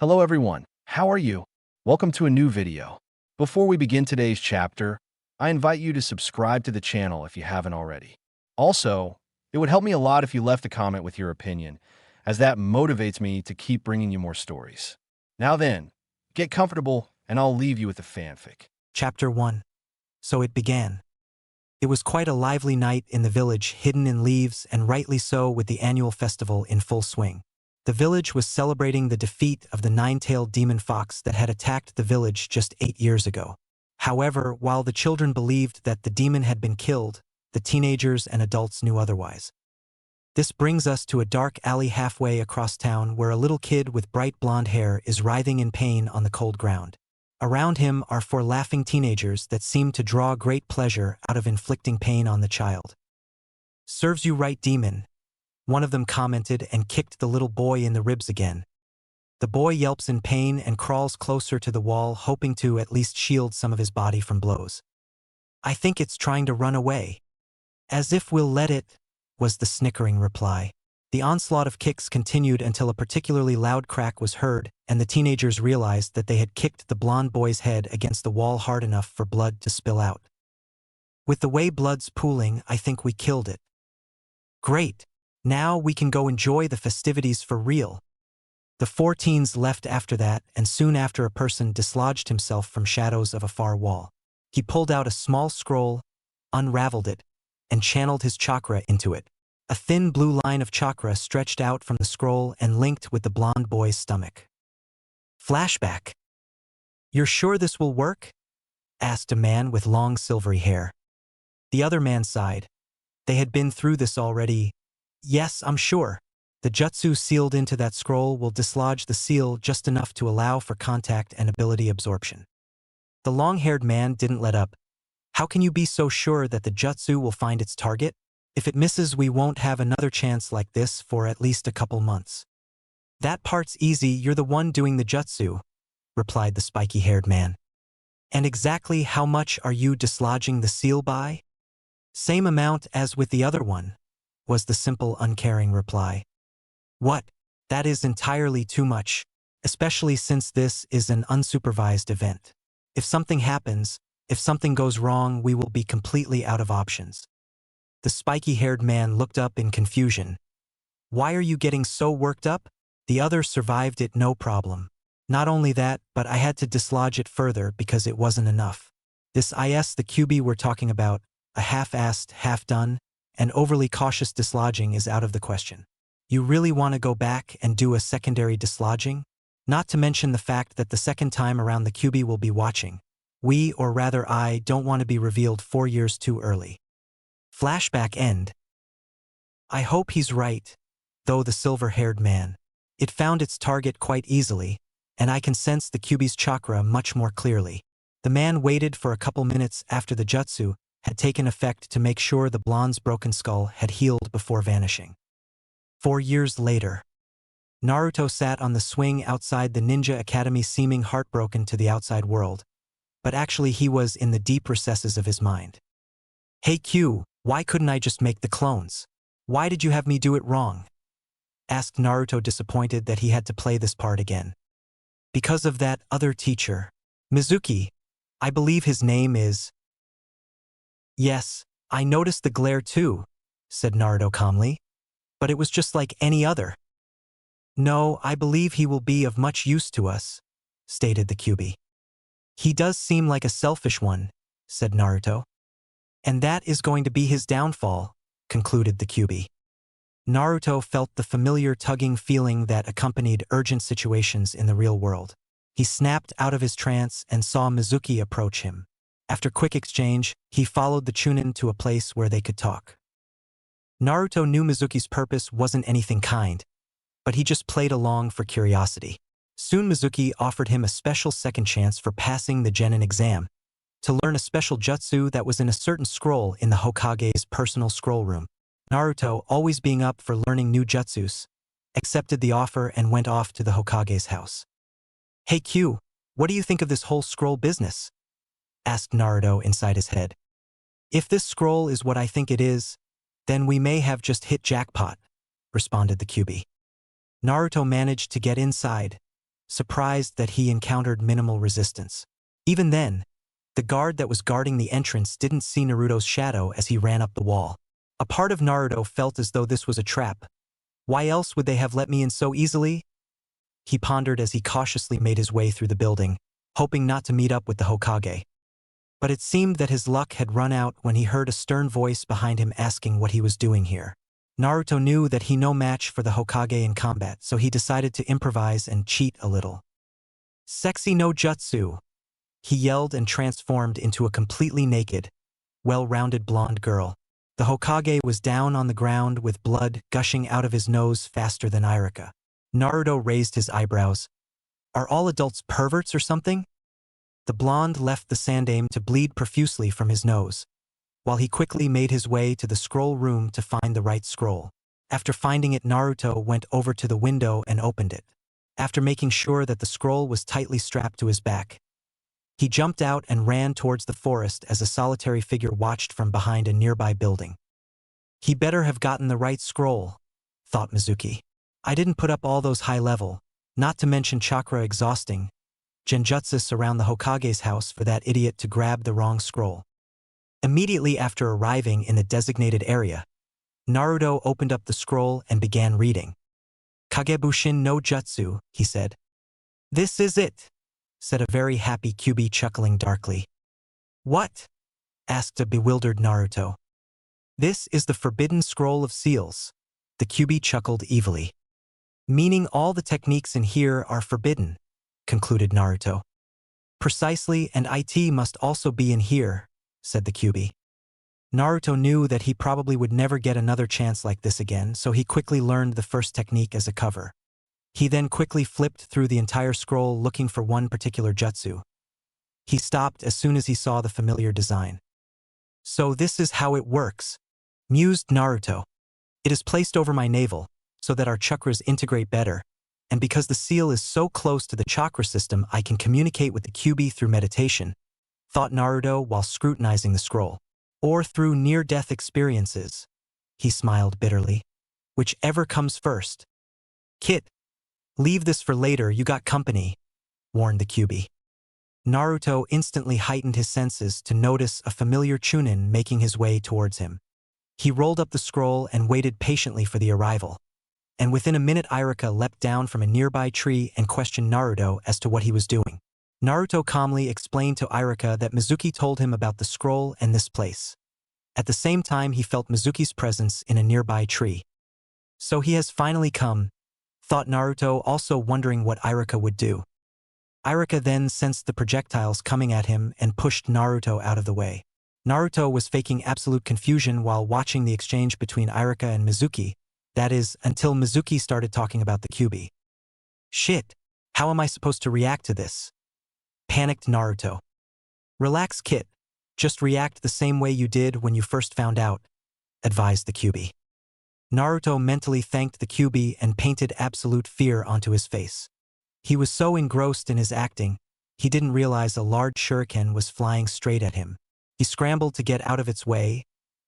Hello everyone, how are you? Welcome to a new video. Before we begin today's chapter, I invite you to subscribe to the channel if you haven't already. Also, it would help me a lot if you left a comment with your opinion, as that motivates me to keep bringing you more stories. Now then, get comfortable and I'll leave you with the fanfic. Chapter 1. So it began. It was quite a lively night in the village, hidden in leaves, and rightly so, with the annual festival in full swing. The village was celebrating the defeat of the nine-tailed demon fox that had attacked the village just 8 years ago. However, while the children believed that the demon had been killed, the teenagers and adults knew otherwise. This brings us to a dark alley halfway across town where a little kid with bright blonde hair is writhing in pain on the cold ground. Around him are 4 laughing teenagers that seem to draw great pleasure out of inflicting pain on the child. "Serves you right, demon," one of them commented and kicked the little boy in the ribs again. The boy yelps in pain and crawls closer to the wall, hoping to at least shield some of his body from blows. "I think it's trying to run away." "As if we'll let it," was the snickering reply. The onslaught of kicks continued until a particularly loud crack was heard, and the teenagers realized that they had kicked the blonde boy's head against the wall hard enough for blood to spill out. "With the way blood's pooling, I think we killed it." "Great! Now we can go enjoy the festivities for real." The 4 teens left after that, and soon after a person dislodged himself from shadows of a far wall. He pulled out a small scroll, unraveled it, and channeled his chakra into it. A thin blue line of chakra stretched out from the scroll and linked with the blonde boy's stomach. Flashback. "You're sure this will work?" asked a man with long silvery hair. The other man sighed. They had been through this already. "Yes, I'm sure. The jutsu sealed into that scroll will dislodge the seal just enough to allow for contact and ability absorption." The long-haired man didn't let up. "How can you be so sure that the jutsu will find its target? If it misses, we won't have another chance like this for at least a couple months." "That part's easy, you're the one doing the jutsu," replied the spiky-haired man. "And exactly how much are you dislodging the seal by?" "Same amount as with the other one," was the simple, uncaring reply. "What? That is entirely too much, especially since this is an unsupervised event. If something happens, if something goes wrong, we will be completely out of options." The spiky-haired man looked up in confusion. "Why are you getting so worked up? The other survived it no problem. Not only that, but I had to dislodge it further because it wasn't enough. This is the QB we're talking about, a half-assed, half-done, and overly cautious dislodging is out of the question. You really want to go back and do a secondary dislodging? Not to mention the fact that the second time around the QB will be watching. We, or rather I, don't want to be revealed 4 years too early." Flashback end. "I hope he's right, though the silver-haired man. It found its target quite easily, and I can sense the QB's chakra much more clearly." The man waited for a couple minutes after the jutsu had taken effect to make sure the blonde's broken skull had healed before vanishing. 4 years later. Naruto sat on the swing outside the ninja academy, seeming heartbroken to the outside world, but actually he was in the deep recesses of his mind. "Hey Q, why couldn't I just make the clones? Why did you have me do it wrong?" asked Naruto, disappointed that he had to play this part again. "Because of that other teacher. Mizuki, I believe his name is." "Yes, I noticed the glare too," said Naruto calmly. "But it was just like any other." "No, I believe he will be of much use to us," stated the QB. "He does seem like a selfish one," said Naruto. "And that is going to be his downfall," concluded the QB. Naruto felt the familiar tugging feeling that accompanied urgent situations in the real world. He snapped out of his trance and saw Mizuki approach him. After quick exchange, he followed the Chunin to a place where they could talk. Naruto knew Mizuki's purpose wasn't anything kind, but he just played along for curiosity. Soon Mizuki offered him a special second chance for passing the Genin exam, to learn a special jutsu that was in a certain scroll in the Hokage's personal scroll room. Naruto, always being up for learning new jutsus, accepted the offer and went off to the Hokage's house. "Hey Q, what do you think of this whole scroll business?" asked Naruto inside his head. "If this scroll is what I think it is, then we may have just hit jackpot," responded the QB. Naruto managed to get inside, surprised that he encountered minimal resistance. Even then, the guard that was guarding the entrance didn't see Naruto's shadow as he ran up the wall. A part of Naruto felt as though this was a trap. Why else would they have let me in so easily? He pondered as he cautiously made his way through the building, hoping not to meet up with the Hokage. But it seemed that his luck had run out when he heard a stern voice behind him asking what he was doing here. Naruto knew that he no match for the Hokage in combat, so he decided to improvise and cheat a little. "Sexy no jutsu!" He yelled and transformed into a completely naked, well-rounded blonde girl. The Hokage was down on the ground with blood gushing out of his nose faster than Iruka. Naruto raised his eyebrows. Are all adults perverts or something? The blonde left the sandame to bleed profusely from his nose, while he quickly made his way to the scroll room to find the right scroll. After finding it, Naruto went over to the window and opened it. After making sure that the scroll was tightly strapped to his back, he jumped out and ran towards the forest as a solitary figure watched from behind a nearby building. He better have gotten the right scroll, thought Mizuki. I didn't put up all those high level, not to mention chakra exhausting, genjutsus around the Hokage's house for that idiot to grab the wrong scroll. Immediately after arriving in the designated area, Naruto opened up the scroll and began reading. Kagebushin no jutsu, he said. This is it, said a very happy Kyuubi chuckling darkly. What? Asked a bewildered Naruto. This is the forbidden scroll of seals, the Kyuubi chuckled evilly. Meaning all the techniques in here are forbidden, concluded Naruto. Precisely, and it must also be in here, said the Kyuubi. Naruto knew that he probably would never get another chance like this again, so he quickly learned the first technique as a cover. He then quickly flipped through the entire scroll looking for one particular jutsu. He stopped as soon as he saw the familiar design. So this is how it works, mused Naruto. It is placed over my navel, so that our chakras integrate better, and because the seal is so close to the chakra system I can communicate with the Kyuubi through meditation, thought Naruto while scrutinizing the scroll. Or through near-death experiences, he smiled bitterly. Whichever comes first. Kit, leave this for later, you got company, warned the Kyuubi. Naruto instantly heightened his senses to notice a familiar Chunin making his way towards him. He rolled up the scroll and waited patiently for the arrival. And within a minute Iruka leapt down from a nearby tree and questioned Naruto as to what he was doing. Naruto calmly explained to Iruka that Mizuki told him about the scroll and this place. At the same time he felt Mizuki's presence in a nearby tree. So he has finally come, thought Naruto, also wondering what Iruka would do. Iruka then sensed the projectiles coming at him and pushed Naruto out of the way. Naruto was faking absolute confusion while watching the exchange between Iruka and Mizuki, that is, until Mizuki started talking about the Kyuubi. Shit, how am I supposed to react to this? Panicked Naruto. Relax, Kit. Just react the same way you did when you first found out, advised the Kyuubi. Naruto mentally thanked the Kyuubi and painted absolute fear onto his face. He was so engrossed in his acting, he didn't realize a large shuriken was flying straight at him. He scrambled to get out of its way,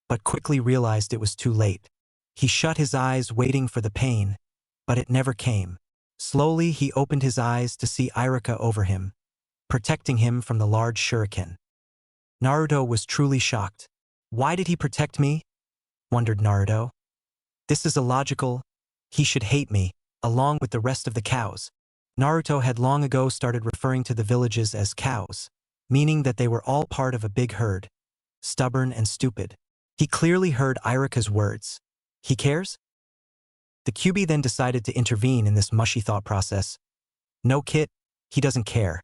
but quickly realized it was too late. He shut his eyes waiting for the pain, but it never came. Slowly he opened his eyes to see Iruka over him, protecting him from the large shuriken. Naruto was truly shocked. Why did he protect me? Wondered Naruto. This is illogical. He should hate me, along with the rest of the cows. Naruto had long ago started referring to the villages as cows, meaning that they were all part of a big herd, stubborn and stupid. He clearly heard Iruka's words. He cares? The Kyuubi then decided to intervene in this mushy thought process. No, Kit, he doesn't care.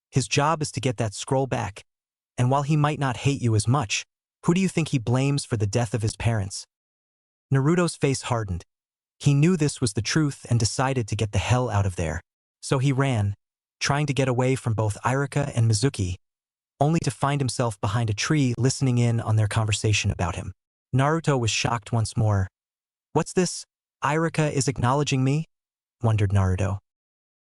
His job is to get that scroll back. And while he might not hate you as much, who do you think he blames for the death of his parents? Naruto's face hardened. He knew this was the truth and decided to get the hell out of there. So he ran, trying to get away from both Iruka and Mizuki, only to find himself behind a tree listening in on their conversation about him. Naruto was shocked once more. What's this? Iruka is acknowledging me? Wondered Naruto.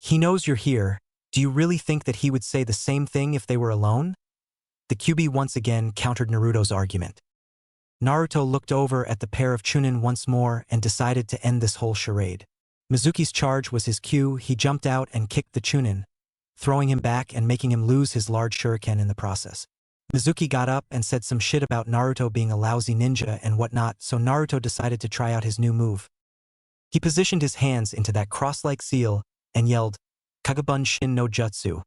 He knows you're here. Do you really think that he would say the same thing if they were alone? The Kyuubi once again countered Naruto's argument. Naruto looked over at the pair of Chunin once more and decided to end this whole charade. Mizuki's charge was his cue. He jumped out and kicked the Chunin, throwing him back and making him lose his large shuriken in the process. Mizuki got up and said some shit about Naruto being a lousy ninja and whatnot, so Naruto decided to try out his new move. He positioned his hands into that cross-like seal and yelled, Kagabun Shin no Jutsu,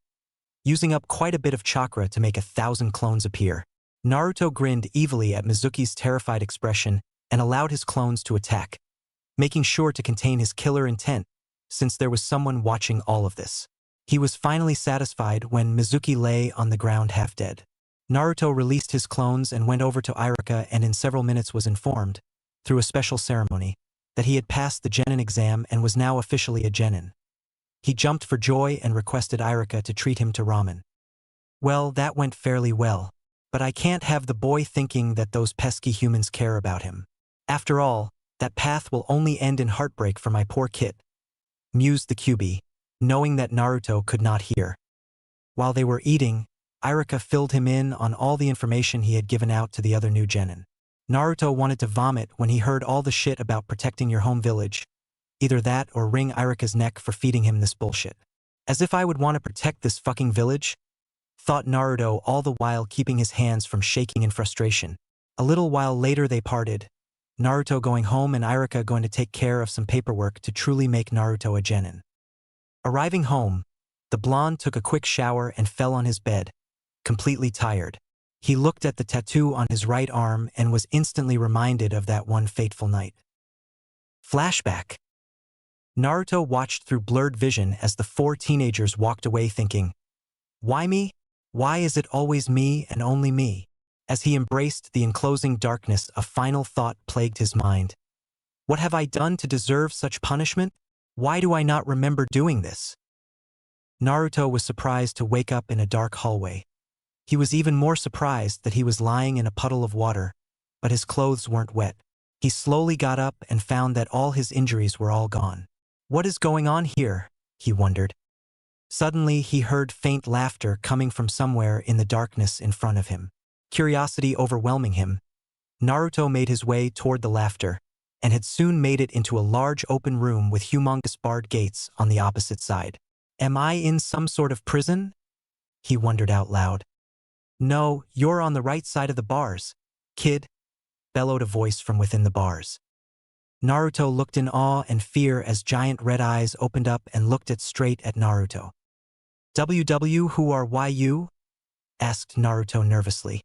using up quite a bit of chakra to make 1,000 clones appear. Naruto grinned evilly at Mizuki's terrified expression and allowed his clones to attack, making sure to contain his killer intent, since there was someone watching all of this. He was finally satisfied when Mizuki lay on the ground half dead. Naruto released his clones and went over to Irika and in several minutes was informed, through a special ceremony, that he had passed the genin exam and was now officially a genin. He jumped for joy and requested Irika to treat him to ramen. Well, that went fairly well, but I can't have the boy thinking that those pesky humans care about him. After all, that path will only end in heartbreak for my poor kid, mused the Kyuubi, knowing that Naruto could not hear. While they were eating, Irika filled him in on all the information he had given out to the other new genin. Naruto wanted to vomit when he heard all the shit about protecting your home village. Either that or wring Irika's neck for feeding him this bullshit. As if I would want to protect this fucking village? Thought Naruto, all the while keeping his hands from shaking in frustration. A little while later they parted, Naruto going home and Irika going to take care of some paperwork to truly make Naruto a genin. Arriving home, the blonde took a quick shower and fell on his bed, completely tired. He looked at the tattoo on his right arm and was instantly reminded of that one fateful night. Flashback. Naruto watched through blurred vision as the four teenagers walked away thinking, why me? Why is it always me and only me? As he embraced the enclosing darkness, a final thought plagued his mind. What have I done to deserve such punishment? Why do I not remember doing this? Naruto was surprised to wake up in a dark hallway. He was even more surprised that he was lying in a puddle of water, but his clothes weren't wet. He slowly got up and found that all his injuries were all gone. What is going on here? He wondered. Suddenly, he heard faint laughter coming from somewhere in the darkness in front of him. Curiosity overwhelming him, Naruto made his way toward the laughter, and had soon made it into a large open room with humongous barred gates on the opposite side. Am I in some sort of prison? He wondered out loud. No, you're on the right side of the bars, kid, bellowed a voice from within the bars. Naruto looked in awe and fear as giant red eyes opened up and looked straight at Naruto. Who are you? Asked Naruto nervously.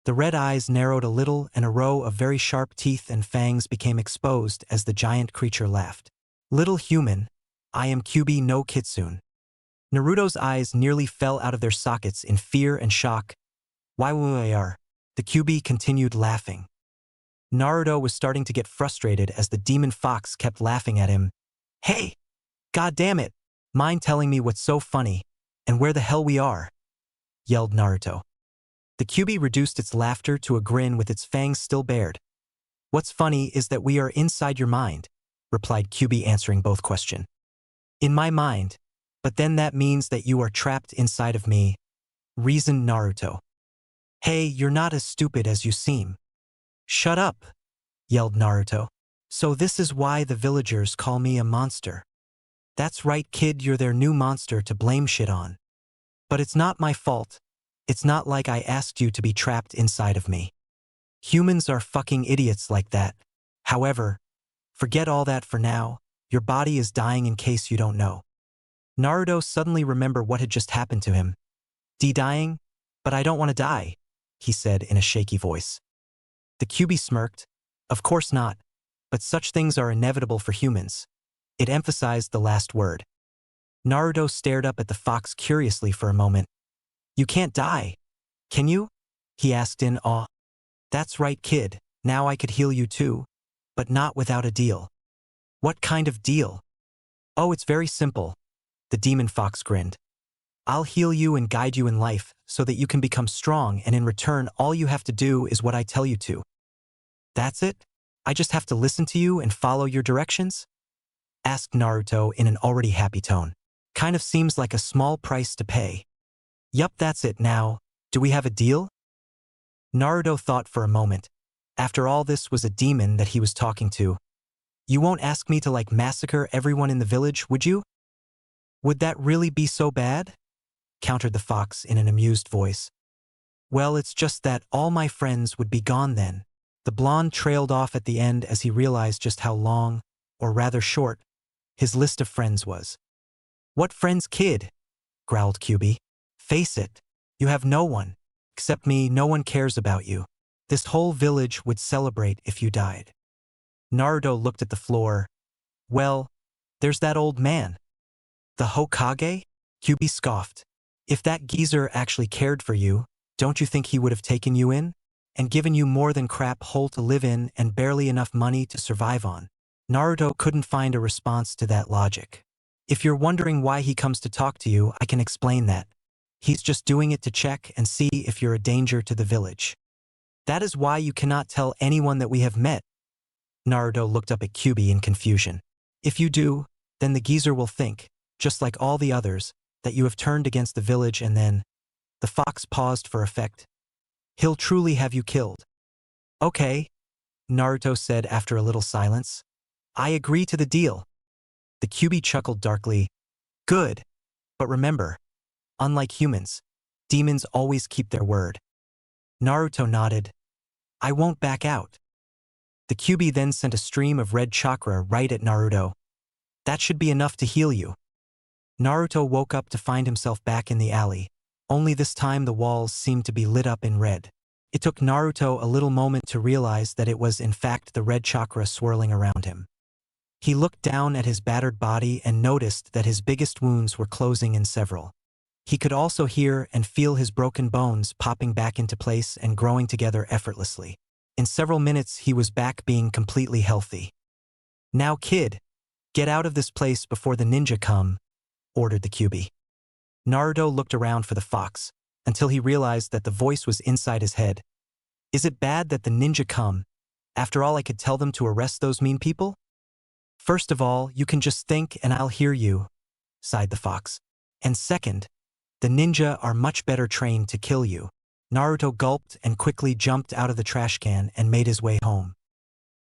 The red eyes narrowed a little and a row of very sharp teeth and fangs became exposed as the giant creature laughed. Little human, I am Kyuubi no Kitsune. Naruto's eyes nearly fell out of their sockets in fear and shock. Why are? The Kyuubi continued laughing. Naruto was starting to get frustrated as the demon fox kept laughing at him. Hey! God damn it! Mind telling me what's so funny, and where the hell we are? Yelled Naruto. The Kyuubi reduced its laughter to a grin with its fangs still bared. What's funny is that we are inside your mind, replied Kyuubi answering both questions. In my mind, but then that means that you are trapped inside of me, reasoned Naruto. Hey, you're not as stupid as you seem. Shut up, yelled Naruto. So this is why the villagers call me a monster. That's right, kid, you're their new monster to blame shit on. But it's not my fault. It's not like I asked you to be trapped inside of me. Humans are fucking idiots like that. However, forget all that for now. Your body is dying in case you don't know. Naruto suddenly remembered what had just happened to him. Dying? But I don't want to die, he said in a shaky voice. The Kyuubi smirked. Of course not, but such things are inevitable for humans. It emphasized the last word. Naruto stared up at the fox curiously for a moment. You can't die, can you? He asked in awe. That's right, kid, now I could heal you too, but not without a deal. What kind of deal? Oh, it's very simple, the demon fox grinned. I'll heal you and guide you in life so that you can become strong, and in return all you have to do is what I tell you to. That's it? I just have to listen to you and follow your directions? Asked Naruto in an already happy tone. Kind of seems like a small price to pay. Yup, that's it now. Do we have a deal? Naruto thought for a moment. After all, this was a demon that he was talking to. You won't ask me to massacre everyone in the village, would you? Would that really be so bad? Countered the fox in an amused voice. Well, it's just that all my friends would be gone then. The blonde trailed off at the end as he realized just how long, or rather short, his list of friends was. What friends, kid? Growled QB. Face it, you have no one. Except me, no one cares about you. This whole village would celebrate if you died. Naruto looked at the floor. Well, there's that old man. The Hokage? QB scoffed. If that geezer actually cared for you, don't you think he would have taken you in? And given you more than crap hole to live in and barely enough money to survive on? Naruto couldn't find a response to that logic. If you're wondering why he comes to talk to you, I can explain that. He's just doing it to check and see if you're a danger to the village. That is why you cannot tell anyone that we have met. Naruto looked up at QB in confusion. If you do, then the geezer will think, just like all the others, that you have turned against the village and then… The fox paused for effect. He'll truly have you killed. Okay, Naruto said after a little silence. I agree to the deal. The QB chuckled darkly. Good. But remember, unlike humans, demons always keep their word. Naruto nodded. I won't back out. The QB then sent a stream of red chakra right at Naruto. That should be enough to heal you. Naruto woke up to find himself back in the alley. Only this time the walls seemed to be lit up in red. It took Naruto a little moment to realize that it was in fact the red chakra swirling around him. He looked down at his battered body and noticed that his biggest wounds were closing in several. He could also hear and feel his broken bones popping back into place and growing together effortlessly. In several minutes he was back being completely healthy. Now kid, get out of this place before the ninja come, ordered the QB. Naruto looked around for the fox, until he realized that the voice was inside his head. Is it bad that the ninja come? After all, I could tell them to arrest those mean people? First of all, you can just think and I'll hear you, sighed the fox. And second, the ninja are much better trained to kill you. Naruto gulped and quickly jumped out of the trash can and made his way home.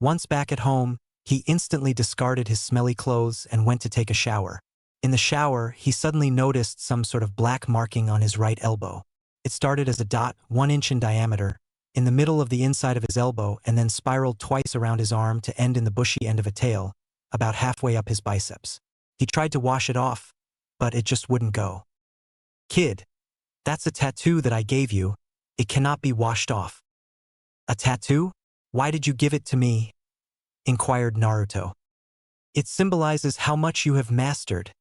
Once back at home, he instantly discarded his smelly clothes and went to take a shower. In the shower, he suddenly noticed some sort of black marking on his right elbow. It started as a dot, 1 inch in diameter, in the middle of the inside of his elbow and then spiraled twice around his arm to end in the bushy end of a tail, about halfway up his biceps. He tried to wash it off, but it just wouldn't go. Kid, that's a tattoo that I gave you. It cannot be washed off. A tattoo? Why did you give it to me? Inquired Naruto. It symbolizes how much you have mastered,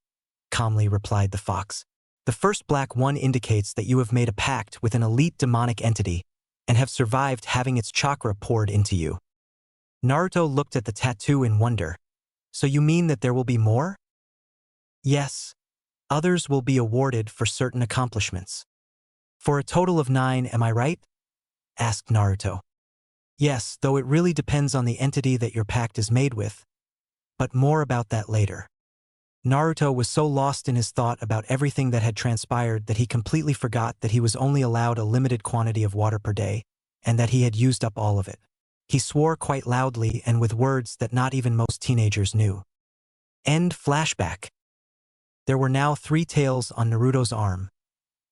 calmly replied the fox. The first black one indicates that you have made a pact with an elite demonic entity and have survived having its chakra poured into you. Naruto looked at the tattoo in wonder. So you mean that there will be more? Yes. Others will be awarded for certain accomplishments. For a total of 9, am I right? Asked Naruto. Yes, though it really depends on the entity that your pact is made with. But more about that later. Naruto was so lost in his thought about everything that had transpired that he completely forgot that he was only allowed a limited quantity of water per day, and that he had used up all of it. He swore quite loudly and with words that not even most teenagers knew. End flashback. There were now 3 tails on Naruto's arm,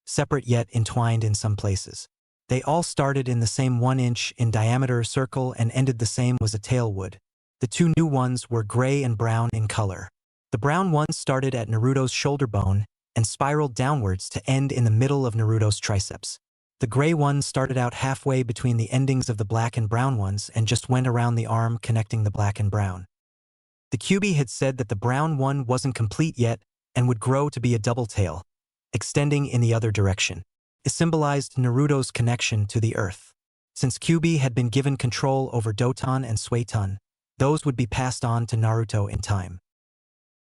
separate yet entwined in some places. They all started in the same 1 inch in diameter circle and ended the same as a tail would. The 2 new ones were gray and brown in color. The brown one started at Naruto's shoulder bone and spiraled downwards to end in the middle of Naruto's triceps. The gray one started out halfway between the endings of the black and brown ones and just went around the arm connecting the black and brown. The QB had said that the brown one wasn't complete yet and would grow to be a double tail, extending in the other direction. It symbolized Naruto's connection to the earth. Since QB had been given control over Doton and Suiton, those would be passed on to Naruto in time.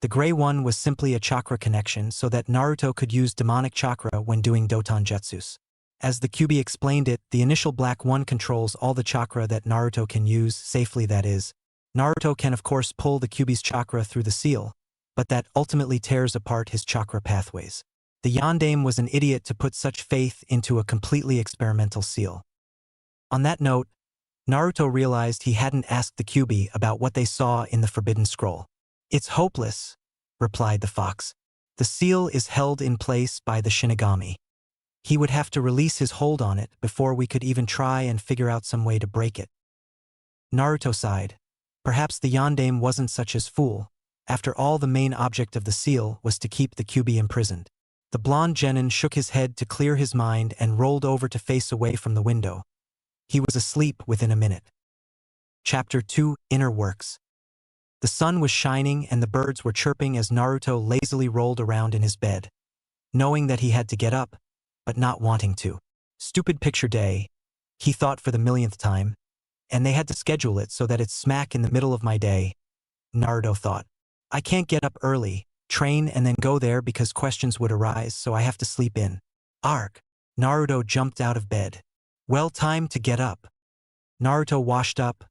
The gray one was simply a chakra connection so that Naruto could use demonic chakra when doing Doton jutsus. As the QB explained it, the initial black one controls all the chakra that Naruto can use safely, that is. Naruto can of course pull the QB's chakra through the seal, but that ultimately tears apart his chakra pathways. The Yondaime was an idiot to put such faith into a completely experimental seal. On that note, Naruto realized he hadn't asked the Kyuubi about what they saw in the Forbidden Scroll. "It's hopeless," replied the fox. "The seal is held in place by the Shinigami. He would have to release his hold on it before we could even try and figure out some way to break it." Naruto sighed. Perhaps the Yondaime wasn't such a fool. After all, the main object of the seal was to keep the Kyuubi imprisoned. The blonde genin shook his head to clear his mind and rolled over to face away from the window. He was asleep within a minute. Chapter 2: Inner Works. The sun was shining and the birds were chirping as Naruto lazily rolled around in his bed, knowing that he had to get up, but not wanting to. Stupid picture day, he thought for the millionth time, and they had to schedule it so that it's smack in the middle of my day. Naruto thought, I can't get up early, train and then go there because questions would arise, so I have to sleep in. Arg. Naruto jumped out of bed. Well, time to get up. Naruto washed up,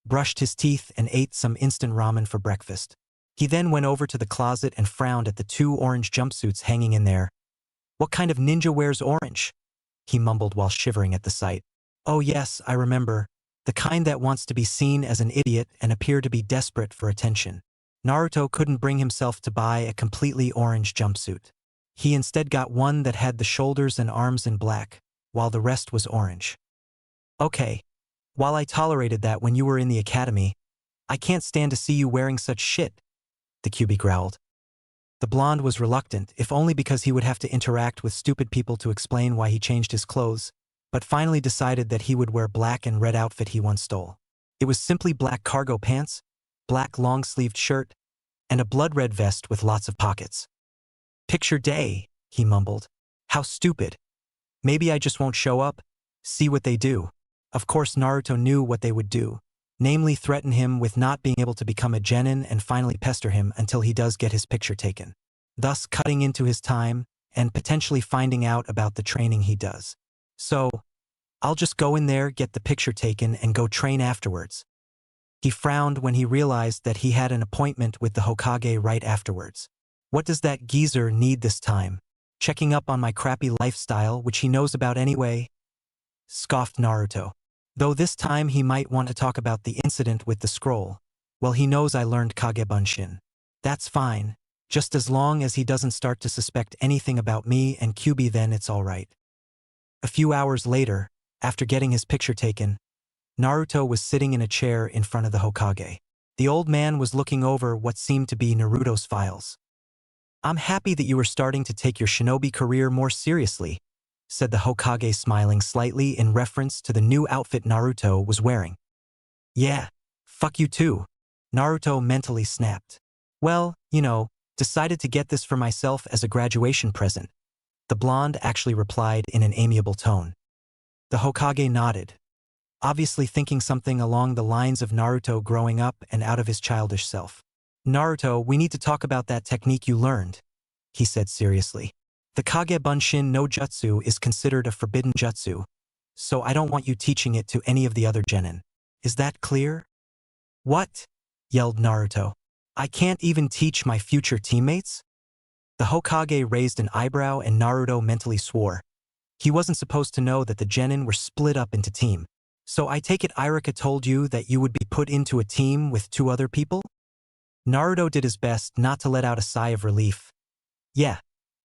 brushed his teeth and ate some instant ramen for breakfast. He then went over to the closet and frowned at the 2 orange jumpsuits hanging in there. What kind of ninja wears orange? He mumbled while shivering at the sight. Oh yes, I remember. The kind that wants to be seen as an idiot and appear to be desperate for attention. Naruto couldn't bring himself to buy a completely orange jumpsuit. He instead got one that had the shoulders and arms in black, while the rest was orange. Okay. While I tolerated that when you were in the academy, I can't stand to see you wearing such shit, the Kyuubi growled. The blonde was reluctant, if only because he would have to interact with stupid people to explain why he changed his clothes, but finally decided that he would wear black and red outfit he once stole. It was simply black cargo pants, black long-sleeved shirt, and a blood-red vest with lots of pockets. Picture day, he mumbled. How stupid. Maybe I just won't show up, see what they do. Of course Naruto knew what they would do, namely threaten him with not being able to become a genin and finally pester him until he does get his picture taken, thus cutting into his time and potentially finding out about the training he does. So, I'll just go in there, get the picture taken, and go train afterwards. He frowned when he realized that he had an appointment with the Hokage right afterwards. What does that geezer need this time? Checking up on my crappy lifestyle, which he knows about anyway? Scoffed Naruto. Though this time he might want to talk about the incident with the scroll. Well, he knows I learned Kage Bunshin. That's fine. Just as long as he doesn't start to suspect anything about me and Kyuubi, then it's all right. A few hours later, after getting his picture taken, Naruto was sitting in a chair in front of the Hokage. The old man was looking over what seemed to be Naruto's files. I'm happy that you are starting to take your shinobi career more seriously, said the Hokage, smiling slightly in reference to the new outfit Naruto was wearing. Yeah, fuck you too, Naruto mentally snapped. Well, decided to get this for myself as a graduation present, the blonde actually replied in an amiable tone. The Hokage nodded, obviously thinking something along the lines of Naruto growing up and out of his childish self. Naruto, we need to talk about that technique you learned, he said seriously. The Kage Bunshin no Jutsu is considered a forbidden jutsu, so I don't want you teaching it to any of the other genin. Is that clear? What? Yelled Naruto. I can't even teach my future teammates? The Hokage raised an eyebrow and Naruto mentally swore. He wasn't supposed to know that the genin were split up into team. So I take it Irika told you that you would be put into a team with 2 other people? Naruto did his best not to let out a sigh of relief. Yeah,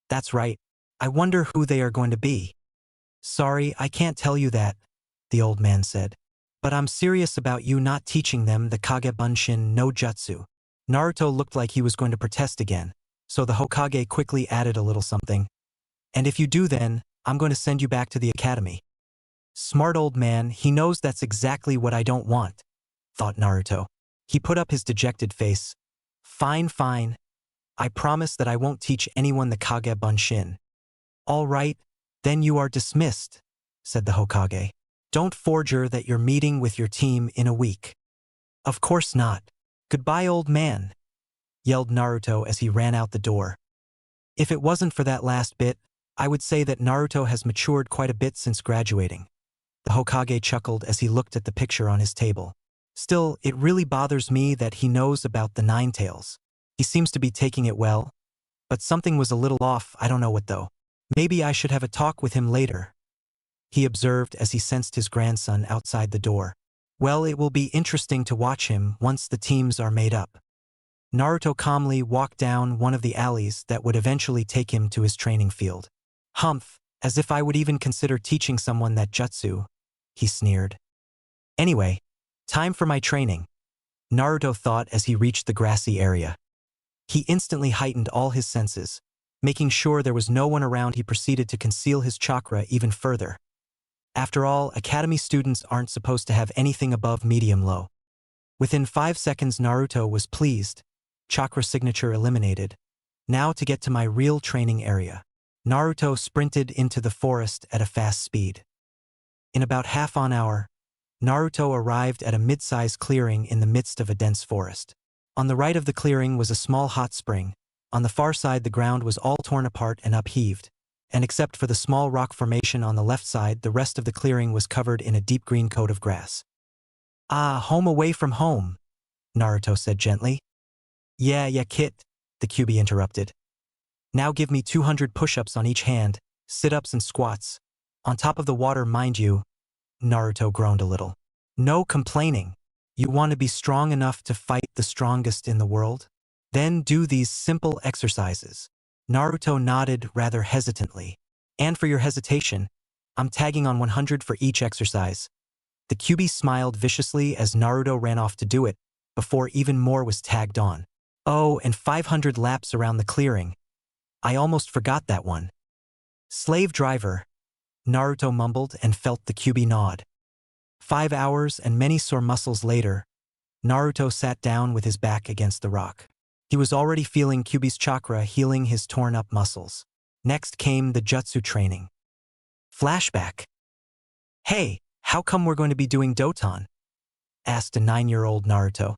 that's right. I wonder who they are going to be. Sorry, I can't tell you that, the old man said. But I'm serious about you not teaching them the Kage Bunshin no Jutsu. Naruto looked like he was going to protest again, so the Hokage quickly added a little something. And if you do, then I'm going to send you back to the academy. Smart old man, he knows that's exactly what I don't want, thought Naruto. He put up his dejected face. Fine, fine. I promise that I won't teach anyone the Kage Bunshin. All right, then you are dismissed, said the Hokage. Don't forger that you're meeting with your team in a week. Of course not. Goodbye, old man, yelled Naruto as he ran out the door. If it wasn't for that last bit, I would say that Naruto has matured quite a bit since graduating. The Hokage chuckled as he looked at the picture on his table. Still, it really bothers me that he knows about the 9 tails. He seems to be taking it well, but something was a little off, I don't know what though. Maybe I should have a talk with him later, he observed as he sensed his grandson outside the door. Well, it will be interesting to watch him once the teams are made up. Naruto calmly walked down one of the alleys that would eventually take him to his training field. Humph, as if I would even consider teaching someone that jutsu, he sneered. Anyway, time for my training, Naruto thought as he reached the grassy area. He instantly heightened all his senses. Making sure there was no one around, he proceeded to conceal his chakra even further. After all, academy students aren't supposed to have anything above medium-low. Within 5 seconds, Naruto was pleased. Chakra signature eliminated. Now to get to my real training area. Naruto sprinted into the forest at a fast speed. In about half an hour, Naruto arrived at a mid-sized clearing in the midst of a dense forest. On the right of the clearing was a small hot spring. On the far side, the ground was all torn apart and upheaved, and except for the small rock formation on the left side, the rest of the clearing was covered in a deep green coat of grass. "Ah, home away from home," Naruto said gently. Yeah, kid," the Kyuubi interrupted. "Now give me 200 push-ups on each hand, sit-ups and squats. On top of the water, mind you," Naruto groaned a little. "No complaining. You want to be strong enough to fight the strongest in the world? Then do these simple exercises." Naruto nodded rather hesitantly. "And for your hesitation, I'm tagging on 100 for each exercise." The Kyuubi smiled viciously as Naruto ran off to do it, before even more was tagged on. "Oh, and 500 laps around the clearing. I almost forgot that one." "Slave driver," Naruto mumbled and felt the Kyuubi nod. 5 hours and many sore muscles later, Naruto sat down with his back against the rock. He was already feeling Kyuubi's chakra healing his torn-up muscles. Next came the jutsu training. Flashback. "Hey, how come we're going to be doing Doton?" asked a 9-year-old Naruto.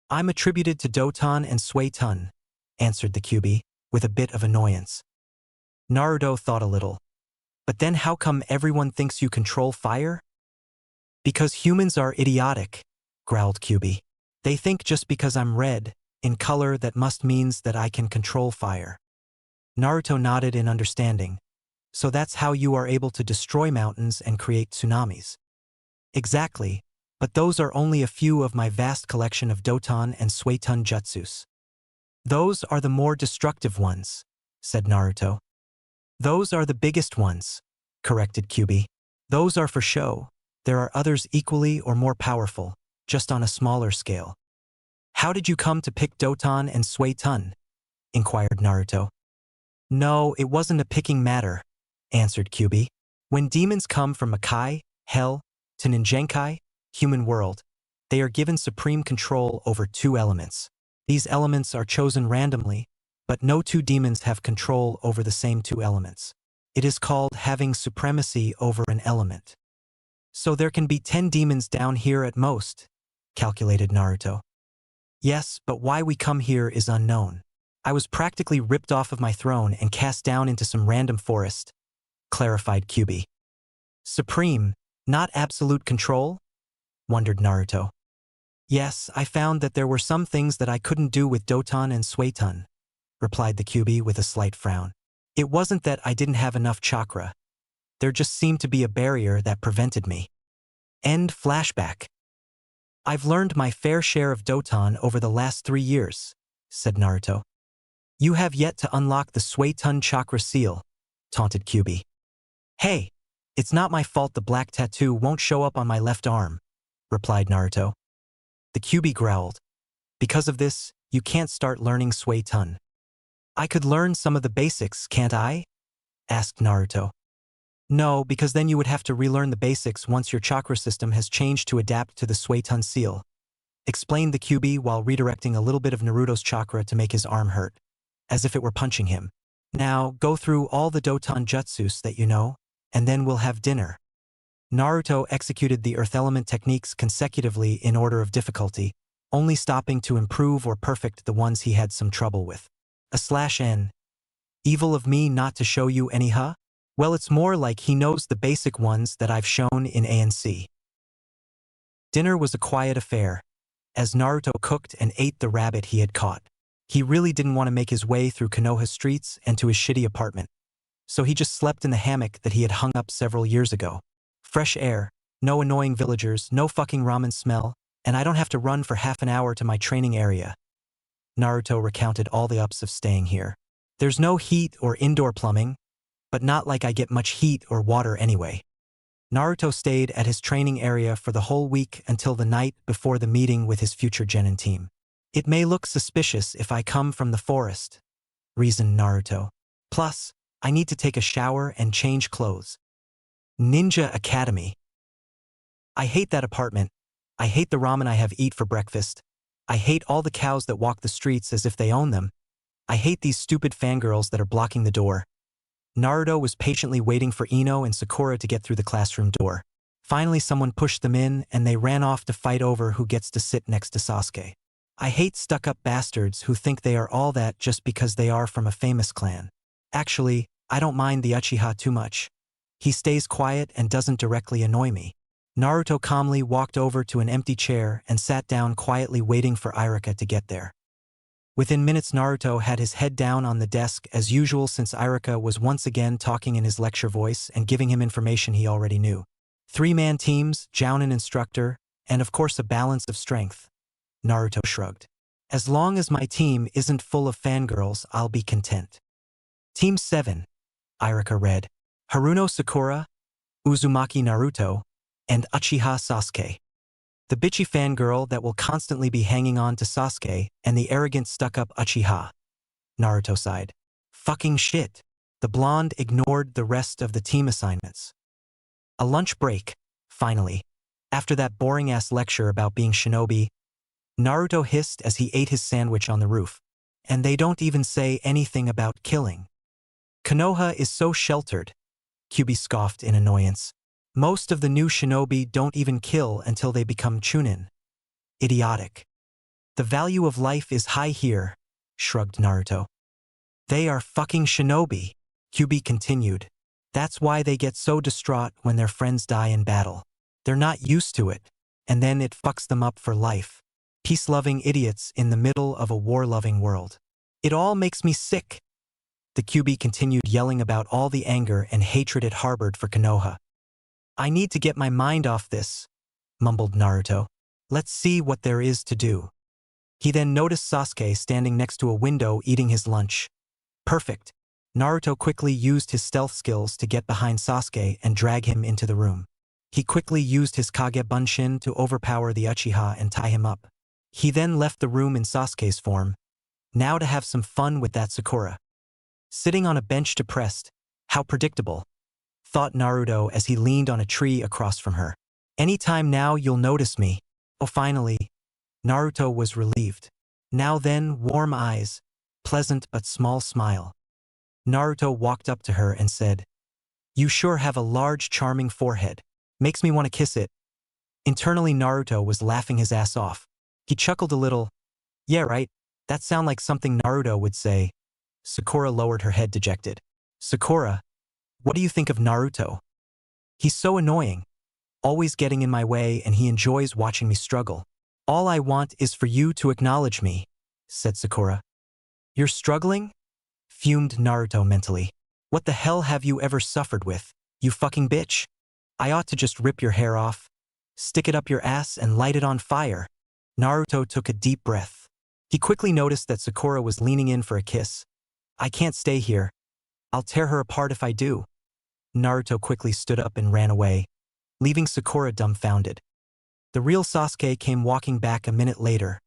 "I'm attributed to Doton and Suiton," answered the Kyuubi, with a bit of annoyance. Naruto thought a little. "But then how come everyone thinks you control fire?" "Because humans are idiotic," growled Kyuubi. "They think just because I'm red in color that must means that I can control fire." Naruto nodded in understanding. "So that's how you are able to destroy mountains and create tsunamis." "Exactly, but those are only a few of my vast collection of Doton and Suiton jutsus." "Those are the more destructive ones," said Naruto. "Those are the biggest ones," corrected Kyuubi. "Those are for show. There are others equally or more powerful, just on a smaller scale." "How did you come to pick Doton and Suiton?" inquired Naruto. "No, it wasn't a picking matter," answered Kyuubi. "When demons come from Makai, Hell, to Ninjankai, human world, they are given supreme control over 2 elements. These elements are chosen randomly, but no 2 demons have control over the same 2 elements. It is called having supremacy over an element. So there can be 10 demons down here at most," calculated Naruto. "Yes, but why we come here is unknown. I was practically ripped off of my throne and cast down into some random forest," clarified Kyuubi. "Supreme, not absolute control?" wondered Naruto. "Yes, I found that there were some things that I couldn't do with Doton and Suiton," replied the Kyuubi with a slight frown. "It wasn't that I didn't have enough chakra. There just seemed to be a barrier that prevented me." End flashback. "I've learned my fair share of Doton over the last 3 years," said Naruto. "You have yet to unlock the Suiton chakra seal," taunted Kyuubi. "Hey, it's not my fault the black tattoo won't show up on my left arm," replied Naruto. The Kyuubi growled. "Because of this, you can't start learning Suiton." "I could learn some of the basics, can't I?" asked Naruto. "No, because then you would have to relearn the basics once your chakra system has changed to adapt to the Suiton seal," explained the Kyuubi while redirecting a little bit of Naruto's chakra to make his arm hurt, as if it were punching him. "Now, go through all the Doton jutsus that you know, and then we'll have dinner." Naruto executed the earth element techniques consecutively in order of difficulty, only stopping to improve or perfect the ones he had some trouble with. /n. Evil of me not to show you any, huh? Well, it's more like he knows the basic ones that I've shown in ANC. Dinner was a quiet affair, as Naruto cooked and ate the rabbit he had caught. He really didn't want to make his way through Konoha streets and to his shitty apartment, so he just slept in the hammock that he had hung up several years ago. Fresh air, No annoying villagers, no fucking ramen smell, and I don't have to run for half an hour to my training area. Naruto recounted all the ups of staying here. There's no heat or indoor plumbing, but not like I get much heat or water anyway. Naruto stayed at his training area for the whole week until the night before the meeting with his future genin team. It may look suspicious if I come from the forest, reasoned Naruto. Plus, I need to take a shower and change clothes. Ninja Academy. I hate that apartment. I hate the ramen I have eat for breakfast. I hate all the cows that walk the streets as if they own them. I hate these stupid fangirls that are blocking the door. Naruto was patiently waiting for Ino and Sakura to get through the classroom door. Finally, someone pushed them in, and they ran off to fight over who gets to sit next to Sasuke. I hate stuck-up bastards who think they are all that just because they are from a famous clan. Actually, I don't mind the Uchiha too much. He stays quiet and doesn't directly annoy me. Naruto calmly walked over to an empty chair and sat down quietly waiting for Iruka to get there. Within minutes, Naruto had his head down on the desk as usual since Iruka was once again talking in his lecture voice and giving him information he already knew. 3-man teams, Jounin instructor, and of course a balance of strength. Naruto shrugged. As long as my team isn't full of fangirls, I'll be content. Team 7, Iruka read. Haruno Sakura, Uzumaki Naruto, and Uchiha Sasuke. The bitchy fangirl that will constantly be hanging on to Sasuke and the arrogant stuck-up Uchiha. Naruto sighed. Fucking shit. The blonde ignored the rest of the team assignments. A lunch break, finally. After that boring-ass lecture about being shinobi, Naruto hissed as he ate his sandwich on the roof. And they don't even say anything about killing. Konoha is so sheltered, Kyuubi scoffed in annoyance. Most of the new shinobi don't even kill until they become chunin. Idiotic. The value of life is high here, shrugged Naruto. They are fucking shinobi, Kyuubi continued. That's why they get so distraught when their friends die in battle. They're not used to it, and then it fucks them up for life. Peace-loving idiots in the middle of a war-loving world. It all makes me sick. The Kyuubi continued yelling about all the anger and hatred it harbored for Konoha. I need to get my mind off this, mumbled Naruto. Let's see what there is to do. He then noticed Sasuke standing next to a window eating his lunch. Perfect. Naruto quickly used his stealth skills to get behind Sasuke and drag him into the room. He quickly used his Kage Bunshin to overpower the Uchiha and tie him up. He then left the room in Sasuke's form, now to have some fun with that Sakura. Sitting on a bench depressed, how predictable, thought Naruto as he leaned on a tree across from her. Anytime now you'll notice me. Oh, finally, Naruto was relieved. Now then, warm eyes, pleasant but small smile. Naruto walked up to her and said, You sure have a large, charming forehead. Makes me want to kiss it. Internally, Naruto was laughing his ass off. He chuckled a little. Yeah, right. That sound like something Naruto would say. Sakura lowered her head dejected. Sakura, what do you think of Naruto? He's so annoying. Always getting in my way, and he enjoys watching me struggle. All I want is for you to acknowledge me, said Sakura. You're struggling? Fumed Naruto mentally. What the hell have you ever suffered with, you fucking bitch? I ought to just rip your hair off, stick it up your ass and light it on fire. Naruto took a deep breath. He quickly noticed that Sakura was leaning in for a kiss. I can't stay here. I'll tear her apart if I do. Naruto quickly stood up and ran away, leaving Sakura dumbfounded. The real Sasuke came walking back a minute later,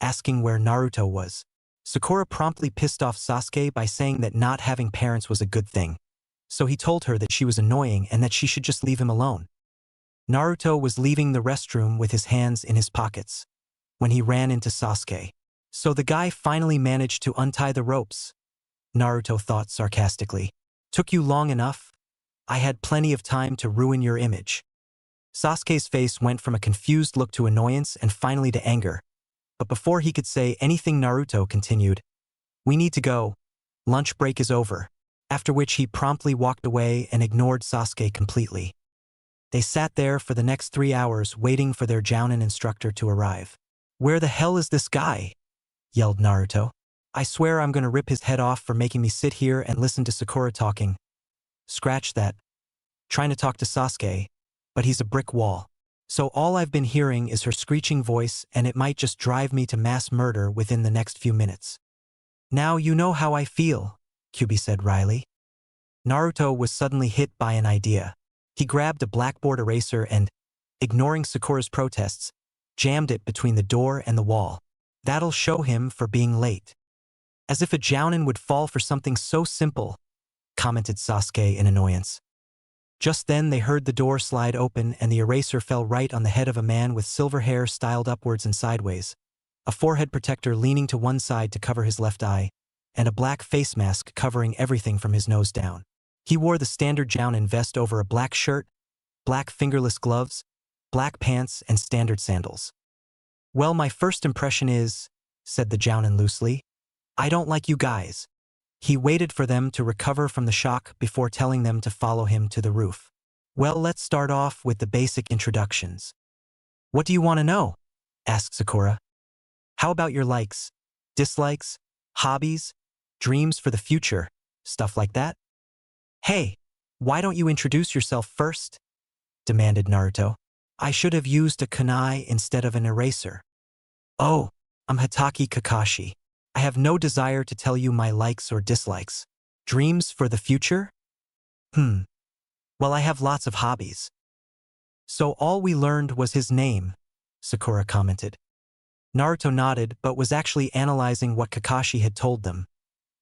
asking where Naruto was. Sakura promptly pissed off Sasuke by saying that not having parents was a good thing. So he told her that she was annoying and that she should just leave him alone. Naruto was leaving the restroom with his hands in his pockets when he ran into Sasuke. So the guy finally managed to untie the ropes, Naruto thought sarcastically. Took you long enough? I had plenty of time to ruin your image. Sasuke's face went from a confused look to annoyance and finally to anger. But before he could say anything, Naruto continued, We need to go. Lunch break is over. After which he promptly walked away and ignored Sasuke completely. They sat there for the next 3 hours waiting for their Jounin instructor to arrive. Where the hell is this guy? Yelled Naruto. I swear I'm gonna rip his head off for making me sit here and listen to Sakura talking. Scratch that. Trying to talk to Sasuke. but he's a brick wall. So all I've been hearing is her screeching voice, and it might just drive me to mass murder within the next few minutes. Now you know how I feel, Kyubi said wryly. Naruto was suddenly hit by an idea. He grabbed a blackboard eraser and, ignoring Sakura's protests, jammed it between the door and the wall. That'll show him for being late. As if a jounin would fall for something so simple, commented Sasuke in annoyance. Just then they heard the door slide open and the eraser fell right on the head of a man with silver hair styled upwards and sideways, a forehead protector leaning to one side to cover his left eye, and a black face mask covering everything from his nose down. He wore the standard jounin vest over a black shirt, black fingerless gloves, black pants, and standard sandals. Well, my first impression is, said the jounin loosely, I don't like you guys. He waited for them to recover from the shock before telling them to follow him to the roof. Well, let's start off with the basic introductions. What do you want to know? Asked Sakura. How about your likes, dislikes, hobbies, dreams for the future, stuff like that? Hey, why don't you introduce yourself first? Demanded Naruto. I should have used a kunai instead of an eraser. Oh, I'm Hitaki Kakashi. I have no desire to tell you my likes or dislikes. Dreams for the future? Well, I have lots of hobbies. So all we learned was his name, Sakura commented. Naruto nodded but was actually analyzing what Kakashi had told them.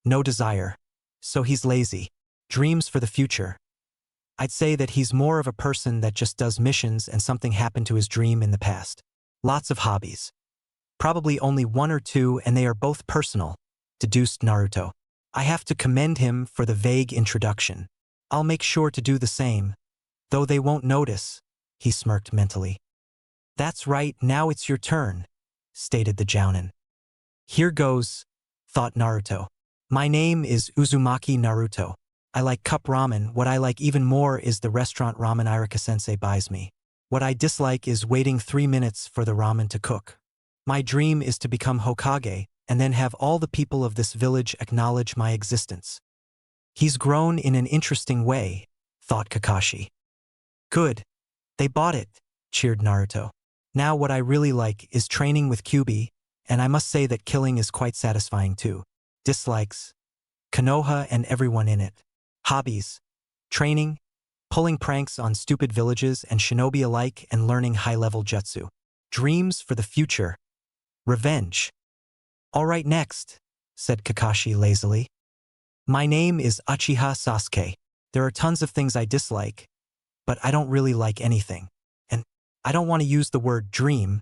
No desire. So he's lazy. Dreams for the future. I'd say that he's more of a person that just does missions and something happened to his dream in the past. Lots of hobbies. Probably only one or two, and they are both personal, deduced Naruto. I have to commend him for the vague introduction. I'll make sure to do the same, though they won't notice, he smirked mentally. That's right, now it's your turn, stated the jounin. Here goes, thought Naruto. My name is Uzumaki Naruto. I like cup ramen. What I like even more is the restaurant ramen Irika-sensei buys me. What I dislike is waiting 3 minutes for the ramen to cook. My dream is to become Hokage, and then have all the people of this village acknowledge my existence. He's grown in an interesting way, thought Kakashi. Good. They bought it, cheered Naruto. Now what I really like is training with Kyubi, and I must say that killing is quite satisfying too. Dislikes. Konoha and everyone in it. Hobbies. Training. Pulling pranks on stupid villages and shinobi alike and learning high-level jutsu. Dreams for the future. Revenge. All right, next, said Kakashi lazily. My name is Uchiha Sasuke. There are tons of things I dislike, but I don't really like anything. And I don't want to use the word dream,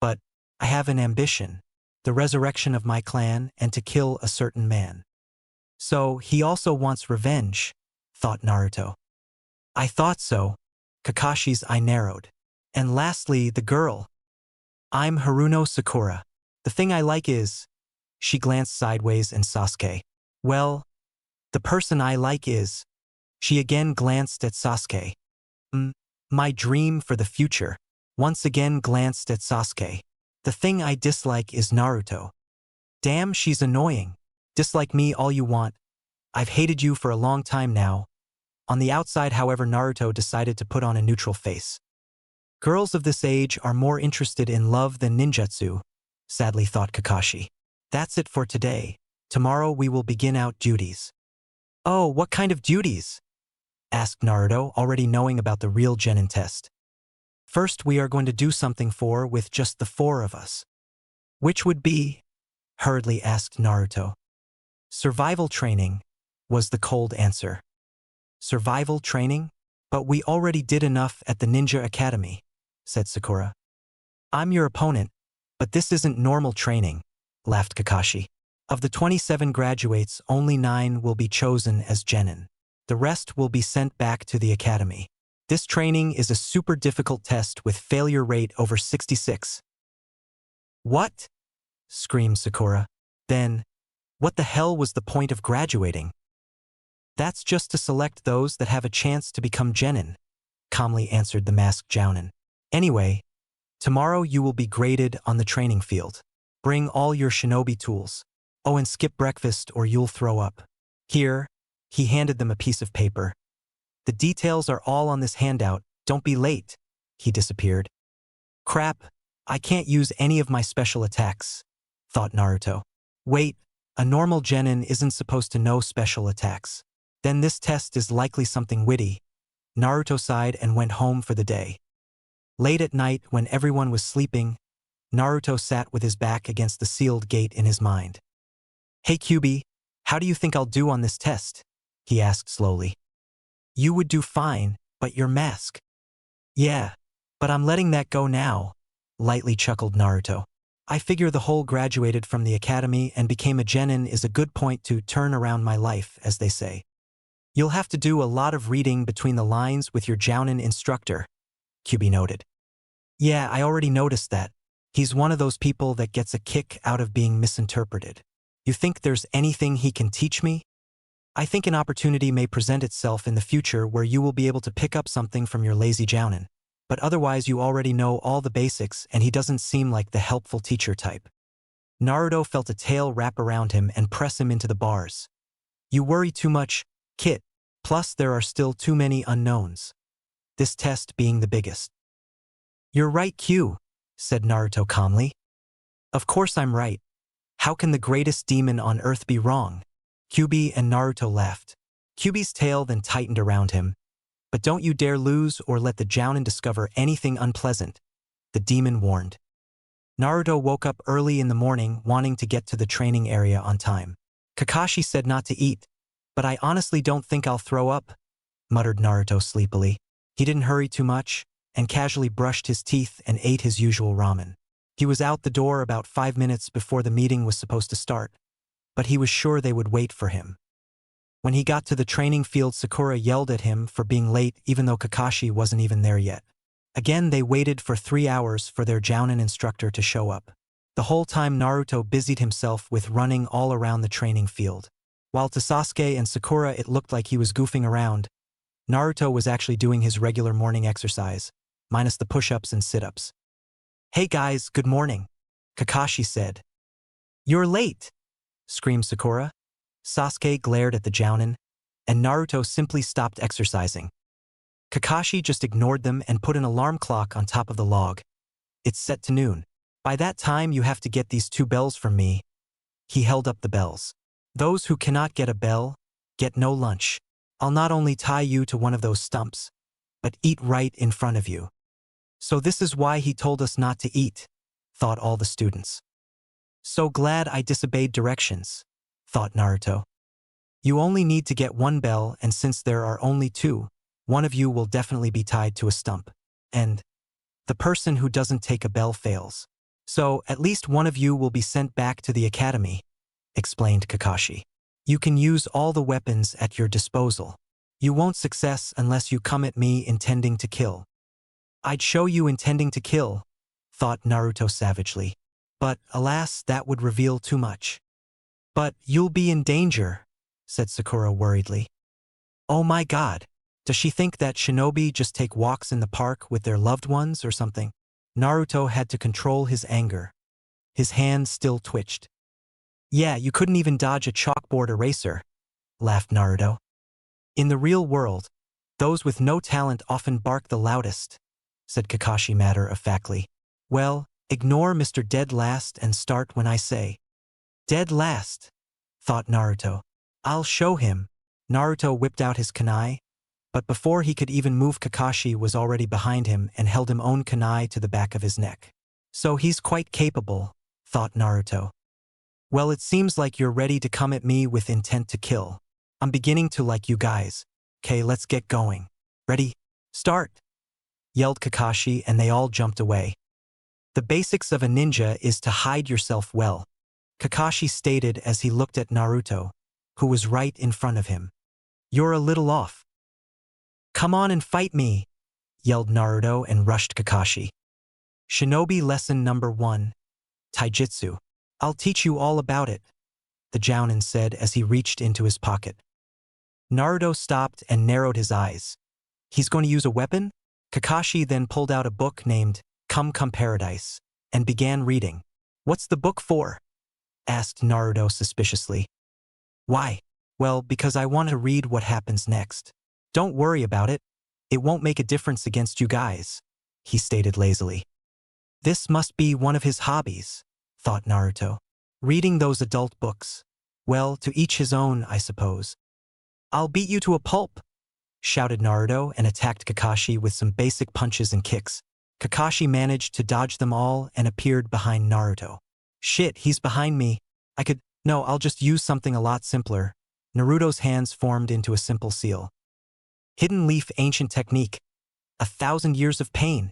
but I have an ambition, the resurrection of my clan and to kill a certain man. So he also wants revenge, thought Naruto. I thought so. Kakashi's eye narrowed. And lastly, the girl. I'm Haruno Sakura. The thing I like is... She glanced sideways at Sasuke. Well, the person I like is... She again glanced at Sasuke. My dream for the future. Once again glanced at Sasuke. The thing I dislike is Naruto. Damn, she's annoying. Dislike me all you want. I've hated you for a long time now. On the outside, however, Naruto decided to put on a neutral face. Girls of this age are more interested in love than ninjutsu, sadly thought Kakashi. That's it for today. Tomorrow we will begin out duties. Oh, what kind of duties? Asked Naruto, already knowing about the real genin test. First, we are going to do something with just the 4 of us. Which would be? Hurriedly asked Naruto. Survival training, was the cold answer. Survival training? But we already did enough at the Ninja Academy, said Sakura. I'm your opponent, but this isn't normal training, laughed Kakashi. Of the 27 graduates, only 9 will be chosen as genin. The rest will be sent back to the academy. This training is a super difficult test with failure rate over 66. What? Screamed Sakura. Then, what the hell was the point of graduating? That's just to select those that have a chance to become genin, calmly answered the masked jounin. Anyway, tomorrow you will be graded on the training field. Bring all your shinobi tools. Oh, and skip breakfast or you'll throw up. Here, he handed them a piece of paper. The details are all on this handout, Don't be late. He disappeared. Crap, I can't use any of my special attacks, thought Naruto. Wait, a normal genin isn't supposed to know special attacks. Then this test is likely something witty. Naruto sighed and went home for the day. Late at night, when everyone was sleeping, Naruto sat with his back against the sealed gate in his mind. Hey Kyuubi, how do you think I'll do on this test? He asked slowly. You would do fine, but your mask. Yeah, but I'm letting that go now, lightly chuckled Naruto. I figure the whole graduated from the academy and became a genin is a good point to turn around my life, as they say. You'll have to do a lot of reading between the lines with your jounin instructor, Kyuubi noted. Yeah, I already noticed that. He's one of those people that gets a kick out of being misinterpreted. You think there's anything he can teach me? I think an opportunity may present itself in the future where you will be able to pick up something from your lazy jounin. But otherwise you already know all the basics and he doesn't seem like the helpful teacher type. Naruto felt a tail wrap around him and press him into the bars. You worry too much, Kit. Plus there are still too many unknowns. This test being the biggest. You're right, Q, said Naruto calmly. Of course I'm right. How can the greatest demon on earth be wrong? Kyuubi and Naruto laughed. Kyuubi's tail then tightened around him. But don't you dare lose or let the jounin discover anything unpleasant, the demon warned. Naruto woke up early in the morning wanting to get to the training area on time. Kakashi said not to eat, but I honestly don't think I'll throw up, muttered Naruto sleepily. He didn't hurry too much and casually brushed his teeth and ate his usual ramen. He was out the door about 5 minutes before the meeting was supposed to start, but he was sure they would wait for him. When he got to the training field, Sakura yelled at him for being late even though Kakashi wasn't even there yet. Again, they waited for 3 hours for their jounin instructor to show up. The whole time Naruto busied himself with running all around the training field. While to Sasuke and Sakura it looked like he was goofing around, Naruto was actually doing his regular morning exercise, minus the push-ups and sit-ups. Hey guys, good morning, Kakashi said. You're late, screamed Sakura. Sasuke glared at the jounin, and Naruto simply stopped exercising. Kakashi just ignored them and put an alarm clock on top of the log. It's set to noon. By that time you have to get these 2 bells from me. He held up the bells. Those who cannot get a bell, get no lunch. I'll not only tie you to one of those stumps, but eat right in front of you. So this is why he told us not to eat, thought all the students. So glad I disobeyed directions, thought Naruto. You only need to get 1 bell, and since there are only 2, one of you will definitely be tied to a stump. And the person who doesn't take a bell fails. So at least one of you will be sent back to the academy, explained Kakashi. You can use all the weapons at your disposal. You won't success unless you come at me intending to kill. I'd show you intending to kill, thought Naruto savagely. But alas, that would reveal too much. But you'll be in danger, said Sakura worriedly. Oh my god, does she think that shinobi just take walks in the park with their loved ones or something? Naruto had to control his anger. His hands still twitched. Yeah, you couldn't even dodge a chalkboard eraser, laughed Naruto. In the real world, those with no talent often bark the loudest, said Kakashi matter-of-factly. Well, ignore Mr. Dead Last and start when I say. Dead last, thought Naruto. I'll show him. Naruto whipped out his kunai, but before he could even move, Kakashi was already behind him and held his own kunai to the back of his neck. So he's quite capable, thought Naruto. Well, it seems like you're ready to come at me with intent to kill. I'm beginning to like you guys. Okay, let's get going. Ready? Start! Yelled Kakashi, and they all jumped away. The basics of a ninja is to hide yourself well, Kakashi stated as he looked at Naruto, who was right in front of him. You're a little off. Come on and fight me, yelled Naruto and rushed Kakashi. Shinobi lesson number 1. Taijutsu. I'll teach you all about it, the jounin said as he reached into his pocket. Naruto stopped and narrowed his eyes. He's going to use a weapon? Kakashi then pulled out a book named Come Paradise and began reading. What's the book for? Asked Naruto suspiciously. Why? Well, because I want to read what happens next. Don't worry about it. It won't make a difference against you guys, he stated lazily. This must be one of his hobbies, thought Naruto. Reading those adult books. Well, to each his own, I suppose. I'll beat you to a pulp, shouted Naruto and attacked Kakashi with some basic punches and kicks. Kakashi managed to dodge them all and appeared behind Naruto. Shit, he's behind me. No, I'll just use something a lot simpler. Naruto's hands formed into a simple seal. Hidden leaf ancient technique. 1,000 years of pain,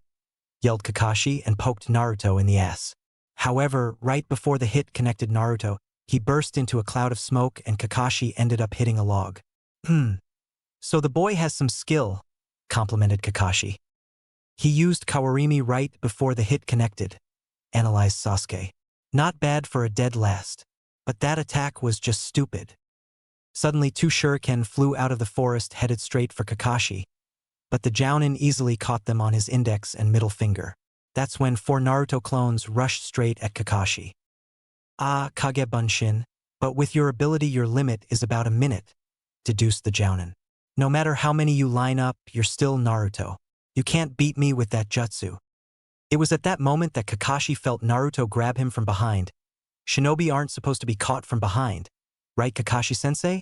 yelled Kakashi and poked Naruto in the ass. However, right before the hit connected Naruto, he burst into a cloud of smoke and Kakashi ended up hitting a log. So the boy has some skill, complimented Kakashi. He used Kawarimi right before the hit connected, analyzed Sasuke. Not bad for a dead last. But that attack was just stupid. Suddenly 2 shuriken flew out of the forest headed straight for Kakashi, but the Jounin easily caught them on his index and middle finger. That's when 4 Naruto clones rushed straight at Kakashi. Ah, Kage Bunshin, but with your ability your limit is about a minute, deduced the Jounin. No matter how many you line up, you're still Naruto. You can't beat me with that jutsu. It was at that moment that Kakashi felt Naruto grab him from behind. Shinobi aren't supposed to be caught from behind, right, Kakashi-sensei?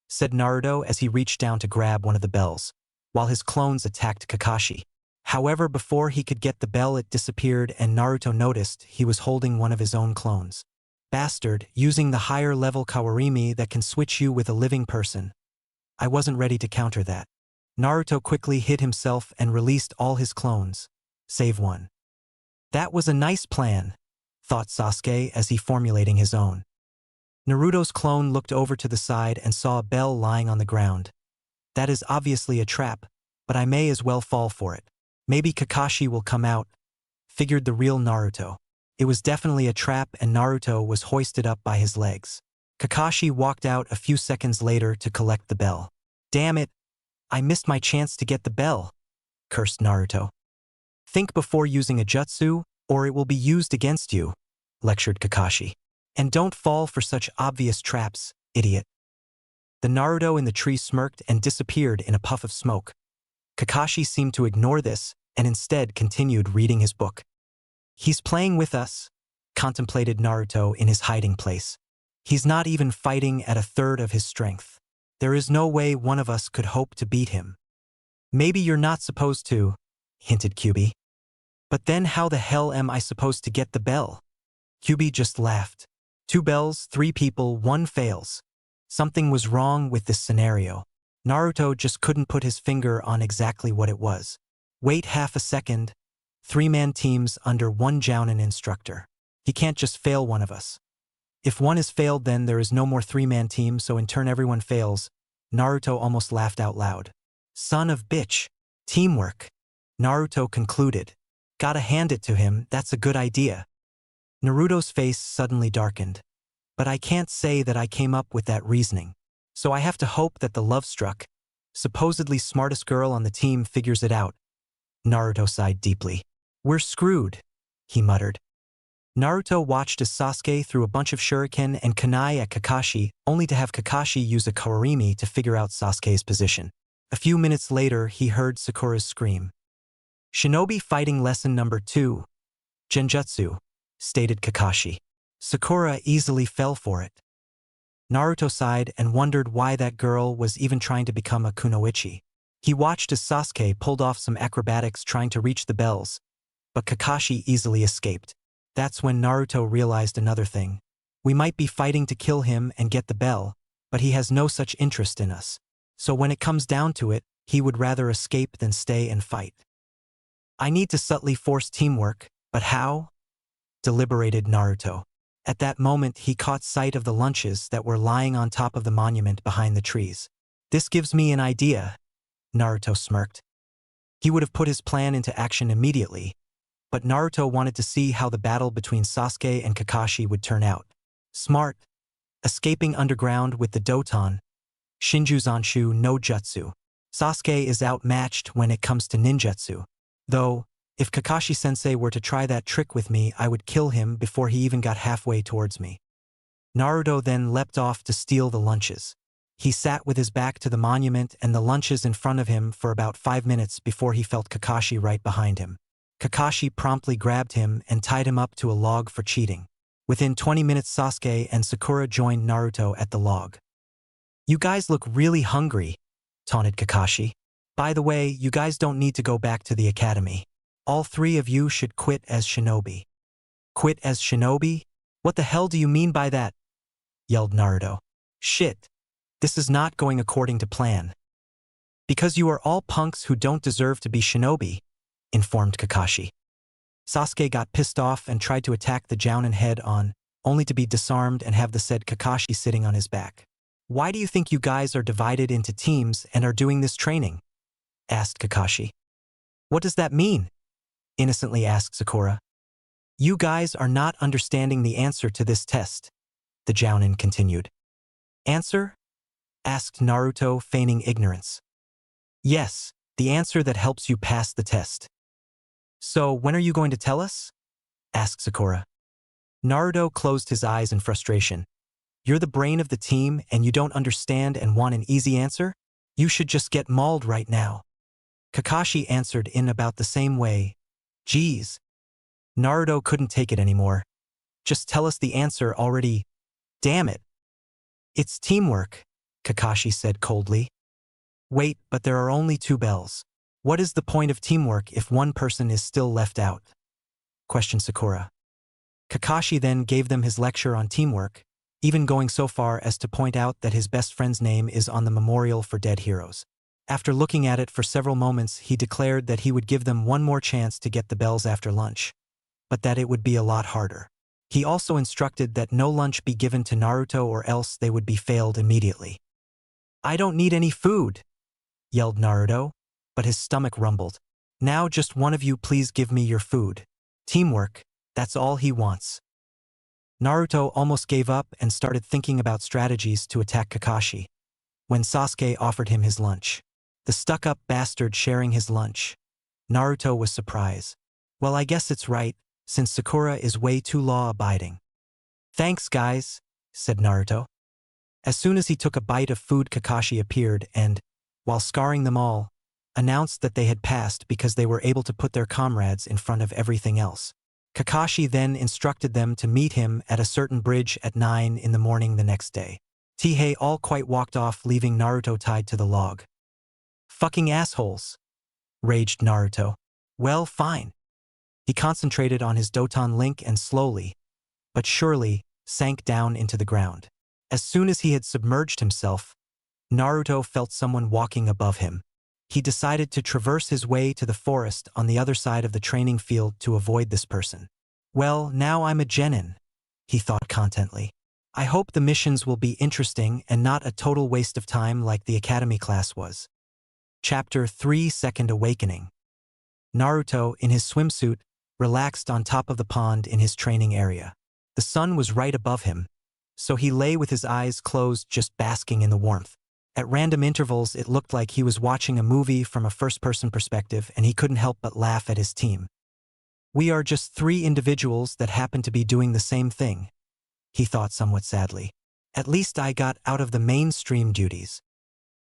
Said Naruto as he reached down to grab one of the bells, while his clones attacked Kakashi. However, before he could get the bell it disappeared and Naruto noticed he was holding one of his own clones. Bastard, using the higher level Kawarimi that can switch you with a living person. I wasn't ready to counter that. Naruto quickly hid himself and released all his clones, save one. That was a nice plan, thought Sasuke as he formulating his own. Naruto's clone looked over to the side and saw a bell lying on the ground. That is obviously a trap, but I may as well fall for it. Maybe Kakashi will come out, figured the real Naruto. It was definitely a trap and Naruto was hoisted up by his legs. Kakashi walked out a few seconds later to collect the bell. Damn it, I missed my chance to get the bell, cursed Naruto. Think before using a jutsu, or it will be used against you, lectured Kakashi. And don't fall for such obvious traps, idiot. The Naruto in the tree smirked and disappeared in a puff of smoke. Kakashi seemed to ignore this and instead continued reading his book. He's playing with us, contemplated Naruto in his hiding place. He's not even fighting at 1/3 of his strength. There is no way one of us could hope to beat him. Maybe you're not supposed to, hinted Kyubi. But then how the hell am I supposed to get the bell? Kyubi just laughed. 2 bells, 3 people, 1 fails. Something was wrong with this scenario. Naruto just couldn't put his finger on exactly what it was. Wait half a second. 3-man teams under 1 Jounin instructor. He can't just fail one of us. If one is failed then there is no more 3-man team, so in turn everyone fails. Naruto almost laughed out loud. Son of bitch. Teamwork. Naruto concluded. Gotta hand it to him, that's a good idea. Naruto's face suddenly darkened. But I can't say that I came up with that reasoning. So I have to hope that the love-struck, supposedly smartest girl on the team figures it out. Naruto sighed deeply. We're screwed, he muttered. Naruto watched as Sasuke threw a bunch of shuriken and kunai at Kakashi, only to have Kakashi use a kawarimi to figure out Sasuke's position. A few minutes later, he heard Sakura's scream. Shinobi fighting lesson number 2. Genjutsu, stated Kakashi. Sakura easily fell for it. Naruto sighed and wondered why that girl was even trying to become a kunoichi. He watched as Sasuke pulled off some acrobatics trying to reach the bells, but Kakashi easily escaped. That's when Naruto realized another thing. We might be fighting to kill him and get the bell, but he has no such interest in us. So when it comes down to it, he would rather escape than stay and fight. I need to subtly force teamwork, but how? Deliberated Naruto. At that moment, he caught sight of the lunches that were lying on top of the monument behind the trees. This gives me an idea, Naruto smirked. He would have put his plan into action immediately, but Naruto wanted to see how the battle between Sasuke and Kakashi would turn out. Smart. Escaping underground with the Doton. Shinju Zanshu no Jutsu. Sasuke is outmatched when it comes to ninjutsu. Though, if Kakashi-sensei were to try that trick with me, I would kill him before he even got halfway towards me. Naruto then leapt off to steal the lunches. He sat with his back to the monument and the lunches in front of him for about 5 minutes before he felt Kakashi right behind him. Kakashi promptly grabbed him and tied him up to a log for cheating. Within 20 minutes, Sasuke and Sakura joined Naruto at the log. "You guys look really hungry," taunted Kakashi. "By the way, you guys don't need to go back to the academy. All 3 of you should quit as shinobi." "Quit as shinobi? What the hell do you mean by that?" yelled Naruto. "Shit. This is not going according to plan." "Because you are all punks who don't deserve to be shinobi," informed Kakashi. Sasuke got pissed off and tried to attack the Jounin head-on, only to be disarmed and have the said Kakashi sitting on his back. "Why do you think you guys are divided into teams and are doing this training?" asked Kakashi. "What does that mean?" innocently asked Sakura. "You guys are not understanding the answer to this test," the Jounin continued. "Answer?" asked Naruto, feigning ignorance. "Yes, the answer that helps you pass the test." "So when are you going to tell us?" asked Sakura. Naruto closed his eyes in frustration. "You're the brain of the team and you don't understand and want an easy answer? You should just get mauled right now." Kakashi answered in about the same way. "Geez." Naruto couldn't take it anymore. "Just tell us the answer already. Damn it." "It's teamwork," Kakashi said coldly. "Wait, but there are only 2 bells. What is the point of teamwork if one person is still left out?" questioned Sakura. Kakashi then gave them his lecture on teamwork, even going so far as to point out that his best friend's name is on the memorial for dead heroes. After looking at it for several moments, he declared that he would give them one more chance to get the bells after lunch, but that it would be a lot harder. He also instructed that no lunch be given to Naruto or else they would be failed immediately. "I don't need any food," yelled Naruto, but his stomach rumbled. "Now just one of you please give me your food. Teamwork, that's all he wants." Naruto almost gave up and started thinking about strategies to attack Kakashi, when Sasuke offered him his lunch. The stuck-up bastard sharing his lunch. Naruto was surprised. "Well, I guess it's right, since Sakura is way too law-abiding." "Thanks, guys," said Naruto. As soon as he took a bite of food, Kakashi appeared and, while scarring them all, announced that they had passed because they were able to put their comrades in front of everything else. Kakashi then instructed them to meet him at a certain bridge at 9 in the morning the next day. Tihei all quite walked off, leaving Naruto tied to the log. "Fucking assholes," raged Naruto. "Well, fine." He concentrated on his Doton link and slowly, but surely, sank down into the ground. As soon as he had submerged himself, Naruto felt someone walking above him. He decided to traverse his way to the forest on the other side of the training field to avoid this person. "Well, now I'm a genin," he thought contently. "I hope the missions will be interesting and not a total waste of time like the academy class was." Chapter 3: Second Awakening. Naruto, in his swimsuit, relaxed on top of the pond in his training area. The sun was right above him, so he lay with his eyes closed, just basking in the warmth. At random intervals, it looked like he was watching a movie from a first-person perspective, and he couldn't help but laugh at his team. "We are just 3 individuals that happen to be doing the same thing," he thought somewhat sadly. "At least I got out of the mainstream duties."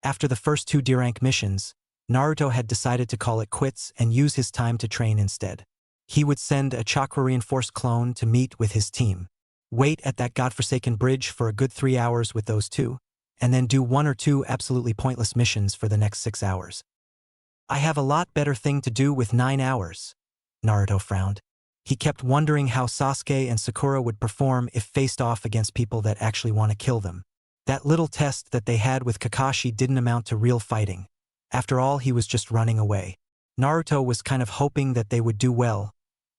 After the first 2 D-rank missions, Naruto had decided to call it quits and use his time to train instead. He would send a chakra-reinforced clone to meet with his team, wait at that godforsaken bridge for a good 3 hours with those 2, and then do 1 or 2 absolutely pointless missions for the next 6 hours. "I have a lot better thing to do with 9 hours, Naruto frowned. He kept wondering how Sasuke and Sakura would perform if faced off against people that actually want to kill them. That little test that they had with Kakashi didn't amount to real fighting. After all, he was just running away. Naruto was kind of hoping that they would do well,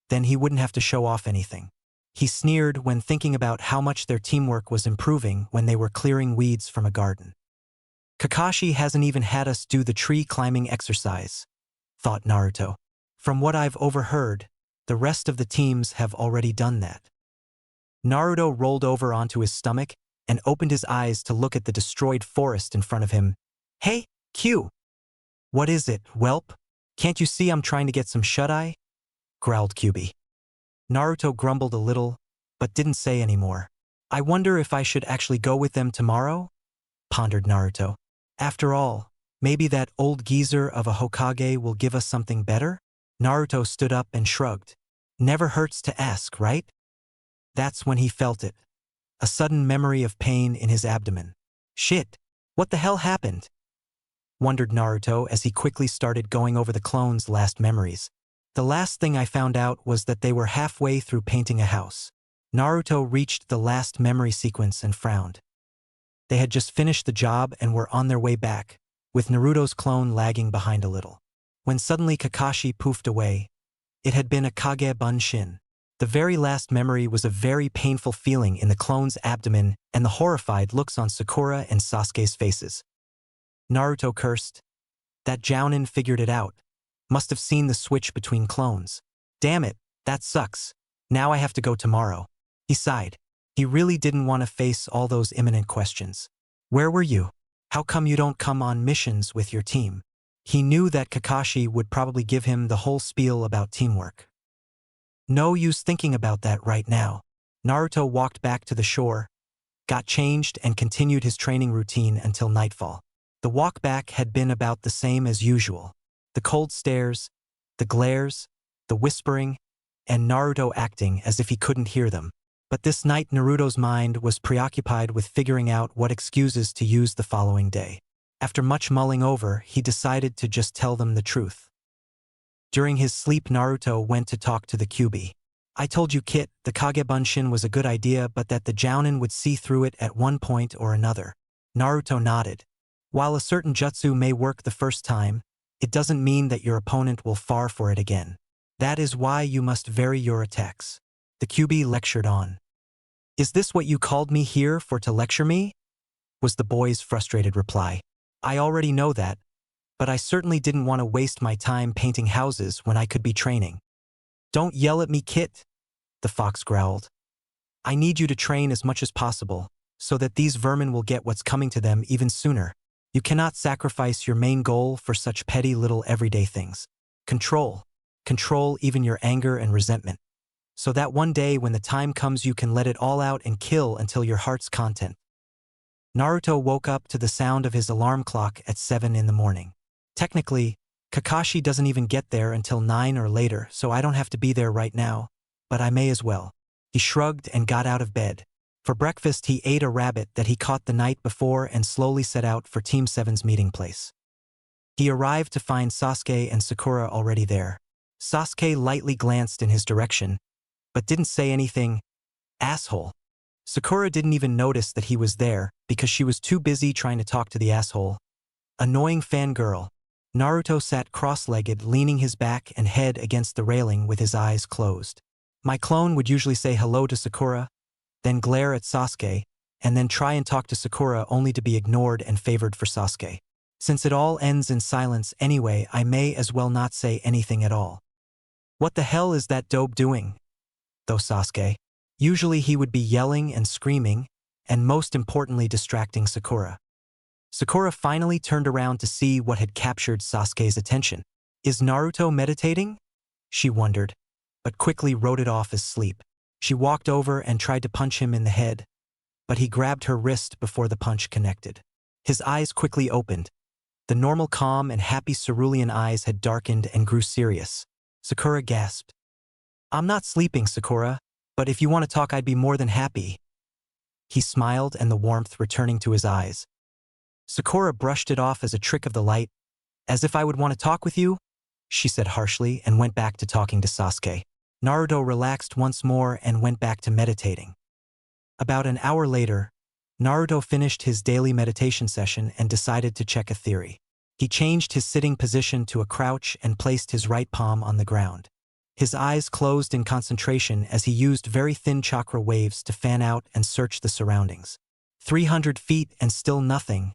then he wouldn't have to show off anything. He sneered when thinking about how much their teamwork was improving when they were clearing weeds from a garden. "Kakashi hasn't even had us do the tree climbing exercise," thought Naruto. "From what I've overheard, the rest of the teams have already done that." Naruto rolled over onto his stomach and opened his eyes to look at the destroyed forest in front of him. "Hey, Q! What is it, whelp? Can't you see I'm trying to get some shut-eye?" growled Kyubi. Naruto grumbled a little, but didn't say any more. "I wonder if I should actually go with them tomorrow?" pondered Naruto. After all, maybe that old geezer of a Hokage will give us something better? Naruto stood up and shrugged. Never hurts to ask, right? That's when he felt it. A sudden memory of pain in his abdomen. Shit, what the hell happened? Wondered Naruto as he quickly started going over the clones' last memories. The last thing I found out was that they were halfway through painting a house. Naruto reached the last memory sequence and frowned. They had just finished the job and were on their way back, with Naruto's clone lagging behind a little. When suddenly Kakashi poofed away, it had been a Kage Bunshin. The very last memory was a very painful feeling in the clone's abdomen and the horrified looks on Sakura and Sasuke's faces. Naruto cursed. That Jounin figured it out. Must have seen the switch between clones. Damn it, that sucks. Now I have to go tomorrow. He sighed. He really didn't want to face all those imminent questions. Where were you? How come you don't come on missions with your team? He knew that Kakashi would probably give him the whole spiel about teamwork. No use thinking about that right now. Naruto walked back to the shore, got changed and continued his training routine until nightfall. The walk back had been about the same as usual. The cold stares, the glares, the whispering, and Naruto acting as if he couldn't hear them. But this night Naruto's mind was preoccupied with figuring out what excuses to use the following day. After much mulling over, he decided to just tell them the truth. During his sleep, Naruto went to talk to the Kyuubi. I told you, Kit, the Kage Bunshin was a good idea, but that the Jounin would see through it at one point or another. Naruto nodded. While a certain jutsu may work the first time, it doesn't mean that your opponent will fall for it again. That is why you must vary your attacks. The Kyuubi lectured on. Is this what you called me here for, to lecture me? Was the boy's frustrated reply. I already know that, but I certainly didn't want to waste my time painting houses when I could be training. Don't yell at me, Kit, the fox growled. I need you to train as much as possible, so that these vermin will get what's coming to them even sooner. You cannot sacrifice your main goal for such petty little everyday things. Control even your anger and resentment, so that one day when the time comes you can let it all out and kill until your heart's content. Naruto woke up to the sound of his alarm clock at 7 in the morning. Technically, Kakashi doesn't even get there until 9 or later, so I don't have to be there right now, but I may as well. He shrugged and got out of bed. For breakfast, he ate a rabbit that he caught the night before and slowly set out for Team 7's meeting place. He arrived to find Sasuke and Sakura already there. Sasuke lightly glanced in his direction, but didn't say anything. Asshole. Sakura didn't even notice that he was there because she was too busy trying to talk to the asshole. Annoying fangirl. Naruto sat cross-legged, leaning his back and head against the railing with his eyes closed. My clone would usually say hello to Sakura, then glare at Sasuke, and then try and talk to Sakura only to be ignored and favored for Sasuke. Since it all ends in silence anyway, I may as well not say anything at all. What the hell is that dope doing? Though Sasuke. Usually he would be yelling and screaming, and most importantly distracting Sakura. Sakura finally turned around to see what had captured Sasuke's attention. Is Naruto meditating? She wondered, but quickly wrote it off as sleep. She walked over and tried to punch him in the head, but he grabbed her wrist before the punch connected. His eyes quickly opened. The normal calm and happy cerulean eyes had darkened and grew serious. Sakura gasped. I'm not sleeping, Sakura, but if you want to talk I'd be more than happy. He smiled and the warmth returning to his eyes. Sakura brushed it off as a trick of the light. As if I would want to talk with you? She said harshly and went back to talking to Sasuke. Naruto relaxed once more and went back to meditating. About an hour later, Naruto finished his daily meditation session and decided to check a theory. He changed his sitting position to a crouch and placed his right palm on the ground. His eyes closed in concentration as he used very thin chakra waves to fan out and search the surroundings. 300 feet and still nothing,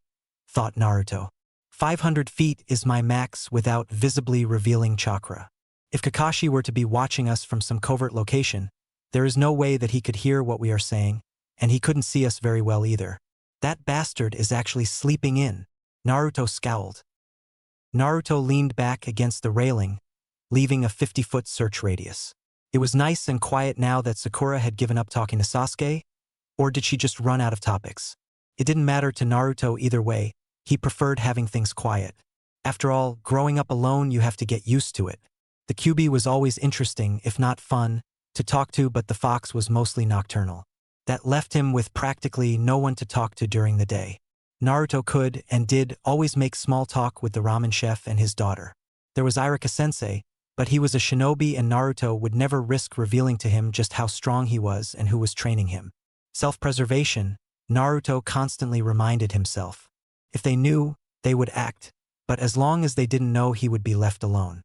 thought Naruto. 500 feet is my max without visibly revealing chakra. If Kakashi were to be watching us from some covert location, there is no way that he could hear what we are saying, and he couldn't see us very well either. That bastard is actually sleeping in. Naruto scowled. Naruto leaned back against the railing, leaving a 50-foot search radius. It was nice and quiet now that Sakura had given up talking to Sasuke, or did she just run out of topics? It didn't matter to Naruto either way, he preferred having things quiet. After all, growing up alone you have to get used to it. The QB was always interesting, if not fun, to talk to, but the fox was mostly nocturnal. That left him with practically no one to talk to during the day. Naruto could, and did, always make small talk with the ramen chef and his daughter. There was Irika-sensei, but he was a shinobi and Naruto would never risk revealing to him just how strong he was and who was training him. Self-preservation, Naruto constantly reminded himself. If they knew, they would act, but as long as they didn't know, he would be left alone.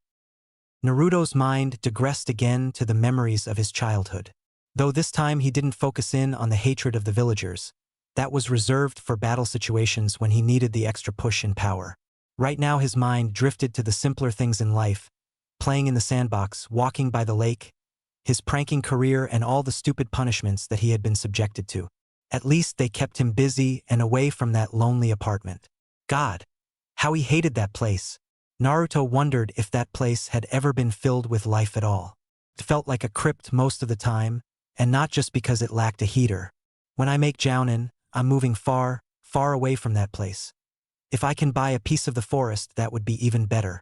Naruto's mind digressed again to the memories of his childhood. Though this time he didn't focus in on the hatred of the villagers. That was reserved for battle situations when he needed the extra push in power. Right now his mind drifted to the simpler things in life, playing in the sandbox, walking by the lake, his pranking career and all the stupid punishments that he had been subjected to. At least they kept him busy and away from that lonely apartment. God, how he hated that place. Naruto wondered if that place had ever been filled with life at all. It felt like a crypt most of the time, and not just because it lacked a heater. When I make jounin, I'm moving far, far away from that place. If I can buy a piece of the forest, that would be even better.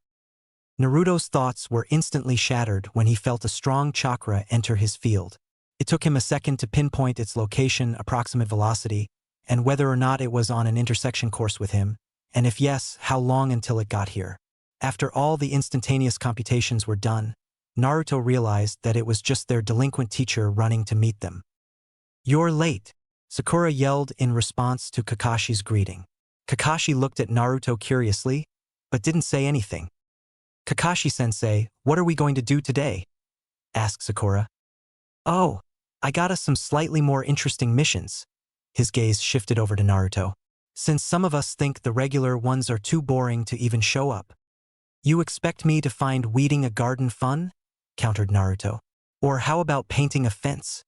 Naruto's thoughts were instantly shattered when he felt a strong chakra enter his field. It took him a second to pinpoint its location, approximate velocity, and whether or not it was on an intersection course with him, and if yes, how long until it got here. After all the instantaneous computations were done, Naruto realized that it was just their delinquent teacher running to meet them. "You're late," Sakura yelled in response to Kakashi's greeting. Kakashi looked at Naruto curiously, but didn't say anything. "Kakashi-sensei, what are we going to do today?" asked Sakura. "Oh, I got us some slightly more interesting missions." His gaze shifted over to Naruto. "Since some of us think the regular ones are too boring to even show up." "You expect me to find weeding a garden fun?" countered Naruto. "Or how about painting a fence?"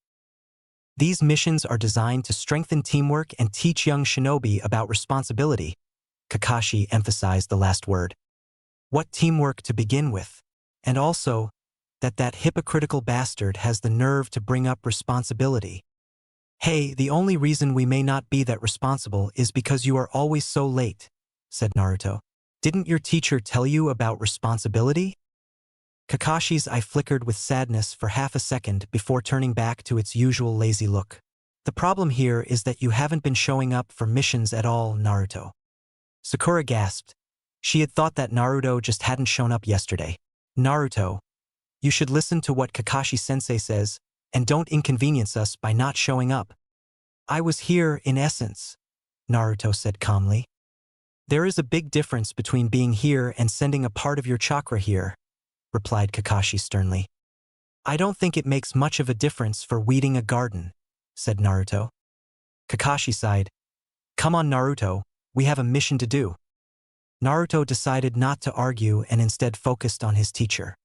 "These missions are designed to strengthen teamwork and teach young shinobi about responsibility." Kakashi emphasized the last word. "What teamwork to begin with? And also, that hypocritical bastard has the nerve to bring up responsibility. Hey, the only reason we may not be that responsible is because you are always so late," said Naruto. "Didn't your teacher tell you about responsibility?" Kakashi's eye flickered with sadness for half a second before turning back to its usual lazy look. "The problem here is that you haven't been showing up for missions at all, Naruto." Sakura gasped. She had thought that Naruto just hadn't shown up yesterday. "Naruto, you should listen to what Kakashi-sensei says, and don't inconvenience us by not showing up." "I was here in essence," Naruto said calmly. "There is a big difference between being here and sending a part of your chakra here," replied Kakashi sternly. "I don't think it makes much of a difference for weeding a garden," said Naruto. Kakashi sighed. "Come on, Naruto, we have a mission to do." Naruto decided not to argue and instead focused on his teacher.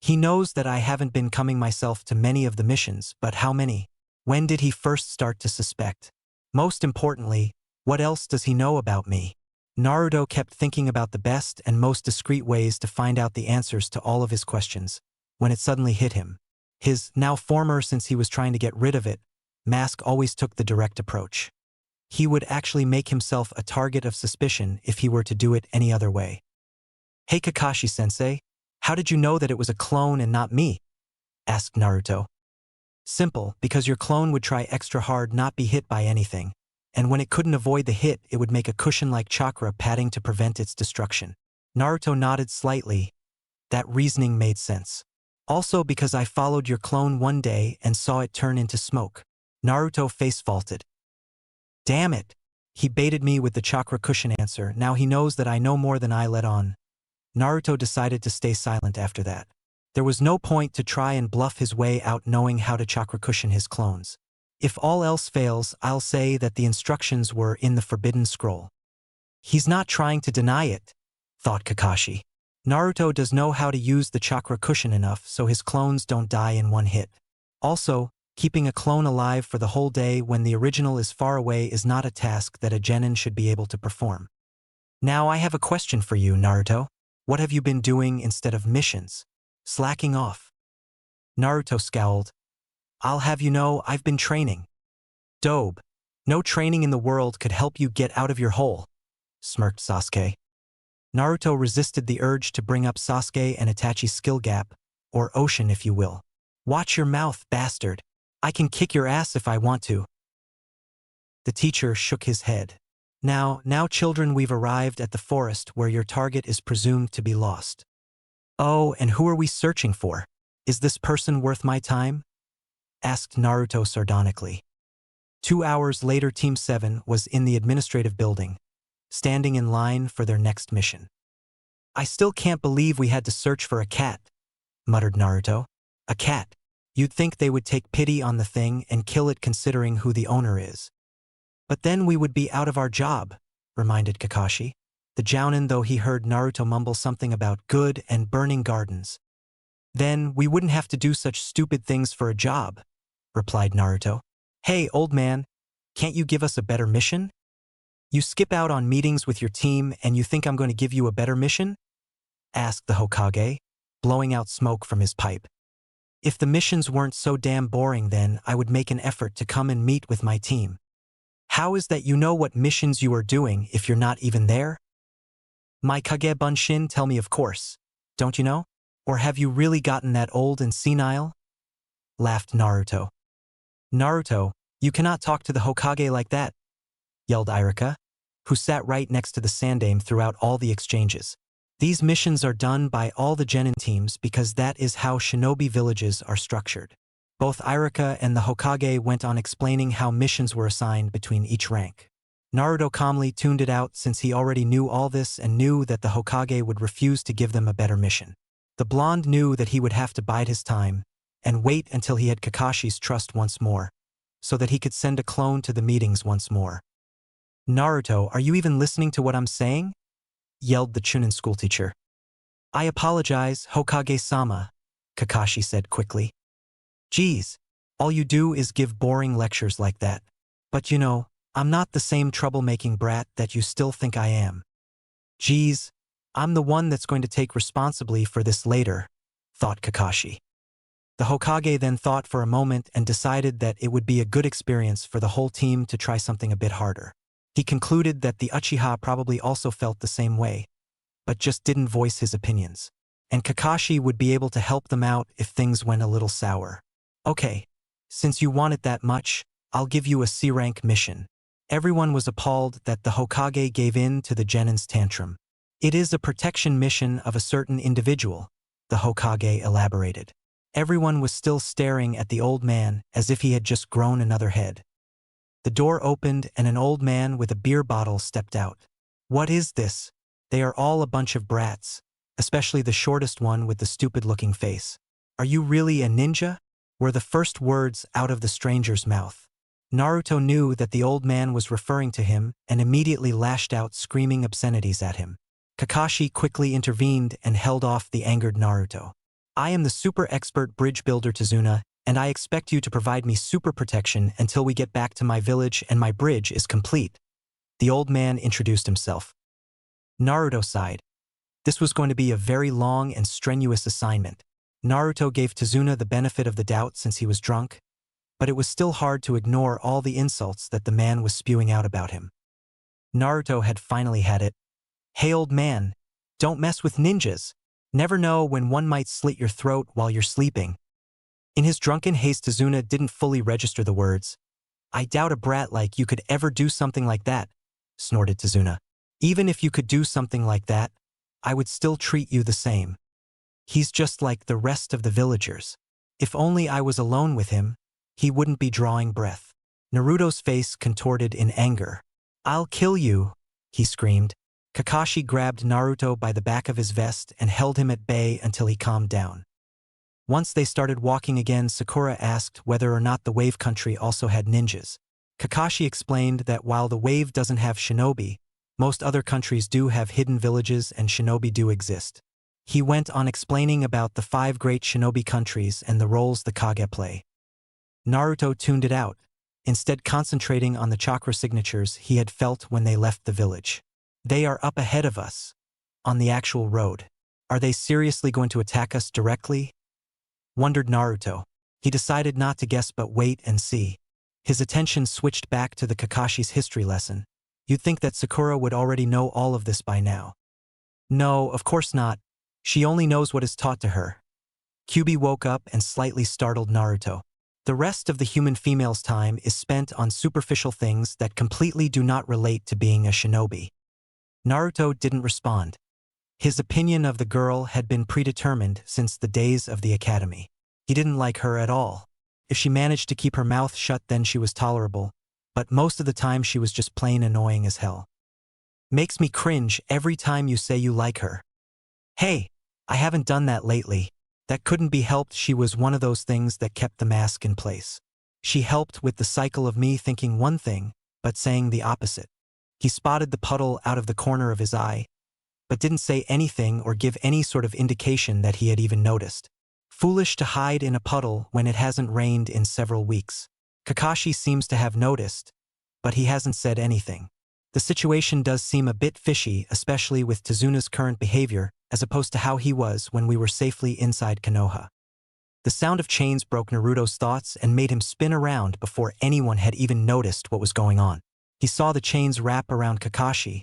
"He knows that I haven't been coming myself to many of the missions, but how many? When did he first start to suspect? Most importantly, what else does he know about me?" Naruto kept thinking about the best and most discreet ways to find out the answers to all of his questions, when it suddenly hit him. His, now former since he was trying to get rid of it, mask always took the direct approach. He would actually make himself a target of suspicion if he were to do it any other way. "Hey Kakashi-sensei, how did you know that it was a clone and not me?" asked Naruto. "Simple, because your clone would try extra hard not be hit by anything, and when it couldn't avoid the hit it would make a cushion-like chakra padding to prevent its destruction." Naruto nodded slightly. That reasoning made sense. "Also because I followed your clone one day and saw it turn into smoke." Naruto face-faulted. "Damn it! He baited me with the chakra cushion answer. Now he knows that I know more than I let on." Naruto decided to stay silent after that. There was no point to try and bluff his way out knowing how to chakra cushion his clones. If all else fails, I'll say that the instructions were in the Forbidden Scroll. "He's not trying to deny it," thought Kakashi. "Naruto does know how to use the chakra cushion enough so his clones don't die in one hit. Also, keeping a clone alive for the whole day when the original is far away is not a task that a genin should be able to perform." "Now I have a question for you, Naruto. What have you been doing instead of missions? Slacking off?" Naruto scowled. "I'll have you know I've been training." "Dobe," No training in the world could help you get out of your hole, smirked Sasuke. Naruto resisted the urge to bring up Sasuke and Itachi's skill gap, or ocean if you will. Watch your mouth, bastard. I can kick your ass if I want to. The teacher shook his head. Now, children, we've arrived at the forest where your target is presumed to be lost. Oh, and who are we searching for? Is this person worth my time? Asked Naruto sardonically. 2 hours later, Team 7 was in the administrative building, standing in line for their next mission. I still can't believe we had to search for a cat, muttered Naruto. A cat. You'd think they would take pity on the thing and kill it considering who the owner is. But then we would be out of our job, reminded Kakashi. The Jounin, though he heard Naruto mumble something about good and burning gardens. Then we wouldn't have to do such stupid things for a job, replied Naruto. Hey, old man, can't you give us a better mission? You skip out on meetings with your team and you think I'm going to give you a better mission? Asked the Hokage, blowing out smoke from his pipe. If the missions weren't so damn boring, then I would make an effort to come and meet with my team. How is that you know what missions you are doing if you're not even there? My Kage Bunshin tell me, of course. Don't you know? Or have you really gotten that old and senile? Laughed Naruto. Naruto, you cannot talk to the Hokage like that, yelled Irika, who sat right next to the Sandaime throughout all the exchanges. These missions are done by all the Genin teams because that is how shinobi villages are structured. Both Irika and the Hokage went on explaining how missions were assigned between each rank. Naruto calmly tuned it out since he already knew all this and knew that the Hokage would refuse to give them a better mission. The blonde knew that he would have to bide his time and wait until he had Kakashi's trust once more, so that he could send a clone to the meetings once more. Naruto, are you even listening to what I'm saying? Yelled the Chunin schoolteacher. I apologize, Hokage-sama, Kakashi said quickly. Geez, all you do is give boring lectures like that. But you know, I'm not the same troublemaking brat that you still think I am. Geez, I'm the one that's going to take responsibility for this later, thought Kakashi. The Hokage then thought for a moment and decided that it would be a good experience for the whole team to try something a bit harder. He concluded that the Uchiha probably also felt the same way, but just didn't voice his opinions. And Kakashi would be able to help them out if things went a little sour. Okay, since you want it that much, I'll give you a C-rank mission. Everyone was appalled that the Hokage gave in to the Genin's tantrum. It is a protection mission of a certain individual, the Hokage elaborated. Everyone was still staring at the old man as if he had just grown another head. The door opened and an old man with a beer bottle stepped out. What is this? They are all a bunch of brats, especially the shortest one with the stupid-looking face. Are you really a ninja? Were the first words out of the stranger's mouth. Naruto knew that the old man was referring to him and immediately lashed out screaming obscenities at him. Kakashi quickly intervened and held off the angered Naruto. I am the super expert bridge builder Tazuna, and I expect you to provide me super protection until we get back to my village and my bridge is complete. The old man introduced himself. Naruto sighed. This was going to be a very long and strenuous assignment. Naruto gave Tazuna the benefit of the doubt since he was drunk, but it was still hard to ignore all the insults that the man was spewing out about him. Naruto had finally had it. Hey old man, don't mess with ninjas. Never know when one might slit your throat while you're sleeping. In his drunken haste, Tazuna didn't fully register the words. I doubt a brat like you could ever do something like that, snorted Tazuna. Even if you could do something like that, I would still treat you the same. He's just like the rest of the villagers. If only I was alone with him, he wouldn't be drawing breath. Naruto's face contorted in anger. I'll kill you, he screamed. Kakashi grabbed Naruto by the back of his vest and held him at bay until he calmed down. Once they started walking again, Sakura asked whether or not the Wave Country also had ninjas. Kakashi explained that while the Wave doesn't have shinobi, most other countries do have hidden villages and shinobi do exist. He went on explaining about the 5 great shinobi countries and the roles the Kage play. Naruto tuned it out, instead concentrating on the chakra signatures he had felt when they left the village. They are up ahead of us, on the actual road. Are they seriously going to attack us directly? Wondered Naruto. He decided not to guess but wait and see. His attention switched back to the Kakashi's history lesson. You'd think that Sakura would already know all of this by now. No, of course not. She only knows what is taught to her. Kyubi woke up and slightly startled Naruto. The rest of the human female's time is spent on superficial things that completely do not relate to being a shinobi. Naruto didn't respond. His opinion of the girl had been predetermined since the days of the academy. He didn't like her at all. If she managed to keep her mouth shut, then she was tolerable, but most of the time she was just plain annoying as hell. Makes me cringe every time you say you like her. Hey, I haven't done that lately. That couldn't be helped. She was one of those things that kept the mask in place. She helped with the cycle of me thinking one thing, but saying the opposite. He spotted the puddle out of the corner of his eye, but didn't say anything or give any sort of indication that he had even noticed. Foolish to hide in a puddle when it hasn't rained in several weeks. Kakashi seems to have noticed, but he hasn't said anything. The situation does seem a bit fishy, especially with Tezuna's current behavior, as opposed to how he was when we were safely inside Konoha. The sound of chains broke Naruto's thoughts and made him spin around before anyone had even noticed what was going on. He saw the chains wrap around Kakashi,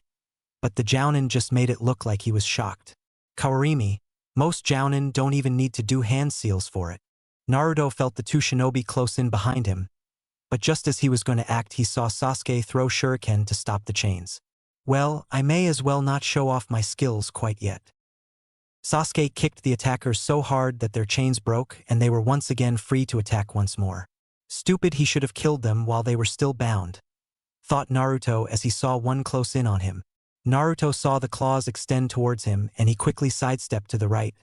but the jounin just made it look like he was shocked. Kawarimi, most jounin don't even need to do hand seals for it. Naruto felt the two shinobi close in behind him, but just as he was going to act, he saw Sasuke throw shuriken to stop the chains. Well, I may as well not show off my skills quite yet. Sasuke kicked the attackers so hard that their chains broke and they were once again free to attack once more. Stupid, he should have killed them while they were still bound, thought Naruto as he saw one close in on him. Naruto saw the claws extend towards him and he quickly sidestepped to the right,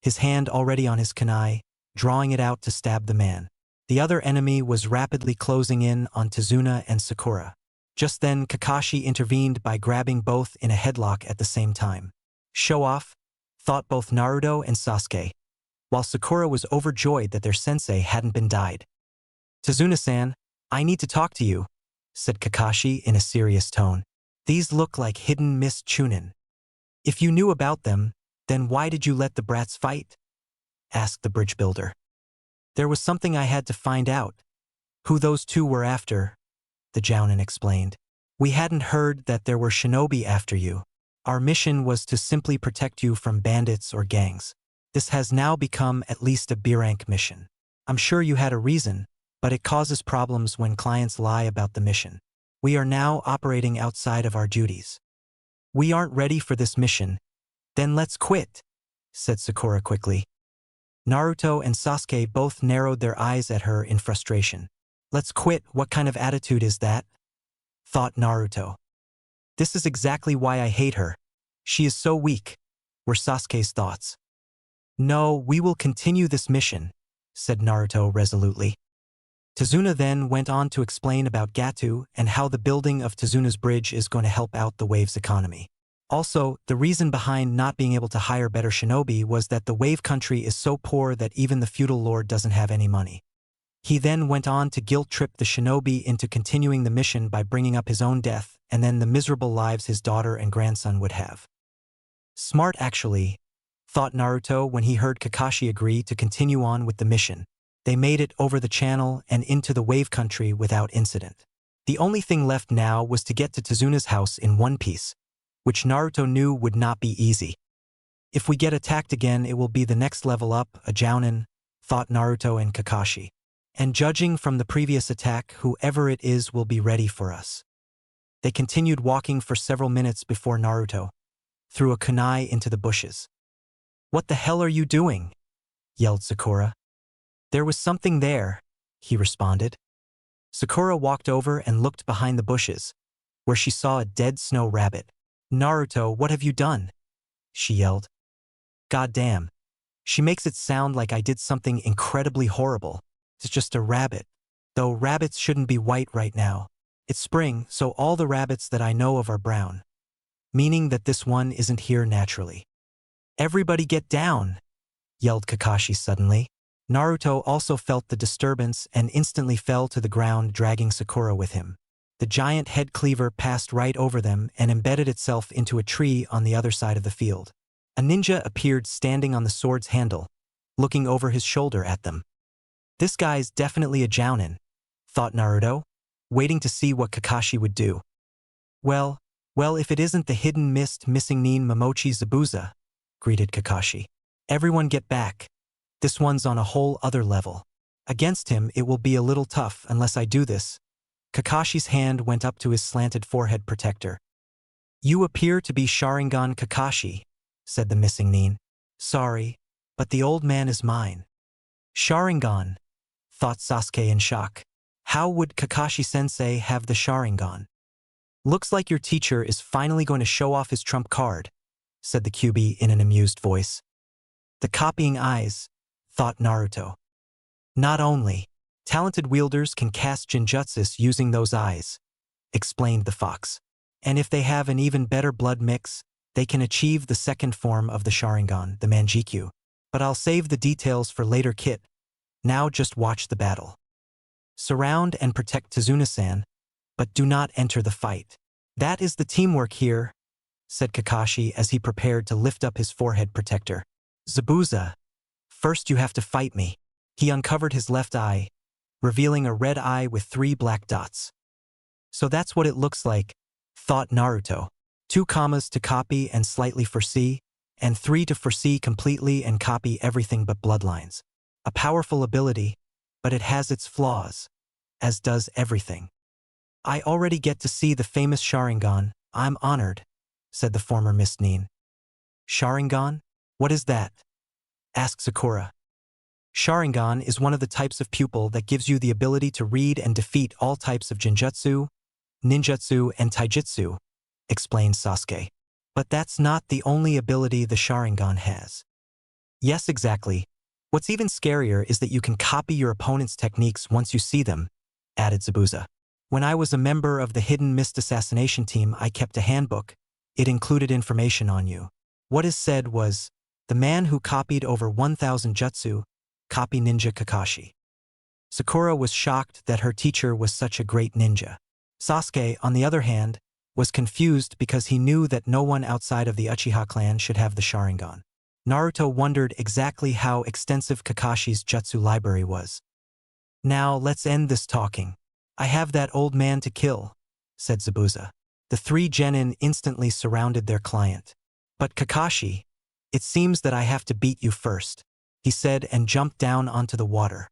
his hand already on his kunai, drawing it out to stab the man. The other enemy was rapidly closing in on Tezuna and Sakura. Just then Kakashi intervened by grabbing both in a headlock at the same time. Show off, thought both Naruto and Sasuke, while Sakura was overjoyed that their sensei hadn't been died. Tezuna-san, I need to talk to you, said Kakashi in a serious tone. These look like hidden Miss Chunin. If you knew about them, then why did you let the brats fight? Asked the bridge builder. There was something I had to find out. Who those two were after, the jounin explained. We hadn't heard that there were shinobi after you. Our mission was to simply protect you from bandits or gangs. This has now become at least a B-rank mission. I'm sure you had a reason, but it causes problems when clients lie about the mission. We are now operating outside of our duties. We aren't ready for this mission. Then let's quit, said Sakura quickly. Naruto and Sasuke both narrowed their eyes at her in frustration. Let's quit? What kind of attitude is that? Thought Naruto. This is exactly why I hate her. She is so weak, were Sasuke's thoughts. No, we will continue this mission, said Naruto resolutely. Tezuna then went on to explain about Gatu and how the building of Tezuna's bridge is going to help out the wave's economy. Also, the reason behind not being able to hire better shinobi was that the wave country is so poor that even the feudal lord doesn't have any money. He then went on to guilt-trip the shinobi into continuing the mission by bringing up his own death and then the miserable lives his daughter and grandson would have. Smart actually, thought Naruto when he heard Kakashi agree to continue on with the mission. They made it over the channel and into the wave country without incident. The only thing left now was to get to Tezuna's house in one piece, which Naruto knew would not be easy. If we get attacked again, it will be the next level up, a jounin, thought Naruto and Kakashi. And judging from the previous attack, whoever it is will be ready for us. They continued walking for several minutes before Naruto threw a kunai into the bushes. What the hell are you doing? Yelled Sakura. There was something there, he responded. Sakura walked over and looked behind the bushes, where she saw a dead snow rabbit. Naruto, what have you done? She yelled. God damn. She makes it sound like I did something incredibly horrible. It's just a rabbit. Though rabbits shouldn't be white right now. It's spring, so all the rabbits that I know of are brown. Meaning that this one isn't here naturally. Everybody get down, yelled Kakashi suddenly. Naruto also felt the disturbance and instantly fell to the ground, dragging Sakura with him. The giant head cleaver passed right over them and embedded itself into a tree on the other side of the field. A ninja appeared standing on the sword's handle, looking over his shoulder at them. This guy's definitely a jounin, thought Naruto, waiting to see what Kakashi would do. Well, if it isn't the hidden mist missing Nin Momochi Zabuza, greeted Kakashi. Everyone get back. This one's on a whole other level. Against him, it will be a little tough unless I do this. Kakashi's hand went up to his slanted forehead protector. You appear to be Sharingan Kakashi, said the missing Nin. Sorry, but the old man is mine. Sharingan, thought Sasuke in shock. How would Kakashi-sensei have the Sharingan? Looks like your teacher is finally going to show off his trump card, said the Kyuubi in an amused voice. The copying eyes, thought Naruto. Not only, talented wielders can cast Jinjutsus using those eyes, explained the fox. And if they have an even better blood mix, they can achieve the second form of the Sharingan, the Manjikyu. But I'll save the details for later, Kit. Now just watch the battle. Surround and protect Tazuna-san, but do not enter the fight. That is the teamwork here, said Kakashi as he prepared to lift up his forehead protector. Zabuza, first you have to fight me. He uncovered his left eye, revealing a red eye with 3 black dots. So that's what it looks like, thought Naruto. 2 commas to copy and slightly foresee, and 3 to foresee completely and copy everything but bloodlines. A powerful ability, but it has its flaws, as does everything. I already get to see the famous Sharingan. I'm honored, said the former Mist Nin. Sharingan? What is that? Asked Sakura. Sharingan is one of the types of pupil that gives you the ability to read and defeat all types of Jinjutsu, Ninjutsu, and Taijutsu, explained Sasuke. But that's not the only ability the Sharingan has. Yes, exactly. What's even scarier is that you can copy your opponent's techniques once you see them, added Zabuza. When I was a member of the Hidden Mist Assassination Team, I kept a handbook. It included information on you. What is said was, the man who copied over 1,000 jutsu, copy ninja Kakashi. Sakura was shocked that her teacher was such a great ninja. Sasuke, on the other hand, was confused because he knew that no one outside of the Uchiha clan should have the Sharingan. Naruto wondered exactly how extensive Kakashi's jutsu library was. Now let's end this talking. I have that old man to kill, said Zabuza. The 3 genin instantly surrounded their client. But Kakashi, it seems that I have to beat you first, he said and jumped down onto the water.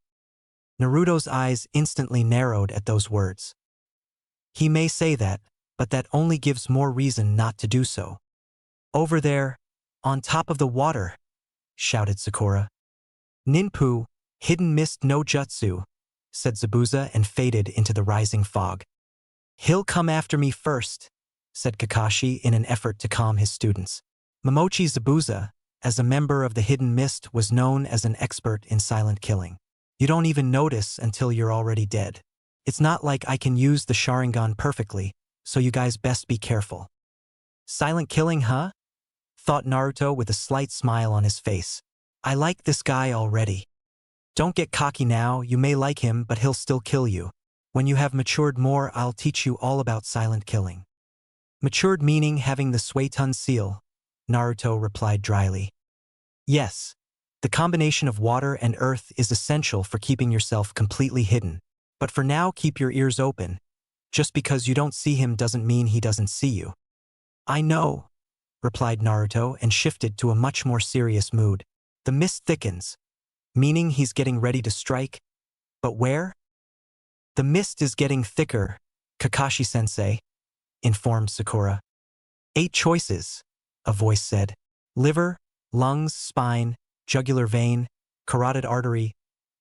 Naruto's eyes instantly narrowed at those words. He may say that, but that only gives more reason not to do so. Over there, on top of the water, shouted Sakura. Ninpu, hidden mist no jutsu, said Zabuza and faded into the rising fog. He'll come after me first, said Kakashi in an effort to calm his students. Momochi Zabuza, as a member of the Hidden Mist, was known as an expert in silent killing. You don't even notice until you're already dead. It's not like I can use the Sharingan perfectly, so you guys best be careful. Silent killing, huh? Thought Naruto with a slight smile on his face. I like this guy already. Don't get cocky now, you may like him, but he'll still kill you. When you have matured more, I'll teach you all about silent killing. Matured meaning having the Suetun seal, Naruto replied dryly. Yes, the combination of water and earth is essential for keeping yourself completely hidden. But for now, keep your ears open. Just because you don't see him doesn't mean he doesn't see you. I know, replied Naruto and shifted to a much more serious mood. The mist thickens, meaning he's getting ready to strike. But where? The mist is getting thicker, Kakashi-sensei, informed Sakura. 8 choices, a voice said. Liver, lungs, spine, jugular vein, carotid artery,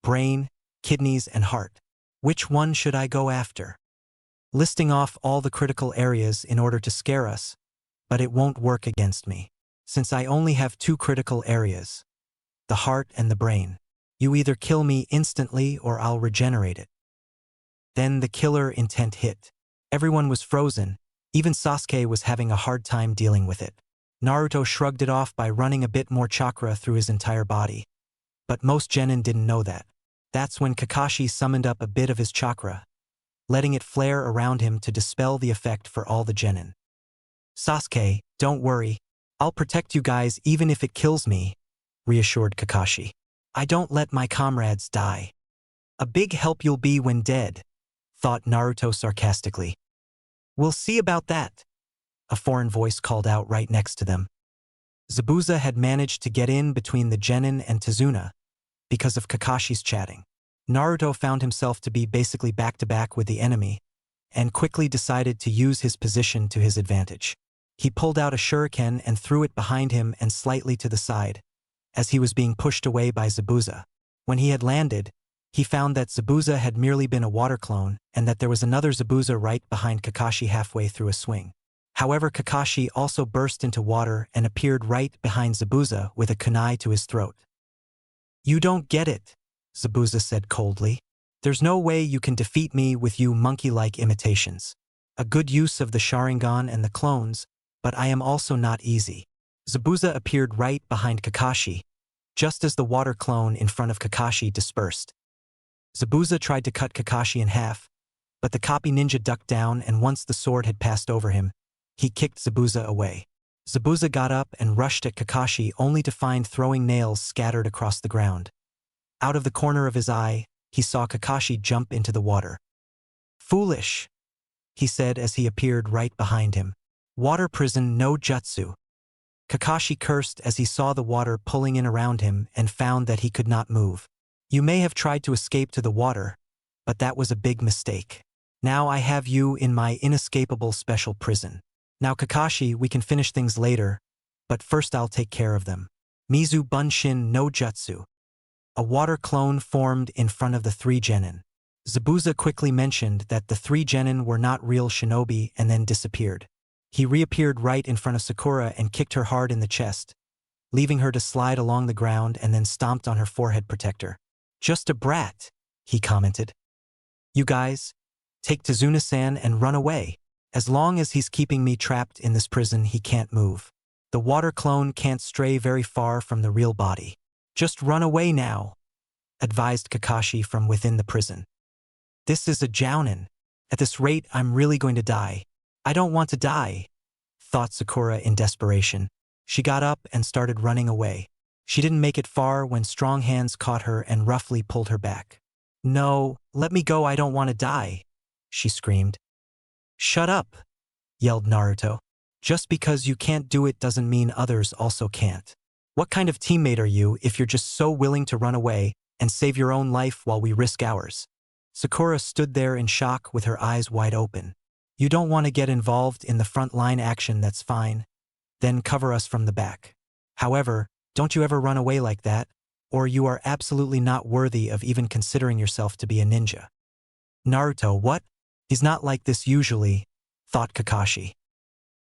brain, kidneys, and heart. Which one should I go after? Listing off all the critical areas in order to scare us, but it won't work against me, since I only have 2 critical areas, the heart and the brain. You either kill me instantly or I'll regenerate it. Then the killer intent hit. Everyone was frozen. Even Sasuke was having a hard time dealing with it. Naruto shrugged it off by running a bit more chakra through his entire body. But most genin didn't know that. That's when Kakashi summoned up a bit of his chakra, letting it flare around him to dispel the effect for all the genin. Sasuke, don't worry. I'll protect you guys even if it kills me, reassured Kakashi. I don't let my comrades die. A big help you'll be when dead, thought Naruto sarcastically. We'll see about that, a foreign voice called out right next to them. Zabuza had managed to get in between the genin and Tazuna because of Kakashi's chatting. Naruto found himself to be basically back-to-back with the enemy and quickly decided to use his position to his advantage. He pulled out a shuriken and threw it behind him and slightly to the side, as he was being pushed away by Zabuza. When he had landed, he found that Zabuza had merely been a water clone and that there was another Zabuza right behind Kakashi halfway through a swing. However, Kakashi also burst into water and appeared right behind Zabuza with a kunai to his throat. You don't get it, Zabuza said coldly. There's no way you can defeat me with you monkey-like imitations. A good use of the Sharingan and the clones, but I am also not easy. Zabuza appeared right behind Kakashi, just as the water clone in front of Kakashi dispersed. Zabuza tried to cut Kakashi in half, but the copy ninja ducked down, and once the sword had passed over him, he kicked Zabuza away. Zabuza got up and rushed at Kakashi only to find throwing nails scattered across the ground. Out of the corner of his eye, he saw Kakashi jump into the water. Foolish, he said as he appeared right behind him. Water prison no jutsu. Kakashi cursed as he saw the water pulling in around him and found that he could not move. You may have tried to escape to the water, but that was a big mistake. Now I have you in my inescapable special prison. Now Kakashi, we can finish things later, but first I'll take care of them. Mizu Bunshin no Jutsu. A water clone formed in front of the three genin. Zabuza quickly mentioned that the three genin were not real shinobi and then disappeared. He reappeared right in front of Sakura and kicked her hard in the chest, leaving her to slide along the ground and then stomped on her forehead protector. Just a brat, he commented. You guys, take Tazuna-san and run away. As long as he's keeping me trapped in this prison, he can't move. The water clone can't stray very far from the real body. Just run away now, advised Kakashi from within the prison. This is a jounin. At this rate, I'm really going to die. I don't want to die, thought Sakura in desperation. She got up and started running away. She didn't make it far when strong hands caught her and roughly pulled her back. No, let me go, I don't want to die, she screamed. Shut up, yelled Naruto. Just because you can't do it doesn't mean others also can't. What kind of teammate are you if you're just so willing to run away and save your own life while we risk ours? Sakura stood there in shock with her eyes wide open. You don't want to get involved in the front line action, that's fine. Then cover us from the back. However, don't you ever run away like that, or you are absolutely not worthy of even considering yourself to be a ninja. Naruto, what? He's not like this usually, thought Kakashi.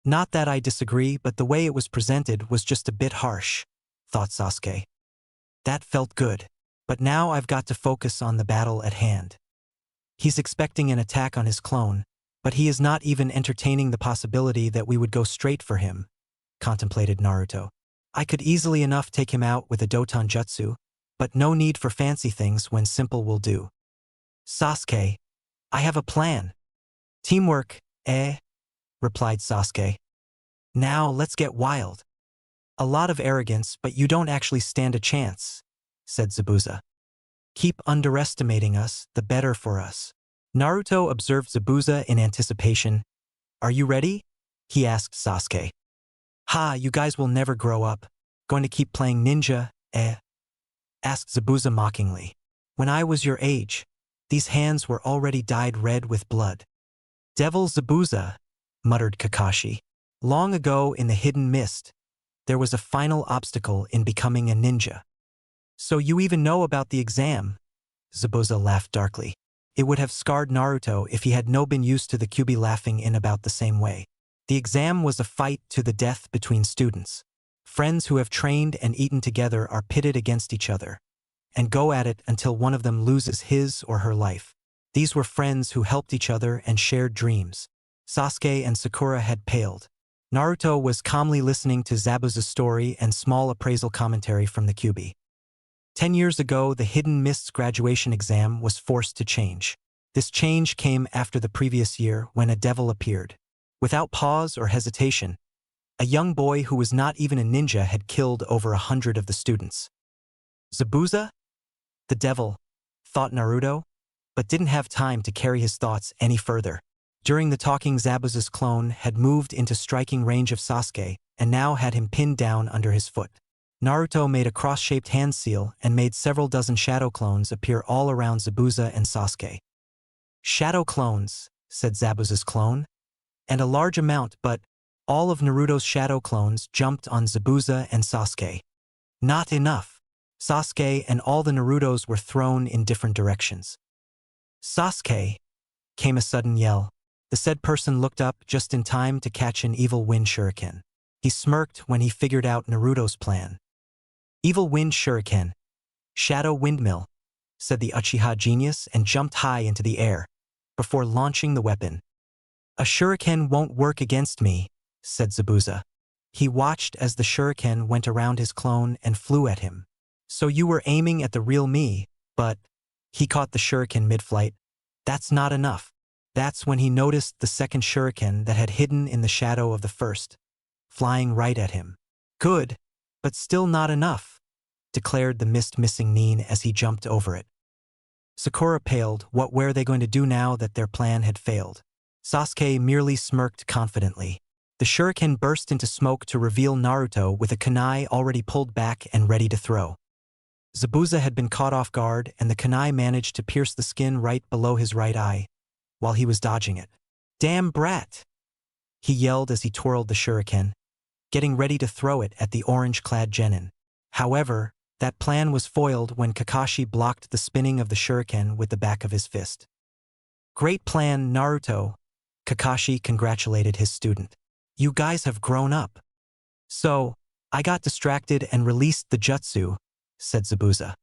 Not that I disagree, but the way it was presented was just a bit harsh, thought Sasuke. That felt good, but now I've got to focus on the battle at hand. He's expecting an attack on his clone, but he is not even entertaining the possibility that we would go straight for him, contemplated Naruto. I could easily enough take him out with a Doton Jutsu, but no need for fancy things when simple will do. Sasuke, I have a plan. Teamwork, eh? Replied Sasuke. Now let's get wild. A lot of arrogance, but you don't actually stand a chance, said Zabuza. Keep underestimating us, the better for us. Naruto observed Zabuza in anticipation. Are you ready? He asked Sasuke. Ha, you guys will never grow up. Going to keep playing ninja, eh? Asked Zabuza mockingly. When I was your age, these hands were already dyed red with blood. Devil Zabuza, muttered Kakashi. Long ago in the hidden mist, there was a final obstacle in becoming a ninja. So you even know about the exam? Zabuza laughed darkly. It would have scarred Naruto if he had no been used to the Kyuubi laughing in about the same way. The exam was a fight to the death between students. Friends who have trained and eaten together are pitted against each other, and go at it until one of them loses his or her life. These were friends who helped each other and shared dreams. Sasuke and Sakura had paled. Naruto was calmly listening to Zabuza's story and small appraisal commentary from the Kyuubi. 10 years ago, the Hidden Mists graduation exam was forced to change. This change came after the previous year when a devil appeared. Without pause or hesitation, a young boy who was not even a ninja had killed over 100 of the students. Zabuza? The devil, thought Naruto. but didn't have time to carry his thoughts any further. During the talking, Zabuza's clone had moved into striking range of Sasuke and now had him pinned down under his foot. Naruto made a cross-shaped hand seal and made several dozen shadow clones appear all around Zabuza and Sasuke. "Shadow clones," said Zabuza's clone. "And a large amount, but all of Naruto's shadow clones jumped on Zabuza and Sasuke." "Not enough." Sasuke and all the Narutos were thrown in different directions. "Sasuke!" came a sudden yell. The said person looked up just in time to catch an evil wind shuriken. He smirked when he figured out Naruto's plan. "Evil wind shuriken. Shadow windmill," said the Uchiha genius and jumped high into the air before launching the weapon. "A shuriken won't work against me," said Zabuza. He watched as the shuriken went around his clone and flew at him. "So you were aiming at the real me, but..." He caught the shuriken mid-flight. "That's not enough." That's when he noticed the second shuriken that had hidden in the shadow of the first, flying right at him. "Good, but still not enough," declared the mist-missing Nin as he jumped over it. Sakura paled. What were they going to do now that their plan had failed? Sasuke merely smirked confidently. The shuriken burst into smoke to reveal Naruto with a kunai already pulled back and ready to throw. Zabuza had been caught off guard, and the kunai managed to pierce the skin right below his right eye while he was dodging it. "Damn brat!" he yelled as he twirled the shuriken, getting ready to throw it at the orange-clad genin. However, that plan was foiled when Kakashi blocked the spinning of the shuriken with the back of his fist. "Great plan, Naruto," Kakashi congratulated his student. "You guys have grown up." "So, I got distracted and released the jutsu," said Zabuza.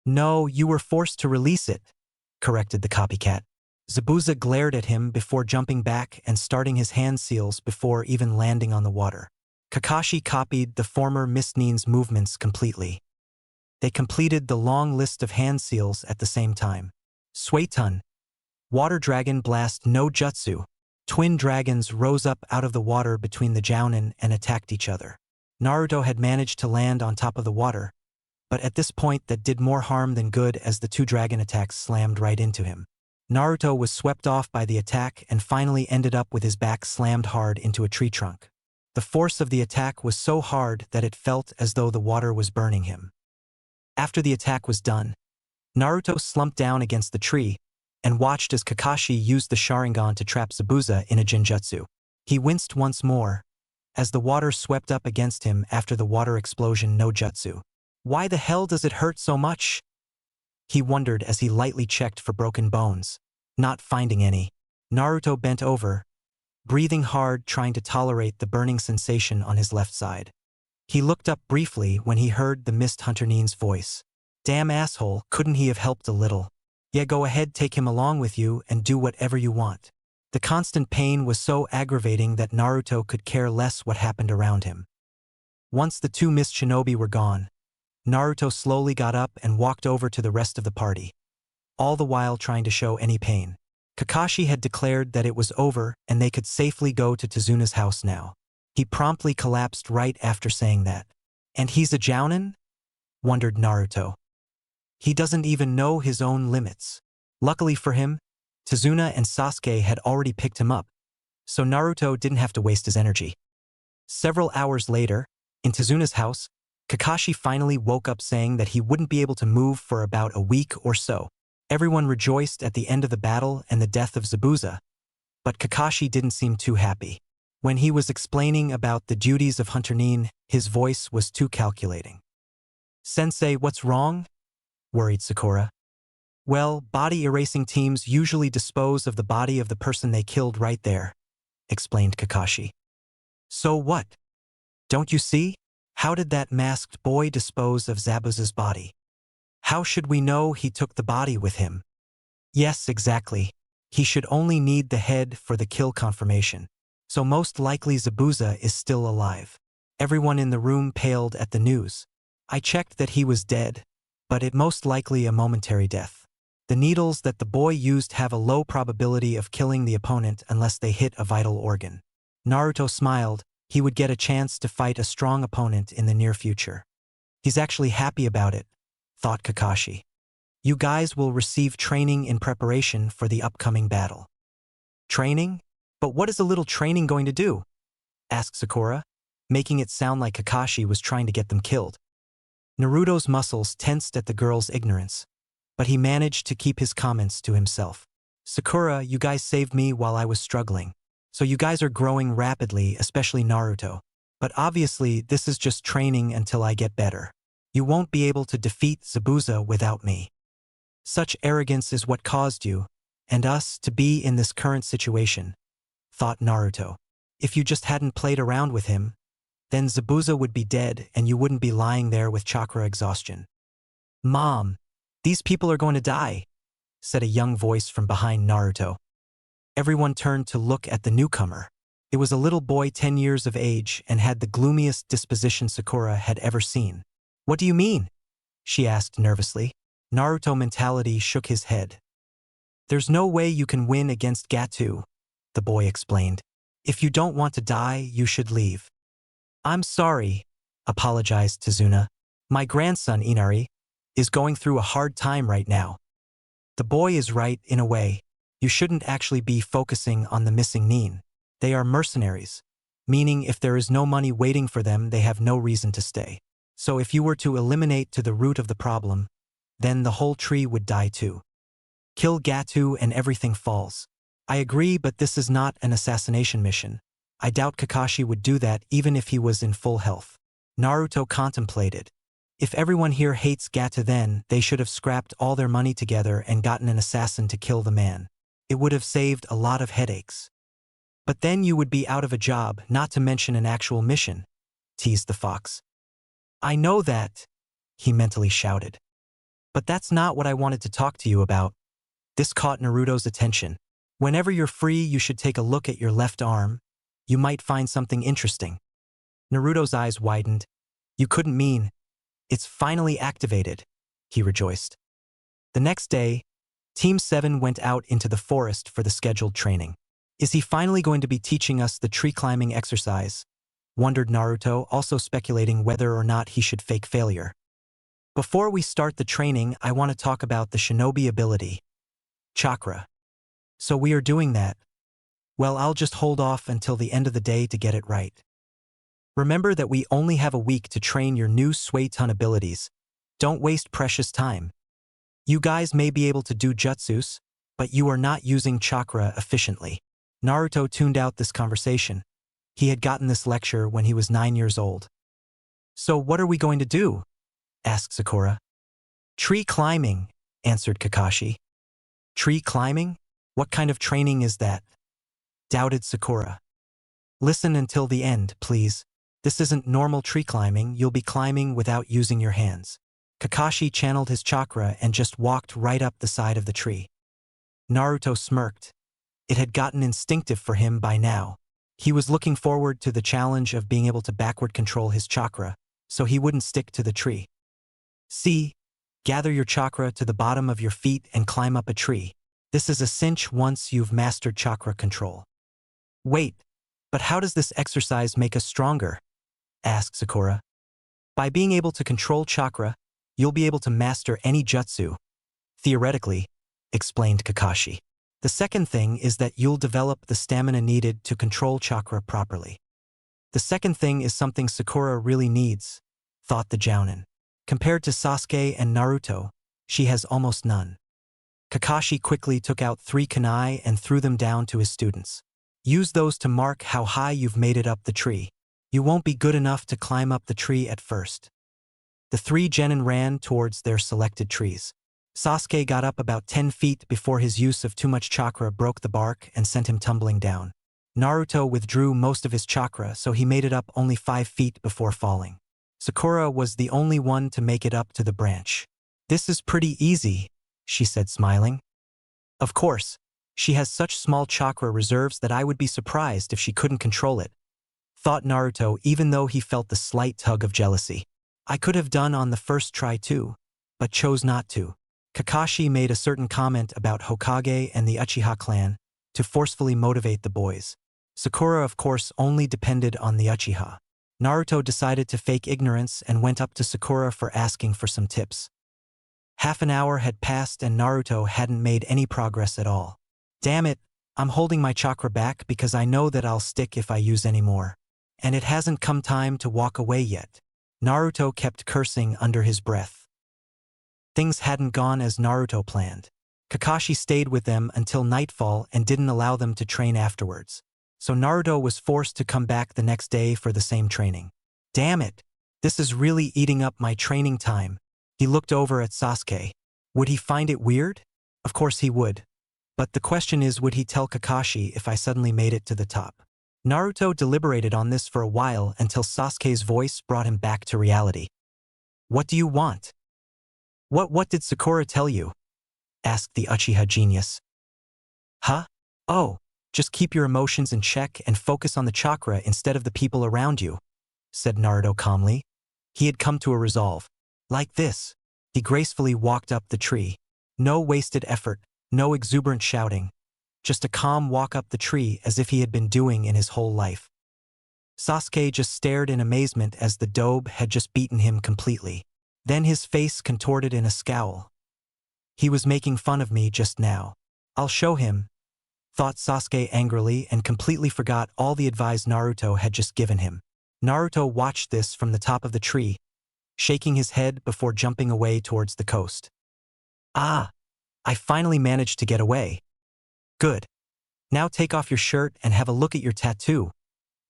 "No, you were forced to release it," corrected the copycat. Zabuza glared at him before jumping back and starting his hand seals before even landing on the water. Kakashi copied the former Mist Nin's movements completely. They completed the long list of hand seals at the same time. Suetun, Water Dragon Blast no Jutsu. Twin dragons rose up out of the water between the jounin and attacked each other. Naruto had managed to land on top of the water, but at this point that did more harm than good as the two dragon attacks slammed right into him. Naruto was swept off by the attack and finally ended up with his back slammed hard into a tree trunk. The force of the attack was so hard that it felt as though the water was burning him. After the attack was done, Naruto slumped down against the tree and watched as Kakashi used the Sharingan to trap Zabuza in a Genjutsu. He winced once more as the water swept up against him after the water explosion no jutsu. "Why the hell does it hurt so much?" he wondered as he lightly checked for broken bones. Not finding any, Naruto bent over, breathing hard, trying to tolerate the burning sensation on his left side. He looked up briefly when he heard the Mist Hunter Nin's voice. "Damn asshole, couldn't he have helped a little? Yeah, go ahead, take him along with you and do whatever you want." The constant pain was so aggravating that Naruto could care less what happened around him. Once the two Mist Shinobi were gone, Naruto slowly got up and walked over to the rest of the party, all the while trying to show any pain. Kakashi had declared that it was over and they could safely go to Tezuna's house now. He promptly collapsed right after saying that. "And he's a jounin?" wondered Naruto. "He doesn't even know his own limits." Luckily for him, Tezuna and Sasuke had already picked him up, so Naruto didn't have to waste his energy. Several hours later, in Tezuna's house, Kakashi finally woke up saying that he wouldn't be able to move for about a week or so. Everyone rejoiced at the end of the battle and the death of Zabuza, but Kakashi didn't seem too happy. When he was explaining about the duties of Hunter Nin, his voice was too calculating. "Sensei, what's wrong?" worried Sakura. "Well, body erasing teams usually dispose of the body of the person they killed right there," explained Kakashi. "So what? Don't you see? How did that masked boy dispose of Zabuza's body? How should we know he took the body with him?" "Yes, exactly. He should only need the head for the kill confirmation. So most likely Zabuza is still alive." Everyone in the room paled at the news. "I checked that he was dead, but it most likely a momentary death. The needles that the boy used have a low probability of killing the opponent unless they hit a vital organ." Naruto smiled. He would get a chance to fight a strong opponent in the near future. He's actually happy about it, thought Kakashi. You guys will receive training in preparation for the upcoming battle. Training? But what is a little training going to do? Asked Sakura, making it sound like Kakashi was trying to get them killed. Naruto's muscles tensed at the girl's ignorance, but he managed to keep his comments to himself. Sakura, you guys saved me while I was struggling. So you guys are growing rapidly, especially Naruto. But obviously, this is just training until I get better. You won't be able to defeat Zabuza without me. Such arrogance is what caused you, and us, to be in this current situation, thought Naruto. If you just hadn't played around with him, then Zabuza would be dead and you wouldn't be lying there with chakra exhaustion. Mom, these people are going to die, said a young voice from behind Naruto. Everyone turned to look at the newcomer. It was a little boy 10 years of age and had the gloomiest disposition Sakura had ever seen. What do you mean? She asked nervously. Naruto mentality shook his head. There's no way you can win against Gato, the boy explained. If you don't want to die, you should leave. I'm sorry, apologized Tazuna. My grandson, Inari, is going through a hard time right now. The boy is right in a way. You shouldn't actually be focusing on the missing Nin. They are mercenaries, meaning if there is no money waiting for them, they have no reason to stay. So if you were to eliminate to the root of the problem, then the whole tree would die too. Kill Gato and everything falls. I agree, but this is not an assassination mission. I doubt Kakashi would do that even if he was in full health. Naruto contemplated. If everyone here hates Gato, then they should have scrapped all their money together and gotten an assassin to kill the man. It would have saved a lot of headaches. But then you would be out of a job, not to mention an actual mission, teased the fox. I know that, he mentally shouted. But that's not what I wanted to talk to you about. This caught Naruto's attention. Whenever you're free, you should take a look at your left arm. You might find something interesting. Naruto's eyes widened. You couldn't mean. It's finally activated, he rejoiced. The next day, Team 7 went out into the forest for the scheduled training. Is he finally going to be teaching us the tree climbing exercise? Wondered Naruto, also speculating whether or not he should fake failure. Before we start the training, I want to talk about the shinobi ability. Chakra. So we are doing that. Well, I'll just hold off until the end of the day to get it right. Remember that we only have a week to train your new Suiton abilities. Don't waste precious time. You guys may be able to do jutsus, but you are not using chakra efficiently. Naruto tuned out this conversation. He had gotten this lecture when he was 9 years old. So what are we going to do? Asked Sakura. Tree climbing, answered Kakashi. Tree climbing? What kind of training is that? Doubted Sakura. Listen until the end, please. This isn't normal tree climbing, you'll be climbing without using your hands. Kakashi channeled his chakra and just walked right up the side of the tree. Naruto smirked. It had gotten instinctive for him by now. He was looking forward to the challenge of being able to backward control his chakra, so he wouldn't stick to the tree. See, gather your chakra to the bottom of your feet and climb up a tree. This is a cinch once you've mastered chakra control. Wait, but how does this exercise make us stronger? Asked Sakura. By being able to control chakra, you'll be able to master any jutsu. Theoretically, explained Kakashi. The second thing is that you'll develop the stamina needed to control chakra properly. The second thing is something Sakura really needs, thought the Jounin. Compared to Sasuke and Naruto, she has almost none. Kakashi quickly took out 3 kunai and threw them down to his students. Use those to mark how high you've made it up the tree. You won't be good enough to climb up the tree at first. The 3 genin ran towards their selected trees. Sasuke got up about 10 feet before his use of too much chakra broke the bark and sent him tumbling down. Naruto withdrew most of his chakra, so he made it up only 5 feet before falling. Sakura was the only one to make it up to the branch. This is pretty easy, she said smiling. Of course, she has such small chakra reserves that I would be surprised if she couldn't control it, thought Naruto, even though he felt the slight tug of jealousy. I could have done on the first try too, but chose not to. Kakashi made a certain comment about Hokage and the Uchiha clan to forcefully motivate the boys. Sakura, of course, only depended on the Uchiha. Naruto decided to fake ignorance and went up to Sakura for asking for some tips. Half an hour had passed and Naruto hadn't made any progress at all. Damn it, I'm holding my chakra back because I know that I'll stick if I use any more. And it hasn't come time to walk away yet. Naruto kept cursing under his breath. Things hadn't gone as Naruto planned. Kakashi stayed with them until nightfall and didn't allow them to train afterwards. So Naruto was forced to come back the next day for the same training. Damn it! This is really eating up my training time. He looked over at Sasuke. Would he find it weird? Of course he would. But the question is, would he tell Kakashi if I suddenly made it to the top? Naruto deliberated on this for a while until Sasuke's voice brought him back to reality. What do you want? What did Sakura tell you? Asked the Uchiha genius. Huh? Oh, just keep your emotions in check and focus on the chakra instead of the people around you, said Naruto calmly. He had come to a resolve. Like this. He gracefully walked up the tree. No wasted effort, no exuberant shouting. Just a calm walk up the tree as if he had been doing in his whole life. Sasuke just stared in amazement as the dobe had just beaten him completely. Then his face contorted in a scowl. He was making fun of me just now. I'll show him, thought Sasuke angrily and completely forgot all the advice Naruto had just given him. Naruto watched this from the top of the tree, shaking his head before jumping away towards the coast. Ah, I finally managed to get away. Good. Now take off your shirt and have a look at your tattoo,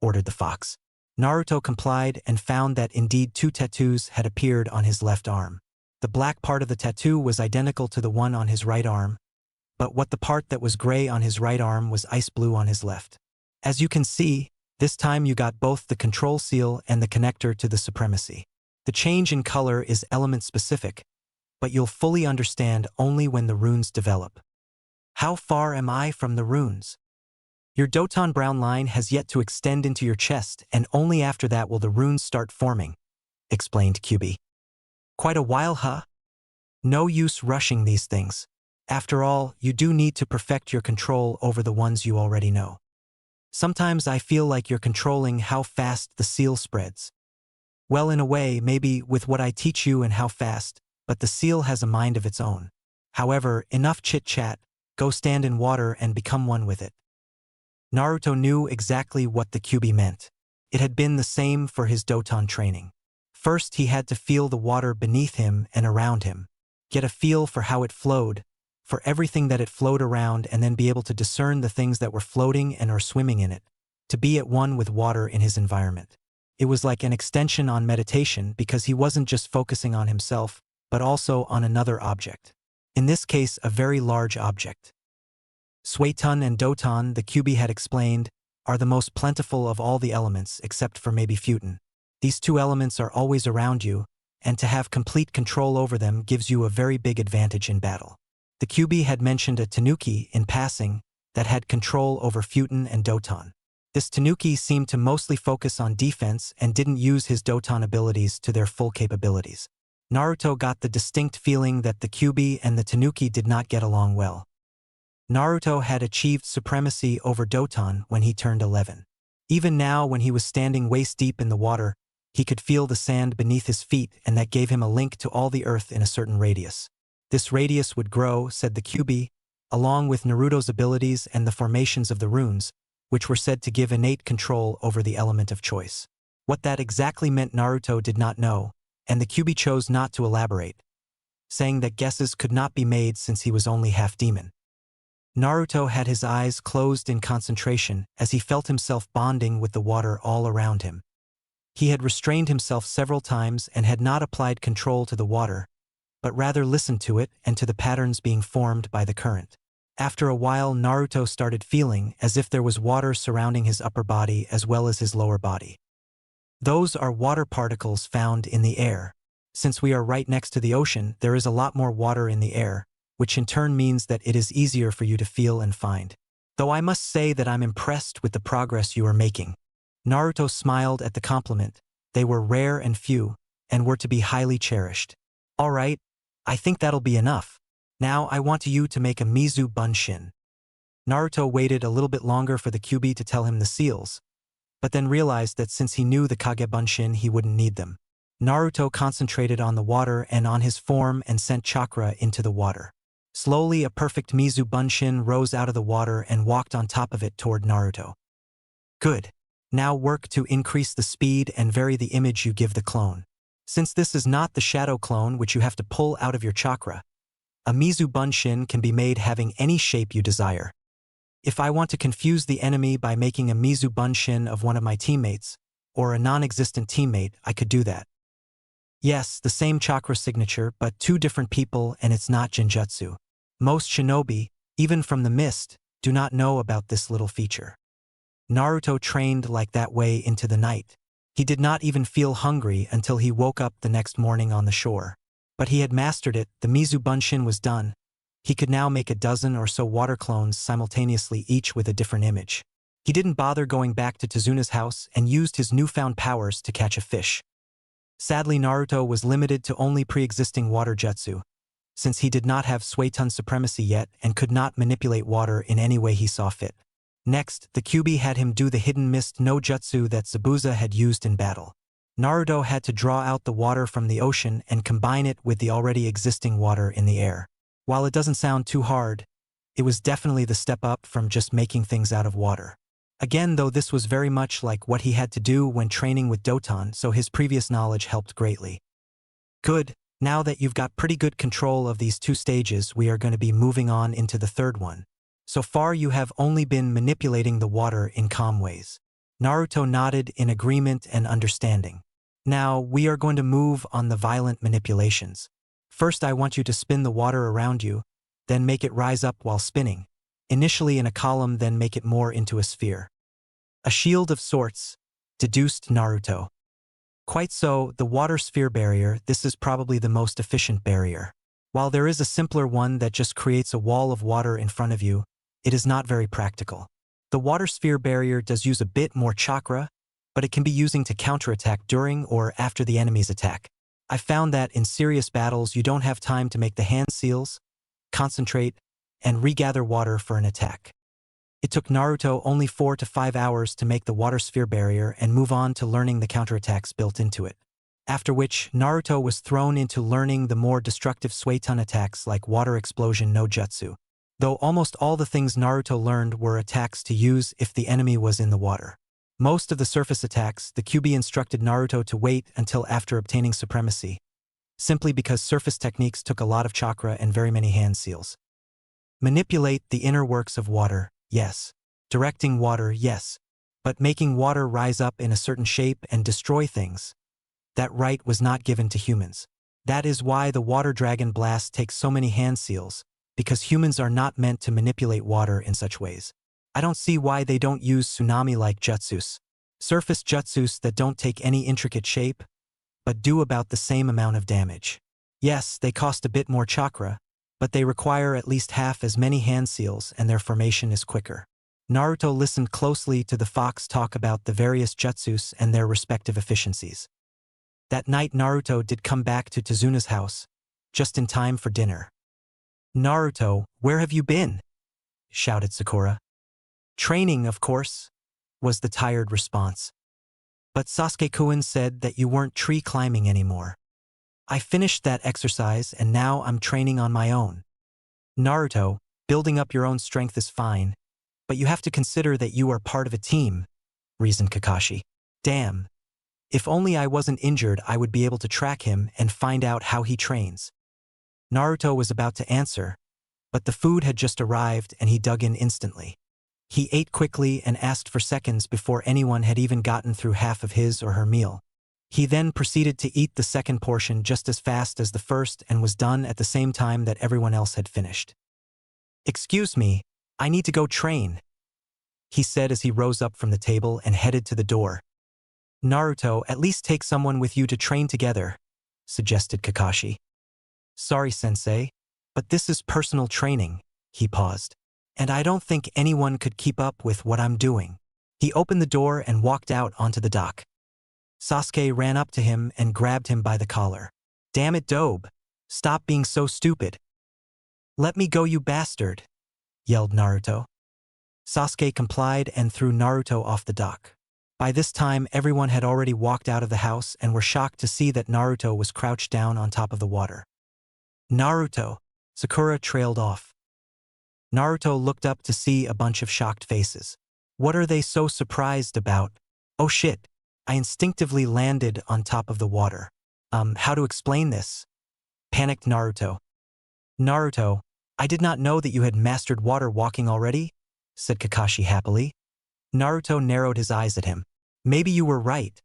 ordered the fox. Naruto complied and found that indeed 2 tattoos had appeared on his left arm. The black part of the tattoo was identical to the one on his right arm, but what the part that was gray on his right arm was ice blue on his left. As you can see, this time you got both the control seal and the connector to the supremacy. The change in color is element-specific, but you'll fully understand only when the runes develop. How far am I from the runes? Your Doton brown line has yet to extend into your chest, and only after that will the runes start forming, explained Kyubi. Quite a while, huh? No use rushing these things. After all, you do need to perfect your control over the ones you already know. Sometimes I feel like you're controlling how fast the seal spreads. Well, in a way, maybe with what I teach you and how fast, but the seal has a mind of its own. However, enough chit-chat, go stand in water and become one with it. Naruto knew exactly what the Kyubi meant. It had been the same for his Doton training. First, he had to feel the water beneath him and around him, get a feel for how it flowed, for everything that it flowed around, and then be able to discern the things that were floating and or swimming in it, to be at one with water in his environment. It was like an extension on meditation because he wasn't just focusing on himself, but also on another object. In this case, a very large object. Suetun and Doton, the Kyubi had explained, are the most plentiful of all the elements except for maybe Futen. These 2 elements are always around you, and to have complete control over them gives you a very big advantage in battle. The Kyubi had mentioned a Tanuki in passing that had control over Futen and Doton. This Tanuki seemed to mostly focus on defense and didn't use his Doton abilities to their full capabilities. Naruto got the distinct feeling that the Kyubi and the Tanuki did not get along well. Naruto had achieved supremacy over Doton when he turned 11. Even now, when he was standing waist-deep in the water, he could feel the sand beneath his feet, and that gave him a link to all the earth in a certain radius. This radius would grow, said the Kyubi, along with Naruto's abilities and the formations of the runes, which were said to give innate control over the element of choice. What that exactly meant Naruto did not know, and the Kyubi chose not to elaborate, saying that guesses could not be made since he was only half demon. Naruto had his eyes closed in concentration as he felt himself bonding with the water all around him. He had restrained himself several times and had not applied control to the water, but rather listened to it and to the patterns being formed by the current. After a while, Naruto started feeling as if there was water surrounding his upper body as well as his lower body. Those are water particles found in the air. Since we are right next to the ocean, there is a lot more water in the air, which in turn means that it is easier for you to feel and find. Though I must say that I'm impressed with the progress you are making. Naruto smiled at the compliment. They were rare and few, and were to be highly cherished. All right, I think that'll be enough. Now I want you to make a Mizu Bunshin. Naruto waited a little bit longer for the Kyubi to tell him the seals, but then realized that since he knew the Kage Bunshin he wouldn't need them. Naruto concentrated on the water and on his form and sent chakra into the water. Slowly, a perfect Mizu Bunshin rose out of the water and walked on top of it toward Naruto. Good. Now work to increase the speed and vary the image you give the clone. Since this is not the shadow clone which you have to pull out of your chakra, a Mizu Bunshin can be made having any shape you desire. If I want to confuse the enemy by making a Mizu Bunshin of one of my teammates, or a non-existent teammate, I could do that. Yes, the same chakra signature, but two different people, and it's not Genjutsu. Most shinobi, even from the mist, do not know about this little feature. Naruto trained like that way into the night. He did not even feel hungry until he woke up the next morning on the shore. But he had mastered it, the Mizu Bunshin was done. He could now make a dozen or so water clones simultaneously, each with a different image. He didn't bother going back to Tezuna's house and used his newfound powers to catch a fish. Sadly, Naruto was limited to only pre-existing water jutsu, since he did not have Suiton supremacy yet and could not manipulate water in any way he saw fit. Next, the Kyuubi had him do the hidden mist no jutsu that Zabuza had used in battle. Naruto had to draw out the water from the ocean and combine it with the already existing water in the air. While it doesn't sound too hard, it was definitely the step up from just making things out of water. Again, though, this was very much like what he had to do when training with Doton, so his previous knowledge helped greatly. Good. Now that you've got pretty good control of these two stages, we are going to be moving on into the third one. So far you have only been manipulating the water in calm ways. Naruto nodded in agreement and understanding. Now, we are going to move on the violent manipulations. First, I want you to spin the water around you, then make it rise up while spinning. Initially in a column, then make it more into a sphere. A shield of sorts, deduced Naruto. Quite so, the water sphere barrier, this is probably the most efficient barrier. While there is a simpler one that just creates a wall of water in front of you, it is not very practical. The water sphere barrier does use a bit more chakra, but it can be using to counterattack during or after the enemy's attack. I found that in serious battles you don't have time to make the hand seals, concentrate, and regather water for an attack. It took Naruto only 4 to 5 hours to make the water sphere barrier and move on to learning the counterattacks built into it. After which, Naruto was thrown into learning the more destructive Suiton attacks like water explosion no jutsu. Though almost all the things Naruto learned were attacks to use if the enemy was in the water. Most of the surface attacks, the Kyuubi instructed Naruto to wait until after obtaining supremacy, simply because surface techniques took a lot of chakra and very many hand seals. Manipulate the inner works of water, yes. Directing water, yes. But making water rise up in a certain shape and destroy things, that right was not given to humans. That is why the water dragon blast takes so many hand seals, because humans are not meant to manipulate water in such ways. I don't see why they don't use tsunami-like jutsus. Surface jutsus that don't take any intricate shape, but do about the same amount of damage. Yes, they cost a bit more chakra, but they require at least half as many hand seals and their formation is quicker. Naruto listened closely to the fox talk about the various jutsus and their respective efficiencies. That night Naruto did come back to Tezuna's house, just in time for dinner. "Naruto, where have you been?" shouted Sakura. "Training, of course," was the tired response. "But Sasuke-kun said that you weren't tree climbing anymore." "I finished that exercise and now I'm training on my own." "Naruto, building up your own strength is fine, but you have to consider that you are part of a team," reasoned Kakashi. "Damn. If only I wasn't injured, I would be able to track him and find out how he trains." Naruto was about to answer, but the food had just arrived and he dug in instantly. He ate quickly and asked for seconds before anyone had even gotten through half of his or her meal. He then proceeded to eat the second portion just as fast as the first and was done at the same time that everyone else had finished. "Excuse me, I need to go train," he said as he rose up from the table and headed to the door. "Naruto, at least take someone with you to train together," suggested Kakashi. "Sorry, sensei, but this is personal training," he paused. "And I don't think anyone could keep up with what I'm doing." He opened the door and walked out onto the dock. Sasuke ran up to him and grabbed him by the collar. "Damn it, Dobe. Stop being so stupid." "Let me go, you bastard," yelled Naruto. Sasuke complied and threw Naruto off the dock. By this time, everyone had already walked out of the house and were shocked to see that Naruto was crouched down on top of the water. Naruto! Sakura trailed off. Naruto looked up to see a bunch of shocked faces. What are they so surprised about? Oh shit! I instinctively landed on top of the water. How to explain this? Panicked Naruto. Naruto, I did not know that you had mastered water walking already, said Kakashi happily. Naruto narrowed his eyes at him. Maybe you were right.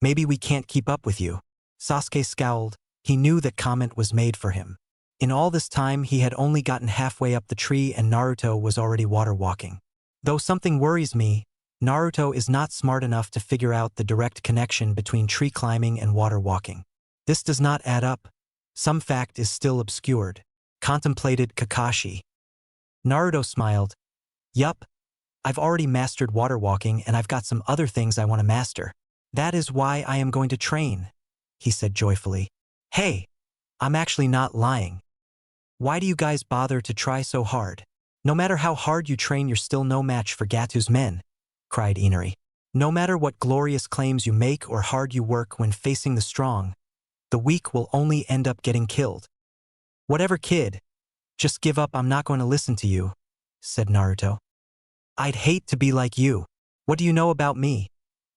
Maybe we can't keep up with you. Sasuke scowled. He knew that comment was made for him. In all this time, he had only gotten halfway up the tree and Naruto was already water walking. Though something worries me, Naruto is not smart enough to figure out the direct connection between tree climbing and water walking. This does not add up. Some fact is still obscured. Contemplated Kakashi. Naruto smiled. Yup. I've already mastered water walking and I've got some other things I want to master. That is why I am going to train, he said joyfully. Hey, I'm actually not lying. Why do you guys bother to try so hard? No matter how hard you train, you're still no match for Gatu's men, cried Inari. No matter what glorious claims you make or hard you work when facing the strong, the weak will only end up getting killed. Whatever, kid. Just give up, I'm not going to listen to you, said Naruto. I'd hate to be like you. What do you know about me?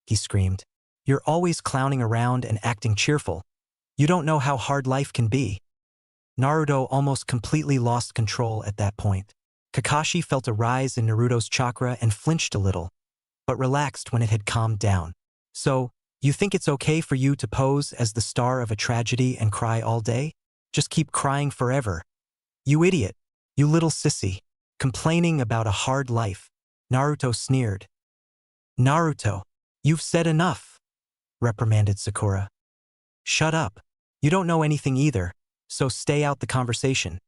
He screamed. You're always clowning around and acting cheerful. You don't know how hard life can be. Naruto almost completely lost control at that point. Kakashi felt a rise in Naruto's chakra and flinched a little, but relaxed when it had calmed down. So, you think it's okay for you to pose as the star of a tragedy and cry all day? Just keep crying forever. You idiot. You little sissy. Complaining about a hard life. Naruto sneered. Naruto, you've said enough, reprimanded Sakura. Shut up. You don't know anything either, so stay out the conversation.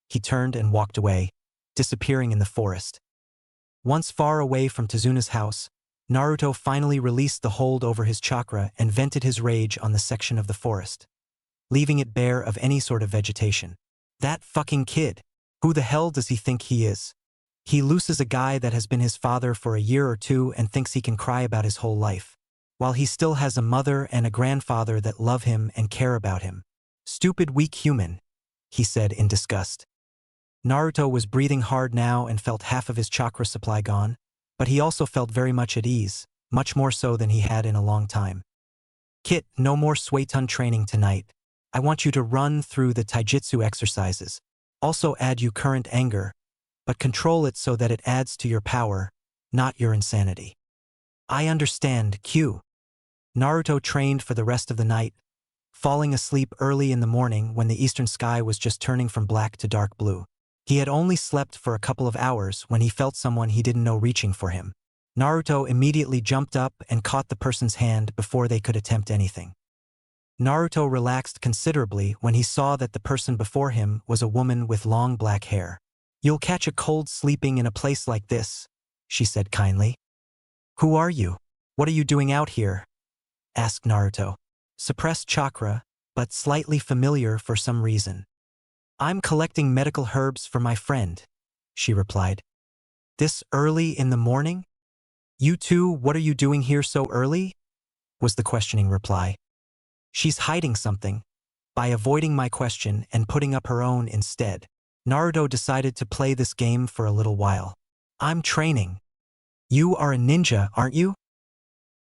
He turned and walked away, disappearing in the forest. Once far away from Tezuna's house, Naruto finally released the hold over his chakra and vented his rage on the section of the forest, leaving it bare of any sort of vegetation. That fucking kid. Who the hell does he think he is? He looses a guy that has been his father for a year or two and thinks he can cry about his whole life, while he still has a mother and a grandfather that love him and care about him. Stupid, weak human, he said in disgust. Naruto was breathing hard now and felt half of his chakra supply gone, but he also felt very much at ease, much more so than he had in a long time. Kit, no more Suiton training tonight. I want you to run through the taijutsu exercises. Also add your current anger, but control it so that it adds to your power, not your insanity. I understand, Q. Naruto trained for the rest of the night, falling asleep early in the morning when the eastern sky was just turning from black to dark blue. He had only slept for a couple of hours when he felt someone he didn't know reaching for him. Naruto immediately jumped up and caught the person's hand before they could attempt anything. Naruto relaxed considerably when he saw that the person before him was a woman with long black hair. You'll catch a cold sleeping in a place like this, she said kindly. Who are you? What are you doing out here? Asked Naruto. Suppressed chakra, but slightly familiar for some reason. I'm collecting medical herbs for my friend, she replied. This early in the morning? You two, what are you doing here so early? Was the questioning reply. She's hiding something, by avoiding my question and putting up her own instead. Naruto decided to play this game for a little while. I'm training. You are a ninja, aren't you?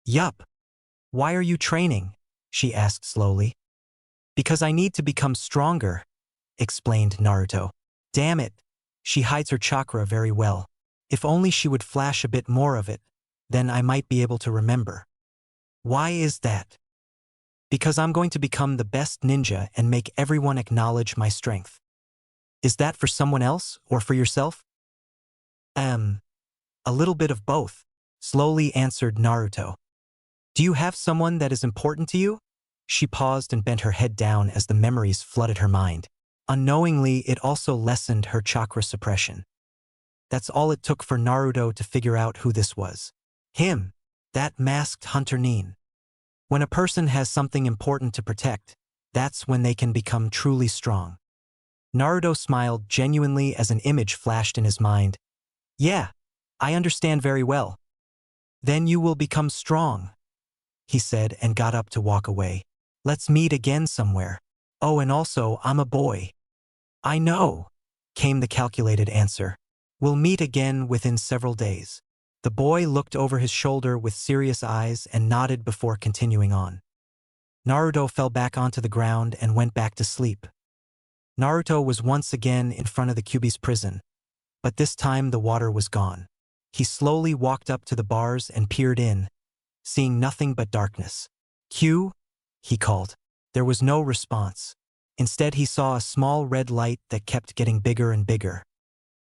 Yup. Why are you training? She asked slowly. Because I need to become stronger, explained Naruto. Damn it. She hides her chakra very well. If only she would flash a bit more of it, then I might be able to remember. Why is that? Because I'm going to become the best ninja and make everyone acknowledge my strength. Is that for someone else or for yourself? A little bit of both, slowly answered Naruto. Do you have someone that is important to you? She paused and bent her head down as the memories flooded her mind. Unknowingly, it also lessened her chakra suppression. That's all it took for Naruto to figure out who this was. Him, that masked hunter Nin. When a person has something important to protect, that's when they can become truly strong. Naruto smiled genuinely as an image flashed in his mind. Yeah, I understand very well. Then you will become strong, he said and got up to walk away. Let's meet again somewhere. Oh, and also, I'm a boy. I know, came the calculated answer. We'll meet again within several days. The boy looked over his shoulder with serious eyes and nodded before continuing on. Naruto fell back onto the ground and went back to sleep. Naruto was once again in front of the Kyuubi's prison, but this time the water was gone. He slowly walked up to the bars and peered in, seeing nothing but darkness. "Q?" he called. There was no response. Instead, he saw a small red light that kept getting bigger and bigger.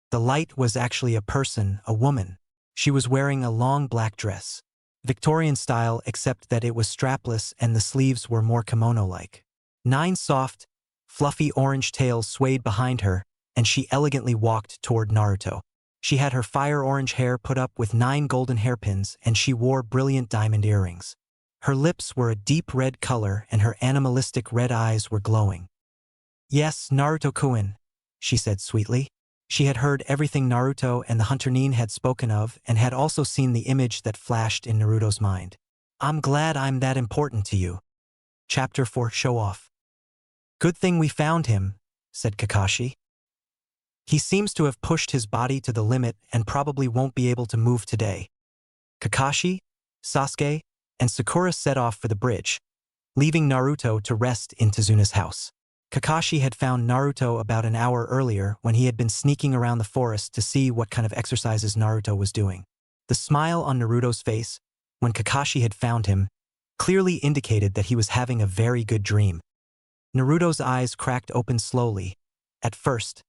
The light was actually a person, a woman. She was wearing a long black dress, Victorian style except that it was strapless and the sleeves were more kimono-like. 9 soft, fluffy orange tails swayed behind her, and she elegantly walked toward Naruto. She had her fire orange hair put up with 9 golden hairpins, and she wore brilliant diamond earrings. Her lips were a deep red color and her animalistic red eyes were glowing. "Yes, Naruto-kun," she said sweetly. She had heard everything Naruto and the Hunter Nin had spoken of and had also seen the image that flashed in Naruto's mind. "I'm glad I'm that important to you." Chapter 4 Show Off. "Good thing we found him," said Kakashi. "He seems to have pushed his body to the limit and probably won't be able to move today." Kakashi, Sasuke, and Sakura set off for the bridge, leaving Naruto to rest in Tezuna's house. Kakashi had found Naruto about an hour earlier when he had been sneaking around the forest to see what kind of exercises Naruto was doing. The smile on Naruto's face, when Kakashi had found him, clearly indicated that he was having a very good dream. Naruto's eyes cracked open slowly, at first,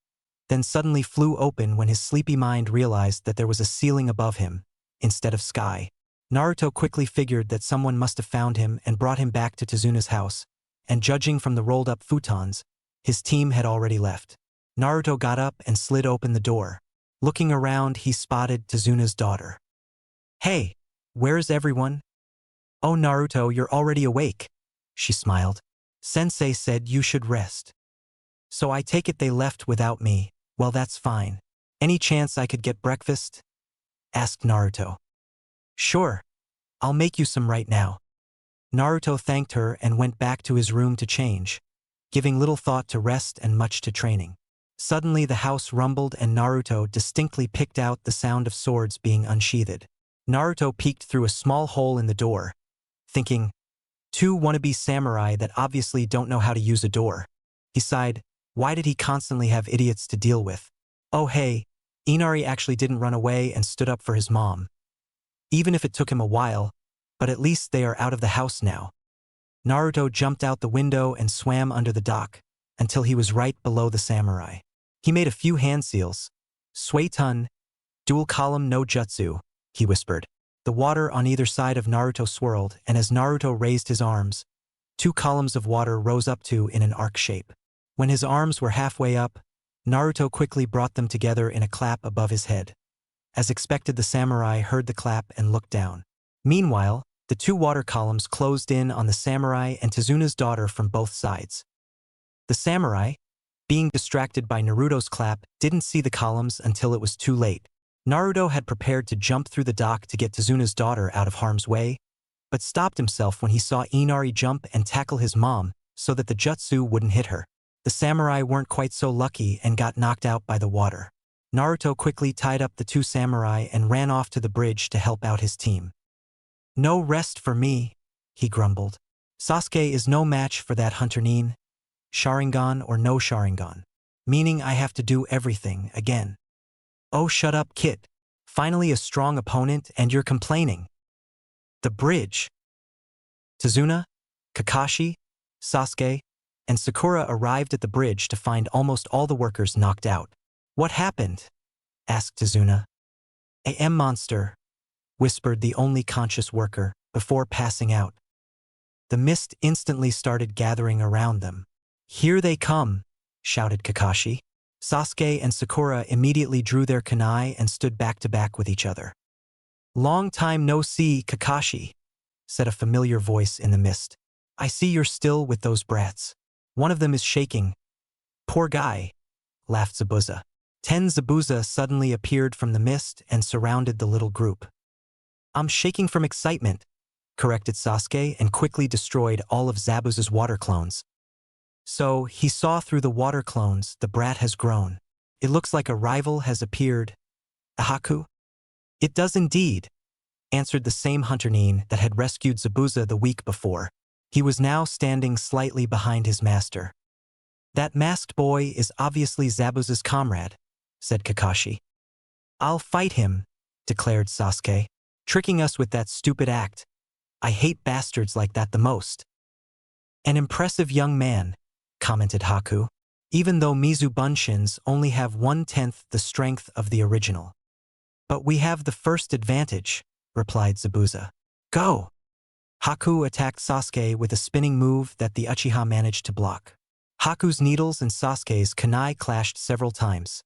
then suddenly flew open when his sleepy mind realized that there was a ceiling above him, instead of sky. Naruto quickly figured that someone must have found him and brought him back to Tezuna's house, and judging from the rolled-up futons, his team had already left. Naruto got up and slid open the door. Looking around, he spotted Tezuna's daughter. "Hey, where's everyone?" "Oh, Naruto, you're already awake," she smiled. "Sensei said you should rest. So I take it they left without me. Well, that's fine. Any chance I could get breakfast?" asked Naruto. "Sure. I'll make you some right now." Naruto thanked her and went back to his room to change, giving little thought to rest and much to training. Suddenly the house rumbled and Naruto distinctly picked out the sound of swords being unsheathed. Naruto peeked through a small hole in the door, thinking, 2 wannabe samurai that obviously don't know how to use a door. He sighed, why did he constantly have idiots to deal with? Oh hey, Inari actually didn't run away and stood up for his mom. Even if it took him a while, but at least they are out of the house now. Naruto jumped out the window and swam under the dock, until he was right below the samurai. He made a few hand seals. "Suitun, dual column no jutsu," he whispered. The water on either side of Naruto swirled, and as Naruto raised his arms, 2 columns of water rose up in an arc shape. When his arms were halfway up, Naruto quickly brought them together in a clap above his head. As expected, the samurai heard the clap and looked down. Meanwhile, the 2 water columns closed in on the samurai and Tezuna's daughter from both sides. The samurai, being distracted by Naruto's clap, didn't see the columns until it was too late. Naruto had prepared to jump through the dock to get Tezuna's daughter out of harm's way, but stopped himself when he saw Inari jump and tackle his mom so that the jutsu wouldn't hit her. The samurai weren't quite so lucky and got knocked out by the water. Naruto quickly tied up the 2 samurai and ran off to the bridge to help out his team. "No rest for me," he grumbled. "Sasuke is no match for that Hunter Nin. Sharingan or no Sharingan. Meaning I have to do everything again." "Oh, shut up, kid. Finally a strong opponent and you're complaining." The bridge. Tezuna, Kakashi, Sasuke, and Sakura arrived at the bridge to find almost all the workers knocked out. "What happened?" asked Tezuna. "A M-monster," whispered the only conscious worker, before passing out. The mist instantly started gathering around them. "Here they come," shouted Kakashi. Sasuke and Sakura immediately drew their kunai and stood back to back with each other. "Long time no see, Kakashi," said a familiar voice in the mist. "I see you're still with those brats. One of them is shaking." "Poor guy," laughed Zabuza. 10 Zabuza suddenly appeared from the mist and surrounded the little group. I'm shaking from excitement, corrected Sasuke and quickly destroyed all of Zabuza's water clones. So, he saw through the water clones, the brat has grown. It looks like a rival has appeared. Haku? It does indeed, answered the same hunter Nin that had rescued Zabuza the week before. He was now standing slightly behind his master. That masked boy is obviously Zabuza's comrade, said Kakashi. I'll fight him, declared Sasuke, tricking us with that stupid act. I hate bastards like that the most. An impressive young man, commented Haku, even though Mizu Bunshins only have 1/10 the strength of the original. But we have the first advantage, replied Zabuza. Go! Haku attacked Sasuke with a spinning move that the Uchiha managed to block. Haku's needles and Sasuke's kunai clashed several times,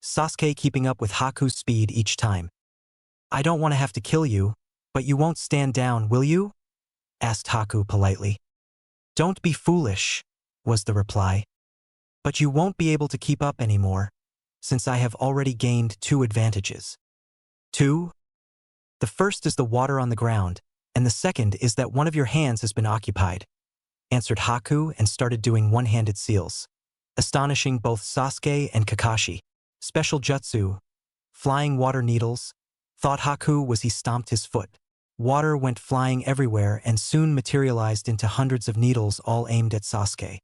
Sasuke keeping up with Haku's speed each time. I don't want to have to kill you, but you won't stand down, will you? Asked Haku politely. Don't be foolish, was the reply. But you won't be able to keep up anymore, since I have already gained 2 advantages. 2? The first is the water on the ground, and the second is that one of your hands has been occupied, answered Haku and started doing one-handed seals, astonishing both Sasuke and Kakashi. Special jutsu, flying water needles, thought Haku was he stomped his foot. Water went flying everywhere and soon materialized into hundreds of needles all aimed at Sasuke.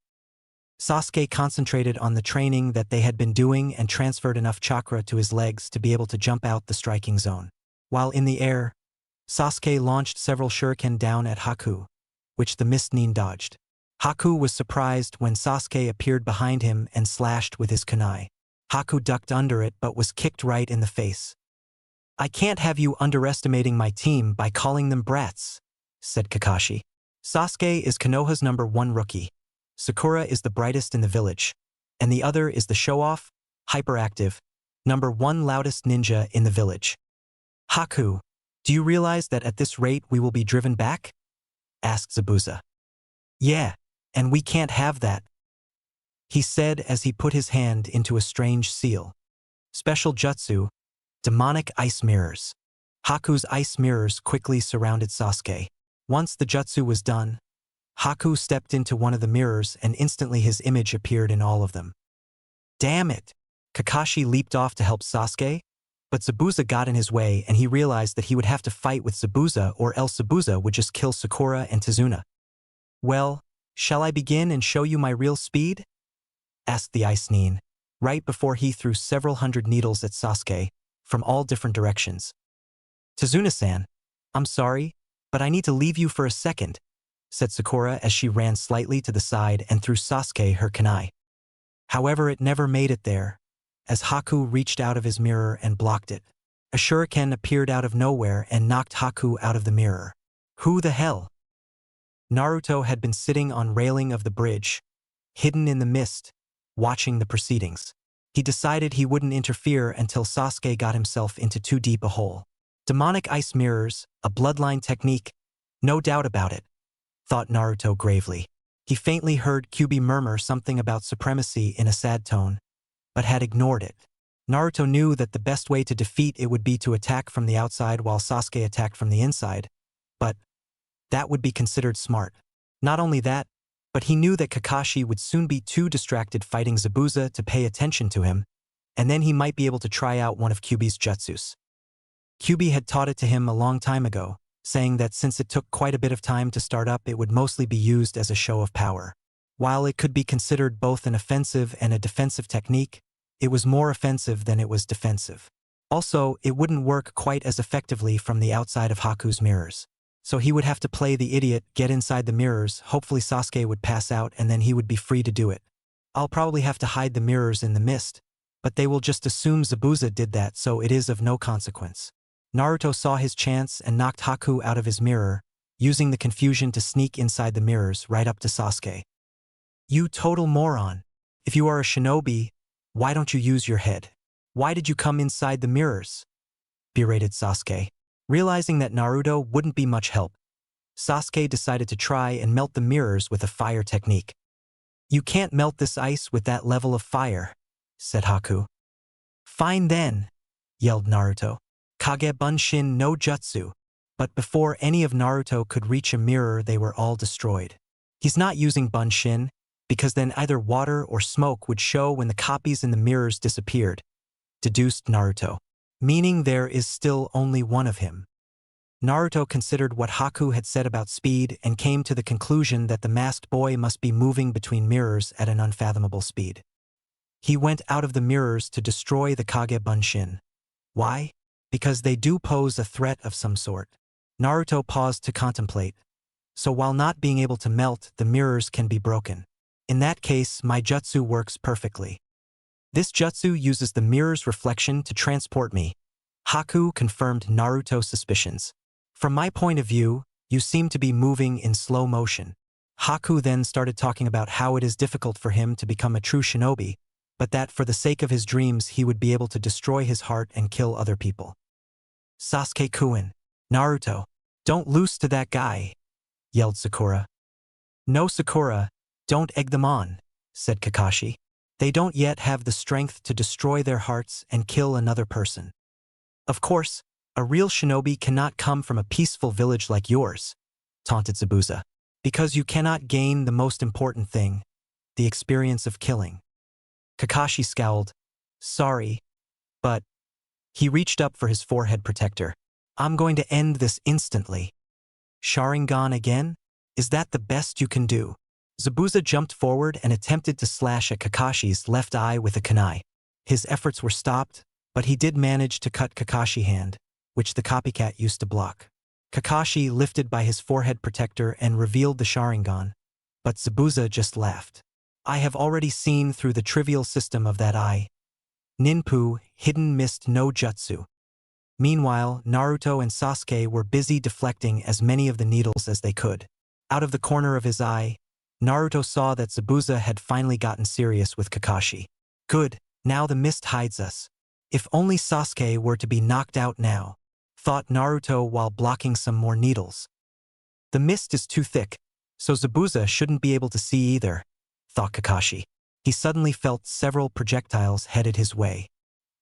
Sasuke concentrated on the training that they had been doing and transferred enough chakra to his legs to be able to jump out the striking zone. While in the air, Sasuke launched several shuriken down at Haku, which the Mist Nin dodged. Haku was surprised when Sasuke appeared behind him and slashed with his kunai. Haku ducked under it but was kicked right in the face. I can't have you underestimating my team by calling them brats, said Kakashi. Sasuke is Konoha's #1 rookie. Sakura is the brightest in the village, and the other is the show-off, hyperactive, #1 loudest ninja in the village. Haku, do you realize that at this rate we will be driven back? Asked Zabuza. Yeah, and we can't have that, he said as he put his hand into a strange seal. Special jutsu, demonic ice mirrors. Haku's ice mirrors quickly surrounded Sasuke. Once the jutsu was done, Haku stepped into one of the mirrors and instantly his image appeared in all of them. Damn it! Kakashi leaped off to help Sasuke, but Zabuza got in his way and he realized that he would have to fight with Zabuza or else Zabuza would just kill Sakura and Tazuna. Well, shall I begin and show you my real speed? Asked the Ice Nin, right before he threw several hundred needles at Sasuke from all different directions. Tazuna-san, I'm sorry, but I need to leave you for a second, said Sakura as she ran slightly to the side and threw Sasuke her kunai. However, it never made it there, as Haku reached out of his mirror and blocked it. A shuriken appeared out of nowhere and knocked Haku out of the mirror. Who the hell? Naruto had been sitting on railing of the bridge, hidden in the mist, watching the proceedings. He decided he wouldn't interfere until Sasuke got himself into too deep a hole. Demonic ice mirrors, a bloodline technique, no doubt about it, thought Naruto gravely. He faintly heard Kyuubi murmur something about supremacy in a sad tone, but had ignored it. Naruto knew that the best way to defeat it would be to attack from the outside while Sasuke attacked from the inside, but that would be considered smart. Not only that, but he knew that Kakashi would soon be too distracted fighting Zabuza to pay attention to him, and then he might be able to try out one of Kyuubi's jutsus. Kyuubi had taught it to him a long time ago, saying that since it took quite a bit of time to start up, it would mostly be used as a show of power. While it could be considered both an offensive and a defensive technique, it was more offensive than it was defensive. Also, it wouldn't work quite as effectively from the outside of Haku's mirrors. So he would have to play the idiot, get inside the mirrors, hopefully Sasuke would pass out and then he would be free to do it. I'll probably have to hide the mirrors in the mist, but they will just assume Zabuza did that, so it is of no consequence. Naruto saw his chance and knocked Haku out of his mirror, using the confusion to sneak inside the mirrors right up to Sasuke. You total moron. If you are a shinobi, why don't you use your head? Why did you come inside the mirrors? Berated Sasuke. Realizing that Naruto wouldn't be much help, Sasuke decided to try and melt the mirrors with a fire technique. You can't melt this ice with that level of fire, said Haku. Fine then, yelled Naruto. Kage Bunshin no Jutsu. But before any of Naruto could reach a mirror, they were all destroyed. He's not using Bunshin, because then either water or smoke would show when the copies in the mirrors disappeared, deduced Naruto. Meaning there is still only one of him. Naruto considered what Haku had said about speed and came to the conclusion that the masked boy must be moving between mirrors at an unfathomable speed. He went out of the mirrors to destroy the Kage Bunshin. Why? Because they do pose a threat of some sort. Naruto paused to contemplate. So while not being able to melt, the mirrors can be broken. In that case, my jutsu works perfectly. This jutsu uses the mirror's reflection to transport me. Haku confirmed Naruto's suspicions. From my point of view, you seem to be moving in slow motion. Haku then started talking about how it is difficult for him to become a true shinobi, but that for the sake of his dreams he would be able to destroy his heart and kill other people. Sasuke-kun, Naruto, don't lose to that guy, yelled Sakura. No, Sakura, don't egg them on, said Kakashi. They don't yet have the strength to destroy their hearts and kill another person. Of course, a real shinobi cannot come from a peaceful village like yours, taunted Zabuza, because you cannot gain the most important thing, the experience of killing. Kakashi scowled. Sorry, but... He reached up for his forehead protector. I'm going to end this instantly. Sharingan again? Is that the best you can do? Zabuza jumped forward and attempted to slash at Kakashi's left eye with a kunai. His efforts were stopped, but he did manage to cut Kakashi's hand, which the copycat used to block. Kakashi lifted by his forehead protector and revealed the Sharingan, but Zabuza just laughed. I have already seen through the trivial system of that eye. Ninpu, hidden mist no jutsu. Meanwhile, Naruto and Sasuke were busy deflecting as many of the needles as they could. Out of the corner of his eye, Naruto saw that Zabuza had finally gotten serious with Kakashi. Good, now the mist hides us. If only Sasuke were to be knocked out now, thought Naruto while blocking some more needles. The mist is too thick, so Zabuza shouldn't be able to see either, thought Kakashi. He suddenly felt several projectiles headed his way.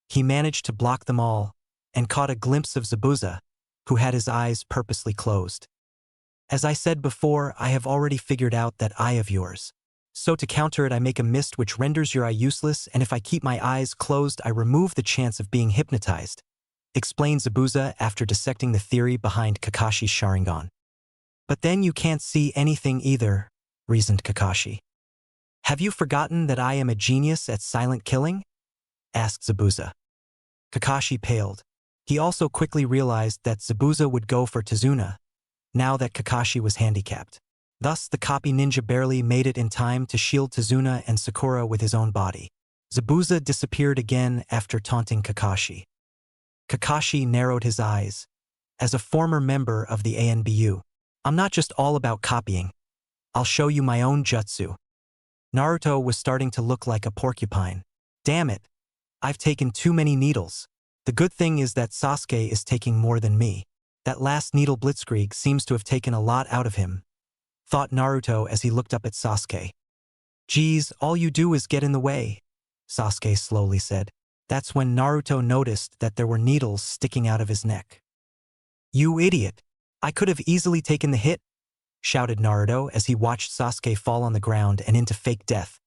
He managed to block them all, and caught a glimpse of Zabuza, who had his eyes purposely closed. As I said before, I have already figured out that eye of yours. So to counter it, I make a mist which renders your eye useless, and if I keep my eyes closed, I remove the chance of being hypnotized, explained Zabuza after dissecting the theory behind Kakashi's Sharingan. But then you can't see anything either, reasoned Kakashi. Have you forgotten that I am a genius at silent killing? Asked Zabuza. Kakashi paled. He also quickly realized that Zabuza would go for Tazuna, now that Kakashi was handicapped. Thus, the copy ninja barely made it in time to shield Tazuna and Sakura with his own body. Zabuza disappeared again after taunting Kakashi. Kakashi narrowed his eyes. As a former member of the ANBU, I'm not just all about copying. I'll show you my own jutsu. Naruto was starting to look like a porcupine. Damn it. I've taken too many needles. The good thing is that Sasuke is taking more than me. That last needle blitzkrieg seems to have taken a lot out of him, thought Naruto as he looked up at Sasuke. Geez, all you do is get in the way, Sasuke slowly said. That's when Naruto noticed that there were needles sticking out of his neck. You idiot! I could have easily taken the hit, shouted Naruto as he watched Sasuke fall on the ground and into fake death.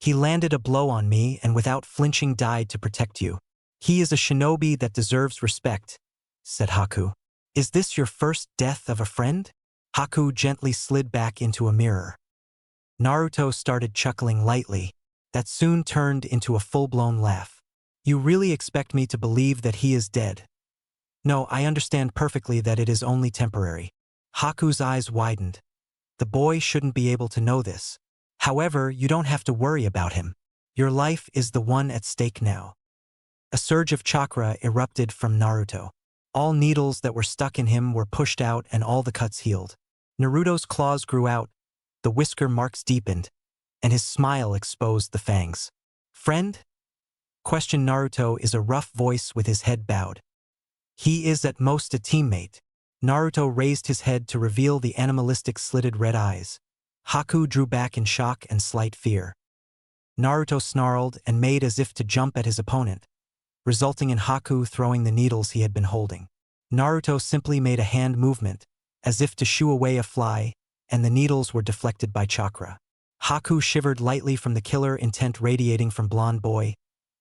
He landed a blow on me and without flinching died to protect you. He is a shinobi that deserves respect, said Haku. Is this your first death of a friend? Haku gently slid back into a mirror. Naruto started chuckling lightly, that soon turned into a full-blown laugh. You really expect me to believe that he is dead? No, I understand perfectly that it is only temporary. Haku's eyes widened. The boy shouldn't be able to know this. However, you don't have to worry about him. Your life is the one at stake now. A surge of chakra erupted from Naruto. All needles that were stuck in him were pushed out and all the cuts healed. Naruto's claws grew out, the whisker marks deepened, and his smile exposed the fangs. Friend? Questioned Naruto is a rough voice with his head bowed. He is at most a teammate. Naruto raised his head to reveal the animalistic slitted red eyes. Haku drew back in shock and slight fear. Naruto snarled and made as if to jump at his opponent, resulting in Haku throwing the needles he had been holding. Naruto simply made a hand movement, as if to shoo away a fly, and the needles were deflected by chakra. Haku shivered lightly from the killer intent radiating from Blonde Boy,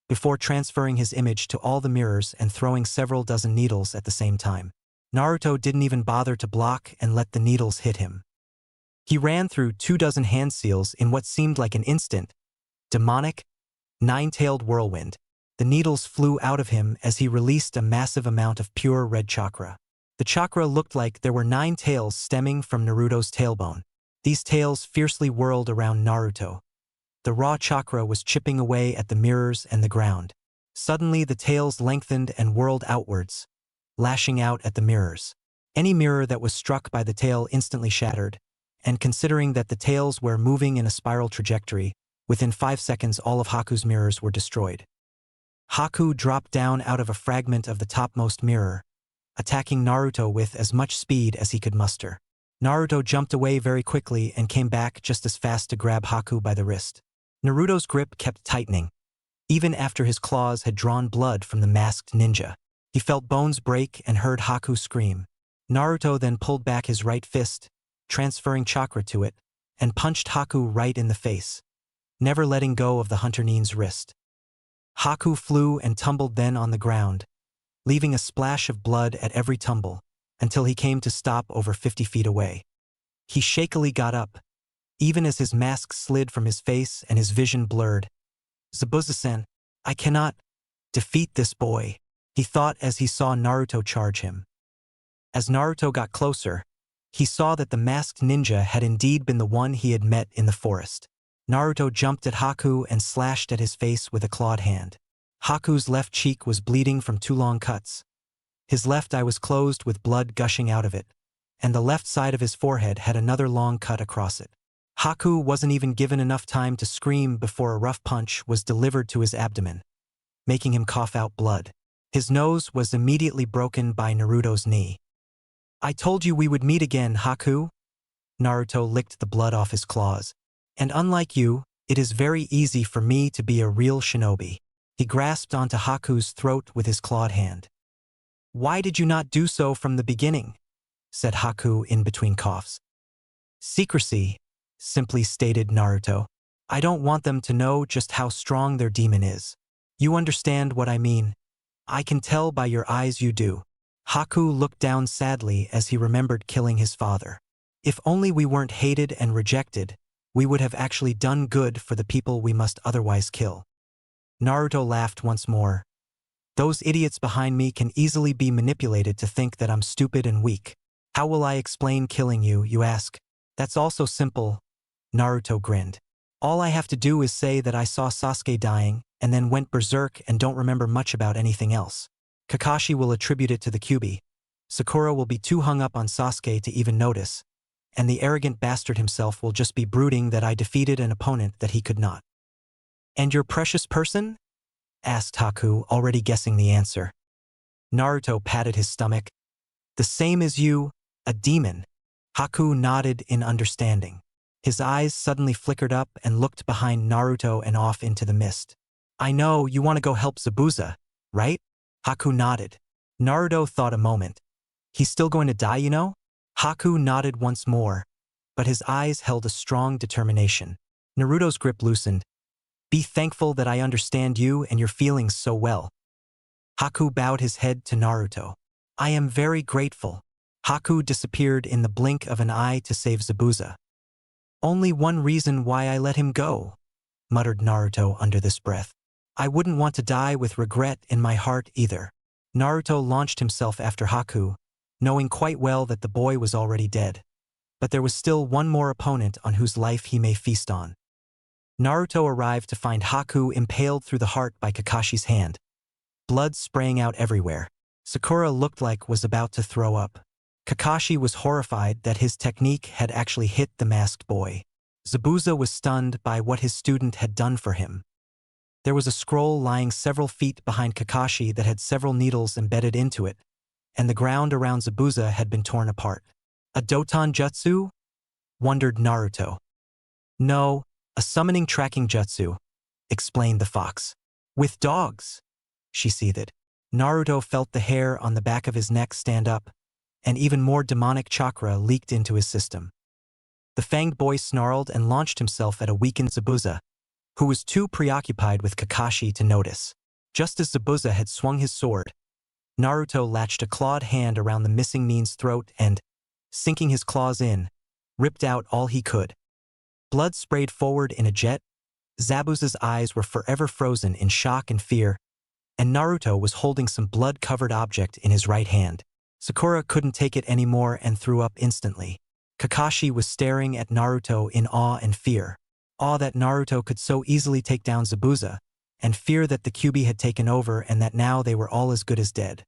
before transferring his image to all the mirrors and throwing several dozen needles at the same time. Naruto didn't even bother to block and let the needles hit him. He ran through 24 hand seals in what seemed like an instant. Demonic, nine-tailed whirlwind. The needles flew out of him as he released a massive amount of pure red chakra. The chakra looked like there were 9 tails stemming from Naruto's tailbone. These tails fiercely whirled around Naruto. The raw chakra was chipping away at the mirrors and the ground. Suddenly the tails lengthened and whirled outwards, lashing out at the mirrors. Any mirror that was struck by the tail instantly shattered, and considering that the tails were moving in a spiral trajectory, within 5 seconds all of Haku's mirrors were destroyed. Haku dropped down out of a fragment of the topmost mirror, attacking Naruto with as much speed as he could muster. Naruto jumped away very quickly and came back just as fast to grab Haku by the wrist. Naruto's grip kept tightening, even after his claws had drawn blood from the masked ninja. He felt bones break and heard Haku scream. Naruto then pulled back his right fist, transferring chakra to it, and punched Haku right in the face, never letting go of the Hunter Nin's wrist. Haku flew and tumbled then on the ground, leaving a splash of blood at every tumble, until he came to stop over 50 feet away. He shakily got up, even as his mask slid from his face and his vision blurred. "Zabuza-sen, I cannot defeat this boy," he thought as he saw Naruto charge him. As Naruto got closer, he saw that the masked ninja had indeed been the one he had met in the forest. Naruto jumped at Haku and slashed at his face with a clawed hand. Haku's left cheek was bleeding from 2 long cuts. His left eye was closed with blood gushing out of it, and the left side of his forehead had another long cut across it. Haku wasn't even given enough time to scream before a rough punch was delivered to his abdomen, making him cough out blood. His nose was immediately broken by Naruto's knee. "I told you we would meet again, Haku." Naruto licked the blood off his claws. "And unlike you, it is very easy for me to be a real shinobi." He grasped onto Haku's throat with his clawed hand. "Why did you not do so from the beginning?" said Haku in between coughs. "Secrecy," simply stated Naruto. "I don't want them to know just how strong their demon is. You understand what I mean. I can tell by your eyes you do." Haku looked down sadly as he remembered killing his father. "If only we weren't hated and rejected, we would have actually done good for the people we must otherwise kill." Naruto laughed once more. "Those idiots behind me can easily be manipulated to think that I'm stupid and weak. How will I explain killing you, you ask? That's also simple." Naruto grinned. "All I have to do is say that I saw Sasuke dying and then went berserk and don't remember much about anything else. Kakashi will attribute it to the Kyuubi. Sakura will be too hung up on Sasuke to even notice, and the arrogant bastard himself will just be brooding that I defeated an opponent that he could not." "And your precious person?" asked Haku, already guessing the answer. Naruto patted his stomach. "The same as you, a demon." Haku nodded in understanding. His eyes suddenly flickered up and looked behind Naruto and off into the mist. "I know, you want to go help Zabuza, right?" Haku nodded. Naruto thought a moment. "He's still going to die, you know?" Haku nodded once more, but his eyes held a strong determination. Naruto's grip loosened. "Be thankful that I understand you and your feelings so well." Haku bowed his head to Naruto. "I am very grateful." Haku disappeared in the blink of an eye to save Zabuza. "Only one reason why I let him go," muttered Naruto under this breath. "I wouldn't want to die with regret in my heart either." Naruto launched himself after Haku, knowing quite well that the boy was already dead. But there was still one more opponent on whose life he may feast on. Naruto arrived to find Haku impaled through the heart by Kakashi's hand, blood spraying out everywhere. Sakura looked like was about to throw up. Kakashi was horrified that his technique had actually hit the masked boy. Zabuza was stunned by what his student had done for him. There was a scroll lying several feet behind Kakashi that had several needles embedded into it, and the ground around Zabuza had been torn apart. "A Doton Jutsu?" wondered Naruto. "No, a summoning tracking jutsu," explained the fox. "With dogs," she seethed. Naruto felt the hair on the back of his neck stand up, and even more demonic chakra leaked into his system. The fanged boy snarled and launched himself at a weakened Zabuza, who was too preoccupied with Kakashi to notice. Just as Zabuza had swung his sword, Naruto latched a clawed hand around the missing Nin's throat and, sinking his claws in, ripped out all he could. Blood sprayed forward in a jet. Zabuza's eyes were forever frozen in shock and fear, and Naruto was holding some blood-covered object in his right hand. Sakura couldn't take it anymore and threw up instantly. Kakashi was staring at Naruto in awe and fear. Awe that Naruto could so easily take down Zabuza, and fear that the Kyuubi had taken over and that now they were all as good as dead.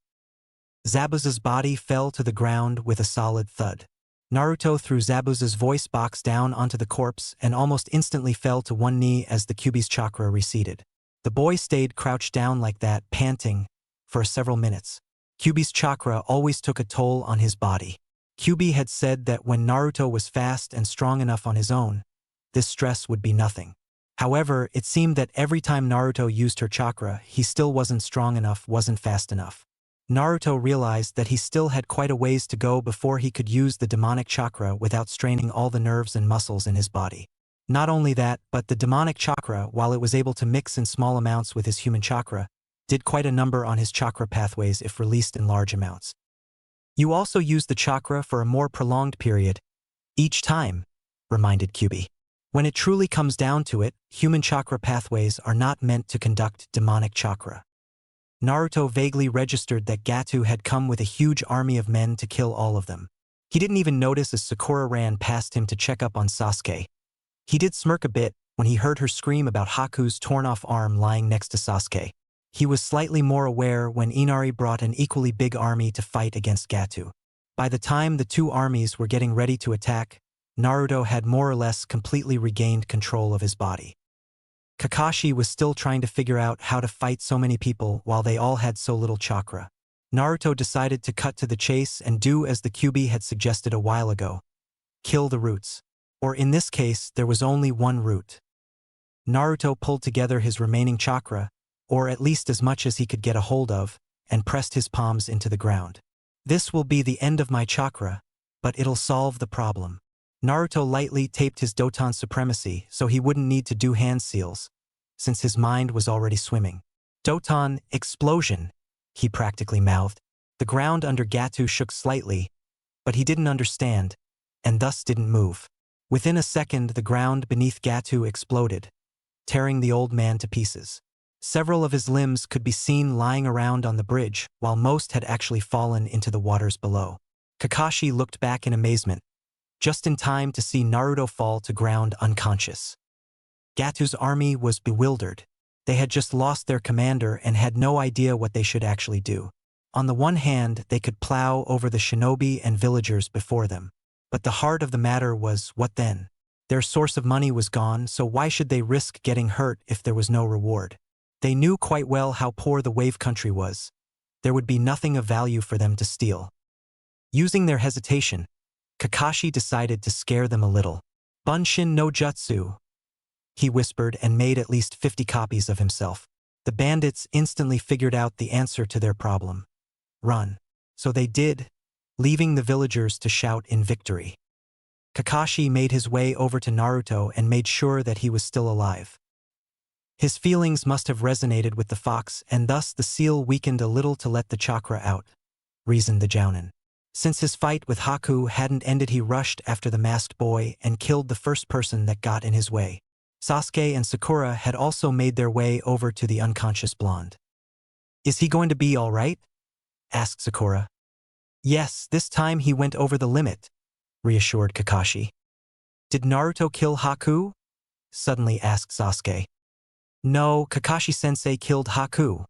Zabuza's body fell to the ground with a solid thud. Naruto threw Zabuza's voice box down onto the corpse and almost instantly fell to one knee as the Kyuubi's chakra receded. The boy stayed crouched down like that, panting, for several minutes. Kyuubi's chakra always took a toll on his body. Kyuubi had said that when Naruto was fast and strong enough on his own, this stress would be nothing. However, it seemed that every time Naruto used her chakra, he still wasn't strong enough, wasn't fast enough. Naruto realized that he still had quite a ways to go before he could use the demonic chakra without straining all the nerves and muscles in his body. Not only that, but the demonic chakra, while it was able to mix in small amounts with his human chakra, did quite a number on his chakra pathways if released in large amounts. You also use the chakra for a more prolonged period, each time, reminded Kyuubi. When it truly comes down to it, human chakra pathways are not meant to conduct demonic chakra. Naruto vaguely registered that Gato had come with a huge army of men to kill all of them. He didn't even notice as Sakura ran past him to check up on Sasuke. He did smirk a bit when he heard her scream about Haku's torn-off arm lying next to Sasuke. He was slightly more aware when Inari brought an equally big army to fight against Gato. By the time the two armies were getting ready to attack, Naruto had more or less completely regained control of his body. Kakashi was still trying to figure out how to fight so many people while they all had so little chakra. Naruto decided to cut to the chase and do as the Kyuubi had suggested a while ago. Kill the roots. Or in this case, there was only one root. Naruto pulled together his remaining chakra, or at least as much as he could get a hold of, and pressed his palms into the ground. This will be the end of my chakra, but it'll solve the problem. Naruto lightly taped his Doton supremacy so he wouldn't need to do hand seals, since his mind was already swimming. Doton, explosion, he practically mouthed. The ground under Gato shook slightly, but he didn't understand, and thus didn't move. Within a second, the ground beneath Gato exploded, tearing the old man to pieces. Several of his limbs could be seen lying around on the bridge, while most had actually fallen into the waters below. Kakashi looked back in amazement, just in time to see Naruto fall to ground unconscious. Gato's army was bewildered. They had just lost their commander and had no idea what they should actually do. On the one hand, they could plow over the shinobi and villagers before them. But the heart of the matter was, what then? Their source of money was gone, so why should they risk getting hurt if there was no reward? They knew quite well how poor the wave country was. There would be nothing of value for them to steal. Using their hesitation, Kakashi decided to scare them a little. Bunshin no jutsu, he whispered and made at least 50 copies of himself. The bandits instantly figured out the answer to their problem. Run. So they did, leaving the villagers to shout in victory. Kakashi made his way over to Naruto and made sure that he was still alive. His feelings must have resonated with the fox, and thus the seal weakened a little to let the chakra out, reasoned the Jounin. Since his fight with Haku hadn't ended, he rushed after the masked boy and killed the first person that got in his way. Sasuke and Sakura had also made their way over to the unconscious blonde. "Is he going to be all right?" asked Sakura. "Yes, this time he went over the limit," reassured Kakashi. "Did Naruto kill Haku?" suddenly asked Sasuke. "No, Kakashi-sensei killed Haku,"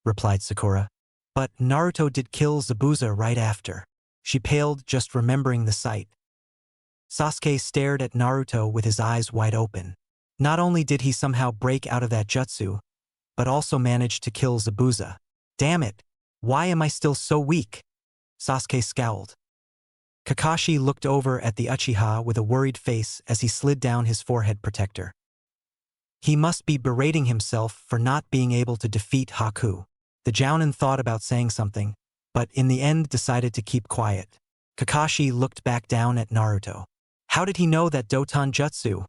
replied Sakura. "But Naruto did kill Zabuza right after." She paled just remembering the sight. Sasuke stared at Naruto with his eyes wide open. Not only did he somehow break out of that jutsu, but also managed to kill Zabuza. "Damn it! Why am I still so weak?" Sasuke scowled. Kakashi looked over at the Uchiha with a worried face as he slid down his forehead protector. He must be berating himself for not being able to defeat Haku. The Jounin thought about saying something, but in the end decided to keep quiet. Kakashi looked back down at Naruto. How did he know that Doton Jutsu?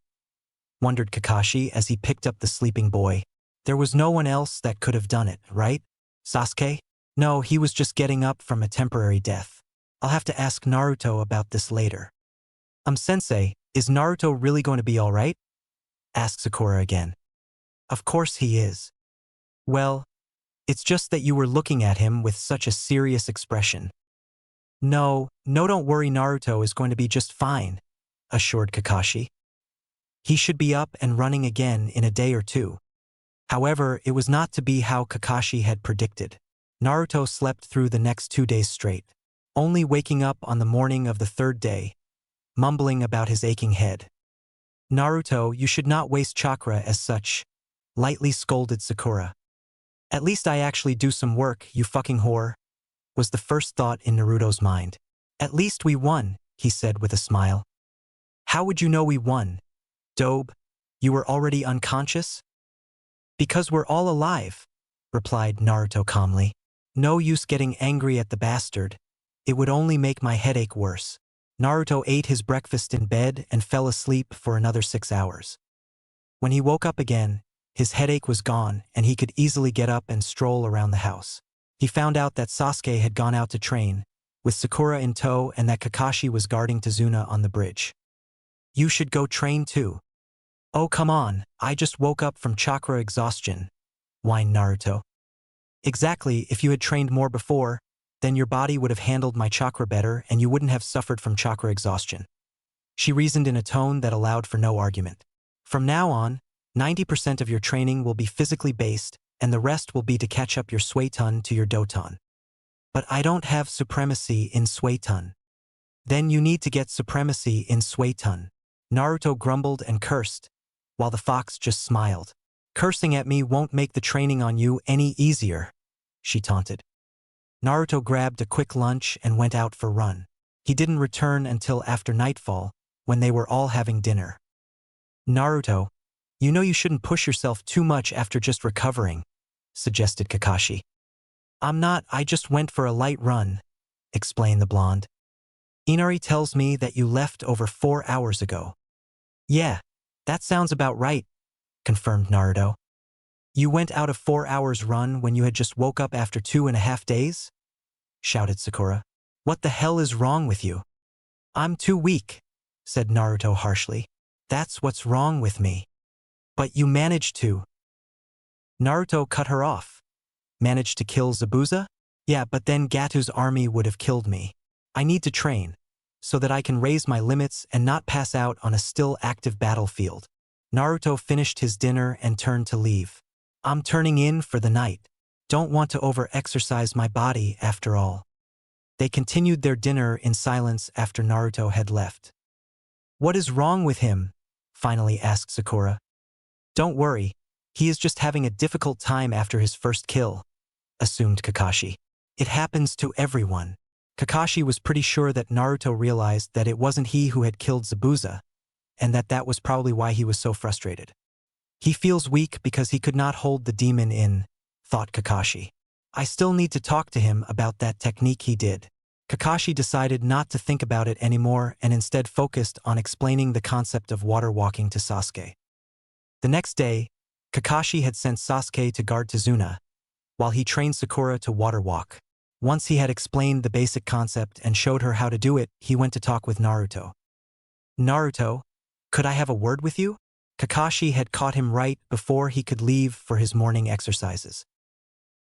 Wondered Kakashi as he picked up the sleeping boy. There was no one else that could have done it, right? Sasuke? No, he was just getting up from a temporary death. I'll have to ask Naruto about this later. Sensei, is Naruto really going to be alright? Asked Sakura again. Of course he is. Well, it's just that you were looking at him with such a serious expression. No, don't worry, Naruto is going to be just fine, assured Kakashi. He should be up and running again in a day or two. However, it was not to be how Kakashi had predicted. Naruto slept through the next 2 days straight, only waking up on the morning of the third day, mumbling about his aching head. Naruto, you should not waste chakra as such, lightly scolded Sakura. At least I actually do some work, you fucking whore, was the first thought in Naruto's mind. At least we won, he said with a smile. How would you know we won? Dobe, you were already unconscious? Because we're all alive, replied Naruto calmly. No use getting angry at the bastard. It would only make my headache worse. Naruto ate his breakfast in bed and fell asleep for another 6 hours. When he woke up again, his headache was gone and he could easily get up and stroll around the house. He found out that Sasuke had gone out to train, with Sakura in tow, and that Kakashi was guarding Tazuna on the bridge. You should go train too. Oh come on, I just woke up from chakra exhaustion, whined Naruto. Exactly, if you had trained more before, then your body would have handled my chakra better and you wouldn't have suffered from chakra exhaustion. She reasoned in a tone that allowed for no argument. From now on, 90% of your training will be physically based and the rest will be to catch up your Suiton to your Doton. But I don't have supremacy in Suiton. Then you need to get supremacy in Suiton. Naruto grumbled and cursed, while the fox just smiled. Cursing at me won't make the training on you any easier, she taunted. Naruto grabbed a quick lunch and went out for a run. He didn't return until after nightfall, when they were all having dinner. Naruto, you know you shouldn't push yourself too much after just recovering, suggested Kakashi. I'm not, I just went for a light run, explained the blonde. Inari tells me that you left over 4 hours ago. Yeah, that sounds about right, confirmed Naruto. You went out a 4 hours run when you had just woke up after 2.5 days? Shouted Sakura. What the hell is wrong with you? I'm too weak, said Naruto harshly. That's what's wrong with me. But you managed to. Naruto cut her off. Managed to kill Zabuza? Yeah, but then Gatu's army would have killed me. I need to train, so that I can raise my limits and not pass out on a still active battlefield. Naruto finished his dinner and turned to leave. I'm turning in for the night. Don't want to over-exercise my body after all. They continued their dinner in silence after Naruto had left. What is wrong with him? Finally asked Sakura. Don't worry, he is just having a difficult time after his first kill, assumed Kakashi. It happens to everyone. Kakashi was pretty sure that Naruto realized that it wasn't he who had killed Zabuza, and that was probably why he was so frustrated. He feels weak because he could not hold the demon in, thought Kakashi. I still need to talk to him about that technique he did. Kakashi decided not to think about it anymore and instead focused on explaining the concept of water walking to Sasuke. The next day, Kakashi had sent Sasuke to guard Tazuna, while he trained Sakura to water walk. Once he had explained the basic concept and showed her how to do it, he went to talk with Naruto. Naruto, could I have a word with you? Kakashi had caught him right before he could leave for his morning exercises.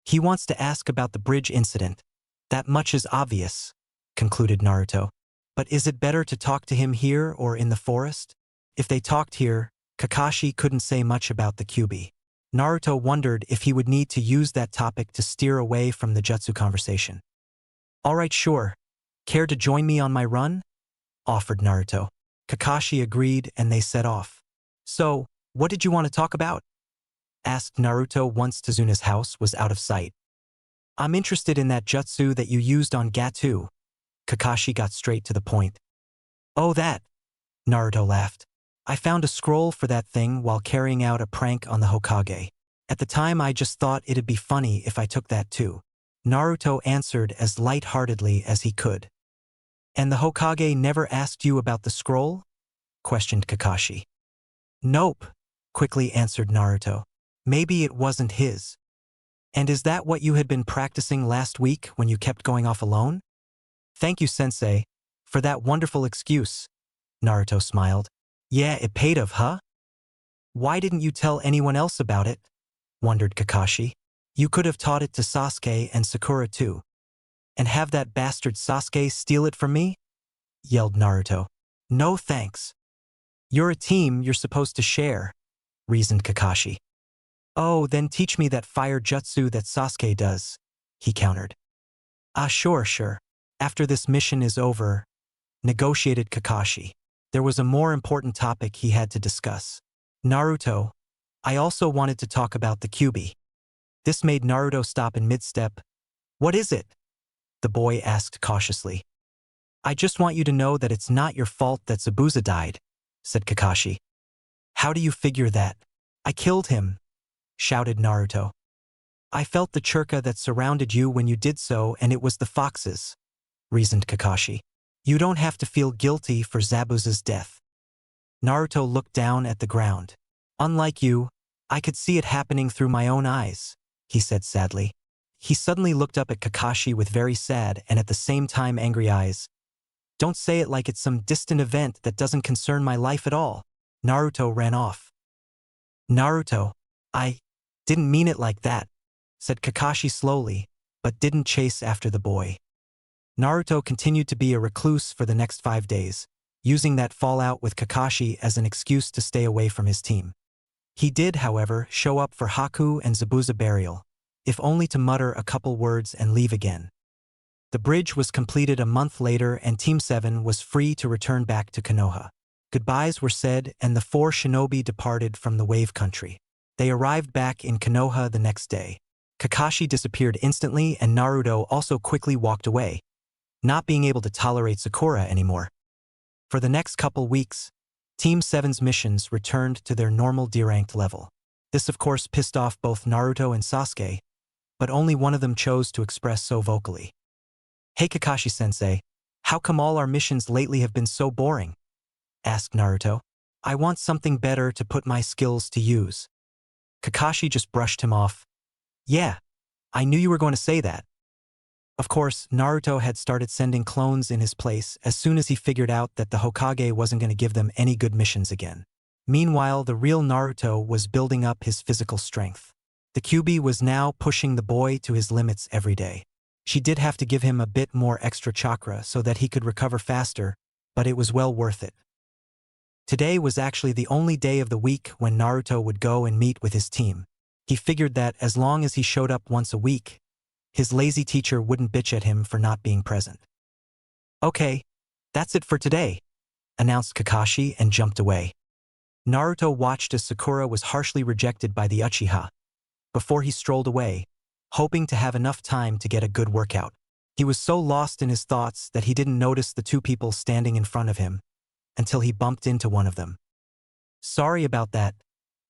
He wants to ask about the bridge incident. That much is obvious, concluded Naruto. But is it better to talk to him here or in the forest? If they talked here, Kakashi couldn't say much about the Kyuubi. Naruto wondered if he would need to use that topic to steer away from the jutsu conversation. All right, sure. Care to join me on my run? Offered Naruto. Kakashi agreed and they set off. So, what did you want to talk about? Asked Naruto once Tazuna's house was out of sight. I'm interested in that jutsu that you used on Gatu. Kakashi got straight to the point. Oh that, Naruto laughed. I found a scroll for that thing while carrying out a prank on the Hokage. At the time I just thought it'd be funny if I took that too. Naruto answered as light-heartedly as he could. And the Hokage never asked you about the scroll? Questioned Kakashi. Nope, quickly answered Naruto. Maybe it wasn't his. And is that what you had been practicing last week when you kept going off alone? Thank you, Sensei, for that wonderful excuse, Naruto smiled. Yeah, it paid off, huh? Why didn't you tell anyone else about it? Wondered Kakashi. You could have taught it to Sasuke and Sakura too. And have that bastard Sasuke steal it from me? Yelled Naruto. No thanks. You're a team, you're supposed to share, reasoned Kakashi. Oh, then teach me that fire jutsu that Sasuke does, he countered. Ah, sure. After this mission is over, negotiated Kakashi. There was a more important topic he had to discuss. Naruto, I also wanted to talk about the Kyuubi. This made Naruto stop in mid-step. What is it? The boy asked cautiously. I just want you to know that it's not your fault that Zabuza died, said Kakashi. How do you figure that? I killed him, shouted Naruto. I felt the churka that surrounded you when you did so, and it was the foxes, reasoned Kakashi. You don't have to feel guilty for Zabuza's death. Naruto looked down at the ground. Unlike you, I could see it happening through my own eyes, he said sadly. He suddenly looked up at Kakashi with very sad and at the same time angry eyes. Don't say it like it's some distant event that doesn't concern my life at all. Naruto ran off. Naruto, I didn't mean it like that, said Kakashi slowly, but didn't chase after the boy. Naruto continued to be a recluse for the next 5 days, using that fallout with Kakashi as an excuse to stay away from his team. He did, however, show up for Haku and Zabuza burial, if only to mutter a couple words and leave again. The bridge was completed a month later and Team 7 was free to return back to Konoha. Goodbyes were said and the 4 shinobi departed from the Wave Country. They arrived back in Konoha the next day. Kakashi disappeared instantly and Naruto also quickly walked away, not being able to tolerate Sakura anymore. For the next couple weeks, Team 7's missions returned to their normal D-ranked level. This of course pissed off both Naruto and Sasuke, but only one of them chose to express so vocally. Hey Kakashi-sensei, how come all our missions lately have been so boring? Asked Naruto. I want something better to put my skills to use. Kakashi just brushed him off. Yeah, I knew you were going to say that. Of course, Naruto had started sending clones in his place as soon as he figured out that the Hokage wasn't going to give them any good missions again. Meanwhile, the real Naruto was building up his physical strength. The Kyuubi was now pushing the boy to his limits every day. She did have to give him a bit more extra chakra so that he could recover faster, but it was well worth it. Today was actually the only day of the week when Naruto would go and meet with his team. He figured that as long as he showed up once a week, his lazy teacher wouldn't bitch at him for not being present. Okay, that's it for today, announced Kakashi and jumped away. Naruto watched as Sakura was harshly rejected by the Uchiha, before he strolled away, hoping to have enough time to get a good workout. He was so lost in his thoughts that he didn't notice the 2 people standing in front of him, until he bumped into one of them. Sorry about that,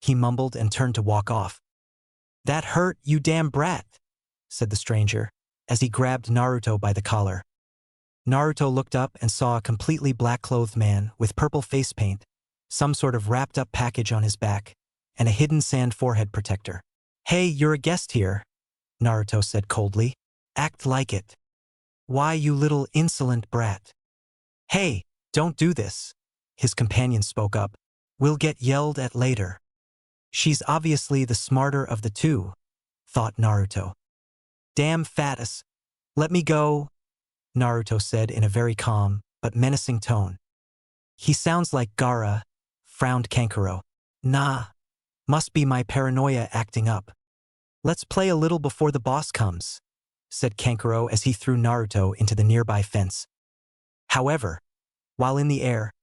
he mumbled and turned to walk off. That hurt, you damn brat, said the stranger, as he grabbed Naruto by the collar. Naruto looked up and saw a completely black-clothed man with purple face paint, some sort of wrapped-up package on his back, and a hidden sand forehead protector. Hey, you're a guest here, Naruto said coldly. Act like it. Why, you little insolent brat. Hey, don't do this, his companion spoke up. We'll get yelled at later. She's obviously the smarter of the 2, thought Naruto. Damn fatus. Let me go, Naruto said in a very calm but menacing tone. He sounds like Gaara, frowned Kankuro. Nah, must be my paranoia acting up. Let's play a little before the boss comes, said Kankuro as he threw Naruto into the nearby fence. However, while in the air,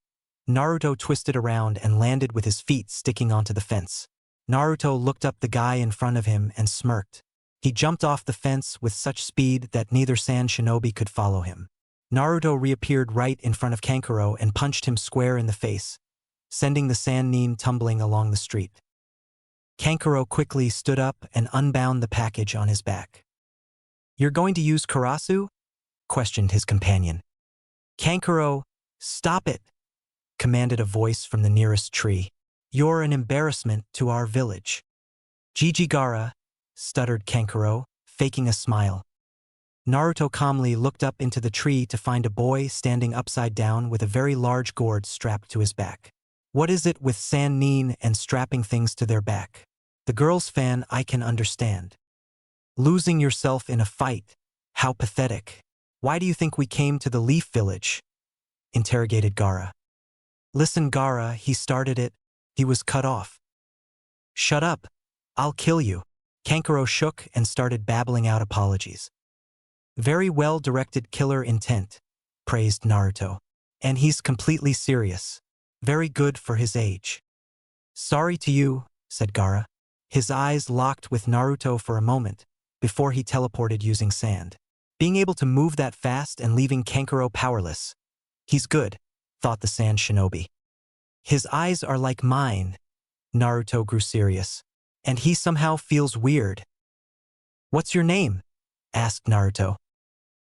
Naruto twisted around and landed with his feet sticking onto the fence. Naruto looked up the guy in front of him and smirked. He jumped off the fence with such speed that neither sand shinobi could follow him. Naruto reappeared right in front of Kankuro and punched him square in the face, sending the sand nin tumbling along the street. Kankuro quickly stood up and unbound the package on his back. "You're going to use Karasu?" questioned his companion. Kankuro, "Stop it," commanded a voice from the nearest tree. "You're an embarrassment to our village." "Jijigara," stuttered Kankuro, faking a smile. Naruto calmly looked up into the tree to find a boy standing upside down with a very large gourd strapped to his back. What is it with San-nin and strapping things to their back? The girls' fan I can understand. Losing yourself in a fight. How pathetic. Why do you think we came to the Leaf Village? Interrogated Gaara. Listen, Gaara, he started it. He was cut off. Shut up. I'll kill you. Kankuro shook and started babbling out apologies. Very well directed killer intent, praised Naruto. And he's completely serious. Very good for his age. Sorry to you, said Gaara. His eyes locked with Naruto for a moment, before he teleported using sand. Being able to move that fast and leaving Kankuro powerless. He's good, thought the sand shinobi. His eyes are like mine. Naruto grew serious. And he somehow feels weird. What's your name? Asked Naruto.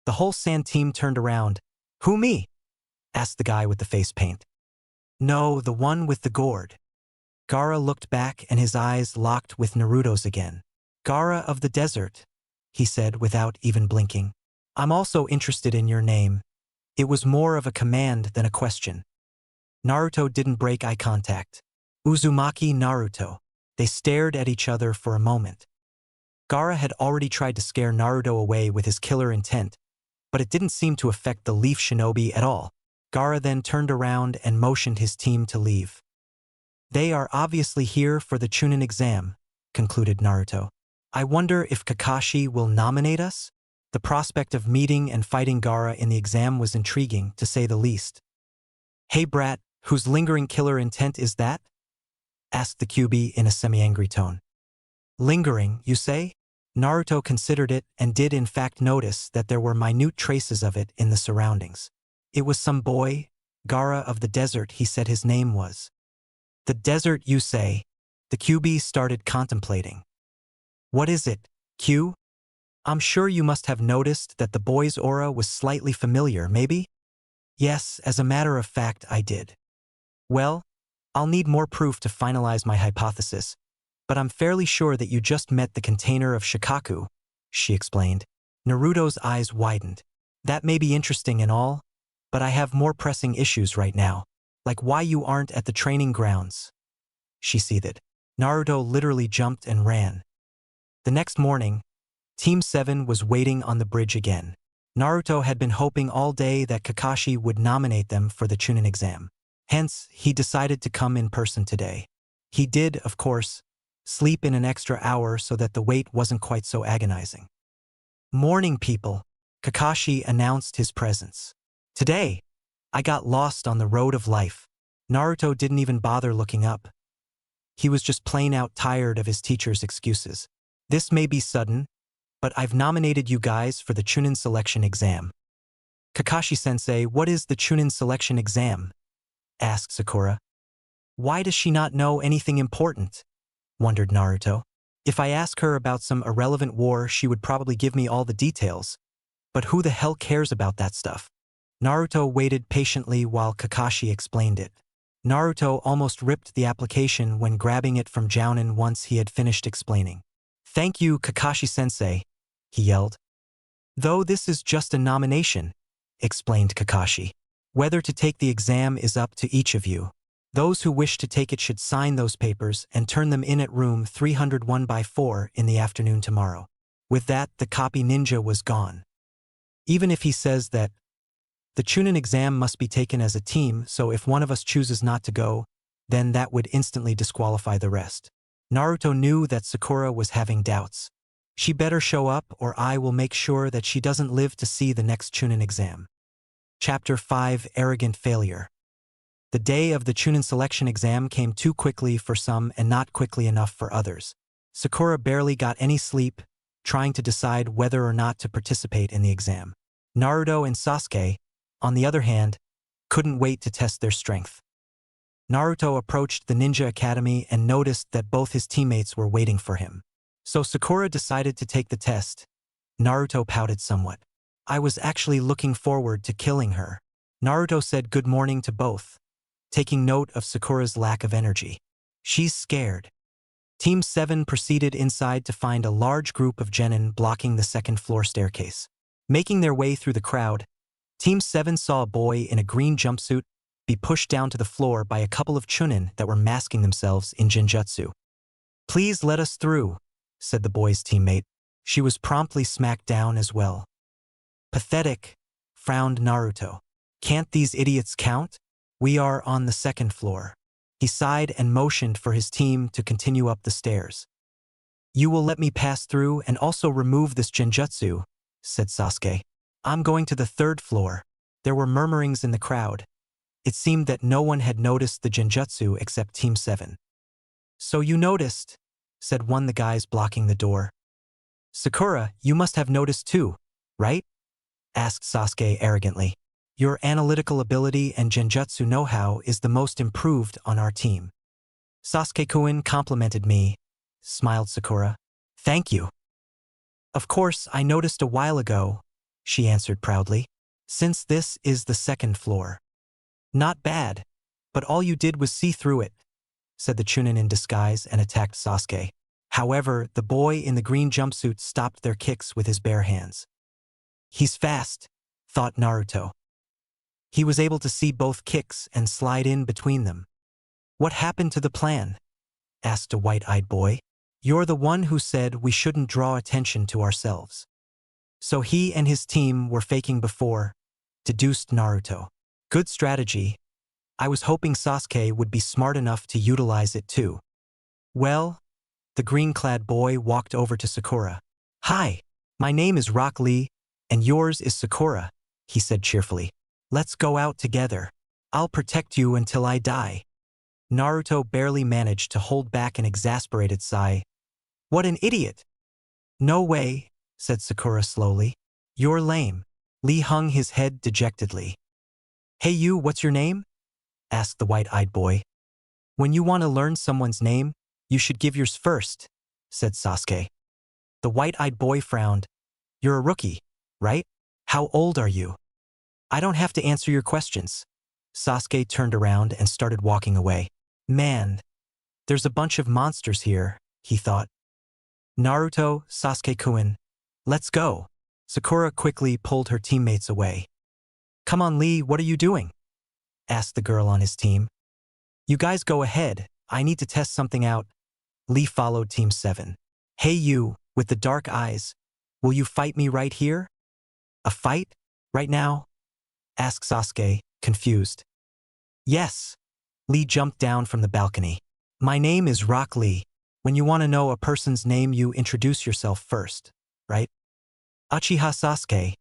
The whole sand team turned around. Who, me? Asked the guy with the face paint. No, the one with the gourd. Gaara looked back and his eyes locked with Naruto's again. Gaara of the desert, he said without even blinking. I'm also interested in your name. It was more of a command than a question. Naruto didn't break eye contact. Uzumaki Naruto. They stared at each other for a moment. Gaara had already tried to scare Naruto away with his killer intent, but it didn't seem to affect the Leaf Shinobi at all. Gaara then turned around and motioned his team to leave. They are obviously here for the Chunin exam, concluded Naruto. I wonder if Kakashi will nominate us? The prospect of meeting and fighting Gaara in the exam was intriguing, to say the least. Hey brat, whose lingering killer intent is that? Asked the QB in a semi-angry tone. Lingering, you say? Naruto considered it and did in fact notice that there were minute traces of it in the surroundings. It was some boy, Gaara of the desert he said his name was. The desert, you say? The QB started contemplating. What is it, Q? I'm sure you must have noticed that the boy's aura was slightly familiar, maybe? Yes, as a matter of fact, I did. Well, I'll need more proof to finalize my hypothesis, but I'm fairly sure that you just met the container of Shikaku, she explained. Naruto's eyes widened. That may be interesting and all, but I have more pressing issues right now. Like why you aren't at the training grounds. She seethed. Naruto literally jumped and ran. The next morning, Team 7 was waiting on the bridge again. Naruto had been hoping all day that Kakashi would nominate them for the Chunin exam. Hence, he decided to come in person today. He did, of course, sleep in an extra hour so that the wait wasn't quite so agonizing. Morning, people. Kakashi announced his presence. Today, I got lost on the road of life. Naruto didn't even bother looking up. He was just plain out tired of his teacher's excuses. This may be sudden, but I've nominated you guys for the Chunin selection exam. Kakashi-sensei, what is the Chunin selection exam? Asked Sakura. Why does she not know anything important? Wondered Naruto. If I ask her about some irrelevant war, she would probably give me all the details. But who the hell cares about that stuff? Naruto waited patiently while Kakashi explained it. Naruto almost ripped the application when grabbing it from Jounin once he had finished explaining. Thank you, Kakashi-sensei, he yelled. Though this is just a nomination, explained Kakashi. Whether to take the exam is up to each of you. Those who wish to take it should sign those papers and turn them in at room 301/4 in the afternoon tomorrow. With that, the copy ninja was gone. Even if he says that the Chunin exam must be taken as a team, so if one of us chooses not to go, then that would instantly disqualify the rest. Naruto knew that Sakura was having doubts. She better show up or I will make sure that she doesn't live to see the next Chunin exam. Chapter 5: Arrogant Failure. The day of the Chunin selection exam came too quickly for some and not quickly enough for others. Sakura barely got any sleep, trying to decide whether or not to participate in the exam. Naruto and Sasuke, on the other hand, couldn't wait to test their strength. Naruto approached the ninja academy and noticed that both his teammates were waiting for him. So Sakura decided to take the test. Naruto pouted somewhat. I was actually looking forward to killing her. Naruto said good morning to both, taking note of Sakura's lack of energy. She's scared. Team 7 proceeded inside to find a large group of genin blocking the second-floor staircase. Making their way through the crowd, Team 7 saw a boy in a green jumpsuit be pushed down to the floor by a couple of chunin that were masking themselves in genjutsu. Please let us through, said the boy's teammate. She was promptly smacked down as well. Pathetic, frowned Naruto. Can't these idiots count? We are on the second floor. He sighed and motioned for his team to continue up the stairs. You will let me pass through and also remove this genjutsu, said Sasuke. I'm going to the third floor. There were murmurings in the crowd. It seemed that no one had noticed the genjutsu except Team 7. So you noticed, said one of the guys blocking the door. Sakura, you must have noticed too, right? Asked Sasuke arrogantly. Your analytical ability and genjutsu know-how is the most improved on our team. Sasuke-kun complimented me, smiled Sakura. Thank you. Of course, I noticed a while ago, she answered proudly, since this is the second floor. Not bad, but all you did was see through it, said the chunin in disguise and attacked Sasuke. However, the boy in the green jumpsuit stopped their kicks with his bare hands. He's fast, thought Naruto. He was able to see both kicks and slide in between them. What happened to the plan? Asked a white-eyed boy. You're the one who said we shouldn't draw attention to ourselves. So he and his team were faking before, deduced Naruto. Good strategy. I was hoping Sasuke would be smart enough to utilize it too. Well, the green-clad boy walked over to Sakura. Hi, my name is Rock Lee, and yours is Sakura, he said cheerfully. Let's go out together. I'll protect you until I die. Naruto barely managed to hold back an exasperated sigh. What an idiot! No way, said Sakura slowly. You're lame. Lee hung his head dejectedly. Hey you, what's your name? Asked the white-eyed boy. When you want to learn someone's name, you should give yours first, said Sasuke. The white-eyed boy frowned. You're a rookie, right? How old are you? I don't have to answer your questions. Sasuke turned around and started walking away. Man, there's a bunch of monsters here, he thought. Naruto, Sasuke-kun, let's go. Sakura quickly pulled her teammates away. Come on Lee, what are you doing? Asked the girl on his team. You guys go ahead, I need to test something out. Lee followed Team 7. Hey you, with the dark eyes, will you fight me right here? A fight? Right now? Asked Sasuke, confused. Yes. Lee jumped down from the balcony. My name is Rock Lee. When you want to know a person's name, you introduce yourself first, right? Uchiha Sasuke,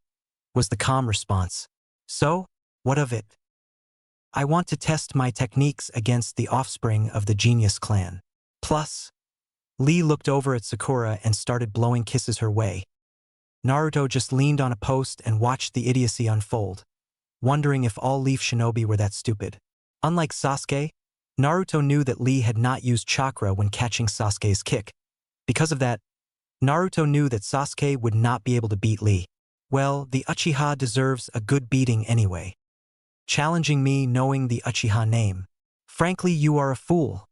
was the calm response. So, what of it? I want to test my techniques against the offspring of the Genius clan. Plus, Lee looked over at Sakura and started blowing kisses her way. Naruto just leaned on a post and watched the idiocy unfold, wondering if all Leaf Shinobi were that stupid. Unlike Sasuke, Naruto knew that Lee had not used chakra when catching Sasuke's kick. Because of that, Naruto knew that Sasuke would not be able to beat Lee. Well, the Uchiha deserves a good beating anyway. Challenging me knowing the Uchiha name. Frankly, you are a fool,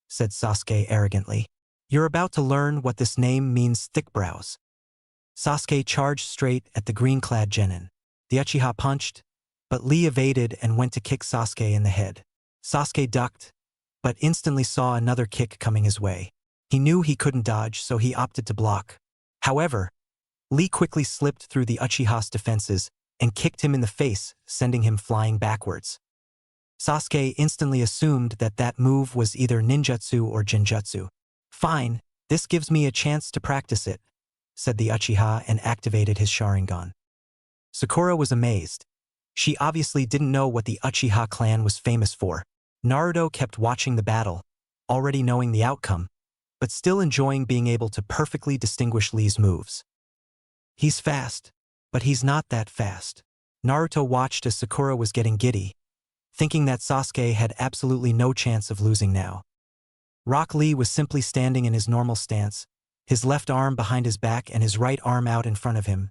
said Sasuke arrogantly. You're about to learn what this name means, thick brows. Sasuke charged straight at the green-clad genin. The Uchiha punched, but Lee evaded and went to kick Sasuke in the head. Sasuke ducked, but instantly saw another kick coming his way. He knew he couldn't dodge, so he opted to block. However, Lee quickly slipped through the Uchiha's defenses and kicked him in the face, sending him flying backwards. Sasuke instantly assumed that that move was either ninjutsu or genjutsu. Fine, this gives me a chance to practice it, said the Uchiha and activated his Sharingan. Sakura was amazed. She obviously didn't know what the Uchiha clan was famous for. Naruto kept watching the battle, already knowing the outcome, but still enjoying being able to perfectly distinguish Lee's moves. He's fast, but he's not that fast. Naruto watched as Sakura was getting giddy, thinking that Sasuke had absolutely no chance of losing now. Rock Lee was simply standing in his normal stance, his left arm behind his back and his right arm out in front of him,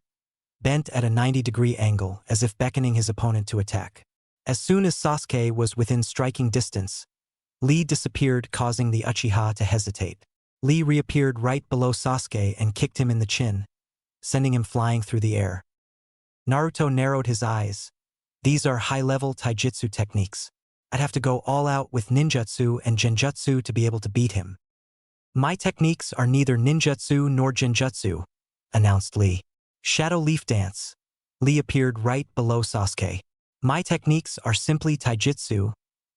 bent at a 90-degree angle as if beckoning his opponent to attack. As soon as Sasuke was within striking distance, Lee disappeared, causing the Uchiha to hesitate. Lee reappeared right below Sasuke and kicked him in the chin, sending him flying through the air. Naruto narrowed his eyes. These are high-level taijutsu techniques. I'd have to go all out with ninjutsu and genjutsu to be able to beat him. My techniques are neither ninjutsu nor genjutsu, announced Lee. Shadow Leaf Dance. Lee appeared right below Sasuke. My techniques are simply taijutsu,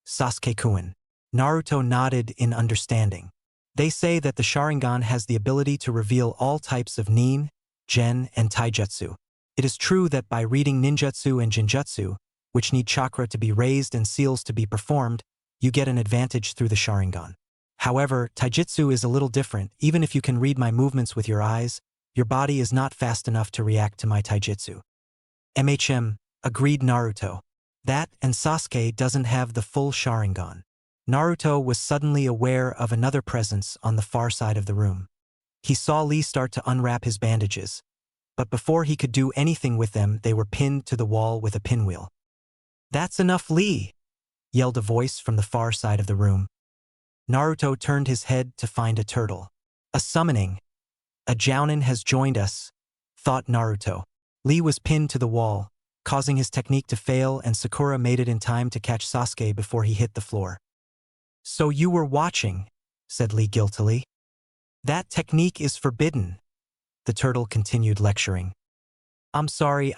Sasuke-kun. Naruto nodded in understanding. They say that the Sharingan has the ability to reveal all types of nin, gen, and taijutsu. It is true that by reading ninjutsu and genjutsu, which need chakra to be raised and seals to be performed, you get an advantage through the Sharingan. However, taijutsu is a little different. Even if you can read my movements with your eyes, your body is not fast enough to react to my taijutsu. Agreed Naruto. That and Sasuke doesn't have the full Sharingan. Naruto was suddenly aware of another presence on the far side of the room. He saw Lee start to unwrap his bandages, but before he could do anything with them, they were pinned to the wall with a pinwheel. "That's enough, Lee!" yelled a voice from the far side of the room. Naruto turned his head to find a turtle. A summoning. A Jounin has joined us, thought Naruto. Lee was pinned to the wall, causing his technique to fail, and Sakura made it in time to catch Sasuke before he hit the floor. "So you were watching," said Lee guiltily. "That technique is forbidden," the turtle continued lecturing. "I'm sorry,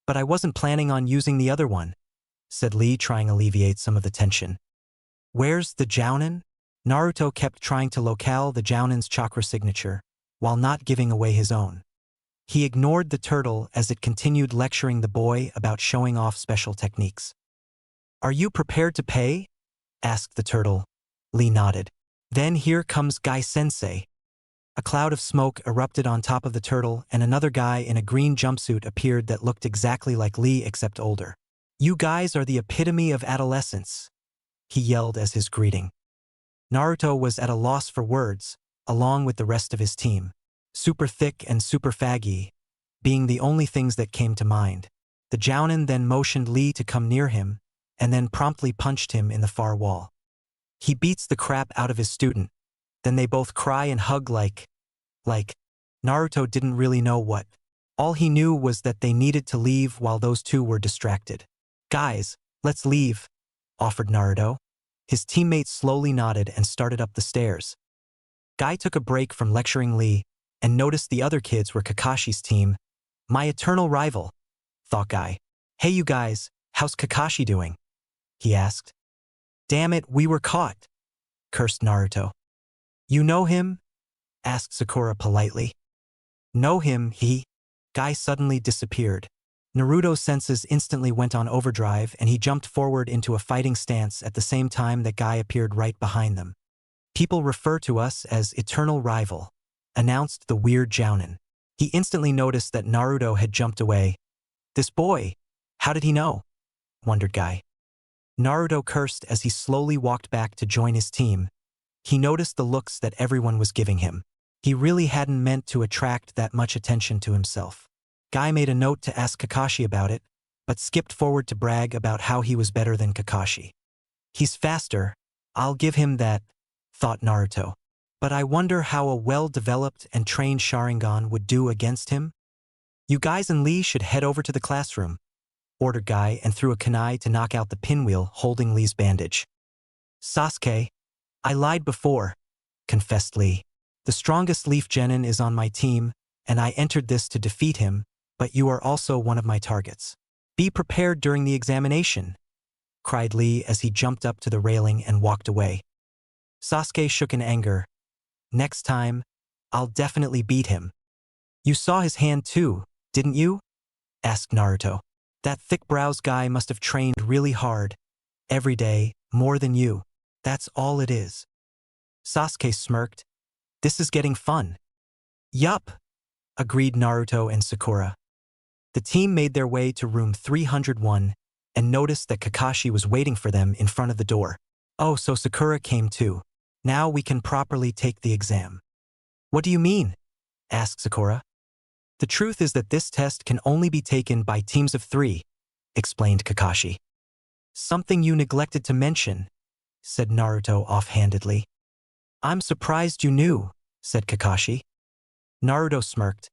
but I wasn't planning on using the other one," said Lee, trying to alleviate some of the tension. "Where's the Jounin?" Naruto kept trying to locale the Jounin's chakra signature, while not giving away his own. He ignored the turtle as it continued lecturing the boy about showing off special techniques. "Are you prepared to pay?" asked the turtle. Lee nodded. "Then here comes Guy-sensei." A cloud of smoke erupted on top of the turtle, and another guy in a green jumpsuit appeared that looked exactly like Lee except older. "You guys are the epitome of adolescence," he yelled as his greeting. Naruto was at a loss for words, along with the rest of his team. Super thick and super faggy, being the only things that came to mind. The Jounin then motioned Lee to come near him, and then promptly punched him in the far wall. He beats the crap out of his student. Then they both cry and hug like Naruto didn't really know what. All he knew was that they needed to leave while those two were distracted. "Guys, let's leave," offered Naruto. His teammates slowly nodded and started up the stairs. Guy took a break from lecturing Lee and noticed the other kids were Kakashi's team. "My eternal rival," thought Guy. "Hey you guys, how's Kakashi doing?" he asked. "Damn it, we were caught," cursed Naruto. "You know him?" asked Sakura politely. "Know him, Guy suddenly disappeared. Naruto's senses instantly went on overdrive and he jumped forward into a fighting stance at the same time that Guy appeared right behind them. "People refer to us as eternal rival," announced the weird Jounin. He instantly noticed that Naruto had jumped away. "This boy, how did he know?" wondered Guy. Naruto cursed as he slowly walked back to join his team. He noticed the looks that everyone was giving him. He really hadn't meant to attract that much attention to himself. Guy made a note to ask Kakashi about it, but skipped forward to brag about how he was better than Kakashi. "He's faster, I'll give him that," thought Naruto. "But I wonder how a well-developed and trained Sharingan would do against him?" "You guys and Lee should head over to the classroom," ordered Guy and threw a kunai to knock out the pinwheel holding Lee's bandage. "Sasuke, I lied before," confessed Lee. "The strongest Leaf Genin is on my team, and I entered this to defeat him, but you are also one of my targets. Be prepared during the examination," cried Lee as he jumped up to the railing and walked away. Sasuke shook in anger. "Next time, I'll definitely beat him." "You saw his hand too, didn't you?" asked Naruto. "That thick-brows guy must have trained really hard. Every day, more than you. That's all it is." Sasuke smirked. "This is getting fun." "Yup," agreed Naruto and Sakura. The team made their way to room 301, and noticed that Kakashi was waiting for them in front of the door. Oh, so Sakura came too. Now we can properly take the exam. What do you mean? Asked Sakura. The truth is that this test can only be taken by teams of 3, explained Kakashi. Something you neglected to mention, said Naruto offhandedly. I'm surprised you knew, said Kakashi. Naruto smirked.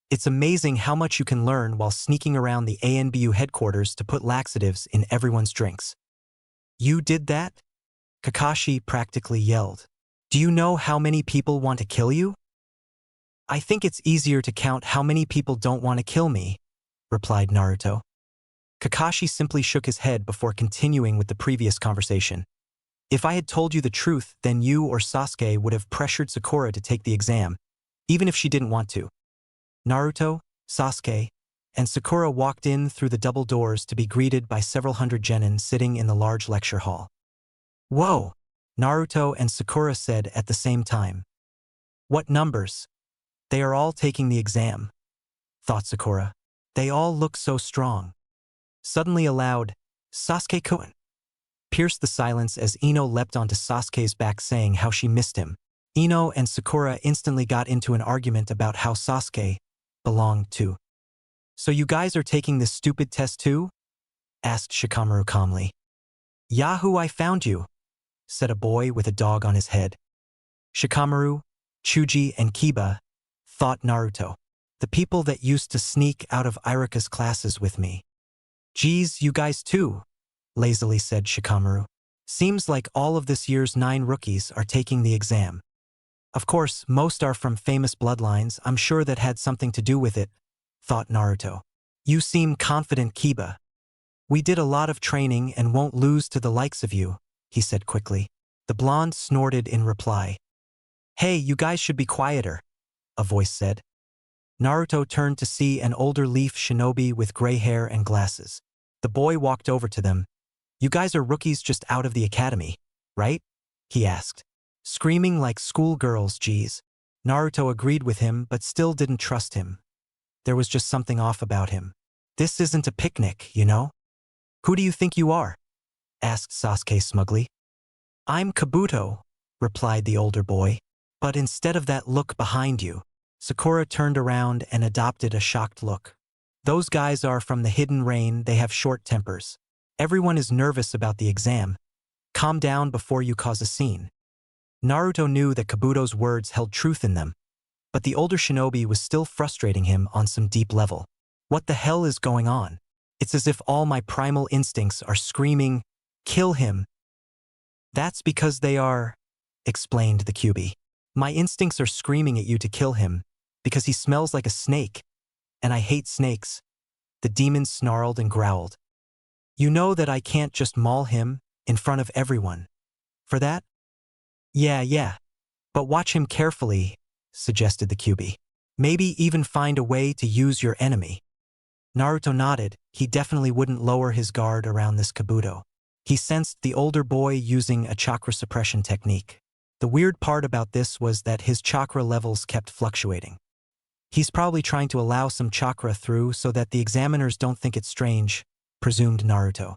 It's amazing how much you can learn while sneaking around the ANBU headquarters to put laxatives in everyone's drinks. You did that? Kakashi practically yelled. Do you know how many people want to kill you? I think it's easier to count how many people don't want to kill me, replied Naruto. Kakashi simply shook his head before continuing with the previous conversation. If I had told you the truth, then you or Sasuke would have pressured Sakura to take the exam, even if she didn't want to. Naruto, Sasuke, and Sakura walked in through the double doors to be greeted by several hundred genin sitting in the large lecture hall. Whoa! Naruto and Sakura said at the same time. What numbers? They are all taking the exam, thought Sakura. They all look so strong. Suddenly aloud, Sasuke-kun, pierced the silence as Ino leapt onto Sasuke's back saying how she missed him. Ino and Sakura instantly got into an argument about how Sasuke belonged to. So you guys are taking this stupid test too? Asked Shikamaru calmly. Yahoo, I found you, said a boy with a dog on his head. Shikamaru, Chuji, and Kiba, thought Naruto. The people that used to sneak out of Iruka's classes with me. Geez, you guys too, lazily said Shikamaru. Seems like all of this year's 9 rookies are taking the exam. Of course, most are from famous bloodlines. I'm sure that had something to do with it, thought Naruto. You seem confident, Kiba. We did a lot of training and won't lose to the likes of you, he said quickly. The blonde snorted in reply. Hey, you guys should be quieter, a voice said. Naruto turned to see an older leaf shinobi with gray hair and glasses. The boy walked over to them. You guys are rookies just out of the academy, right? He asked. Screaming like schoolgirls, geez. Naruto agreed with him but still didn't trust him. There was just something off about him. This isn't a picnic, you know? Who do you think you are? Asked Sasuke smugly. I'm Kabuto, replied the older boy. But instead of that look behind you, Sakura turned around and adopted a shocked look. Those guys are from the Hidden Rain, they have short tempers. Everyone is nervous about the exam. Calm down before you cause a scene. Naruto knew that Kabuto's words held truth in them, but the older shinobi was still frustrating him on some deep level. What the hell is going on? It's as if all my primal instincts are screaming, kill him. That's because they are, explained the Kyuubi. My instincts are screaming at you to kill him, because he smells like a snake, and I hate snakes. The demon snarled and growled. You know that I can't just maul him in front of everyone. For that? Yeah. But watch him carefully, suggested the Kyuubi. Maybe even find a way to use your enemy. Naruto nodded. He definitely wouldn't lower his guard around this Kabuto. He sensed the older boy using a chakra suppression technique. The weird part about this was that his chakra levels kept fluctuating. He's probably trying to allow some chakra through so that the examiners don't think it's strange, presumed Naruto.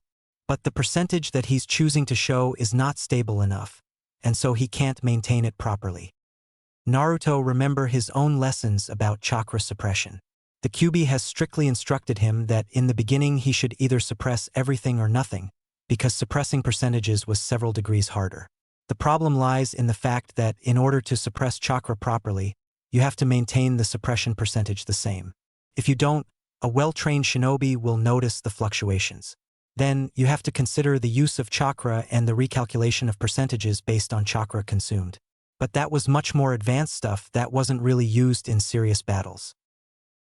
But the percentage that he's choosing to show is not stable enough, and so he can't maintain it properly. Naruto remembered his own lessons about chakra suppression. The Kyuubi has strictly instructed him that in the beginning he should either suppress everything or nothing, because suppressing percentages was several degrees harder. The problem lies in the fact that in order to suppress chakra properly, you have to maintain the suppression percentage the same. If you don't, a well-trained shinobi will notice the fluctuations. Then, you have to consider the use of chakra and the recalculation of percentages based on chakra consumed. But that was much more advanced stuff that wasn't really used in serious battles.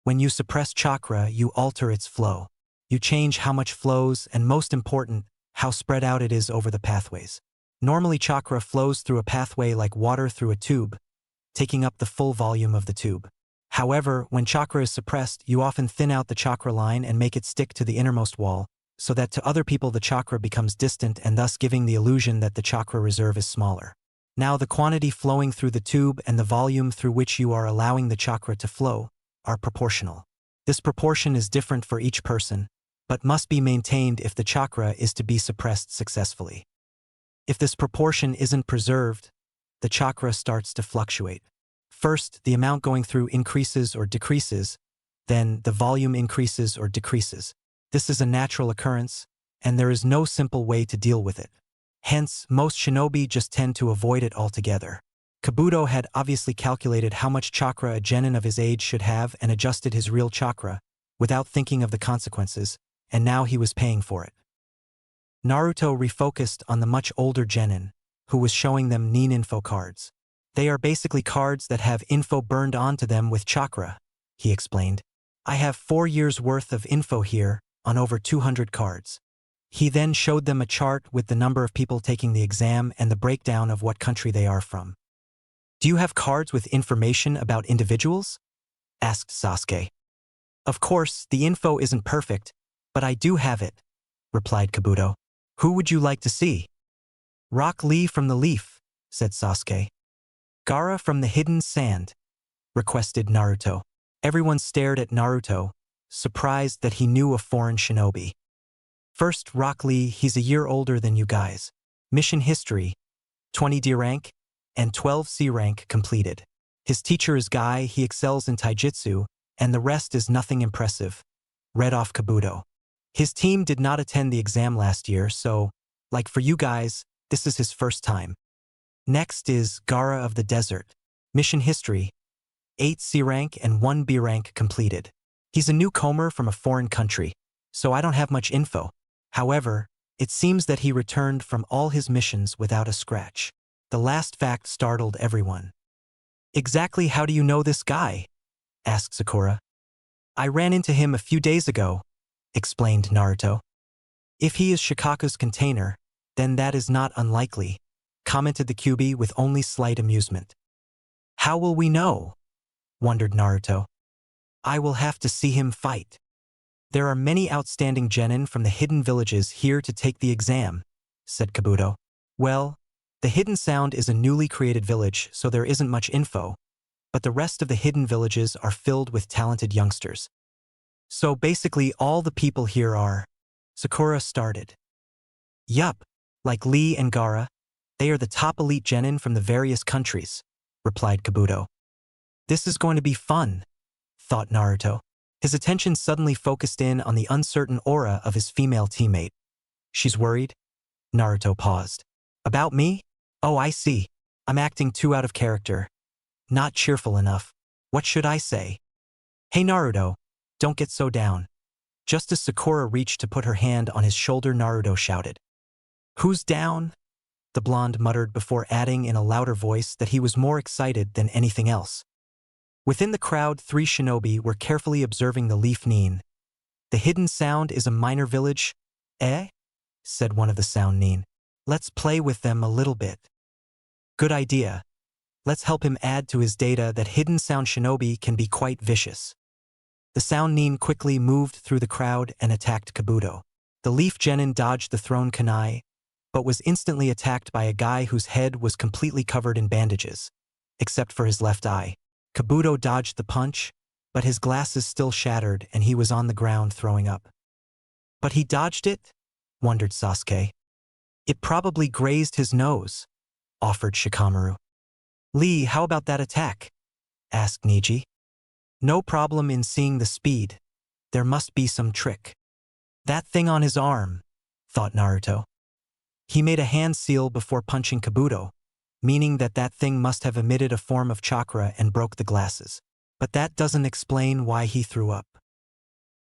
When you suppress chakra, you alter its flow. You change how much flows and, most important, how spread out it is over the pathways. Normally chakra flows through a pathway like water through a tube, taking up the full volume of the tube. However, when chakra is suppressed, you often thin out the chakra line and make it stick to the innermost wall, so that to other people the chakra becomes distant and thus giving the illusion that the chakra reserve is smaller. Now the quantity flowing through the tube and the volume through which you are allowing the chakra to flow are proportional. This proportion is different for each person, but must be maintained if the chakra is to be suppressed successfully. If this proportion isn't preserved, the chakra starts to fluctuate. First, the amount going through increases or decreases, then the volume increases or decreases. This is a natural occurrence, and there is no simple way to deal with it. Hence, most shinobi just tend to avoid it altogether. Kabuto had obviously calculated how much chakra a genin of his age should have and adjusted his real chakra, without thinking of the consequences, and now he was paying for it. Naruto refocused on the much older genin, who was showing them nin info cards. They are basically cards that have info burned onto them with chakra, he explained. I have 4 years' worth of info here, on over 200 cards. He then showed them a chart with the number of people taking the exam and the breakdown of what country they are from. Do you have cards with information about individuals? Asked Sasuke. Of course, the info isn't perfect, but I do have it, replied Kabuto. Who would you like to see? Rock Lee from the Leaf, said Sasuke. Gaara from the Hidden Sand, requested Naruto. Everyone stared at Naruto, surprised that he knew a foreign shinobi. First, Rock Lee, he's a year older than you guys. Mission history, 20 D rank, and 12 C rank completed. His teacher is Guy, he excels in taijutsu, and the rest is nothing impressive. Read off Kabuto. His team did not attend the exam last year, so, like for you guys, this is his first time. Next is Gaara of the Desert. Mission history, 8 C rank and 1 B rank completed. He's a newcomer from a foreign country, so I don't have much info. However, it seems that he returned from all his missions without a scratch. The last fact startled everyone. Exactly how do you know this guy? Asked Sakura. I ran into him a few days ago, explained Naruto. If he is Shikaku's container, then that is not unlikely, commented the Kyuubi with only slight amusement. How will we know? Wondered Naruto. I will have to see him fight. There are many outstanding genin from the hidden villages here to take the exam, said Kabuto. Well, the Hidden Sound is a newly created village, so there isn't much info, but the rest of the hidden villages are filled with talented youngsters. So basically all the people here are... Sakura started. Yup, like Lee and Gaara, they are the top elite genin from the various countries, replied Kabuto. This is going to be fun, thought Naruto. His attention suddenly focused in on the uncertain aura of his female teammate. She's worried? Naruto paused. About me? Oh, I see. I'm acting too out of character. Not cheerful enough. What should I say? Hey Naruto, don't get so down. Just as Sakura reached to put her hand on his shoulder, Naruto shouted. Who's down? The blonde muttered before adding in a louder voice that he was more excited than anything else. Within the crowd, 3 shinobi were carefully observing the Leaf Nin. The Hidden Sound is a minor village? Eh? Said one of the Sound Nin. Let's play with them a little bit. Good idea. Let's help him add to his data that Hidden Sound shinobi can be quite vicious. The Sound Nin quickly moved through the crowd and attacked Kabuto. The Leaf Genin dodged the thrown kunai, but was instantly attacked by a guy whose head was completely covered in bandages, except for his left eye. Kabuto dodged the punch, but his glasses still shattered and he was on the ground throwing up. But he dodged it? Wondered Sasuke. It probably grazed his nose, offered Shikamaru. Lee, how about that attack? Asked Neji. No problem in seeing the speed. There must be some trick. That thing on his arm, thought Naruto. He made a hand seal before punching Kabuto, meaning that that thing must have emitted a form of chakra and broke the glasses. But that doesn't explain why he threw up.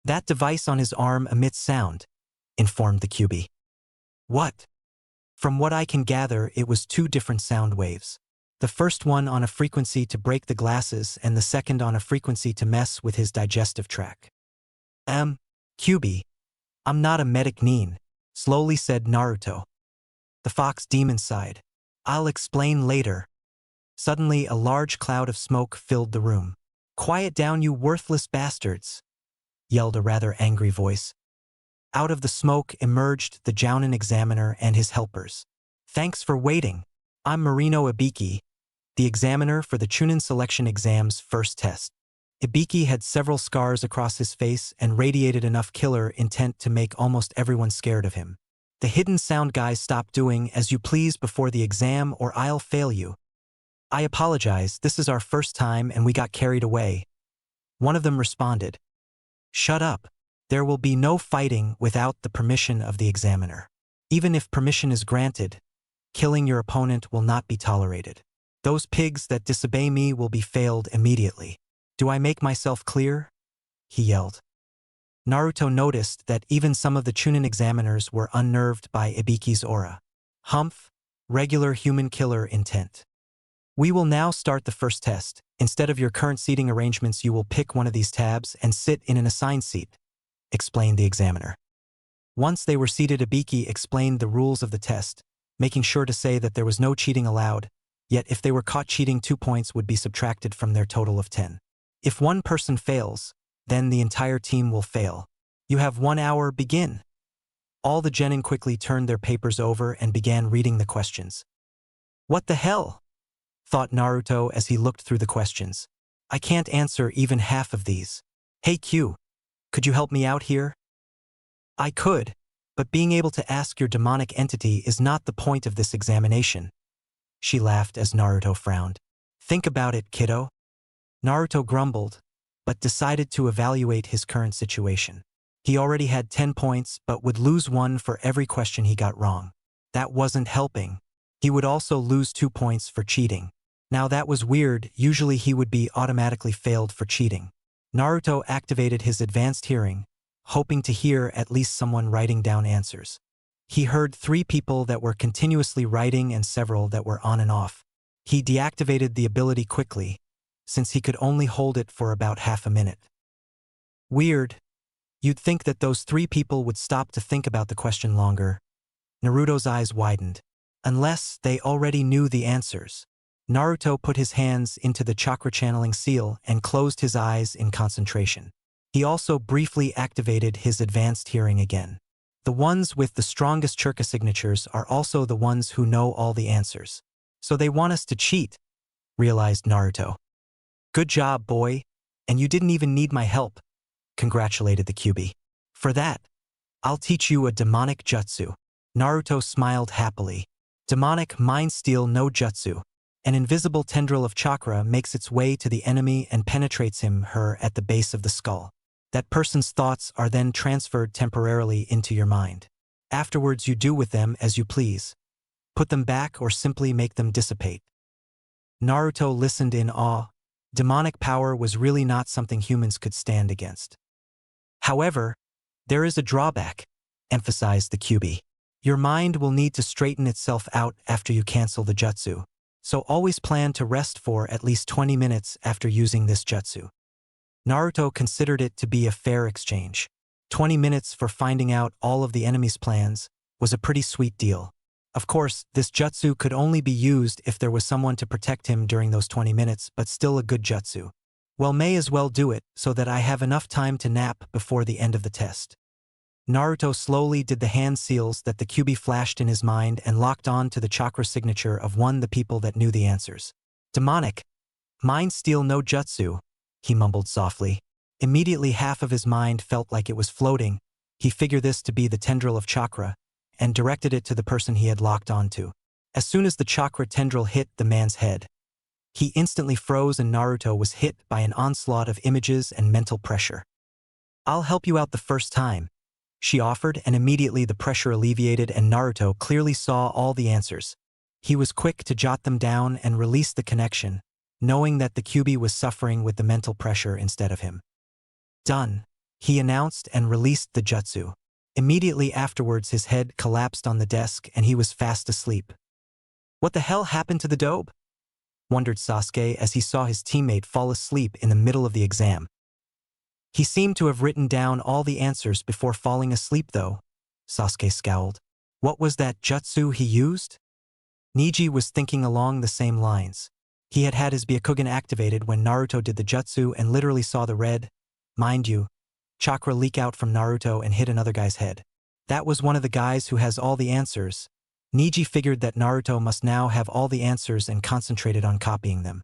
That device on his arm emits sound, informed the Kyuubi. What? From what I can gather, it was 2 different sound waves. The first one on a frequency to break the glasses and the second on a frequency to mess with his digestive tract. Kyuubi, I'm not a medic nin, slowly said Naruto. The fox demon sighed. I'll explain later. Suddenly, a large cloud of smoke filled the room. Quiet down, you worthless bastards, yelled a rather angry voice. Out of the smoke emerged the Jounin examiner and his helpers. Thanks for waiting. I'm Marino Ibiki, the examiner for the Chunin selection exam's first test. Ibiki had several scars across his face and radiated enough killer intent to make almost everyone scared of him. The hidden sound guy stopped doing as you please before the exam or I'll fail you. I apologize, this is our first time and we got carried away. One of them responded. Shut up. There will be no fighting without the permission of the examiner. Even if permission is granted, killing your opponent will not be tolerated. Those pigs that disobey me will be failed immediately. Do I make myself clear? He yelled. Naruto noticed that even some of the Chunin examiners were unnerved by Ibiki's aura. Humph, regular human killer intent. We will now start the first test. Instead of your current seating arrangements, you will pick one of these tabs and sit in an assigned seat, explained the examiner. Once they were seated, Ibiki explained the rules of the test, making sure to say that there was no cheating allowed, yet if they were caught cheating, 2 points would be subtracted from their total of 10. If one person fails, then the entire team will fail. You have 1 hour, begin. All the genin quickly turned their papers over and began reading the questions. What the hell? Thought Naruto as he looked through the questions. I can't answer even half of these. Hey Q, could you help me out here? I could, but being able to ask your demonic entity is not the point of this examination. She laughed as Naruto frowned. Think about it, kiddo. Naruto grumbled, but decided to evaluate his current situation. He already had 10 points, but would lose 1 for every question he got wrong. That wasn't helping. He would also lose 2 points for cheating. Now that was weird, usually he would be automatically failed for cheating. Naruto activated his advanced hearing, hoping to hear at least someone writing down answers. He heard 3 people that were continuously writing and several that were on and off. He deactivated the ability quickly, since he could only hold it for about half a minute. Weird. You'd think that those 3 people would stop to think about the question longer. Naruto's eyes widened. Unless they already knew the answers. Naruto put his hands into the chakra channeling seal and closed his eyes in concentration. He also briefly activated his advanced hearing again. The ones with the strongest chakra signatures are also the ones who know all the answers. So they want us to cheat, realized Naruto. Good job, boy, and you didn't even need my help, congratulated the QB. For that, I'll teach you a demonic jutsu. Naruto smiled happily. Demonic Mind Steal no Jutsu. An invisible tendril of chakra makes its way to the enemy and penetrates him/her at the base of the skull. That person's thoughts are then transferred temporarily into your mind. Afterwards you do with them as you please. Put them back or simply make them dissipate. Naruto listened in awe. Demonic power was really not something humans could stand against. However, there is a drawback, emphasized the QB. Your mind will need to straighten itself out after you cancel the jutsu, so always plan to rest for at least 20 minutes after using this jutsu. Naruto considered it to be a fair exchange. 20 minutes for finding out all of the enemy's plans was a pretty sweet deal. Of course, this jutsu could only be used if there was someone to protect him during those 20 minutes, but still a good jutsu. Well, may as well do it so that I have enough time to nap before the end of the test. Naruto slowly did the hand seals that the QB flashed in his mind and locked on to the chakra signature of one the people that knew the answers. Demonic Mind Steal no Jutsu, he mumbled softly. Immediately half of his mind felt like it was floating. He figured this to be the tendril of chakra, and directed it to the person he had locked onto. As soon as the chakra tendril hit the man's head, he instantly froze and Naruto was hit by an onslaught of images and mental pressure. I'll help you out the first time, she offered, and immediately the pressure alleviated and Naruto clearly saw all the answers. He was quick to jot them down and release the connection, knowing that the QB was suffering with the mental pressure instead of him. Done, he announced and released the jutsu. Immediately afterwards his head collapsed on the desk and he was fast asleep. What the hell happened to the dope? Wondered Sasuke as he saw his teammate fall asleep in the middle of the exam. He seemed to have written down all the answers before falling asleep though, Sasuke scowled. What was that jutsu he used? Neji was thinking along the same lines. He had had his Byakugan activated when Naruto did the jutsu and literally saw the red, mind you, chakra leak out from Naruto and hit another guy's head. That was one of the guys who has all the answers. Neji figured that Naruto must now have all the answers and concentrated on copying them.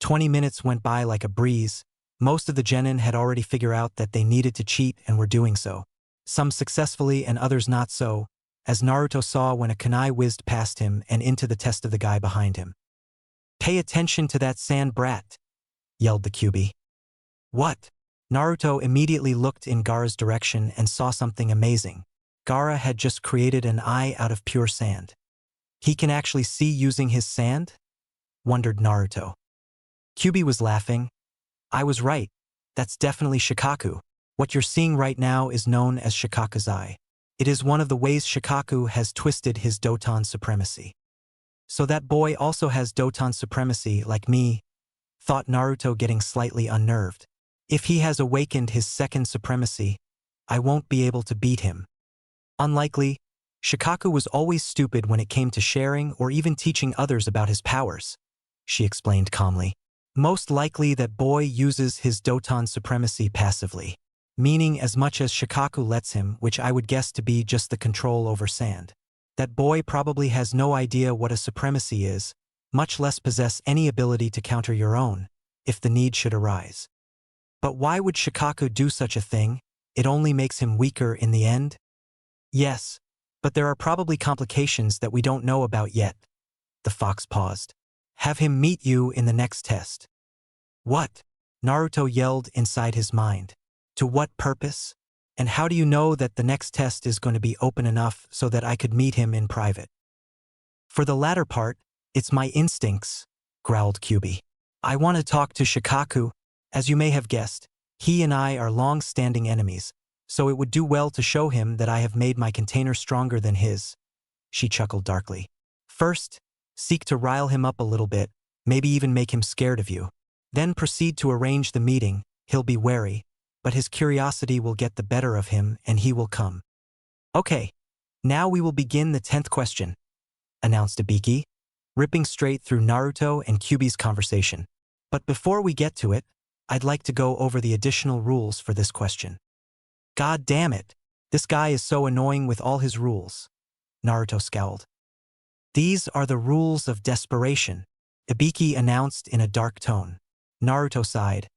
20 minutes went by like a breeze, Most of the genin had already figured out that they needed to cheat and were doing so. Some successfully and others not so, as Naruto saw when a kunai whizzed past him and into the test of the guy behind him. "Pay attention to that sand brat," yelled the Kyuubi. "What?" Naruto immediately looked in Gaara's direction and saw something amazing. Gaara had just created an eye out of pure sand. "He can actually see using his sand?" wondered Naruto. Kyuubi was laughing. "I was right. That's definitely Shikaku. What you're seeing right now is known as Shikaku's eye. It is one of the ways Shikaku has twisted his Doton supremacy." "So that boy also has Doton supremacy like me," thought Naruto, getting slightly unnerved. "If he has awakened his second supremacy, I won't be able to beat him." Unlikely. Shikaku was always stupid when it came to sharing or even teaching others about his powers, she explained calmly. "Most likely that boy uses his Doton supremacy passively, meaning as much as Shikaku lets him, which I would guess to be just the control over sand. That boy probably has no idea what a supremacy is, much less possess any ability to counter your own, if the need should arise. But why would Shikaku do such a thing? It only makes him weaker in the end?" "Yes, but there are probably complications that we don't know about yet." The fox paused. "Have him meet you in the next test." "What?" Naruto yelled inside his mind. "To what purpose? And how do you know that the next test is going to be open enough so that I could meet him in private?" "For the latter part, it's my instincts," growled Kyuubi. "I want to talk to Shikaku. As you may have guessed, he and I are long-standing enemies, so it would do well to show him that I have made my container stronger than his." She chuckled darkly. "First, seek to rile him up a little bit, maybe even make him scared of you. Then proceed to arrange the meeting. He'll be wary, but his curiosity will get the better of him and he will come." "Okay, now we will begin the 10th question," announced Ibiki, ripping straight through Naruto and Kyuubi's conversation. "But before we get to it, I'd like to go over the additional rules for this question." "God damn it, this guy is so annoying with all his rules," Naruto scowled. "These are the rules of desperation," Ibiki announced in a dark tone. Naruto sighed.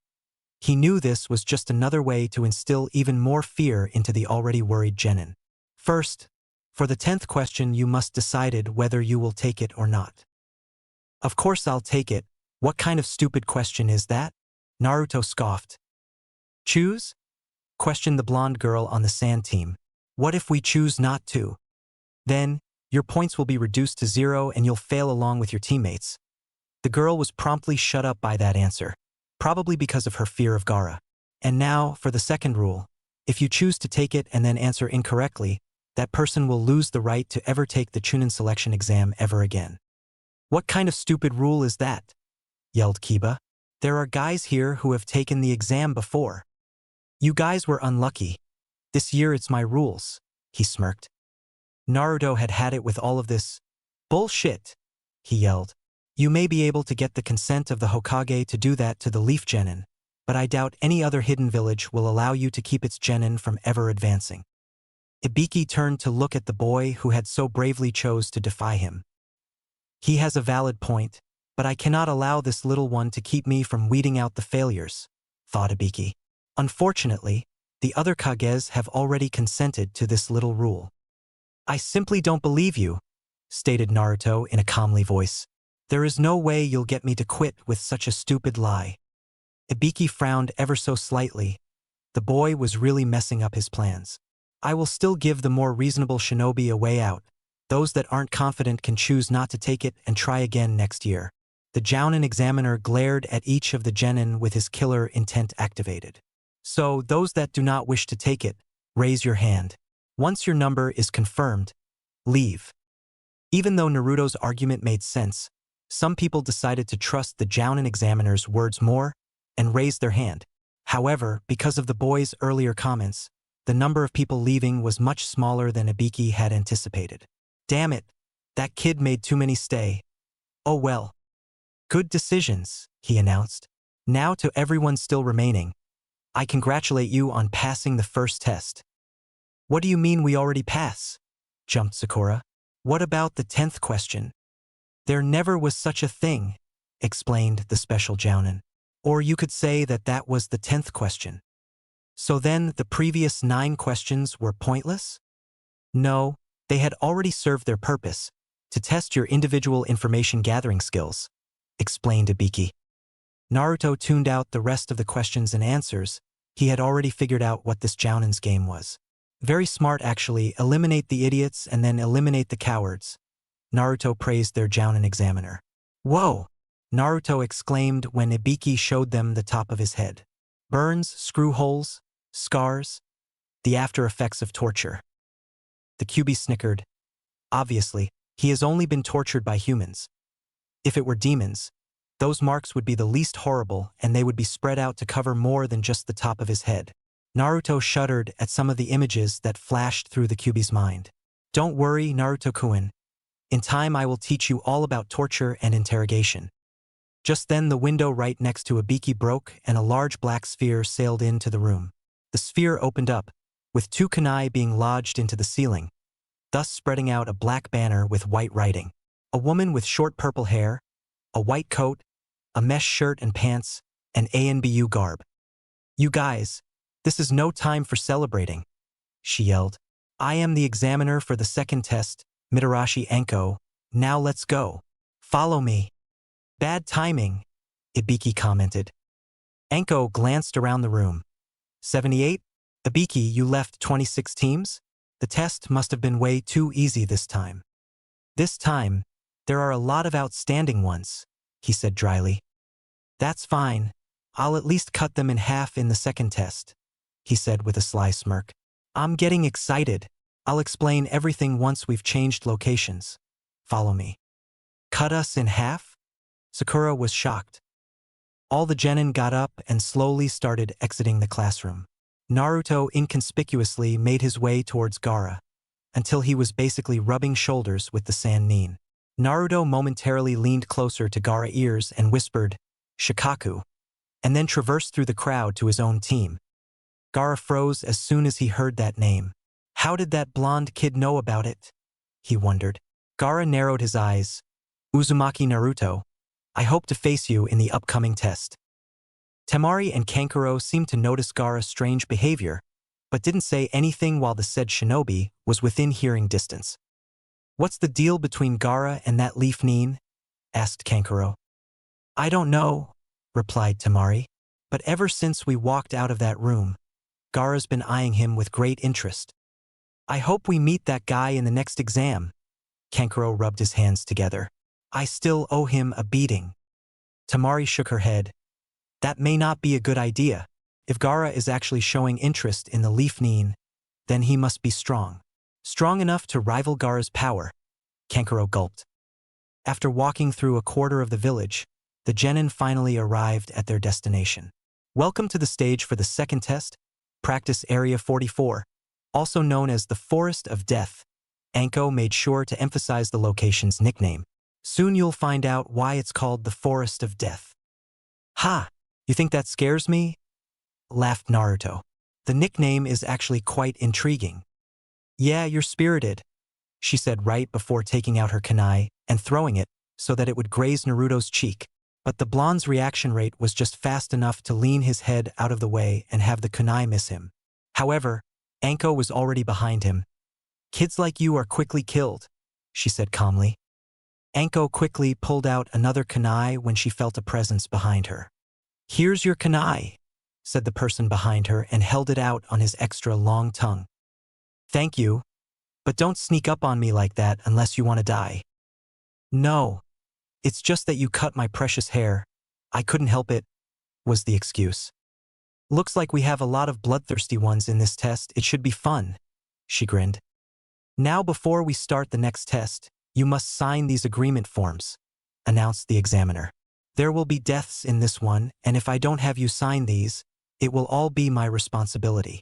He knew this was just another way to instill even more fear into the already worried genin. "First, for the 10th question you must decide whether you will take it or not." "Of course I'll take it. What kind of stupid question is that?" Naruto scoffed. "Choose?" questioned the blonde girl on the sand team. "What if we choose not to? Then, your points will be reduced to 0 and you'll fail along with your teammates." The girl was promptly shut up by that answer, probably because of her fear of Gaara. "And now, for the second rule. If you choose to take it and then answer incorrectly, that person will lose the right to ever take the Chunin selection exam ever again." "What kind of stupid rule is that?" yelled Kiba. "There are guys here who have taken the exam before." "You guys were unlucky. This year it's my rules," he smirked. Naruto had had it with all of this. "Bullshit," he yelled. "You may be able to get the consent of the Hokage to do that to the Leaf Genin, but I doubt any other hidden village will allow you to keep its genin from ever advancing." Ibiki turned to look at the boy who had so bravely chose to defy him. "He has a valid point, but I cannot allow this little one to keep me from weeding out the failures," thought Ibiki. "Unfortunately, the other Kages have already consented to this little rule." "I simply don't believe you," stated Naruto in a calmly voice. "There is no way you'll get me to quit with such a stupid lie." Ibiki frowned ever so slightly. The boy was really messing up his plans. "I will still give the more reasonable shinobi a way out. Those that aren't confident can choose not to take it and try again next year." The Jounin examiner glared at each of the genin with his killer intent activated. "So, those that do not wish to take it, raise your hand. Once your number is confirmed, leave." Even though Naruto's argument made sense, some people decided to trust the Jounin examiner's words more and raised their hand. However, because of the boy's earlier comments, the number of people leaving was much smaller than Ibiki had anticipated. "Damn it, that kid made too many stay. Oh well. Good decisions," he announced. "Now to everyone still remaining. I congratulate you on passing the first test." "What do you mean we already pass?" jumped Sakura. "What about the 10th question?" "There never was such a thing," explained the special Jounin. Or you could say that that was the 10th question. So then the previous 9 questions were pointless? No, they had already served their purpose, to test your individual information gathering skills, explained Ibiki. Naruto tuned out the rest of the questions and answers. He had already figured out what this Jounen's game was. Very smart actually, eliminate the idiots and then eliminate the cowards. Naruto praised their Jounen examiner. Whoa! Naruto exclaimed when Ibiki showed them the top of his head. Burns, screw holes, scars, the after effects of torture. The Kyuubi snickered. Obviously, he has only been tortured by humans. If it were demons, those marks would be the least horrible and they would be spread out to cover more than just the top of his head. Naruto shuddered at some of the images that flashed through the Kyuubi's mind. Don't worry, Naruto-kun. In time I will teach you all about torture and interrogation. Just then the window right next to Ibiki broke and a large black sphere sailed into the room. The sphere opened up, with 2 kunai being lodged into the ceiling, thus spreading out a black banner with white writing. A woman with short purple hair, a white coat, a mesh shirt and pants, and ANBU garb. You guys, this is no time for celebrating, she yelled. I am the examiner for the 2nd test, Mitarashi Anko. Now let's go. Follow me. Bad timing, Ibiki commented. Anko glanced around the room. 78? Ibiki, you left 26 teams? The test must have been way too easy this time. This time, there are a lot of outstanding ones, he said dryly. That's fine. I'll at least cut them in half in the 2nd test, he said with a sly smirk. I'm getting excited. I'll explain everything once we've changed locations. Follow me. Cut us in half? Sakura was shocked. All the genin got up and slowly started exiting the classroom. Naruto inconspicuously made his way towards Gaara, until he was basically rubbing shoulders with the Sannin. Naruto momentarily leaned closer to Gaara's ears and whispered, Shikaku, and then traversed through the crowd to his own team. Gaara froze as soon as he heard that name. How did that blonde kid know about it? He wondered. Gaara narrowed his eyes. Uzumaki Naruto, I hope to face you in the upcoming test. Temari and Kankuro seemed to notice Gaara's strange behavior, but didn't say anything while the said shinobi was within hearing distance. What's the deal between Gaara and that leaf Nin? Asked Kankuro. I don't know, replied Temari, but ever since we walked out of that room, Gaara's been eyeing him with great interest. I hope we meet that guy in the next exam. Kankuro rubbed his hands together. I still owe him a beating. Temari shook her head. That may not be a good idea. If Gaara is actually showing interest in the leaf Nin, then he must be strong. Strong enough to rival Gaara's power. Kankuro gulped. After walking through a quarter of the village, the genin finally arrived at their destination. Welcome to the stage for the 2nd test, Practice Area 44, also known as the Forest of Death. Anko made sure to emphasize the location's nickname. Soon you'll find out why it's called the Forest of Death. Ha! You think that scares me? Laughed Naruto. The nickname is actually quite intriguing. Yeah, you're spirited, she said right before taking out her kunai and throwing it so that it would graze Naruto's cheek. But the blonde's reaction rate was just fast enough to lean his head out of the way and have the kunai miss him. However, Anko was already behind him. Kids like you are quickly killed, she said calmly. Anko quickly pulled out another kunai when she felt a presence behind her. Here's your kunai, said the person behind her and held it out on his extra long tongue. Thank you, but don't sneak up on me like that unless you want to die. No, it's just that you cut my precious hair. I couldn't help it, was the excuse. Looks like we have a lot of bloodthirsty ones in this test. It should be fun, she grinned. Now before we start the next test, you must sign these agreement forms, announced the examiner. There will be deaths in this one, and if I don't have you sign these, it will all be my responsibility.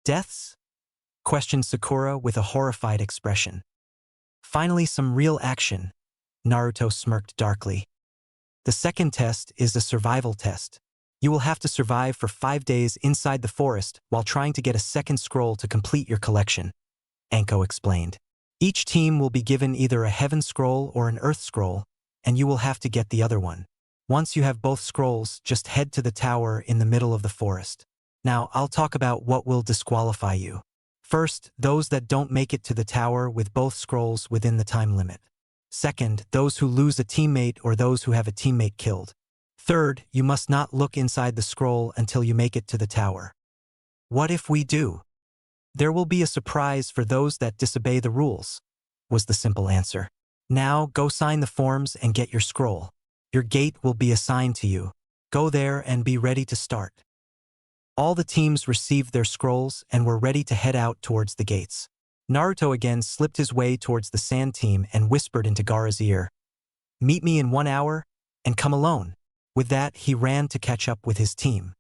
Deaths? Questioned Sakura with a horrified expression. Finally some real action, Naruto smirked darkly. The 2nd test is a survival test. You will have to survive for 5 days inside the forest while trying to get a 2nd scroll to complete your collection, Anko explained. Each team will be given either a heaven scroll or an earth scroll, and you will have to get the other one. Once you have both scrolls, just head to the tower in the middle of the forest. Now, I'll talk about what will disqualify you. First, those that don't make it to the tower with both scrolls within the time limit. Second, those who lose a teammate or those who have a teammate killed. Third, you must not look inside the scroll until you make it to the tower. What if we do? There will be a surprise for those that disobey the rules, was the simple answer. Now, go sign the forms and get your scroll. Your gate will be assigned to you. Go there and be ready to start. All the teams received their scrolls and were ready to head out towards the gates. Naruto again slipped his way towards the sand team and whispered into Gaara's ear, "Meet me in 1 hour, and come alone." With that, he ran to catch up with his team.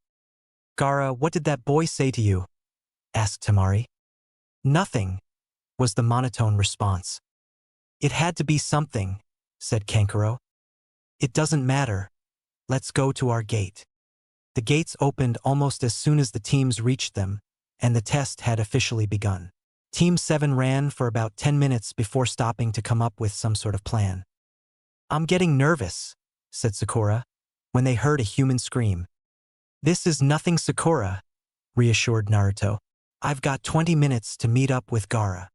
"Gaara, what did that boy say to you?" asked Temari. "Nothing," was the monotone response. "It had to be something," said Kankuro. "It doesn't matter. Let's go to our gate." The gates opened almost as soon as the teams reached them, and the test had officially begun. Team 7 ran for about 10 minutes before stopping to come up with some sort of plan. "I'm getting nervous," said Sakura, when they heard a human scream. "This is nothing, Sakura," reassured Naruto. "I've got 20 minutes to meet up with Gaara."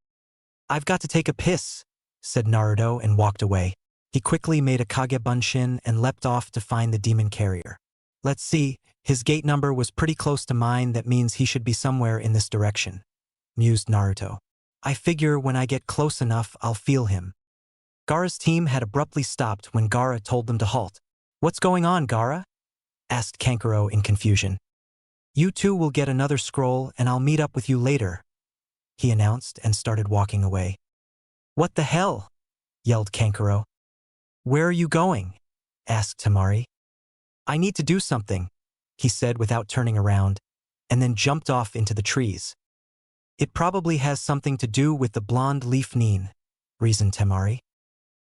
"I've got to take a piss," said Naruto and walked away. He quickly made a Kage Bunshin and leapt off to find the demon carrier. "Let's see, his gate number was pretty close to mine, that means he should be somewhere in this direction," mused Naruto. "I figure when I get close enough, I'll feel him." Gaara's team had abruptly stopped when Gaara told them to halt. "What's going on, Gaara?" asked Kankuro in confusion. "You two will get another scroll and I'll meet up with you later," he announced and started walking away. "What the hell?" yelled Kankuro. "Where are you going?" asked Temari. "I need to do something," he said without turning around, and then jumped off into the trees. "It probably has something to do with the blonde leaf Nin," reasoned Temari.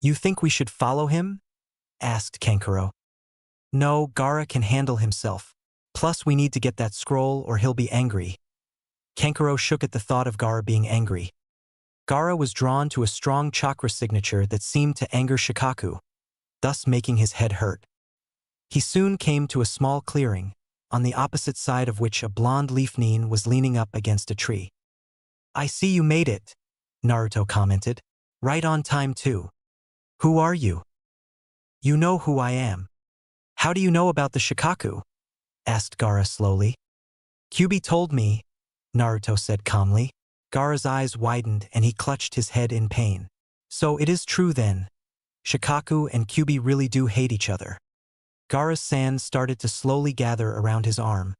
"You think we should follow him?" asked Kankuro. "No, Gaara can handle himself. Plus we need to get that scroll or he'll be angry." Kankuro shook at the thought of Gaara being angry. Gaara was drawn to a strong chakra signature that seemed to anger Shikaku, thus making his head hurt. He soon came to a small clearing, on the opposite side of which a blonde leaf Nin was leaning up against a tree. "I see you made it," Naruto commented. "Right on time too. Who are you?" "You know who I am." "How do you know about the Shikaku?" asked Gaara slowly. "Kyuubi told me," Naruto said calmly. Gaara's eyes widened and he clutched his head in pain. "So it is true then. Shikaku and Kyuubi really do hate each other." Gaara's sand started to slowly gather around his arm,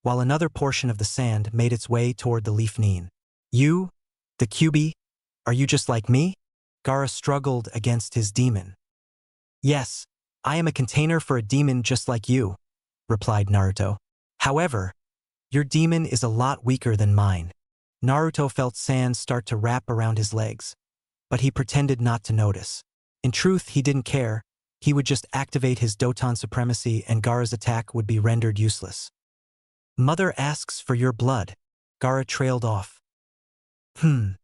while another portion of the sand made its way toward the leaf Nin. "You? The Kyuubi? Are you just like me?" Gaara struggled against his demon. "Yes, I am a container for a demon just like you," replied Naruto. "However, your demon is a lot weaker than mine." Naruto felt sand start to wrap around his legs, but he pretended not to notice. In truth, he didn't care. He would just activate his Doton supremacy and Gaara's attack would be rendered useless. "Mother asks for your blood." Gaara trailed off. And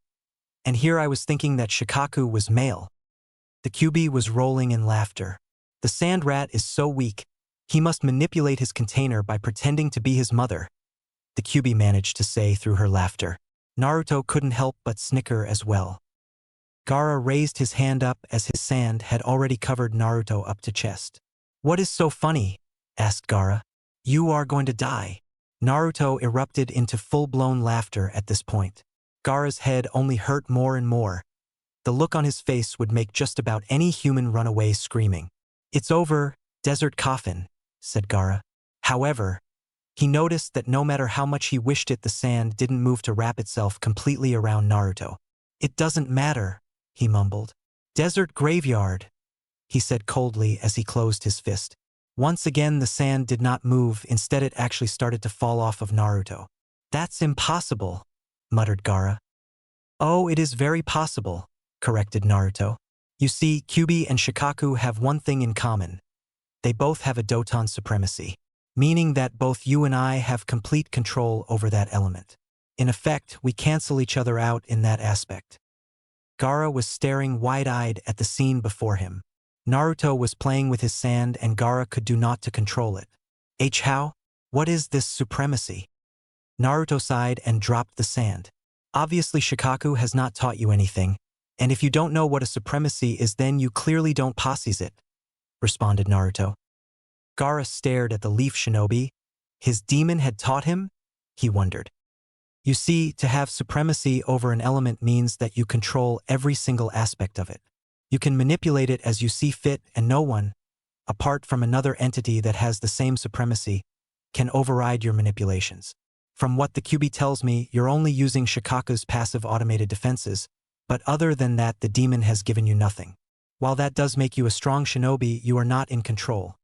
here I was thinking that Shikaku was male." The Kyuubi was rolling in laughter. "The sand rat is so weak, he must manipulate his container by pretending to be his mother," the Kyuubi managed to say through her laughter. Naruto couldn't help but snicker as well. Gaara raised his hand up as his sand had already covered Naruto up to chest. "What is so funny?" asked Gaara. "You are going to die." Naruto erupted into full-blown laughter at this point. Gaara's head only hurt more and more. The look on his face would make just about any human run away screaming. "It's over, desert coffin," said Gaara. However, he noticed that no matter how much he wished it, the sand didn't move to wrap itself completely around Naruto. "It doesn't matter," he mumbled. "Desert graveyard," he said coldly as he closed his fist. Once again the sand did not move, instead it actually started to fall off of Naruto. "That's impossible," muttered Gaara. "Oh, it is very possible," corrected Naruto. "You see, Kyuubi and Shikaku have one thing in common. They both have a Doton supremacy, meaning that both you and I have complete control over that element. In effect, we cancel each other out in that aspect." Gaara was staring wide-eyed at the scene before him. Naruto was playing with his sand and Gaara could do naught to control it. How? What is this supremacy? Naruto sighed and dropped the sand. Obviously Shikaku has not taught you anything, and if you don't know what a supremacy is then you clearly don't possess it, responded Naruto. Gaara stared at the leaf shinobi. His demon had taught him? He wondered. You see, to have supremacy over an element means that you control every single aspect of it. You can manipulate it as you see fit and no one, apart from another entity that has the same supremacy, can override your manipulations. From what the QB tells me, you're only using Shikaku's passive automated defenses, but other than that the demon has given you nothing. While that does make you a strong shinobi, you are not in control.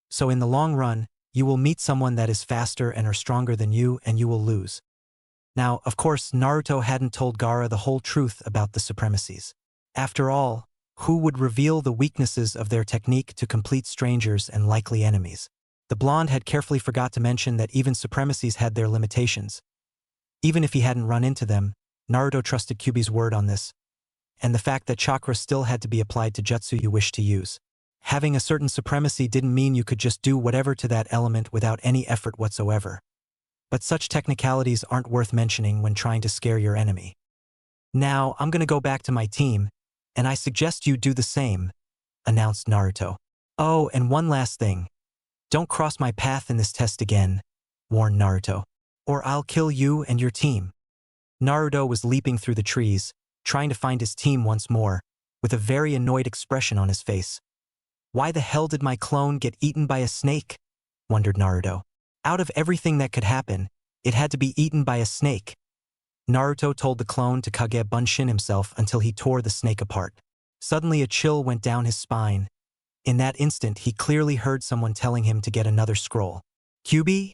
So in the long run, you will meet someone that is faster and are stronger than you and you will lose. Now, of course, Naruto hadn't told Gaara the whole truth about the supremacies. After all, who would reveal the weaknesses of their technique to complete strangers and likely enemies? The blonde had carefully forgot to mention that even supremacies had their limitations. Even if he hadn't run into them, Naruto trusted Kyuubi's word on this, and the fact that chakra still had to be applied to jutsu you wish to use. Having a certain supremacy didn't mean you could just do whatever to that element without any effort whatsoever. But such technicalities aren't worth mentioning when trying to scare your enemy. Now, I'm gonna go back to my team, and I suggest you do the same, announced Naruto. Oh, and one last thing. Don't cross my path in this test again, warned Naruto, or I'll kill you and your team. Naruto was leaping through the trees, trying to find his team once more, with a very annoyed expression on his face. Why the hell did my clone get eaten by a snake? Wondered Naruto. Out of everything that could happen, it had to be eaten by a snake. Naruto told the clone to Kage Bunshin himself until he tore the snake apart. Suddenly a chill went down his spine. In that instant, he clearly heard someone telling him to get another scroll. Kyuubi?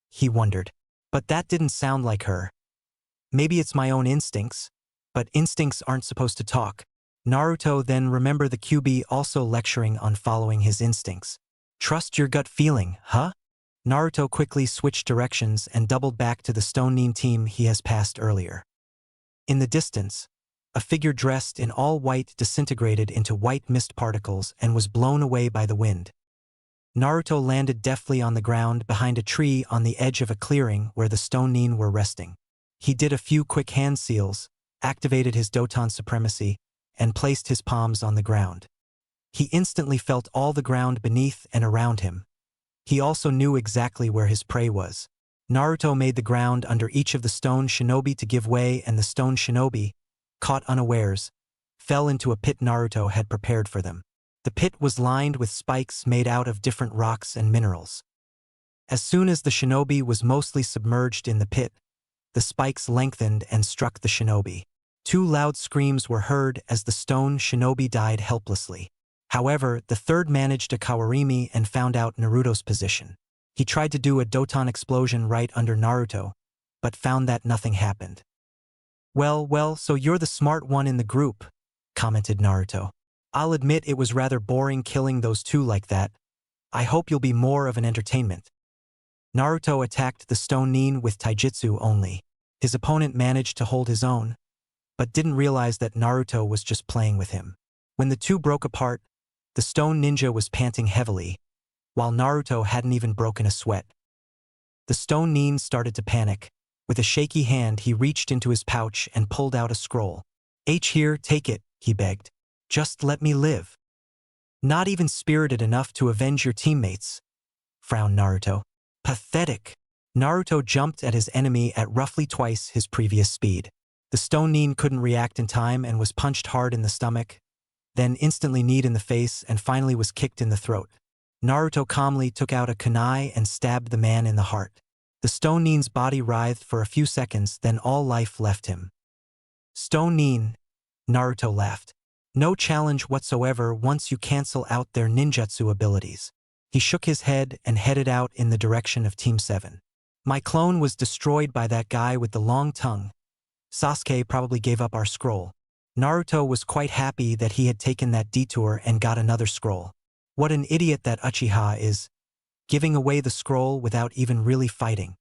He wondered. But that didn't sound like her. Maybe it's my own instincts, but instincts aren't supposed to talk. Naruto then remembered the Kyuubi also lecturing on following his instincts. Trust your gut feeling, huh? Naruto quickly switched directions and doubled back to the Stone Nin team he has passed earlier. In the distance, a figure dressed in all white disintegrated into white mist particles and was blown away by the wind. Naruto landed deftly on the ground behind a tree on the edge of a clearing where the Stone Nin were resting. He did a few quick hand seals, activated his Doton supremacy, and placed his palms on the ground. He instantly felt all the ground beneath and around him. He also knew exactly where his prey was. Naruto made the ground under each of the stone shinobi to give way, and the stone shinobi, caught unawares, fell into a pit Naruto had prepared for them. The pit was lined with spikes made out of different rocks and minerals. As soon as the shinobi was mostly submerged in the pit, the spikes lengthened and struck the shinobi. Two loud screams were heard as the stone shinobi died helplessly. However, the third managed a kawarimi and found out Naruto's position. He tried to do a Doton explosion right under Naruto, but found that nothing happened. Well, so you're the smart one in the group, commented Naruto. I'll admit it was rather boring killing those two like that. I hope you'll be more of an entertainment. Naruto attacked the Stone Nin with taijutsu only. His opponent managed to hold his own, but didn't realize that Naruto was just playing with him. When the two broke apart, the stone ninja was panting heavily, while Naruto hadn't even broken a sweat. The Stone Nin started to panic. With a shaky hand, he reached into his pouch and pulled out a scroll. Here, take it, he begged. Just let me live. Not even spirited enough to avenge your teammates, frowned Naruto. Pathetic. Naruto jumped at his enemy at roughly twice his previous speed. The Stone Nin couldn't react in time and was punched hard in the stomach, then instantly kneed in the face and finally was kicked in the throat. Naruto calmly took out a kunai and stabbed the man in the heart. The Stone Nin's body writhed for a few seconds, then all life left him. Stone Nin, Naruto laughed. No challenge whatsoever once you cancel out their ninjutsu abilities. He shook his head and headed out in the direction of Team 7. My clone was destroyed by that guy with the long tongue. Sasuke probably gave up our scroll. Naruto was quite happy that he had taken that detour and got another scroll. What an idiot that Uchiha is, giving away the scroll without even really fighting.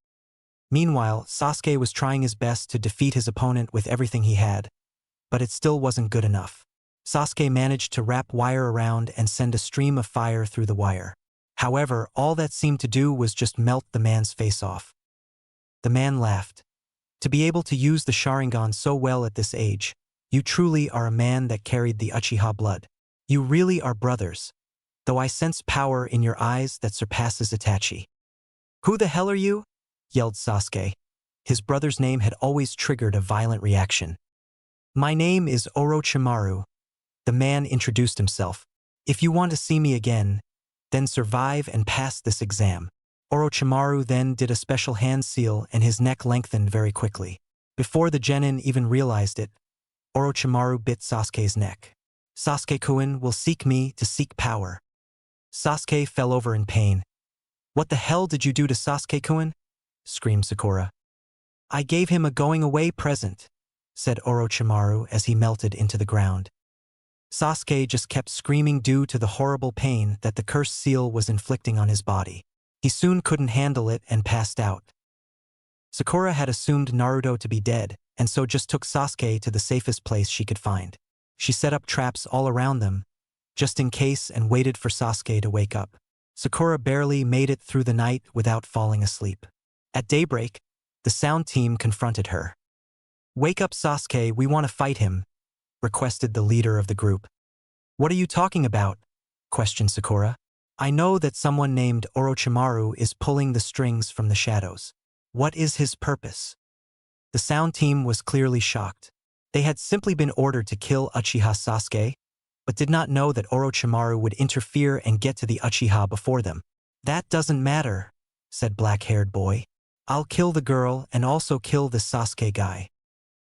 Meanwhile, Sasuke was trying his best to defeat his opponent with everything he had, but it still wasn't good enough. Sasuke managed to wrap wire around and send a stream of fire through the wire. However, all that seemed to do was just melt the man's face off. The man laughed. To be able to use the Sharingan so well at this age, you truly are a man that carried the Uchiha blood. You really are brothers, though I sense power in your eyes that surpasses Itachi. Who the hell are you? Yelled Sasuke. His brother's name had always triggered a violent reaction. My name is Orochimaru. The man introduced himself. If you want to see me again, then survive and pass this exam. Orochimaru then did a special hand seal and his neck lengthened very quickly. Before the genin even realized it, Orochimaru bit Sasuke's neck. Sasuke-kun will seek me to seek power. Sasuke fell over in pain. What the hell did you do to Sasuke-kun? Screamed Sakura. I gave him a going-away present, said Orochimaru as he melted into the ground. Sasuke just kept screaming due to the horrible pain that the cursed seal was inflicting on his body. He soon couldn't handle it and passed out. Sakura had assumed Naruto to be dead, and so just took Sasuke to the safest place she could find. She set up traps all around them, just in case, and waited for Sasuke to wake up. Sakura barely made it through the night without falling asleep. At daybreak, the sound team confronted her. Wake up, Sasuke, we want to fight him, requested the leader of the group. What are you talking about? Questioned Sakura. I know that someone named Orochimaru is pulling the strings from the shadows. What is his purpose? The sound team was clearly shocked. They had simply been ordered to kill Uchiha Sasuke, but did not know that Orochimaru would interfere and get to the Uchiha before them. That doesn't matter, said black-haired boy. I'll kill the girl and also kill the Sasuke guy.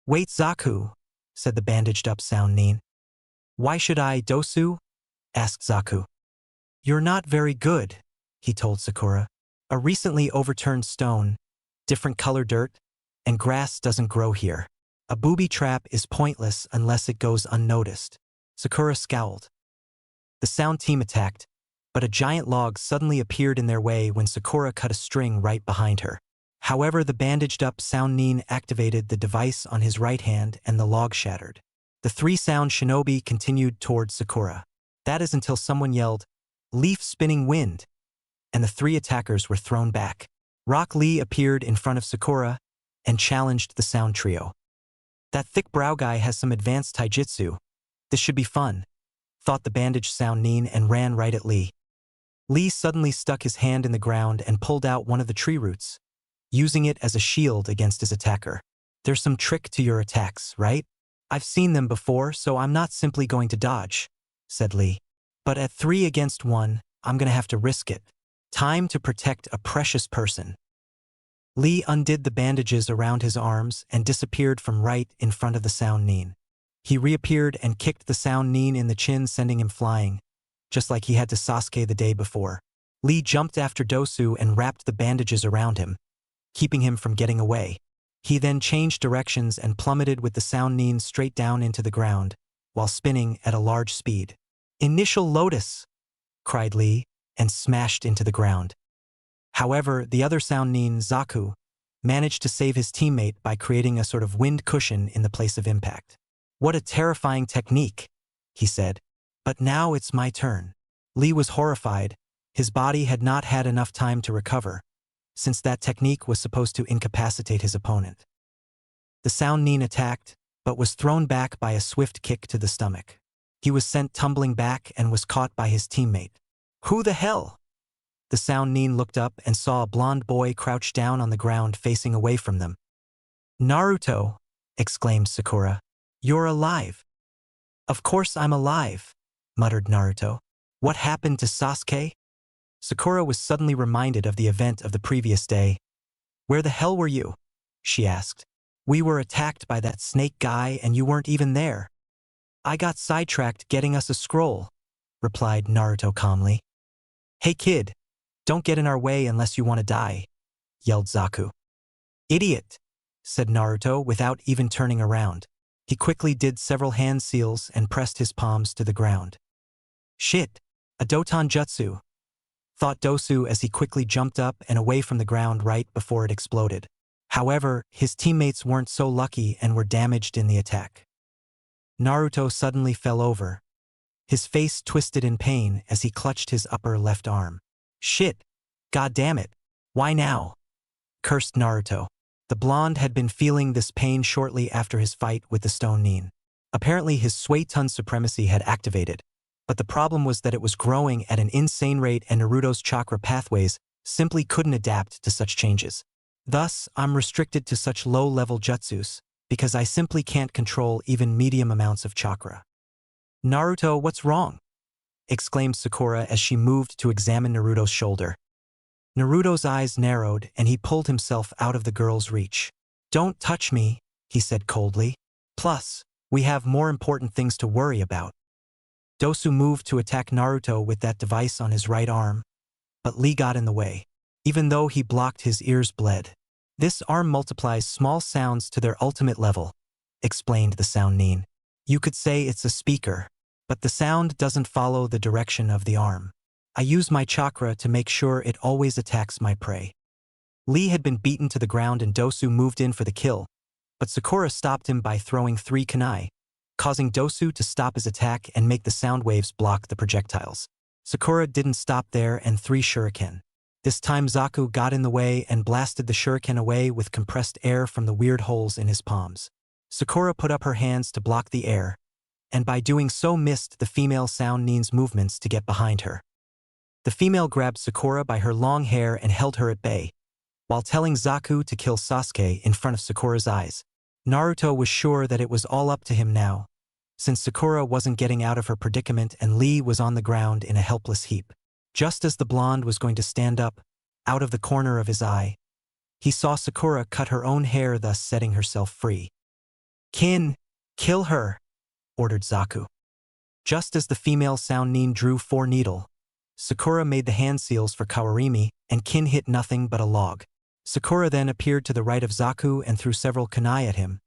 Wait, Zaku, said the bandaged-up sound nin. Why should I, Dosu? Asked Zaku. You're not very good, he told Sakura. A recently overturned stone, different color dirt, and grass doesn't grow here. A booby trap is pointless unless it goes unnoticed. Sakura scowled. The sound team attacked, but a giant log suddenly appeared in their way when Sakura cut a string right behind her. However, the bandaged-up sound nin activated the device on his right hand and the log shattered. The three sound shinobi continued towards Sakura. That is until someone yelled, Leaf-spinning wind, and the three attackers were thrown back. Rock Lee appeared in front of Sakura and challenged the sound trio. That thick brow guy has some advanced taijutsu. This should be fun, thought the bandaged sound nin and ran right at Lee. Lee suddenly stuck his hand in the ground and pulled out one of the tree roots, using it as a shield against his attacker. There's some trick to your attacks, right? I've seen them before, so I'm not simply going to dodge, said Lee. But at 3 against 1, I'm gonna have to risk it. Time to protect a precious person. Lee undid the bandages around his arms and disappeared from right in front of the sound nin. He reappeared and kicked the sound nin in the chin, sending him flying, just like he had to Sasuke the day before. Lee jumped after Dosu and wrapped the bandages around him, keeping him from getting away. He then changed directions and plummeted with the sound nin straight down into the ground, while spinning at a large speed. Initial Lotus, cried Lee, and smashed into the ground. However, the other sound nin, Zaku, managed to save his teammate by creating a sort of wind cushion in the place of impact. What a terrifying technique, he said. But now it's my turn. Lee was horrified. His body had not had enough time to recover, since that technique was supposed to incapacitate his opponent. The sound nin attacked, but was thrown back by a swift kick to the stomach. He was sent tumbling back and was caught by his teammate. Who the hell? The sound nin looked up and saw a blond boy crouched down on the ground facing away from them. Naruto, exclaimed Sakura. You're alive. Of course I'm alive, muttered Naruto. What happened to Sasuke? Sakura was suddenly reminded of the event of the previous day. Where the hell were you? She asked. We were attacked by that snake guy and you weren't even there. I got sidetracked getting us a scroll, replied Naruto calmly. Hey kid, don't get in our way unless you want to die, yelled Zaku. Idiot, said Naruto without even turning around. He quickly did several hand seals and pressed his palms to the ground. Shit, a Doton Jutsu, thought Dosu as he quickly jumped up and away from the ground right before it exploded. However, his teammates weren't so lucky and were damaged in the attack. Naruto suddenly fell over. His face twisted in pain as he clutched his upper left arm. Shit! God damn it! Why now? Cursed Naruto. The blonde had been feeling this pain shortly after his fight with the stone nin. Apparently his Suiton supremacy had activated, but the problem was that it was growing at an insane rate and Naruto's chakra pathways simply couldn't adapt to such changes. Thus, I'm restricted to such low-level jutsus, because I simply can't control even medium amounts of chakra. Naruto, what's wrong? Exclaimed Sakura as she moved to examine Naruto's shoulder. Naruto's eyes narrowed and he pulled himself out of the girl's reach. Don't touch me, he said coldly. Plus, we have more important things to worry about. Dosu moved to attack Naruto with that device on his right arm, but Lee got in the way. Even though he blocked, his ears bled. This arm multiplies small sounds to their ultimate level, explained the sound nin. You could say it's a speaker, but the sound doesn't follow the direction of the arm. I use my chakra to make sure it always attacks my prey. Lee had been beaten to the ground and Dosu moved in for the kill, but Sakura stopped him by throwing 3 kunai, causing Dosu to stop his attack and make the sound waves block the projectiles. Sakura didn't stop there and 3 shuriken. This time Zaku got in the way and blasted the shuriken away with compressed air from the weird holes in his palms. Sakura put up her hands to block the air, and by doing so missed the female sound nin's movements to get behind her. The female grabbed Sakura by her long hair and held her at bay, while telling Zaku to kill Sasuke in front of Sakura's eyes. Naruto was sure that it was all up to him now, since Sakura wasn't getting out of her predicament and Lee was on the ground in a helpless heap. Just as the blonde was going to stand up, out of the corner of his eye, he saw Sakura cut her own hair, thus setting herself free. Kin, kill her, ordered Zaku. Just as the female sound nin drew 4 needle, Sakura made the hand seals for Kawarimi, and Kin hit nothing but a log. Sakura then appeared to the right of Zaku and threw several kunai at him,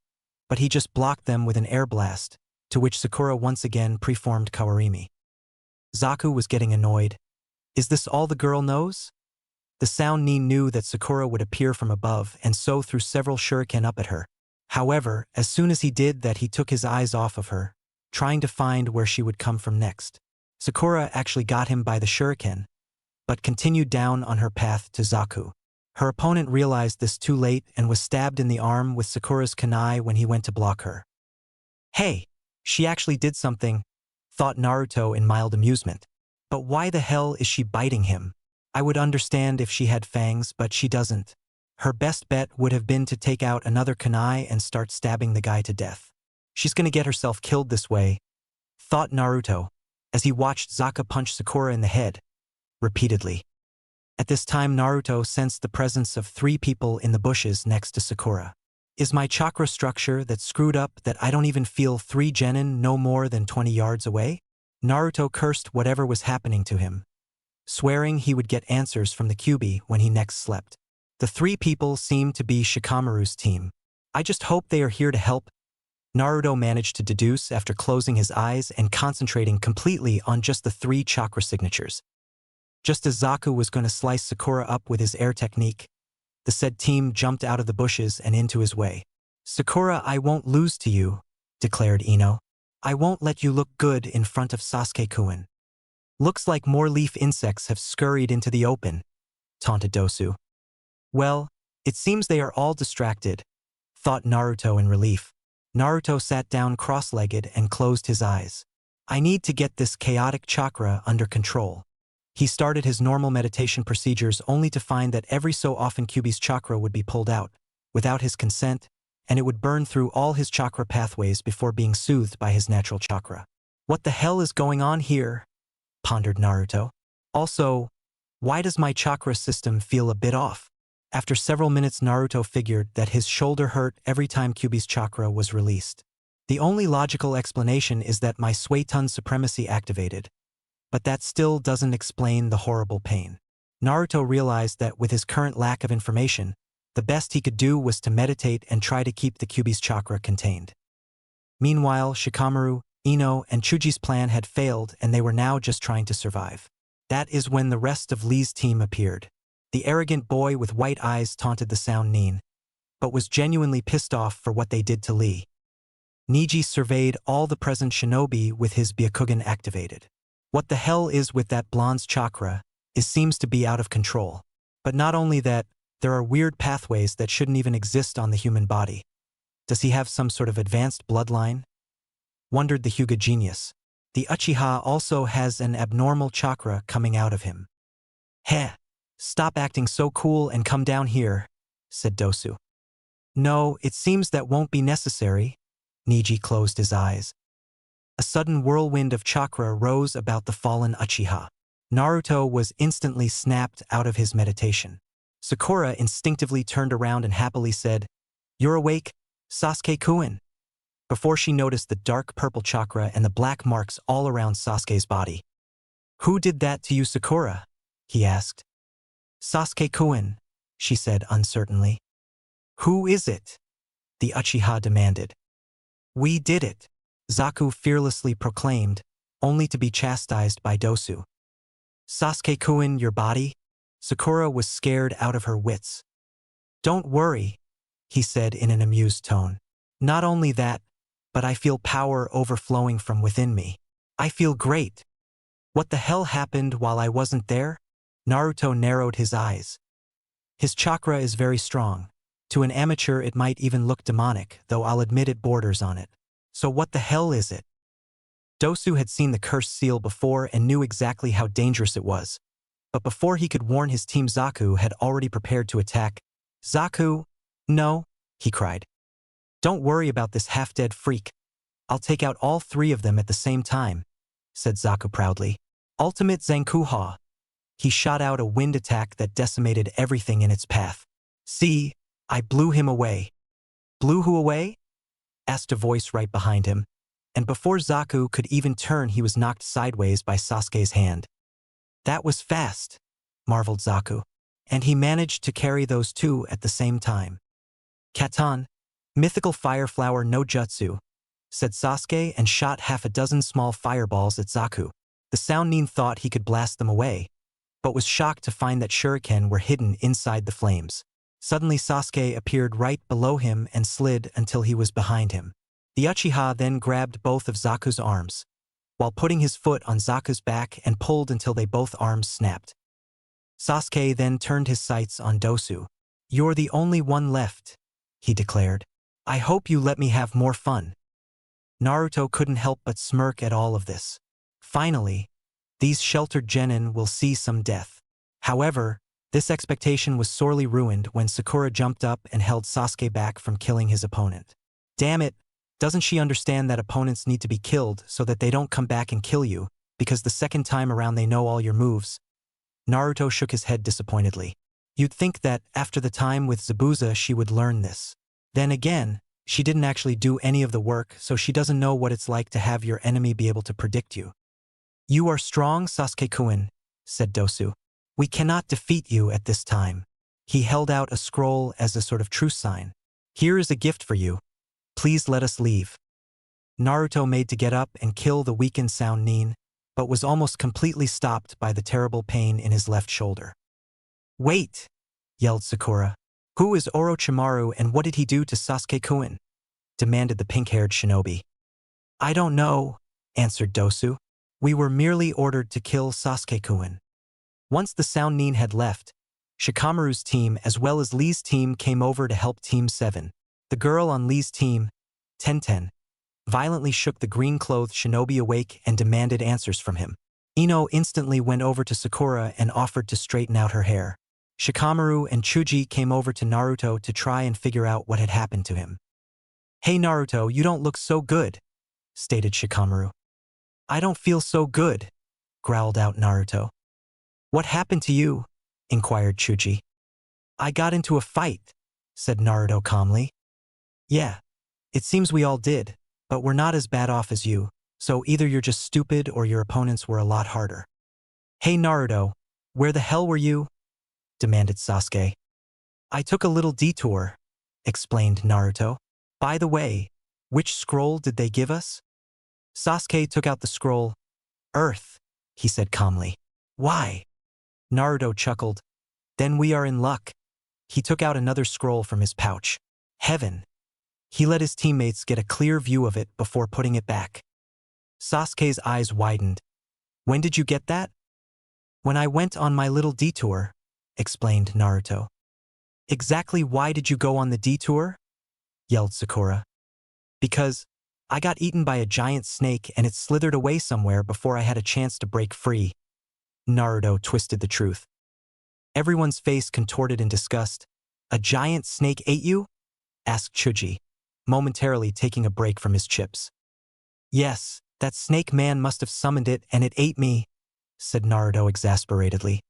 but he just blocked them with an air blast, to which Sakura once again preformed Kawarimi. Zaku was getting annoyed. Is this all the girl knows? The sound nin knew that Sakura would appear from above and so threw several shuriken up at her. However, as soon as he did that, he took his eyes off of her, trying to find where she would come from next. Sakura actually got him by the shuriken, but continued down on her path to Zaku. Her opponent realized this too late and was stabbed in the arm with Sakura's kunai when he went to block her. Hey, she actually did something, thought Naruto in mild amusement. But why the hell is she biting him? I would understand if she had fangs, but she doesn't. Her best bet would have been to take out another kunai and start stabbing the guy to death. She's gonna get herself killed this way, thought Naruto, as he watched Zaka punch Sakura in the head, repeatedly. At this time Naruto sensed the presence of 3 people in the bushes next to Sakura. Is my chakra structure that screwed up that I don't even feel 3 genin no more than 20 yards away? Naruto cursed whatever was happening to him, swearing he would get answers from the Kyuubi when he next slept. The 3 people seemed to be Shikamaru's team. I just hope they are here to help, Naruto managed to deduce after closing his eyes and concentrating completely on just the 3 chakra signatures. Just as Zaku was going to slice Sakura up with his air technique, the said team jumped out of the bushes and into his way. Sakura, I won't lose to you, declared Ino. I won't let you look good in front of Sasuke-kun. Looks like more leaf insects have scurried into the open, taunted Dosu. Well, it seems they are all distracted, thought Naruto in relief. Naruto sat down cross-legged and closed his eyes. I need to get this chaotic chakra under control. He started his normal meditation procedures only to find that every so often Kyuubi's chakra would be pulled out, without his consent, and it would burn through all his chakra pathways before being soothed by his natural chakra. What the hell is going on here? Pondered Naruto. Also, why does my chakra system feel a bit off? After several minutes Naruto figured that his shoulder hurt every time Kyuubi's chakra was released. The only logical explanation is that my Suiton supremacy activated, but that still doesn't explain the horrible pain. Naruto realized that with his current lack of information, the best he could do was to meditate and try to keep the Kyuubi's chakra contained. Meanwhile, Shikamaru, Ino, and Chuji's plan had failed and they were now just trying to survive. That is when the rest of Lee's team appeared. The arrogant boy with white eyes taunted the sound nin, but was genuinely pissed off for what they did to Lee. Neji surveyed all the present shinobi with his Byakugan activated. What the hell is with that blonde's chakra? It seems to be out of control. But not only that, there are weird pathways that shouldn't even exist on the human body. Does he have some sort of advanced bloodline? Wondered the Hyuga genius. The Uchiha also has an abnormal chakra coming out of him. Heh, stop acting so cool and come down here, said Dosu. No, it seems that won't be necessary. Neji closed his eyes. A sudden whirlwind of chakra rose about the fallen Uchiha. Naruto was instantly snapped out of his meditation. Sakura instinctively turned around and happily said, "You're awake, Sasuke-kun," before she noticed the dark purple chakra and the black marks all around Sasuke's body. "Who did that to you, Sakura?" he asked. "Sasuke-kun," she said uncertainly. "Who is it?" the Uchiha demanded. "We did it," Zaku fearlessly proclaimed, only to be chastised by Dosu. "Sasuke-kun, your body?" Sakura was scared out of her wits. "Don't worry," he said in an amused tone. "Not only that, but I feel power overflowing from within me. I feel great." "What the hell happened while I wasn't there?" Naruto narrowed his eyes. "His chakra is very strong. To an amateur it might even look demonic, though I'll admit it borders on it. So what the hell is it?" Dosu had seen the cursed seal before and knew exactly how dangerous it was. But before he could warn his team, Zaku had already prepared to attack. "Zaku, no," he cried. "Don't worry about this half-dead freak. I'll take out all three of them at the same time," said Zaku proudly. "Ultimate Zankuha." He shot out a wind attack that decimated everything in its path. "See, I blew him away." "Blew who away?" asked a voice right behind him, and before Zaku could even turn he was knocked sideways by Sasuke's hand. "That was fast," marveled Zaku, and he managed to carry those two at the same time. "Katan, mythical fire flower no jutsu," said Sasuke and shot half a dozen small fireballs at Zaku. The Soundnin thought he could blast them away, but was shocked to find that shuriken were hidden inside the flames. Suddenly Sasuke appeared right below him and slid until he was behind him. The Uchiha then grabbed both of Zaku's arms, while putting his foot on Zaku's back and pulled until they both arms snapped. Sasuke then turned his sights on Dosu. "You're the only one left," he declared. "I hope you let me have more fun." Naruto couldn't help but smirk at all of this. Finally, these sheltered genin will see some death. However, this expectation was sorely ruined when Sakura jumped up and held Sasuke back from killing his opponent. "Damn it, doesn't she understand that opponents need to be killed so that they don't come back and kill you, because the second time around they know all your moves?" Naruto shook his head disappointedly. You'd think that after the time with Zabuza she would learn this. Then again, she didn't actually do any of the work, so she doesn't know what it's like to have your enemy be able to predict you. "You are strong, Sasuke-kun," said Dosu. "We cannot defeat you at this time." He held out a scroll as a sort of truce sign. "Here is a gift for you. Please let us leave." Naruto made to get up and kill the weakened Soundnin, but was almost completely stopped by the terrible pain in his left shoulder. "Wait!" yelled Sakura. "Who is Orochimaru and what did he do to Sasuke-kun?" demanded the pink-haired shinobi. "I don't know," answered Dosu. "We were merely ordered to kill Sasuke-kun." Once the Soundnin had left, Shikamaru's team as well as Lee's team came over to help Team 7. The girl on Lee's team, Tenten, violently shook the green-clothed shinobi awake and demanded answers from him. Ino instantly went over to Sakura and offered to straighten out her hair. Shikamaru and Chuji came over to Naruto to try and figure out what had happened to him. "Hey Naruto, you don't look so good," stated Shikamaru. "I don't feel so good," growled out Naruto. "What happened to you?" inquired Chuji. "I got into a fight," said Naruto calmly. "Yeah, it seems we all did, but we're not as bad off as you, so either you're just stupid or your opponents were a lot harder." "Hey Naruto, where the hell were you?" demanded Sasuke. "I took a little detour," explained Naruto. "By the way, which scroll did they give us?" Sasuke took out the scroll. "Earth," he said calmly. "Why?" Naruto chuckled. "Then we are in luck." He took out another scroll from his pouch. "Heaven." He let his teammates get a clear view of it before putting it back. Sasuke's eyes widened. When did you get that? When I went on my little detour, explained Naruto. Exactly why did you go on the detour? Yelled Sakura. Because I got eaten by a giant snake and it slithered away somewhere before I had a chance to break free. Naruto twisted the truth. Everyone's face contorted in disgust. A giant snake ate you? Asked Chuji, momentarily taking a break from his chips. Yes, that snake man must have summoned it and it ate me, said Naruto exasperatedly.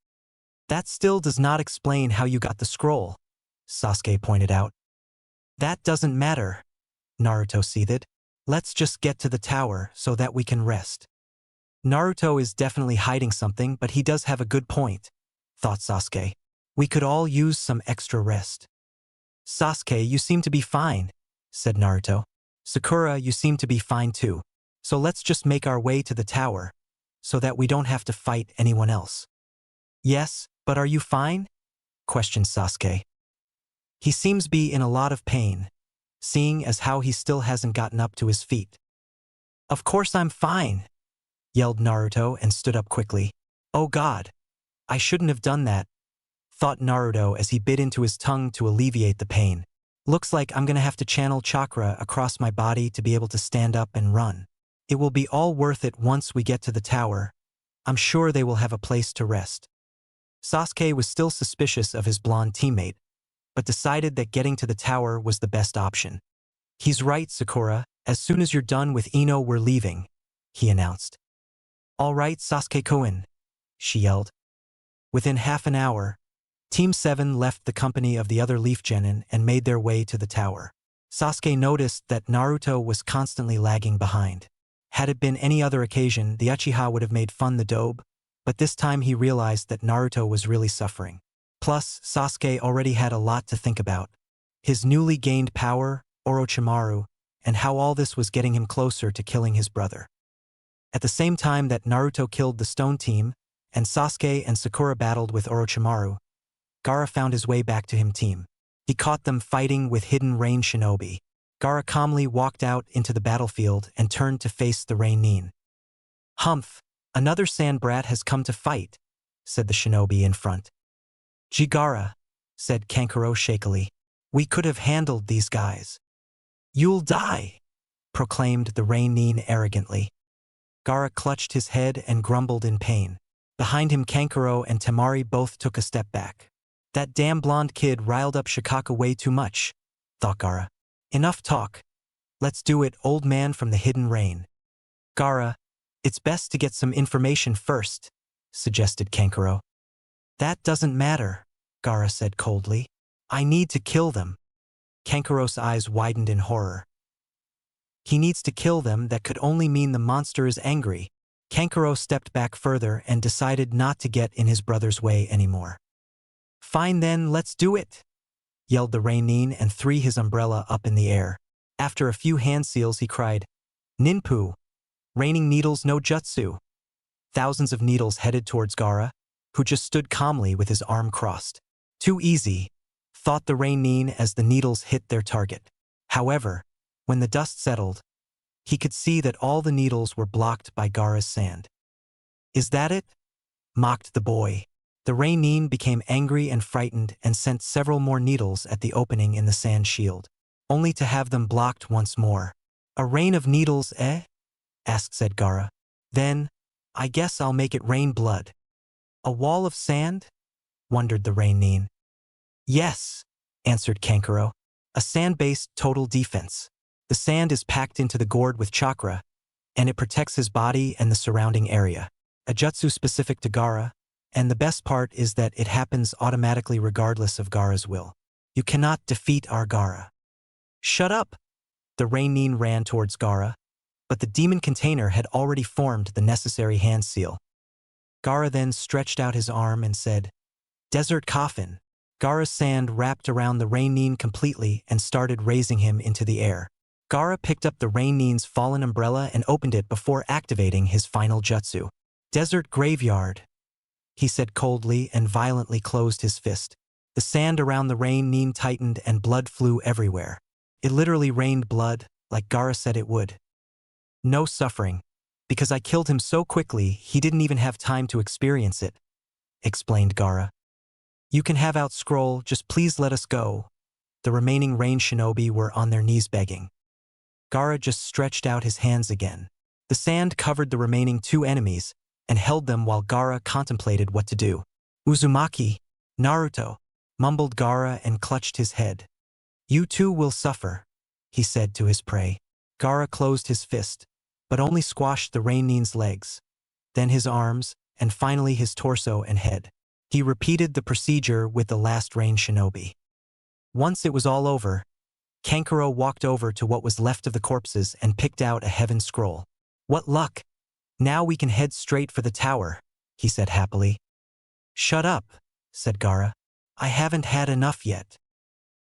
That still does not explain how you got the scroll, Sasuke pointed out. That doesn't matter, Naruto seethed. Let's just get to the tower so that we can rest. Naruto is definitely hiding something, but he does have a good point, thought Sasuke. We could all use some extra rest. Sasuke, you seem to be fine, said Naruto. Sakura, you seem to be fine too. So let's just make our way to the tower, so that we don't have to fight anyone else. Yes, but are you fine? Questioned Sasuke. He seems be in a lot of pain, seeing as how he still hasn't gotten up to his feet. Of course I'm fine, yelled Naruto and stood up quickly. Oh God, I shouldn't have done that, thought Naruto as he bit into his tongue to alleviate the pain. Looks like I'm gonna have to channel chakra across my body to be able to stand up and run. It will be all worth it once we get to the tower. I'm sure they will have a place to rest. Sasuke was still suspicious of his blonde teammate, but decided that getting to the tower was the best option. He's right, Sakura. As soon as you're done with Ino, we're leaving, he announced. All right, Sasuke-kun, she yelled. Within half an hour, Team 7 left the company of the other Leaf Genin and made their way to the tower. Sasuke noticed that Naruto was constantly lagging behind. Had it been any other occasion, the Uchiha would have made fun the dobe, but this time he realized that Naruto was really suffering. Plus, Sasuke already had a lot to think about. His newly gained power, Orochimaru, and how all this was getting him closer to killing his brother. At the same time that Naruto killed the Stone Team, and Sasuke and Sakura battled with Orochimaru, Gaara found his way back to him team. He caught them fighting with hidden rain shinobi. Gaara calmly walked out into the battlefield and turned to face the Rain Nin. Humph, another sand brat has come to fight, said the shinobi in front. Gaara, said Kankuro shakily. We could have handled these guys. You'll die, proclaimed the Rain Nin arrogantly. Gaara clutched his head and grumbled in pain. Behind him Kankuro and Temari both took a step back. That damn blonde kid riled up Shikaka way too much, thought Gaara. Enough talk. Let's do it, old man from the hidden rain. Gaara, it's best to get some information first, suggested Kankuro. That doesn't matter, Gaara said coldly. I need to kill them. Kankuro's eyes widened in horror. He needs to kill them, that could only mean the monster is angry. Kankuro stepped back further and decided not to get in his brother's way anymore. Fine then, let's do it, yelled the Rain Nin and threw his umbrella up in the air. After a few hand seals he cried, Ninpu, raining needles no jutsu. Thousands of needles headed towards Gaara, who just stood calmly with his arm crossed. Too easy, thought the Rain Nin as the needles hit their target. However, when the dust settled, he could see that all the needles were blocked by Gaara's sand. Is that it? Mocked the boy. The Rain Nin became angry and frightened and sent several more needles at the opening in the sand shield, only to have them blocked once more. A rain of needles, eh? Asked Gaara. Then, I guess I'll make it rain blood. A wall of sand? Wondered the Rain Nin. Yes, answered Kankuro. A sand-based total defense. The sand is packed into the gourd with chakra, and it protects his body and the surrounding area. A jutsu specific to Gaara, and the best part is that it happens automatically regardless of Gaara's will. You cannot defeat our Gaara. Shut up! The Rain Nin ran towards Gaara, but the demon container had already formed the necessary hand seal. Gaara then stretched out his arm and said, Desert Coffin. Gaara's sand wrapped around the Rain Nin completely and started raising him into the air. Gaara picked up the Rain Nin's fallen umbrella and opened it before activating his final jutsu. Desert Graveyard, he said coldly and violently closed his fist. The sand around the Rain Nin tightened and blood flew everywhere. It literally rained blood, like Gaara said it would. No suffering, because I killed him so quickly he didn't even have time to experience it, explained Gaara. You can have out scroll, just please let us go. The remaining rain shinobi were on their knees begging. Gaara just stretched out his hands again. The sand covered the remaining two enemies and held them while Gaara contemplated what to do. Uzumaki, Naruto, mumbled Gaara and clutched his head. You too will suffer, he said to his prey. Gaara closed his fist, but only squashed the Rain-nin's legs, then his arms, and finally his torso and head. He repeated the procedure with the last Rain shinobi. Once it was all over, Kankuro walked over to what was left of the corpses and picked out a heaven scroll. What luck! Now we can head straight for the tower, he said happily. Shut up, said Gaara. I haven't had enough yet.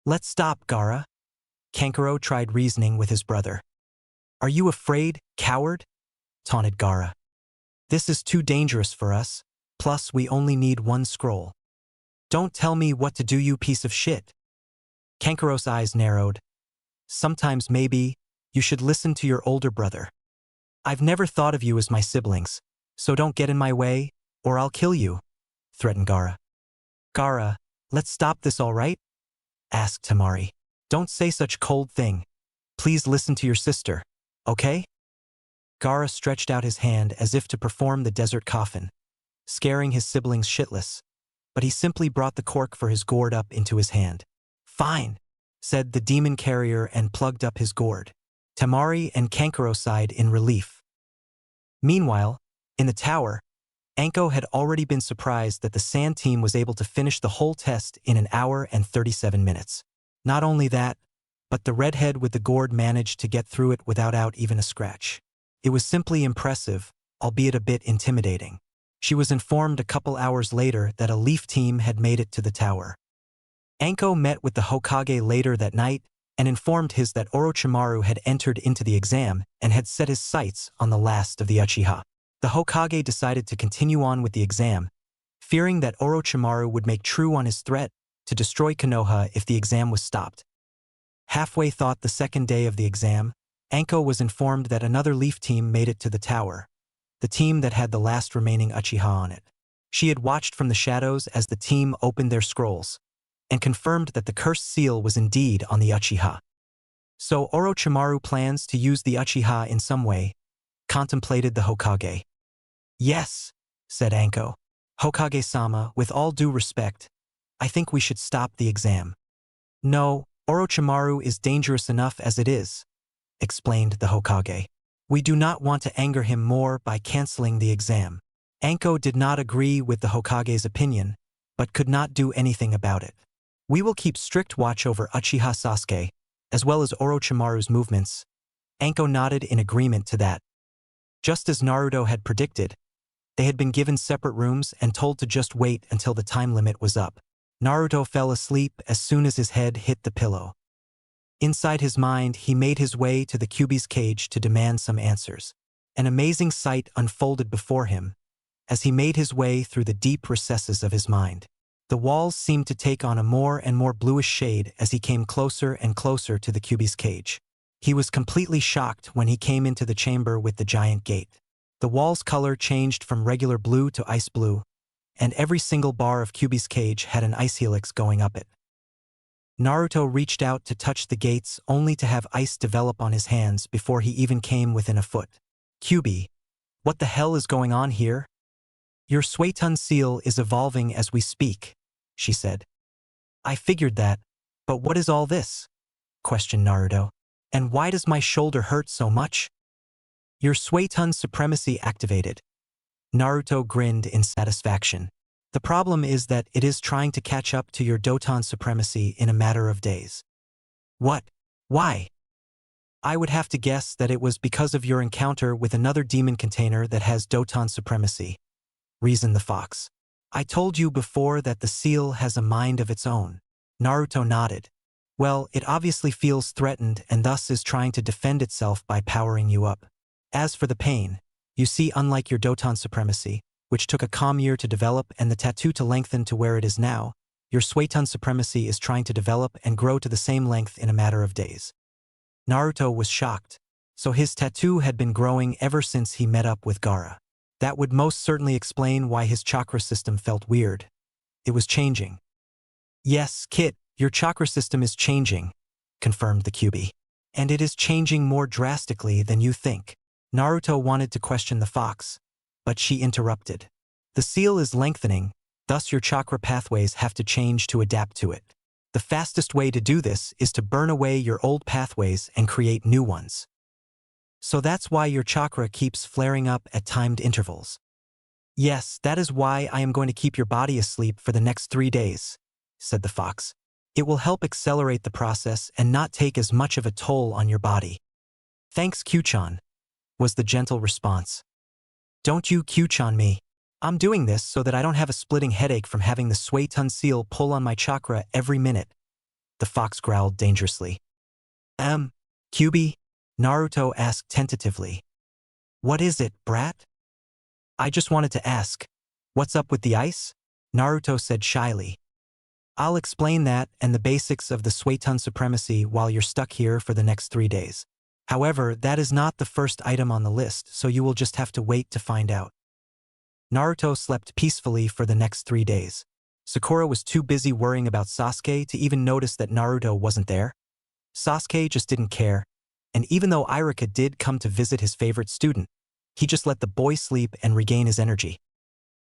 Let's stop, Gaara. Kankuro tried reasoning with his brother. Are you afraid, coward? Taunted Gaara. This is too dangerous for us, plus we only need one scroll. Don't tell me what to do, you piece of shit. Kankuro's eyes narrowed. Sometimes maybe you should listen to your older brother. I've never thought of you as my siblings, so don't get in my way, or I'll kill you, threatened Gaara. Gaara, let's stop this, all right? Asked Temari. Don't say such cold thing. Please listen to your sister, okay? Gaara stretched out his hand as if to perform the desert coffin, scaring his siblings shitless, but he simply brought the cork for his gourd up into his hand. Fine, said the demon carrier and plugged up his gourd. Temari and Kankuro sighed in relief. Meanwhile, in the tower, Anko had already been surprised that the sand team was able to finish the whole test in 1 hour and 37 minutes. Not only that, but the redhead with the gourd managed to get through it without out even a scratch. It was simply impressive, albeit a bit intimidating. She was informed a couple hours later that a Leaf team had made it to the tower. Anko met with the Hokage later that night and informed his that Orochimaru had entered into the exam and had set his sights on the last of the Uchiha. The Hokage decided to continue on with the exam, fearing that Orochimaru would make true on his threat to destroy Konoha if the exam was stopped. Halfway through the second day of the exam, Anko was informed that another Leaf team made it to the tower, the team that had the last remaining Uchiha on it. She had watched from the shadows as the team opened their scrolls, and confirmed that the cursed seal was indeed on the Uchiha. So Orochimaru plans to use the Uchiha in some way, contemplated the Hokage. Yes, said Anko. Hokage-sama, with all due respect, I think we should stop the exam. No, Orochimaru is dangerous enough as it is, explained the Hokage. We do not want to anger him more by canceling the exam. Anko did not agree with the Hokage's opinion, but could not do anything about it. We will keep strict watch over Uchiha Sasuke, as well as Orochimaru's movements. Anko nodded in agreement to that. Just as Naruto had predicted, they had been given separate rooms and told to just wait until the time limit was up. Naruto fell asleep as soon as his head hit the pillow. Inside his mind, he made his way to the Kyuubi's cage to demand some answers. An amazing sight unfolded before him as he made his way through the deep recesses of his mind. The walls seemed to take on a more and more bluish shade as he came closer and closer to the Kyuubi's cage. He was completely shocked when he came into the chamber with the giant gate. The wall's color changed from regular blue to ice blue, and every single bar of Kyuubi's cage had an ice helix going up it. Naruto reached out to touch the gates only to have ice develop on his hands before he even came within a foot. Kyuubi, what the hell is going on here? Your Suetun seal is evolving as we speak, she said. I figured that, but what is all this? Questioned Naruto. And why does my shoulder hurt so much? Your Suetun supremacy activated. Naruto grinned in satisfaction. The problem is that it is trying to catch up to your Doton supremacy in a matter of days. What? Why? I would have to guess that it was because of your encounter with another demon container that has Doton supremacy, reasoned the fox. I told you before that the seal has a mind of its own. Naruto nodded. Well, it obviously feels threatened and thus is trying to defend itself by powering you up. As for the pain, you see, unlike your Doton supremacy, which took a calm year to develop and the tattoo to lengthen to where it is now, your Suetun supremacy is trying to develop and grow to the same length in a matter of days. Naruto was shocked. So his tattoo had been growing ever since he met up with Gaara. That would most certainly explain why his chakra system felt weird. It was changing. Yes, Kit, your chakra system is changing, confirmed the QB. And it is changing more drastically than you think. Naruto wanted to question the fox, but she interrupted. The seal is lengthening, thus your chakra pathways have to change to adapt to it. The fastest way to do this is to burn away your old pathways and create new ones. So that's why your chakra keeps flaring up at timed intervals. Yes, that is why I am going to keep your body asleep for the next 3 days, said the fox. It will help accelerate the process and not take as much of a toll on your body. Thanks, Q-chan, was the gentle response. Don't you Q-chan me. I'm doing this so that I don't have a splitting headache from having the Suetun seal pull on my chakra every minute, the fox growled dangerously. QB? Naruto asked tentatively. What is it, brat? I just wanted to ask. What's up with the ice? Naruto said shyly. I'll explain that and the basics of the Suetun supremacy while you're stuck here for the next 3 days. However, that is not the first item on the list, so you will just have to wait to find out. Naruto slept peacefully for the next 3 days. Sakura was too busy worrying about Sasuke to even notice that Naruto wasn't there. Sasuke just didn't care, and even though Irika did come to visit his favorite student, he just let the boy sleep and regain his energy.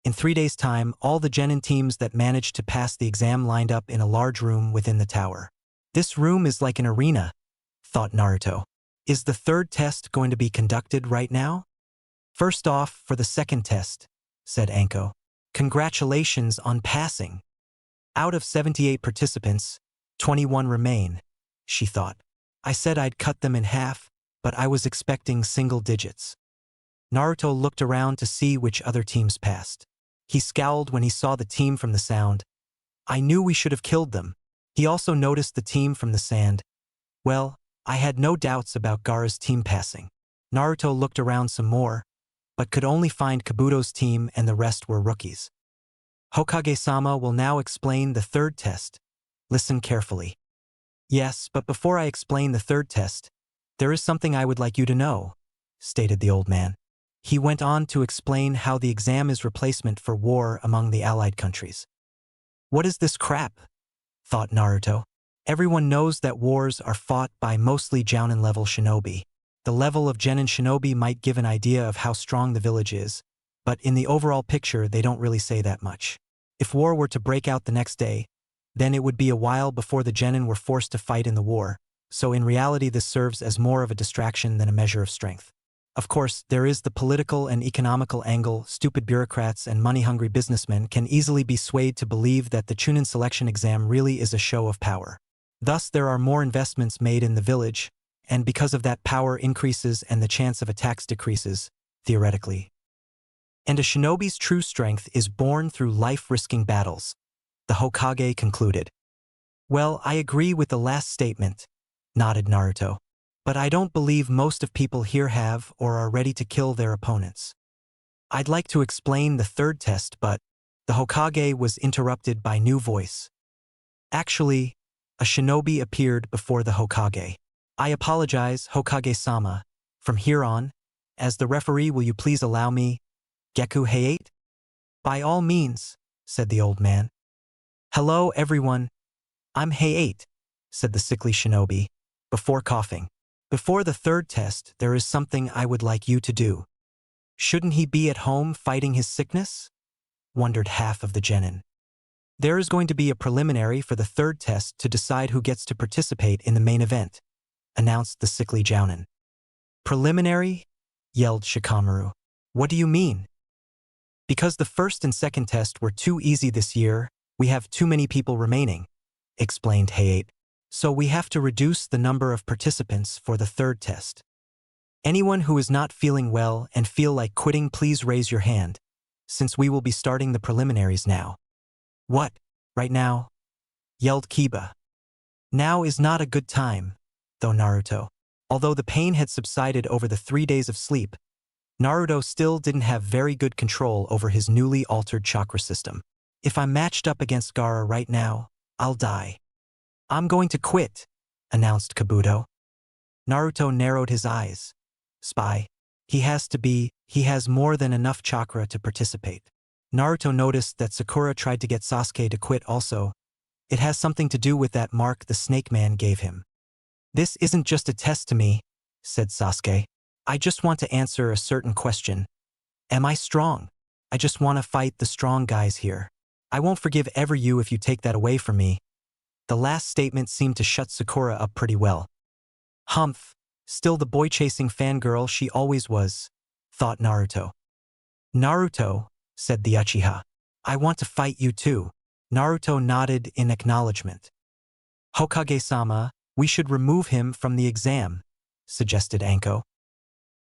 In 3 days' time, all the genin teams that managed to pass the exam lined up in a large room within the tower. This room is like an arena, thought Naruto. Is the third test going to be conducted right now? First off, for the second test, said Anko. Congratulations on passing. Out of 78 participants, 21 remain, she thought. I said I'd cut them in half, but I was expecting single digits. Naruto looked around to see which other teams passed. He scowled when he saw the team from the sound. I knew we should have killed them. He also noticed the team from the sand. Well, I had no doubts about Gaara's team passing. Naruto looked around some more, but could only find Kabuto's team and the rest were rookies. Hokage-sama will now explain the third test. Listen carefully. Yes, but before I explain the third test, there is something I would like you to know, stated the old man. He went on to explain how the exam is replacement for war among the allied countries. What is this crap? Thought Naruto. Everyone knows that wars are fought by mostly Jounin-level shinobi. The level of genin shinobi might give an idea of how strong the village is, but in the overall picture they don't really say that much. If war were to break out the next day, then it would be a while before the genin were forced to fight in the war, so in reality this serves as more of a distraction than a measure of strength. Of course, there is the political and economical angle. Stupid bureaucrats and money-hungry businessmen can easily be swayed to believe that the Chunin selection exam really is a show of power. Thus, there are more investments made in the village, and because of that power increases and the chance of attacks decreases, theoretically. And a shinobi's true strength is born through life-risking battles, the Hokage concluded. Well, I agree with the last statement, nodded Naruto. But I don't believe most of people here have or are ready to kill their opponents. I'd like to explain the third test, but the Hokage was interrupted by new voice. Actually, a shinobi appeared before the Hokage. I apologize, Hokage-sama. From here on, as the referee, will you please allow me, Geku Heiate? By all means, said the old man. Hello, everyone. I'm Heiate, said the sickly shinobi, before coughing. Before the third test, there is something I would like you to do. Shouldn't he be at home fighting his sickness? Wondered half of the genin. There is going to be a preliminary for the third test to decide who gets to participate in the main event, announced the sickly jounin. Preliminary? Yelled Shikamaru. What do you mean? Because the first and second test were too easy this year, we have too many people remaining, explained Heiate. So we have to reduce the number of participants for the third test. Anyone who is not feeling well and feel like quitting, please raise your hand, since we will be starting the preliminaries now. What? Right now? Yelled Kiba. Now is not a good time, though Naruto. Although the pain had subsided over the 3 days of sleep, Naruto still didn't have very good control over his newly altered chakra system. If I'm matched up against Gaara right now, I'll die. I'm going to quit, announced Kabuto. Naruto narrowed his eyes. Spy. He has more than enough chakra to participate. Naruto noticed that Sakura tried to get Sasuke to quit also. It has something to do with that mark the snake man gave him. This isn't just a test to me, said Sasuke. I just want to answer a certain question. Am I strong? I just want to fight the strong guys here. I won't forgive ever you if you take that away from me. The last statement seemed to shut Sakura up pretty well. Humph, still the boy-chasing fangirl she always was, thought Naruto. Naruto, said the Uchiha. I want to fight you too. Naruto nodded in acknowledgement. Hokage-sama, we should remove him from the exam, suggested Anko.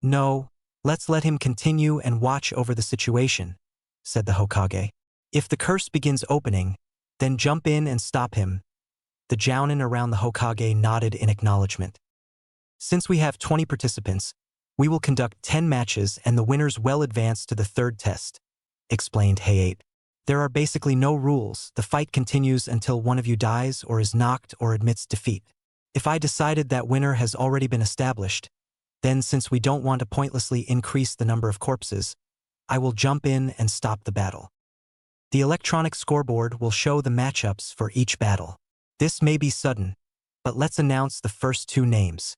No, let's let him continue and watch over the situation, said the Hokage. If the curse begins opening, then jump in and stop him. The Jounin around the Hokage nodded in acknowledgement. Since we have 20 participants, we will conduct 10 matches and the winners will advance to the third test, explained Hayate. There are basically no rules. The fight continues until one of you dies or is knocked or admits defeat. If I decided that winner has already been established, then since we don't want to pointlessly increase the number of corpses, I will jump in and stop the battle. The electronic scoreboard will show the matchups for each battle. This may be sudden, but let's announce the first two names.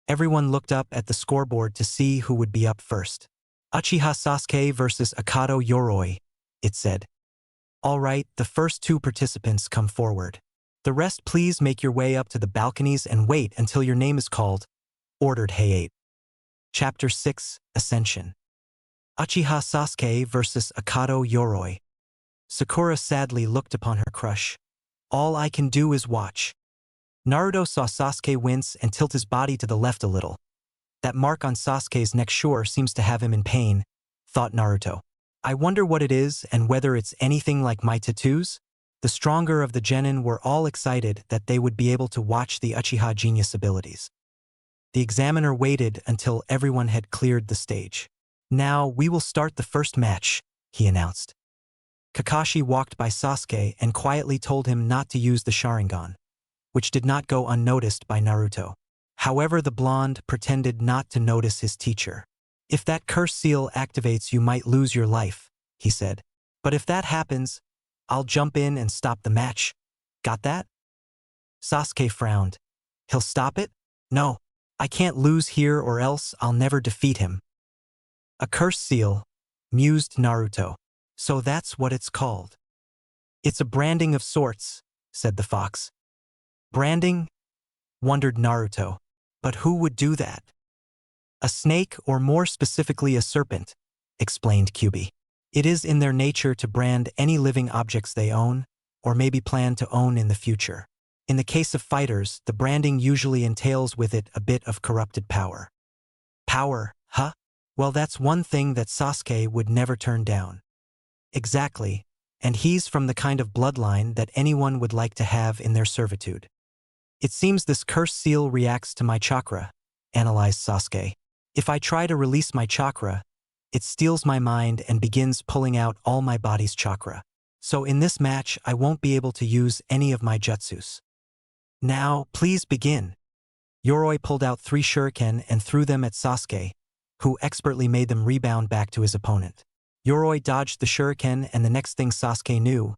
Everyone looked up at the scoreboard to see who would be up first. Uchiha Sasuke versus Akado Yoroi, it said. All right, the first two participants come forward. The rest please make your way up to the balconies and wait until your name is called, ordered Hayate. Chapter 6, Ascension. Uchiha Sasuke versus Akado Yoroi. Sakura sadly looked upon her crush. All I can do is watch. Naruto saw Sasuke wince and tilt his body to the left a little. That mark on Sasuke's neck sure seems to have him in pain, thought Naruto. I wonder what it is and whether it's anything like my tattoos? The stronger of the genin were all excited that they would be able to watch the Uchiha genius abilities. The examiner waited until everyone had cleared the stage. Now we will start the first match, he announced. Kakashi walked by Sasuke and quietly told him not to use the Sharingan, which did not go unnoticed by Naruto. However, the blonde pretended not to notice his teacher. If that curse seal activates, you might lose your life, he said. But if that happens, I'll jump in and stop the match. Got that? Sasuke frowned. He'll stop it? No, I can't lose here or else I'll never defeat him. A curse seal, mused Naruto. So that's what it's called. It's a branding of sorts, said the fox. Branding? Wondered Naruto. But who would do that? A snake, or more specifically a serpent, explained Kyubi. It is in their nature to brand any living objects they own, or maybe plan to own in the future. In the case of fighters, the branding usually entails with it a bit of corrupted power. Power, huh? Well, that's one thing that Sasuke would never turn down. Exactly, and he's from the kind of bloodline that anyone would like to have in their servitude. It seems this curse seal reacts to my chakra, analyzed Sasuke. If I try to release my chakra, it steals my mind and begins pulling out all my body's chakra. So in this match, I won't be able to use any of my jutsus. Now, please begin. Yoroi pulled out 3 shuriken and threw them at Sasuke, who expertly made them rebound back to his opponent. Yoroi dodged the shuriken, and the next thing Sasuke knew,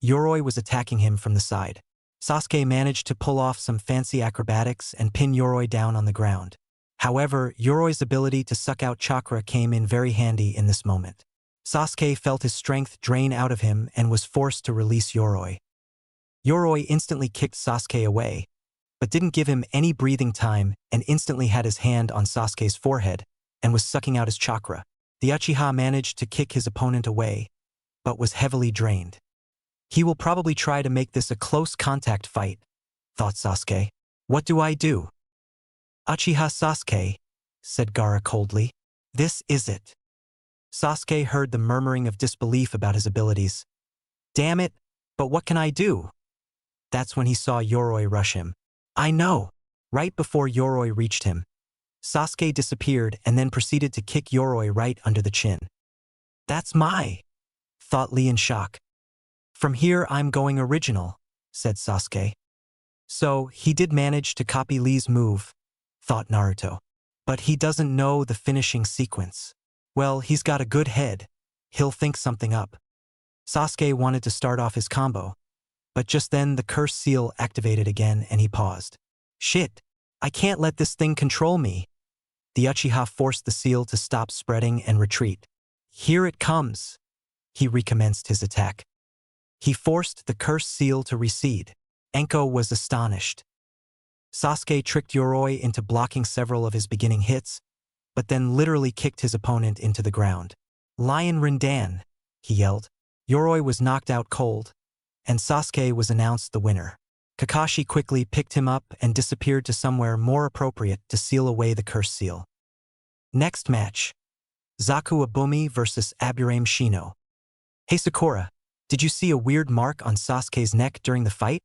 Yoroi was attacking him from the side. Sasuke managed to pull off some fancy acrobatics and pin Yoroi down on the ground. However, Yoroi's ability to suck out chakra came in very handy in this moment. Sasuke felt his strength drain out of him and was forced to release Yoroi. Yoroi instantly kicked Sasuke away, but didn't give him any breathing time and instantly had his hand on Sasuke's forehead and was sucking out his chakra. The Uchiha managed to kick his opponent away, but was heavily drained. He will probably try to make this a close contact fight, thought Sasuke. What do I do? Uchiha Sasuke, said Gaara coldly. This is it. Sasuke heard the murmuring of disbelief about his abilities. Damn it, but what can I do? That's when he saw Yoroi rush him. I know. Right before Yoroi reached him, Sasuke disappeared and then proceeded to kick Yoroi right under the chin. That's thought Lee in shock. From here I'm going original, said Sasuke. So, he did manage to copy Lee's move, thought Naruto. But he doesn't know the finishing sequence. Well, he's got a good head. He'll think something up. Sasuke wanted to start off his combo, but just then the curse seal activated again and he paused. Shit, I can't let this thing control me. The Uchiha forced the seal to stop spreading and retreat. Here it comes. He recommenced his attack. He forced the curse seal to recede. Enko was astonished. Sasuke tricked Yoroi into blocking several of his beginning hits, but then literally kicked his opponent into the ground. Lion Rindan, he yelled. Yoroi was knocked out cold, and Sasuke was announced the winner. Kakashi quickly picked him up and disappeared to somewhere more appropriate to seal away the curse seal. Next match. Zaku Abumi vs. Aburame Shino. Hey Sakura, did you see a weird mark on Sasuke's neck during the fight?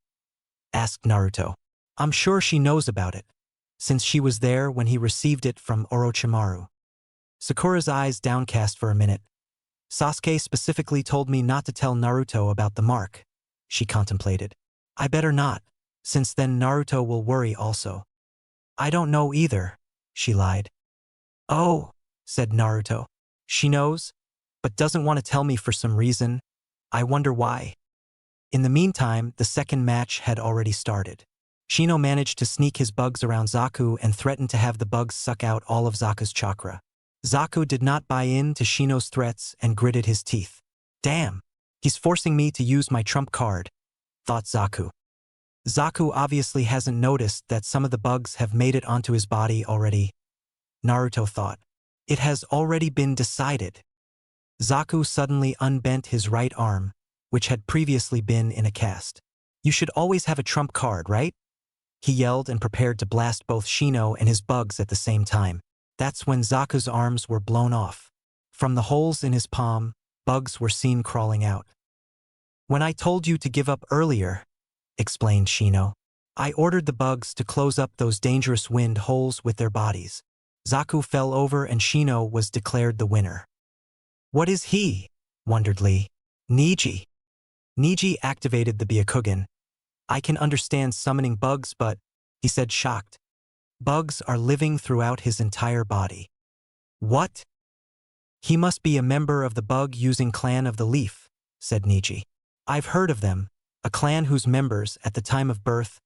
Asked Naruto. I'm sure she knows about it, since she was there when he received it from Orochimaru. Sakura's eyes downcast for a minute. Sasuke specifically told me not to tell Naruto about the mark, she contemplated. I better not, since then Naruto will worry also. I don't know either, she lied. Oh, said Naruto. She knows, but doesn't want to tell me for some reason. I wonder why. In the meantime, the second match had already started. Shino managed to sneak his bugs around Zaku and threatened to have the bugs suck out all of Zaku's chakra. Zaku did not buy in to Shino's threats and gritted his teeth. Damn, he's forcing me to use my trump card, thought Zaku. Zaku obviously hasn't noticed that some of the bugs have made it onto his body already. Naruto thought. It has already been decided. Zaku suddenly unbent his right arm, which had previously been in a cast. You should always have a trump card, right? He yelled and prepared to blast both Shino and his bugs at the same time. That's when Zaku's arms were blown off. From the holes in his palm, bugs were seen crawling out. When I told you to give up earlier, explained Shino, I ordered the bugs to close up those dangerous wind holes with their bodies. Zaku fell over and Shino was declared the winner. What is he? Wondered Lee. Niji. Niji activated the Byakugan. I can understand summoning bugs, but, he said shocked. Bugs are living throughout his entire body. What? He must be a member of the bug-using clan of the leaf, said Niji. I've heard of them, a clan whose members, at the time of birth,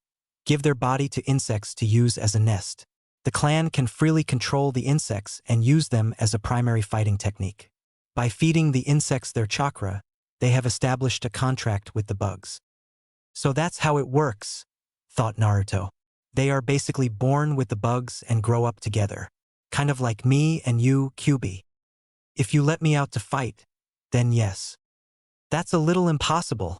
give their body to insects to use as a nest. The clan can freely control the insects and use them as a primary fighting technique. By feeding the insects their chakra, they have established a contract with the bugs. So that's how it works, thought Naruto. They are basically born with the bugs and grow up together. Kind of like me and you, Kyuubi. If you let me out to fight, then yes. That's a little impossible,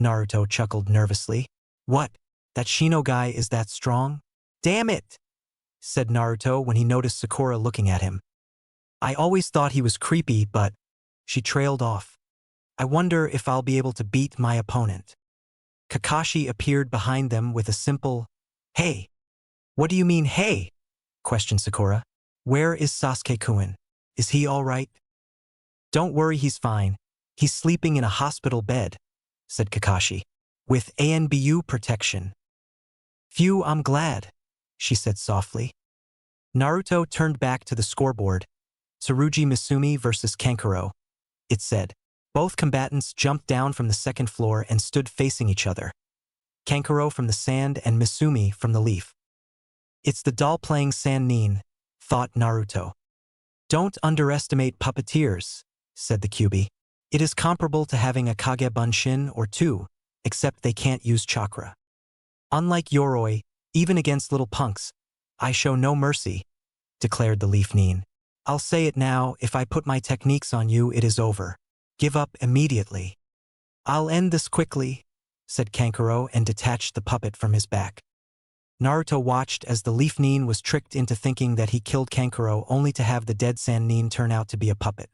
Naruto chuckled nervously. What? That Shino guy is that strong? Damn it, said Naruto when he noticed Sakura looking at him. I always thought he was creepy, but she trailed off. I wonder if I'll be able to beat my opponent. Kakashi appeared behind them with a simple, hey. What do you mean, hey? Questioned Sakura. Where is Sasuke-kun? Is he all right? Don't worry, he's fine. He's sleeping in a hospital bed, said Kakashi, with ANBU protection. Phew, I'm glad, she said softly. Naruto turned back to the scoreboard. Tsurugi Misumi versus Kankuro. It said. Both combatants jumped down from the second floor and stood facing each other. Kankuro from the sand and Misumi from the leaf. It's the doll playing Sannin, thought Naruto. Don't underestimate puppeteers, said the Kyuubi. It is comparable to having a Kage Bunshin or two, except they can't use chakra. Unlike Yoroi, even against little punks, I show no mercy, declared the leaf Nin. I'll say it now, if I put my techniques on you, it is over. Give up immediately. I'll end this quickly, said Kankuro and detached the puppet from his back. Naruto watched as the leaf Nin was tricked into thinking that he killed Kankuro only to have the dead Sannin turn out to be a puppet.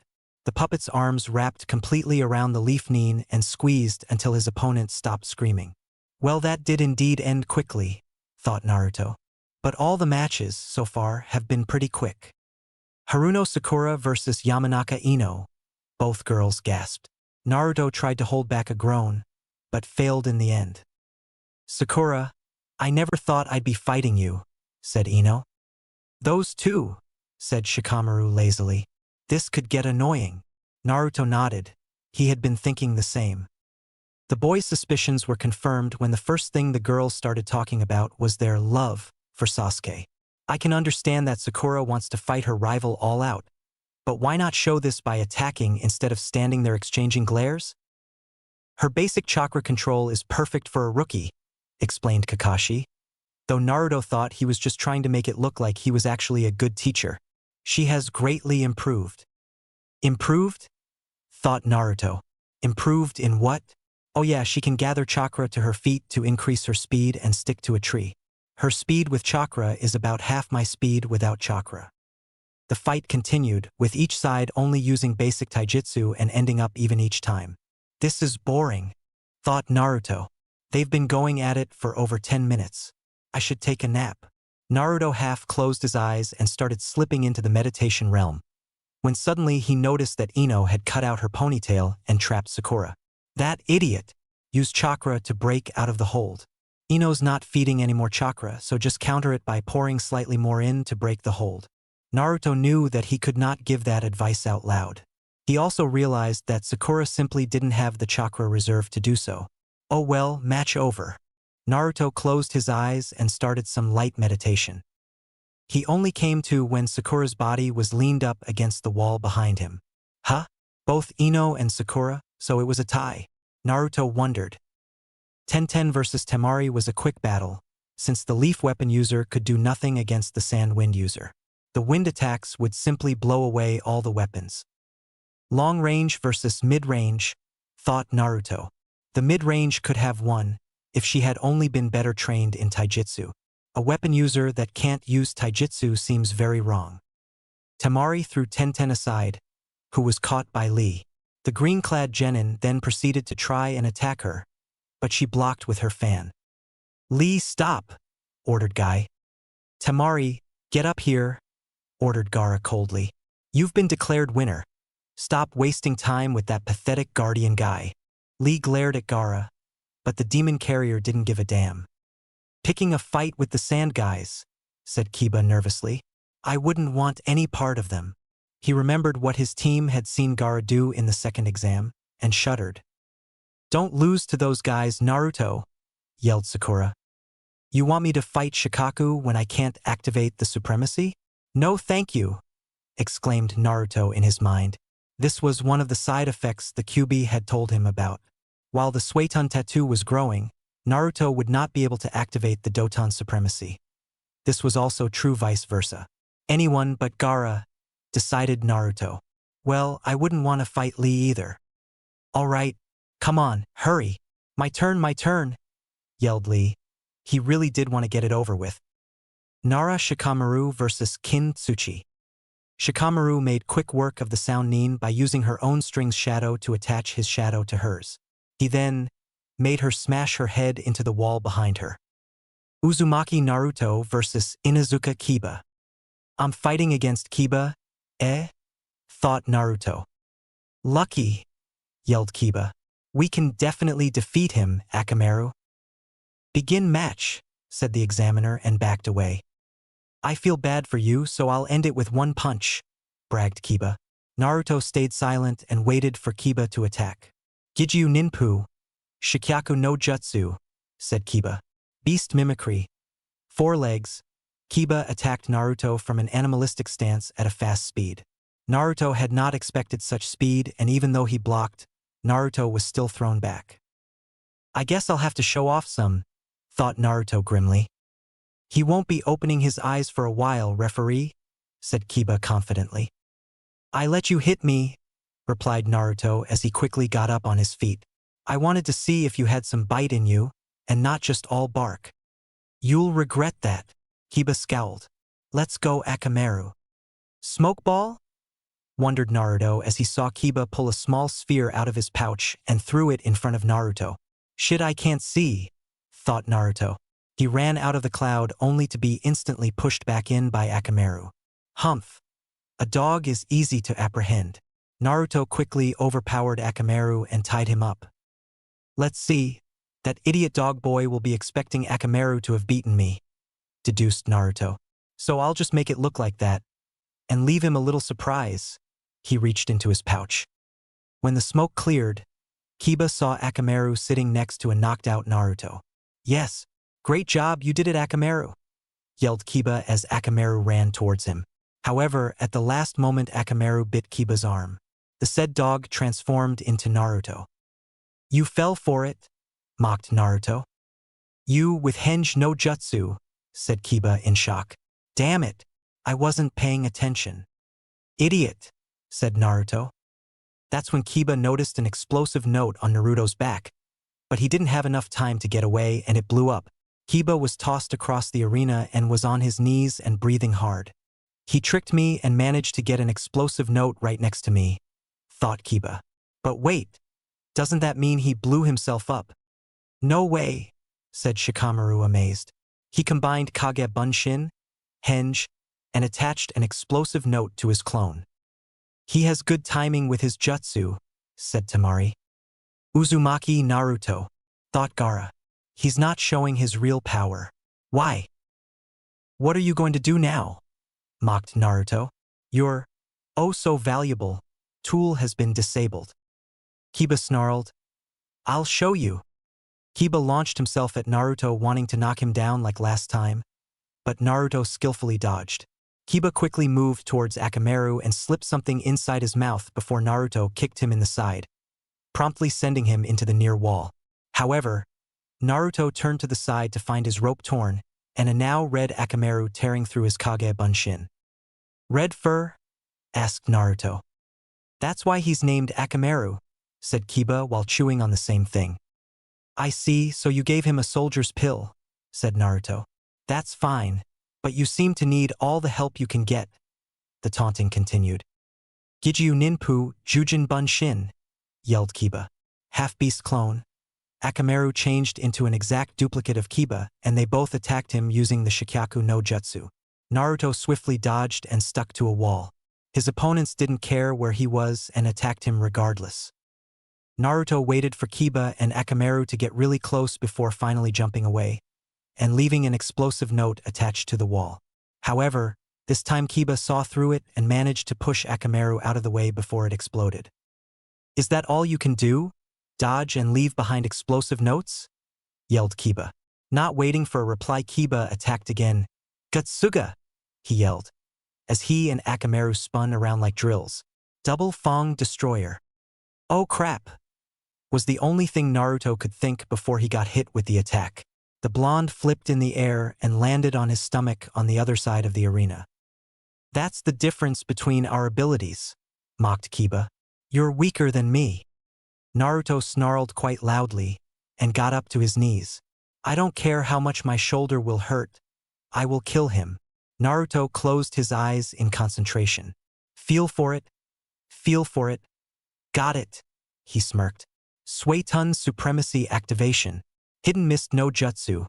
The puppet's arms wrapped completely around the leaf Nin and squeezed until his opponent stopped screaming. Well, that did indeed end quickly, thought Naruto. But all the matches, so far, have been pretty quick. Haruno Sakura versus Yamanaka Ino. Both girls gasped. Naruto tried to hold back a groan, but failed in the end. Sakura, I never thought I'd be fighting you, said Ino. Those two, said Shikamaru lazily. This could get annoying. Naruto nodded. He had been thinking the same. The boys' suspicions were confirmed when the first thing the girls started talking about was their love for Sasuke. I can understand that Sakura wants to fight her rival all out, but why not show this by attacking instead of standing there exchanging glares? Her basic chakra control is perfect for a rookie, explained Kakashi, though Naruto thought he was just trying to make it look like he was actually a good teacher. She has greatly improved. Improved? Thought Naruto. Improved in what? Oh yeah, she can gather chakra to her feet to increase her speed and stick to a tree. Her speed with chakra is about half my speed without chakra. The fight continued, with each side only using basic taijutsu and ending up even each time. This is boring, thought Naruto. They've been going at it for over 10 minutes. I should take a nap. Naruto half closed his eyes and started slipping into the meditation realm, when suddenly he noticed that Ino had cut out her ponytail and trapped Sakura. That idiot used chakra to break out of the hold. Ino's not feeding any more chakra, so just counter it by pouring slightly more in to break the hold. Naruto knew that he could not give that advice out loud. He also realized that Sakura simply didn't have the chakra reserve to do so. Oh well, match over. Naruto closed his eyes and started some light meditation. He only came to when Sakura's body was leaned up against the wall behind him. Huh? Both Ino and Sakura, so it was a tie. Naruto wondered. Tenten versus Temari was a quick battle, since the leaf weapon user could do nothing against the sand wind user. The wind attacks would simply blow away all the weapons. Long range versus mid-range, thought Naruto. The mid-range could have won if she had only been better trained in taijutsu. A weapon user that can't use taijutsu seems very wrong. Temari threw Tenten aside, who was caught by Lee. The green-clad genin then proceeded to try and attack her, but she blocked with her fan. Lee, stop, ordered Guy. Temari, get up here, ordered Gaara coldly. You've been declared winner. Stop wasting time with that pathetic guardian guy. Lee glared at Gaara, but the demon carrier didn't give a damn. Picking a fight with the sand guys, said Kiba nervously. I wouldn't want any part of them. He remembered what his team had seen Gaara do in the second exam, and shuddered. Don't lose to those guys, Naruto, yelled Sakura. You want me to fight Shikaku when I can't activate the supremacy? No thank you, exclaimed Naruto in his mind. This was one of the side effects the Kyuubi had told him about. While the Suiton tattoo was growing, Naruto would not be able to activate the Doton supremacy. This was also true vice versa. Anyone but Gaara, decided Naruto. Well, I wouldn't want to fight Lee either. All right, come on, hurry. My turn, yelled Lee. He really did want to get it over with. Nara Shikamaru versus Kin Tsuchi. Shikamaru made quick work of the Sound Nin by using her own string's shadow to attach his shadow to hers. He then made her smash her head into the wall behind her. Uzumaki Naruto versus Inuzuka Kiba. I'm fighting against Kiba, thought Naruto. Lucky, yelled Kiba. We can definitely defeat him, Akamaru. Begin match, said the examiner and backed away. I feel bad for you, so I'll end it with one punch, bragged Kiba. Naruto stayed silent and waited for Kiba to attack. Gijyu Ninpu, Shikyaku no Jutsu, said Kiba. Beast mimicry. 4 legs. Kiba attacked Naruto from an animalistic stance at a fast speed. Naruto had not expected such speed, and even though he blocked, Naruto was still thrown back. I guess I'll have to show off some, thought Naruto grimly. He won't be opening his eyes for a while, referee, said Kiba confidently. I let you hit me, replied Naruto as he quickly got up on his feet. I wanted to see if you had some bite in you, and not just all bark. You'll regret that, Kiba scowled. Let's go, Akamaru. Smoke ball? Wondered Naruto as he saw Kiba pull a small sphere out of his pouch and threw it in front of Naruto. Shit, I can't see, thought Naruto. He ran out of the cloud only to be instantly pushed back in by Akamaru. Humph. A dog is easy to apprehend. Naruto quickly overpowered Akamaru and tied him up. Let's see. That idiot dog boy will be expecting Akamaru to have beaten me, deduced Naruto. So I'll just make it look like that, and leave him a little surprise. He reached into his pouch. When the smoke cleared, Kiba saw Akamaru sitting next to a knocked-out Naruto. Yes, great job, you did it, Akamaru, yelled Kiba as Akamaru ran towards him. However, at the last moment Akamaru bit Kiba's arm. The said dog transformed into Naruto. You fell for it, mocked Naruto. You with Henge no Jutsu, said Kiba in shock. Damn it, I wasn't paying attention. Idiot, said Naruto. That's when Kiba noticed an explosive note on Naruto's back, but he didn't have enough time to get away and it blew up. Kiba was tossed across the arena and was on his knees and breathing hard. He tricked me and managed to get an explosive note right next to me, thought Kiba. But wait, doesn't that mean he blew himself up? No way, said Shikamaru amazed. He combined Kage Bunshin, Henge, and attached an explosive note to his clone. He has good timing with his jutsu, said Temari. Uzumaki Naruto, thought Gaara. He's not showing his real power. Why? What are you going to do now? Mocked Naruto. Your, oh so valuable, tool has been disabled. Kiba snarled. I'll show you. Kiba launched himself at Naruto, wanting to knock him down like last time, but Naruto skillfully dodged. Kiba quickly moved towards Akamaru and slipped something inside his mouth before Naruto kicked him in the side, promptly sending him into the near wall. However, Naruto turned to the side to find his rope torn and a now red Akamaru tearing through his Kage Bunshin. Red fur? Asked Naruto. That's why he's named Akamaru, said Kiba while chewing on the same thing. I see, so you gave him a soldier's pill, said Naruto. That's fine, but you seem to need all the help you can get, the taunting continued. Giju Ninpu Jujin Bunshin, yelled Kiba. Half-beast clone. Akamaru changed into an exact duplicate of Kiba, and they both attacked him using the Shikyaku no Jutsu. Naruto swiftly dodged and stuck to a wall. His opponents didn't care where he was and attacked him regardless. Naruto waited for Kiba and Akamaru to get really close before finally jumping away and leaving an explosive note attached to the wall. However, this time Kiba saw through it and managed to push Akamaru out of the way before it exploded. Is that all you can do? Dodge and leave behind explosive notes? Yelled Kiba. Not waiting for a reply, Kiba attacked again. Gutsuga! He yelled, as he and Akamaru spun around like drills. Double Fong Destroyer. Oh crap! Was the only thing Naruto could think before he got hit with the attack. The blonde flipped in the air and landed on his stomach on the other side of the arena. That's the difference between our abilities, mocked Kiba. You're weaker than me. Naruto snarled quite loudly and got up to his knees. I don't care how much my shoulder will hurt. I will kill him. Naruto closed his eyes in concentration. Feel for it. Feel for it. Got it, he smirked. Suiton Supremacy Activation. Hidden Mist no Jutsu,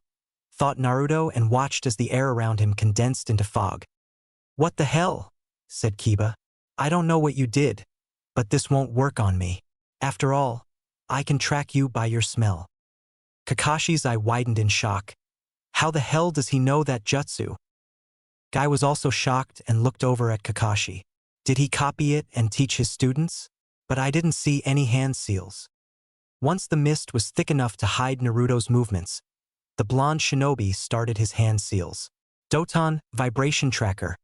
thought Naruto and watched as the air around him condensed into fog. What the hell? Said Kiba. I don't know what you did, but this won't work on me. After all, I can track you by your smell. Kakashi's eye widened in shock. How the hell does he know that jutsu? Guy was also shocked and looked over at Kakashi. Did he copy it and teach his students? But I didn't see any hand seals. Once the mist was thick enough to hide Naruto's movements, the blonde shinobi started his hand seals. Doton, vibration tracker,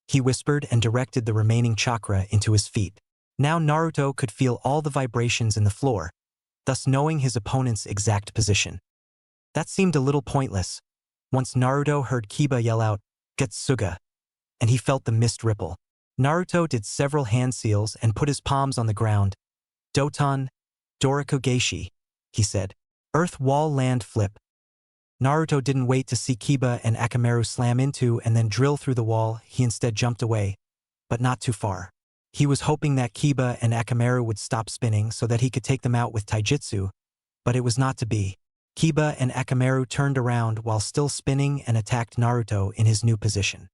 he whispered and directed the remaining chakra into his feet. Now Naruto could feel all the vibrations in the floor, thus knowing his opponent's exact position. That seemed a little pointless, once Naruto heard Kiba yell out, Getsuga, and he felt the mist ripple. Naruto did several hand seals and put his palms on the ground. Doton, Dorikugeishi, he said. Earth wall land flip. Naruto didn't wait to see Kiba and Akamaru slam into and then drill through the wall. He instead jumped away, but not too far. He was hoping that Kiba and Akamaru would stop spinning so that he could take them out with taijutsu, but it was not to be. Kiba and Akamaru turned around while still spinning and attacked Naruto in his new position.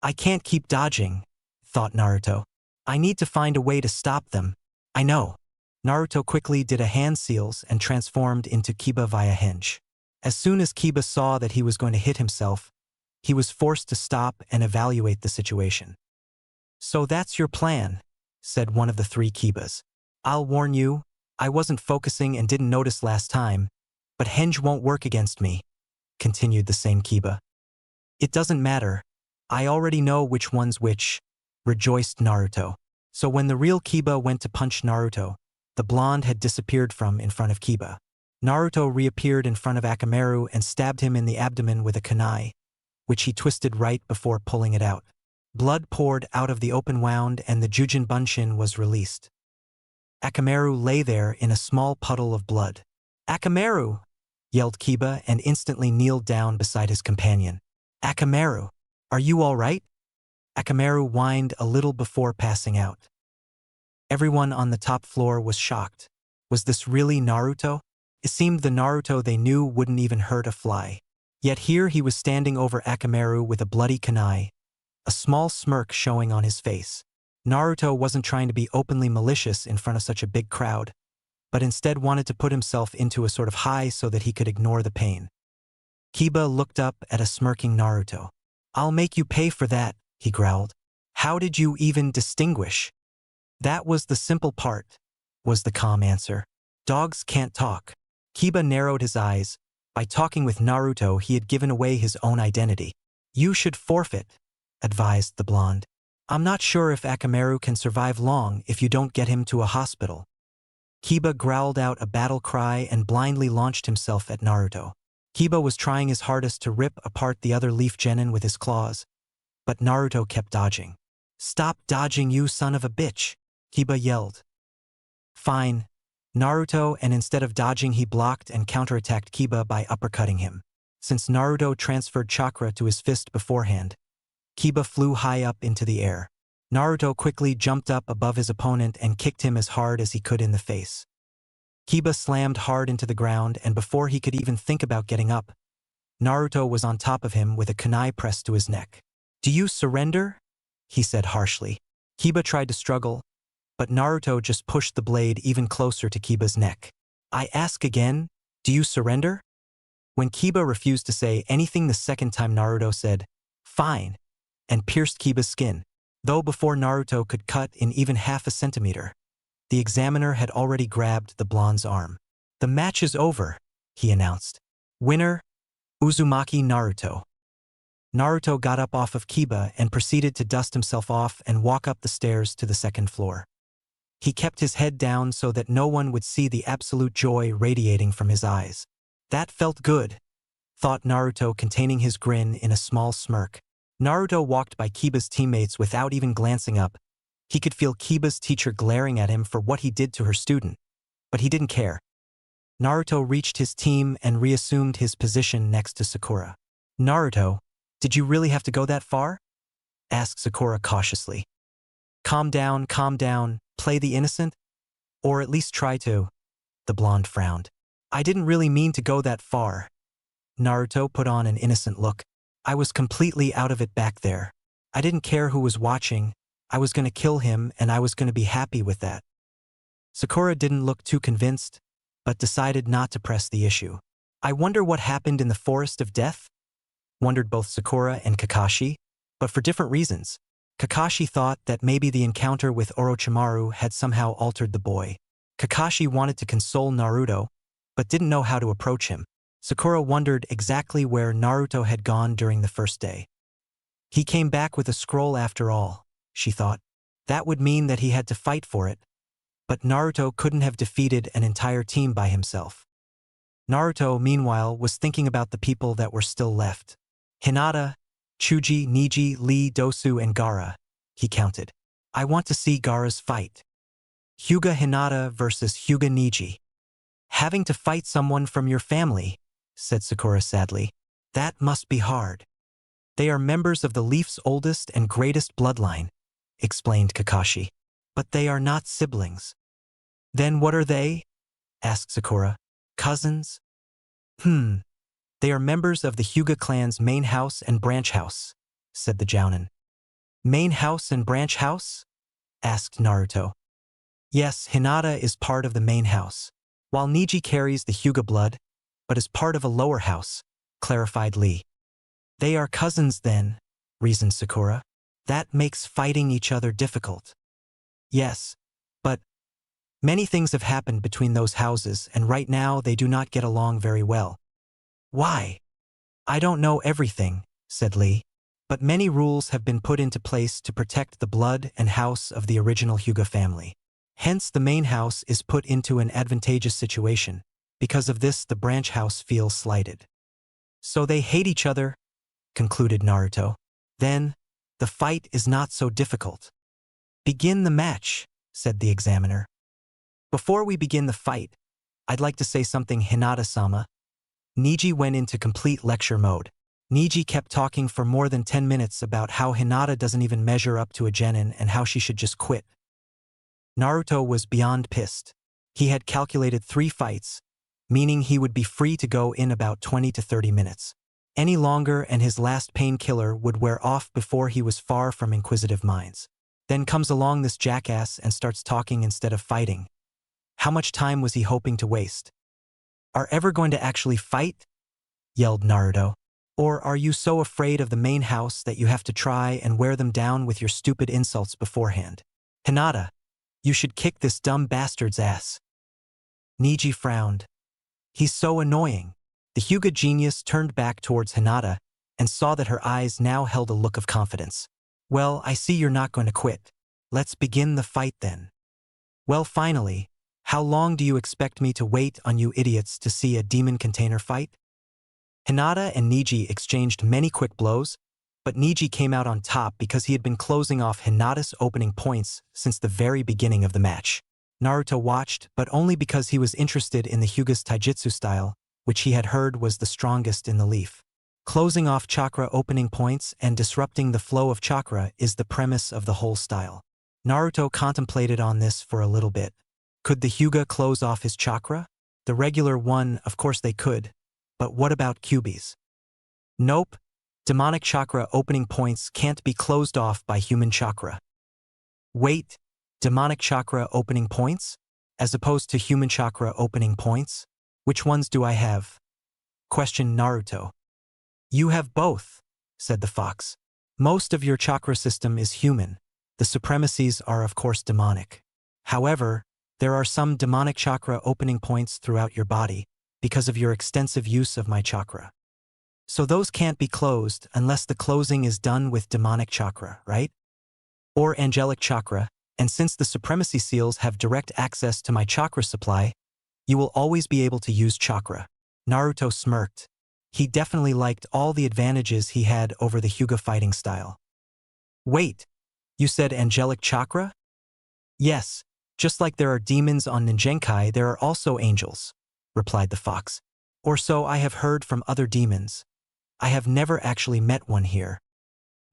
I can't keep dodging, thought Naruto. I need to find a way to stop them. I know. Naruto quickly did a hand seals and transformed into Kiba via Henge. As soon as Kiba saw that he was going to hit himself, He was forced to stop and evaluate the situation. "So that's your plan," said one of the three Kibas. "I'll warn you, I wasn't focusing and didn't notice last time, but henge won't work against me," continued the same Kiba. "It doesn't matter. I already know which one's which," rejoiced Naruto. So when the real Kiba went to punch Naruto, the blonde had disappeared from in front of Kiba. Naruto reappeared in front of Akamaru and stabbed him in the abdomen with a kunai, which he twisted right before pulling it out. Blood poured out of the open wound and the Jujin Bunshin was released. Akamaru lay there in a small puddle of blood. "Akamaru!" yelled Kiba and instantly kneeled down beside his companion. "Akamaru, are you all right?" Akamaru whined a little before passing out. Everyone on the top floor was shocked. Was this really Naruto? It seemed the Naruto they knew wouldn't even hurt a fly. Yet here he was standing over Akamaru with a bloody kunai, a small smirk showing on his face. Naruto wasn't trying to be openly malicious in front of such a big crowd, but instead wanted to put himself into a sort of high so that he could ignore the pain. Kiba looked up at a smirking Naruto. "I'll make you pay for that," he growled. "How did you even distinguish?" "That was the simple part," was the calm answer. "Dogs can't talk." Kiba narrowed his eyes. By talking with Naruto, he had given away his own identity. "You should forfeit," advised the blonde. "I'm not sure if Akamaru can survive long if you don't get him to a hospital." Kiba growled out a battle cry and blindly launched himself at Naruto. Kiba was trying his hardest to rip apart the other leaf genin with his claws, but Naruto kept dodging. "Stop dodging, you son of a bitch," Kiba yelled. "Fine." Naruto, and instead of dodging he blocked and counterattacked Kiba by uppercutting him. Since Naruto transferred chakra to his fist beforehand, Kiba flew high up into the air. Naruto quickly jumped up above his opponent and kicked him as hard as he could in the face. Kiba slammed hard into the ground, and before he could even think about getting up, Naruto was on top of him with a kunai pressed to his neck. "Do you surrender?" he said harshly. Kiba tried to struggle, but Naruto just pushed the blade even closer to Kiba's neck. "I ask again, do you surrender?" When Kiba refused to say anything the second time, Naruto said, "Fine," and pierced Kiba's skin. Though before Naruto could cut in even half a centimeter, the examiner had already grabbed the blonde's arm. "The match is over," he announced. "Winner, Uzumaki Naruto." Naruto got up off of Kiba and proceeded to dust himself off and walk up the stairs to the second floor. He kept his head down so that no one would see the absolute joy radiating from his eyes. "That felt good," thought Naruto, containing his grin in a small smirk. Naruto walked by Kiba's teammates without even glancing up. He could feel Kiba's teacher glaring at him for what he did to her student, but he didn't care. Naruto reached his team and reassumed his position next to Sakura. "Naruto, did you really have to go that far?" asked Sakura cautiously. Calm down, play the innocent. Or at least try to." The blonde frowned. "I didn't really mean to go that far." Naruto put on an innocent look. "I was completely out of it back there. I didn't care who was watching. I was going to kill him and I was going to be happy with that." Sakura didn't look too convinced, but decided not to press the issue. "I wonder what happened in the Forest of Death?" wondered both Sakura and Kakashi, but for different reasons. Kakashi thought that maybe the encounter with Orochimaru had somehow altered the boy. Kakashi wanted to console Naruto, but didn't know how to approach him. Sakura wondered exactly where Naruto had gone during the first day. He came back with a scroll after all, she thought. That would mean that he had to fight for it. But Naruto couldn't have defeated an entire team by himself. Naruto, meanwhile, was thinking about the people that were still left. Hinata, Chuji, Niji, Lee, Dosu, and Gaara, he counted. "I want to see Gaara's fight." Hyuga Hinata versus Hyuga Niji. "Having to fight someone from your family," said Sakura sadly. "That must be hard." "They are members of the Leaf's oldest and greatest bloodline," explained Kakashi. "But they are not siblings." "Then what are they?" asked Sakura. "Cousins?" "They are members of the Hyuga clan's main house and branch house," said the Jounin. "Main house and branch house?" asked Naruto. "Yes, Hinata is part of the main house, while Niji carries the Hyuga blood, but is part of a lower house," clarified Lee. They are cousins then, reasoned Sakura. That makes fighting each other difficult. Yes, but many things have happened between those houses and right now they do not get along very well. Why? I don't know everything, said Lee. But many rules have been put into place to protect the blood and house of the original Hyuga family. Hence the main house is put into an advantageous situation. Because of this the branch house feels slighted. So they hate each other, concluded Naruto. Then, the fight is not so difficult. Begin the match, said the examiner. Before we begin the fight, I'd like to say something, Hinata-sama. Niji went into complete lecture mode. Niji kept talking for more than 10 minutes about how Hinata doesn't even measure up to a genin and how she should just quit. Naruto was beyond pissed. He had calculated 3 fights, meaning he would be free to go in about 20 to 30 minutes. Any longer and his last painkiller would wear off before he was far from inquisitive minds. Then comes along this jackass and starts talking instead of fighting. How much time was he hoping to waste? Are ever going to actually fight? Yelled Naruto. Or are you so afraid of the main house that you have to try and wear them down with your stupid insults beforehand? Hinata, you should kick this dumb bastard's ass. Niji frowned. He's so annoying. The Hyuga genius turned back towards Hinata and saw that her eyes now held a look of confidence. Well, I see you're not going to quit. Let's begin the fight then. Well, finally, how long do you expect me to wait on you idiots to see a demon container fight? Hinata and Niji exchanged many quick blows, but Niji came out on top because he had been closing off Hinata's opening points since the very beginning of the match. Naruto watched, but only because he was interested in the Hyuga's taijutsu style, which he had heard was the strongest in the leaf. Closing off chakra opening points and disrupting the flow of chakra is the premise of the whole style. Naruto contemplated on this for a little bit. Could the Hyuga close off his chakra? The regular one, of course they could. But what about Kyuubi's? Nope. Demonic chakra opening points can't be closed off by human chakra. Wait, demonic chakra opening points? As opposed to human chakra opening points? Which ones do I have? Questioned Naruto. You have both, said the fox. Most of your chakra system is human. The supremacies are of course demonic. However, there are some demonic chakra opening points throughout your body, because of your extensive use of my chakra. So those can't be closed unless the closing is done with demonic chakra, right? Or angelic chakra, and since the supremacy seals have direct access to my chakra supply, you will always be able to use chakra. Naruto smirked. He definitely liked all the advantages he had over the Hyuga fighting style. Wait, you said angelic chakra? Yes, just like there are demons on Ninjenkai, there are also angels, replied the fox. Or so I have heard from other demons. I have never actually met one here.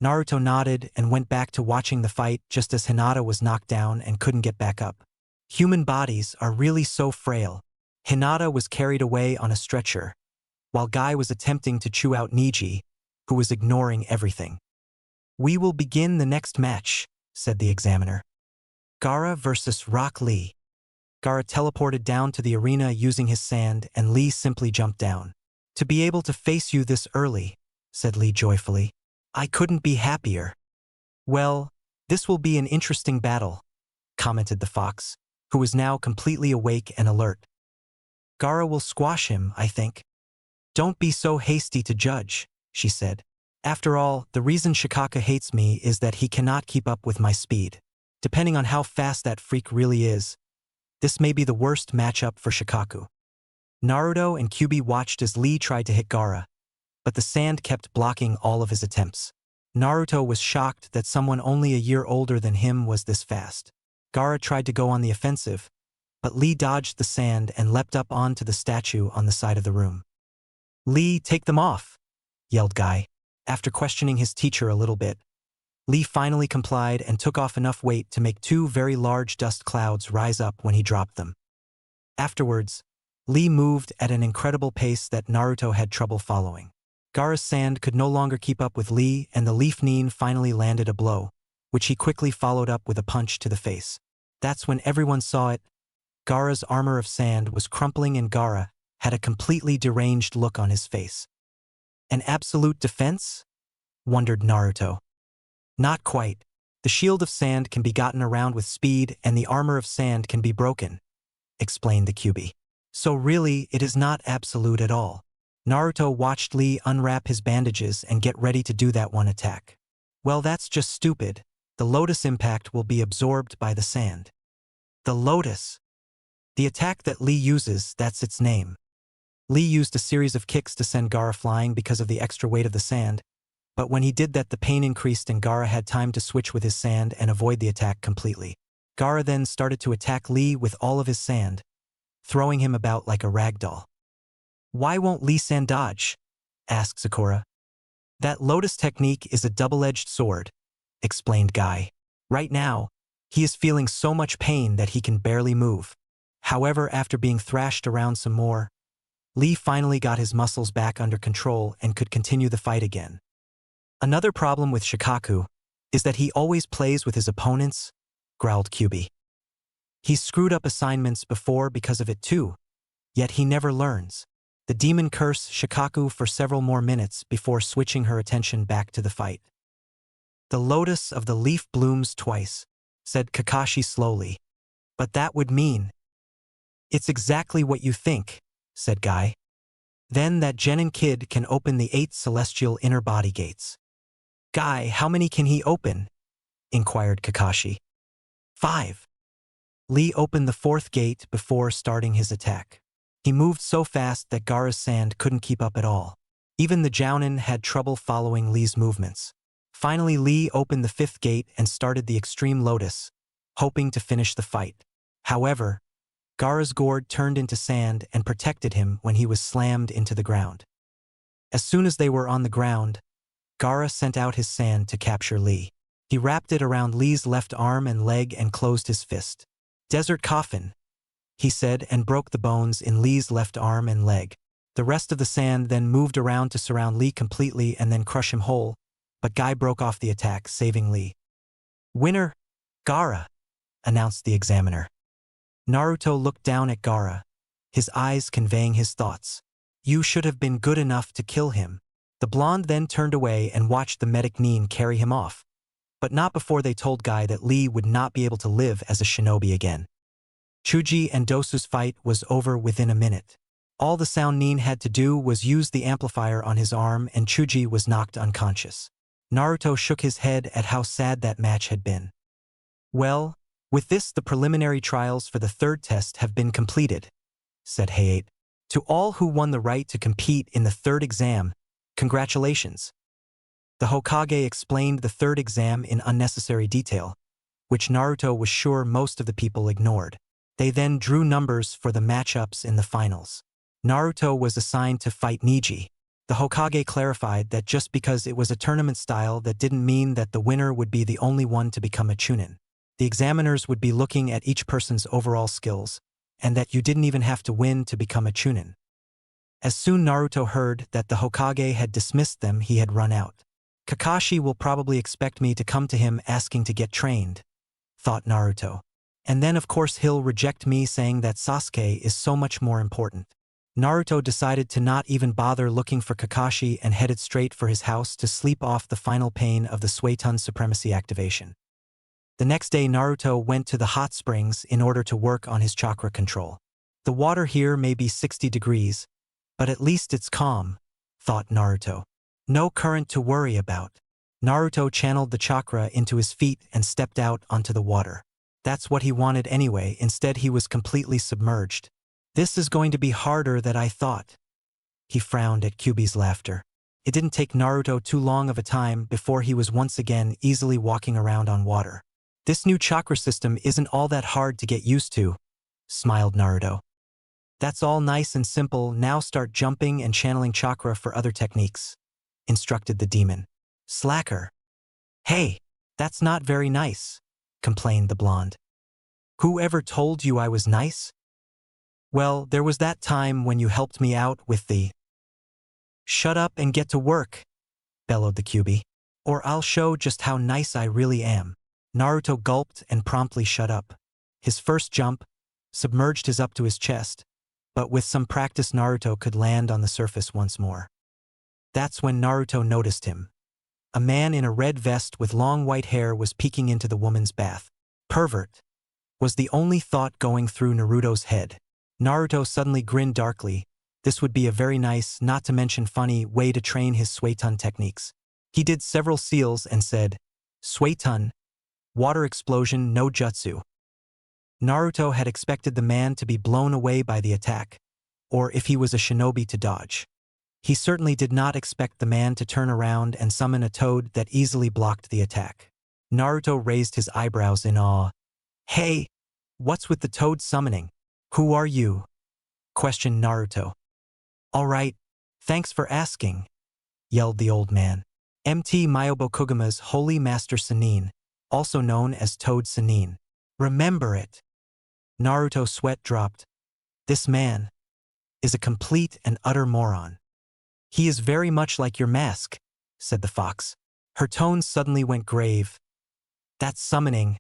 Naruto nodded and went back to watching the fight just as Hinata was knocked down and couldn't get back up. Human bodies are really so frail. Hinata was carried away on a stretcher, while Guy was attempting to chew out Niji, who was ignoring everything. We will begin the next match, said the examiner. Gaara versus Rock Lee. Gaara teleported down to the arena using his sand and Lee simply jumped down. To be able to face you this early, said Lee joyfully. I couldn't be happier. Well, this will be an interesting battle, commented the fox, who was now completely awake and alert. Gaara will squash him, I think. Don't be so hasty to judge, she said. After all, the reason Shikaka hates me is that he cannot keep up with my speed. Depending on how fast that freak really is, this may be the worst matchup for Shikaku. Naruto and Kyuubi watched as Lee tried to hit Gaara, but the sand kept blocking all of his attempts. Naruto was shocked that someone only a year older than him was this fast. Gaara tried to go on the offensive, but Lee dodged the sand and leapt up onto the statue on the side of the room. Lee, take them off, yelled Guy. After questioning his teacher a little bit, Lee finally complied and took off enough weight to make 2 very large dust clouds rise up when he dropped them. Afterwards, Lee moved at an incredible pace that Naruto had trouble following. Gaara's sand could no longer keep up with Lee and the Leaf Nin finally landed a blow, which he quickly followed up with a punch to the face. That's when everyone saw it. Gaara's armor of sand was crumpling and Gaara had a completely deranged look on his face. An absolute defense? Wondered Naruto. Not quite. The shield of sand can be gotten around with speed and the armor of sand can be broken, explained the Kyuubi. So really, it is not absolute at all. Naruto watched Lee unwrap his bandages and get ready to do that one attack. Well, that's just stupid. The lotus impact will be absorbed by the sand. The lotus. The attack that Lee uses, that's its name. Lee used a series of kicks to send Gaara flying because of the extra weight of the sand, but when he did that the pain increased and Gaara had time to switch with his sand and avoid the attack completely. Gaara then started to attack Lee with all of his sand, throwing him about like a rag doll. Why won't Lee sand dodge? Asked Sakura. That lotus technique is a double-edged sword, explained Guy. Right now, he is feeling so much pain that he can barely move. However, after being thrashed around some more, Lee finally got his muscles back under control and could continue the fight again. Another problem with Shikaku is that he always plays with his opponents, growled Kyuubi. He's screwed up assignments before because of it too, yet he never learns. The demon cursed Shikaku for several more minutes before switching her attention back to the fight. The lotus of the leaf blooms twice, said Kakashi slowly. But that would mean... It's exactly what you think, said Guy. Then that Genin kid can open the 8 celestial inner body gates. Guy, how many can he open? Inquired Kakashi. 5. Lee opened the 4th gate before starting his attack. He moved so fast that Gaara's sand couldn't keep up at all. Even the Jounin had trouble following Lee's movements. Finally, Lee opened the 5th gate and started the extreme lotus, hoping to finish the fight. However, Gaara's gourd turned into sand and protected him when he was slammed into the ground. As soon as they were on the ground, Gaara sent out his sand to capture Lee. He wrapped it around Lee's left arm and leg and closed his fist. Desert coffin, he said, and broke the bones in Lee's left arm and leg. The rest of the sand then moved around to surround Lee completely and then crush him whole, but Guy broke off the attack, saving Lee. Winner, Gaara, announced the examiner. Naruto looked down at Gaara, his eyes conveying his thoughts. You should have been good enough to kill him. The blonde then turned away and watched the medic Nin carry him off, but not before they told Guy that Lee would not be able to live as a shinobi again. Chuji and Dosu's fight was over within a minute. All the sound Nin had to do was use the amplifier on his arm and Chuji was knocked unconscious. Naruto shook his head at how sad that match had been. Well, with this the preliminary trials for the 3rd test have been completed, said Hayate. To all who won the right to compete in the 3rd exam, congratulations. The Hokage explained the 3rd exam in unnecessary detail, which Naruto was sure most of the people ignored. They then drew numbers for the matchups in the finals. Naruto was assigned to fight Neji. The Hokage clarified that just because it was a tournament style that didn't mean that the winner would be the only one to become a Chunin. The examiners would be looking at each person's overall skills, and that you didn't even have to win to become a Chunin. As soon Naruto heard that the Hokage had dismissed them, he had run out. Kakashi will probably expect me to come to him asking to get trained, thought Naruto. And then of course he'll reject me saying that Sasuke is so much more important. Naruto decided to not even bother looking for Kakashi and headed straight for his house to sleep off the final pain of the Suetun supremacy activation. The next day Naruto went to the hot springs in order to work on his chakra control. The water here may be 60 degrees, but at least it's calm, thought Naruto. No current to worry about. Naruto channeled the chakra into his feet and stepped out onto the water. That's what he wanted anyway, instead he was completely submerged. This is going to be harder than I thought. He frowned at Kyuubi's laughter. It didn't take Naruto too long of a time before he was once again easily walking around on water. This new chakra system isn't all that hard to get used to, smiled Naruto. That's all nice and simple, now start jumping and channeling chakra for other techniques, instructed the demon. Slacker. Hey, that's not very nice, complained the blonde. Whoever told you I was nice? Well, there was that time when you helped me out with the... Shut up and get to work, bellowed the Kyuubi, or I'll show just how nice I really am. Naruto gulped and promptly shut up. His first jump submerged his up to his chest, but with some practice Naruto could land on the surface once more. That's when Naruto noticed him. A man in a red vest with long white hair was peeking into the woman's bath. Pervert was the only thought going through Naruto's head. Naruto suddenly grinned darkly. This would be a very nice, not to mention funny, way to train his Suetun techniques. He did several seals and said, Suetun, water explosion no jutsu. Naruto had expected the man to be blown away by the attack, or if he was a shinobi to dodge. He certainly did not expect the man to turn around and summon a toad that easily blocked the attack. Naruto raised his eyebrows in awe. Hey, what's with the toad summoning? Who are you? Questioned Naruto. All right, thanks for asking, yelled the old man. MT Myobokugama's Holy Master Sannin, also known as Toad Sannin. Remember it. Naruto's sweat dropped. This man is a complete and utter moron. He is very much like your mask, said the fox. Her tone suddenly went grave. That's summoning.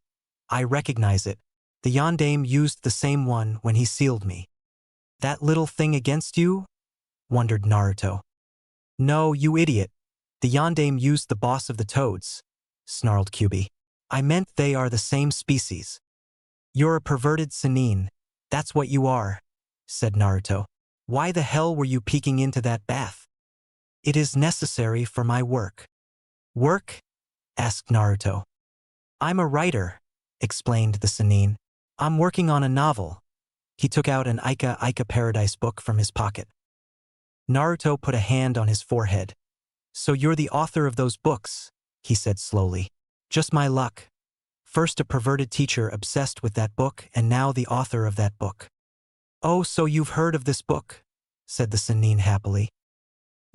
I recognize it. The Yondaime used the same one when he sealed me. That little thing against you? Wondered Naruto. No, you idiot. The Yondaime used the boss of the toads, snarled Kyuubi. I meant they are the same species. You're a perverted Sannin. That's what you are, said Naruto. Why the hell were you peeking into that bath? It is necessary for my work. Work? Asked Naruto. I'm a writer, explained the Sannin. I'm working on a novel. He took out an Ika Paradise book from his pocket. Naruto put a hand on his forehead. So you're the author of those books, he said slowly. Just my luck. First a perverted teacher obsessed with that book and now the author of that book. Oh, so you've heard of this book, said the Sannin happily.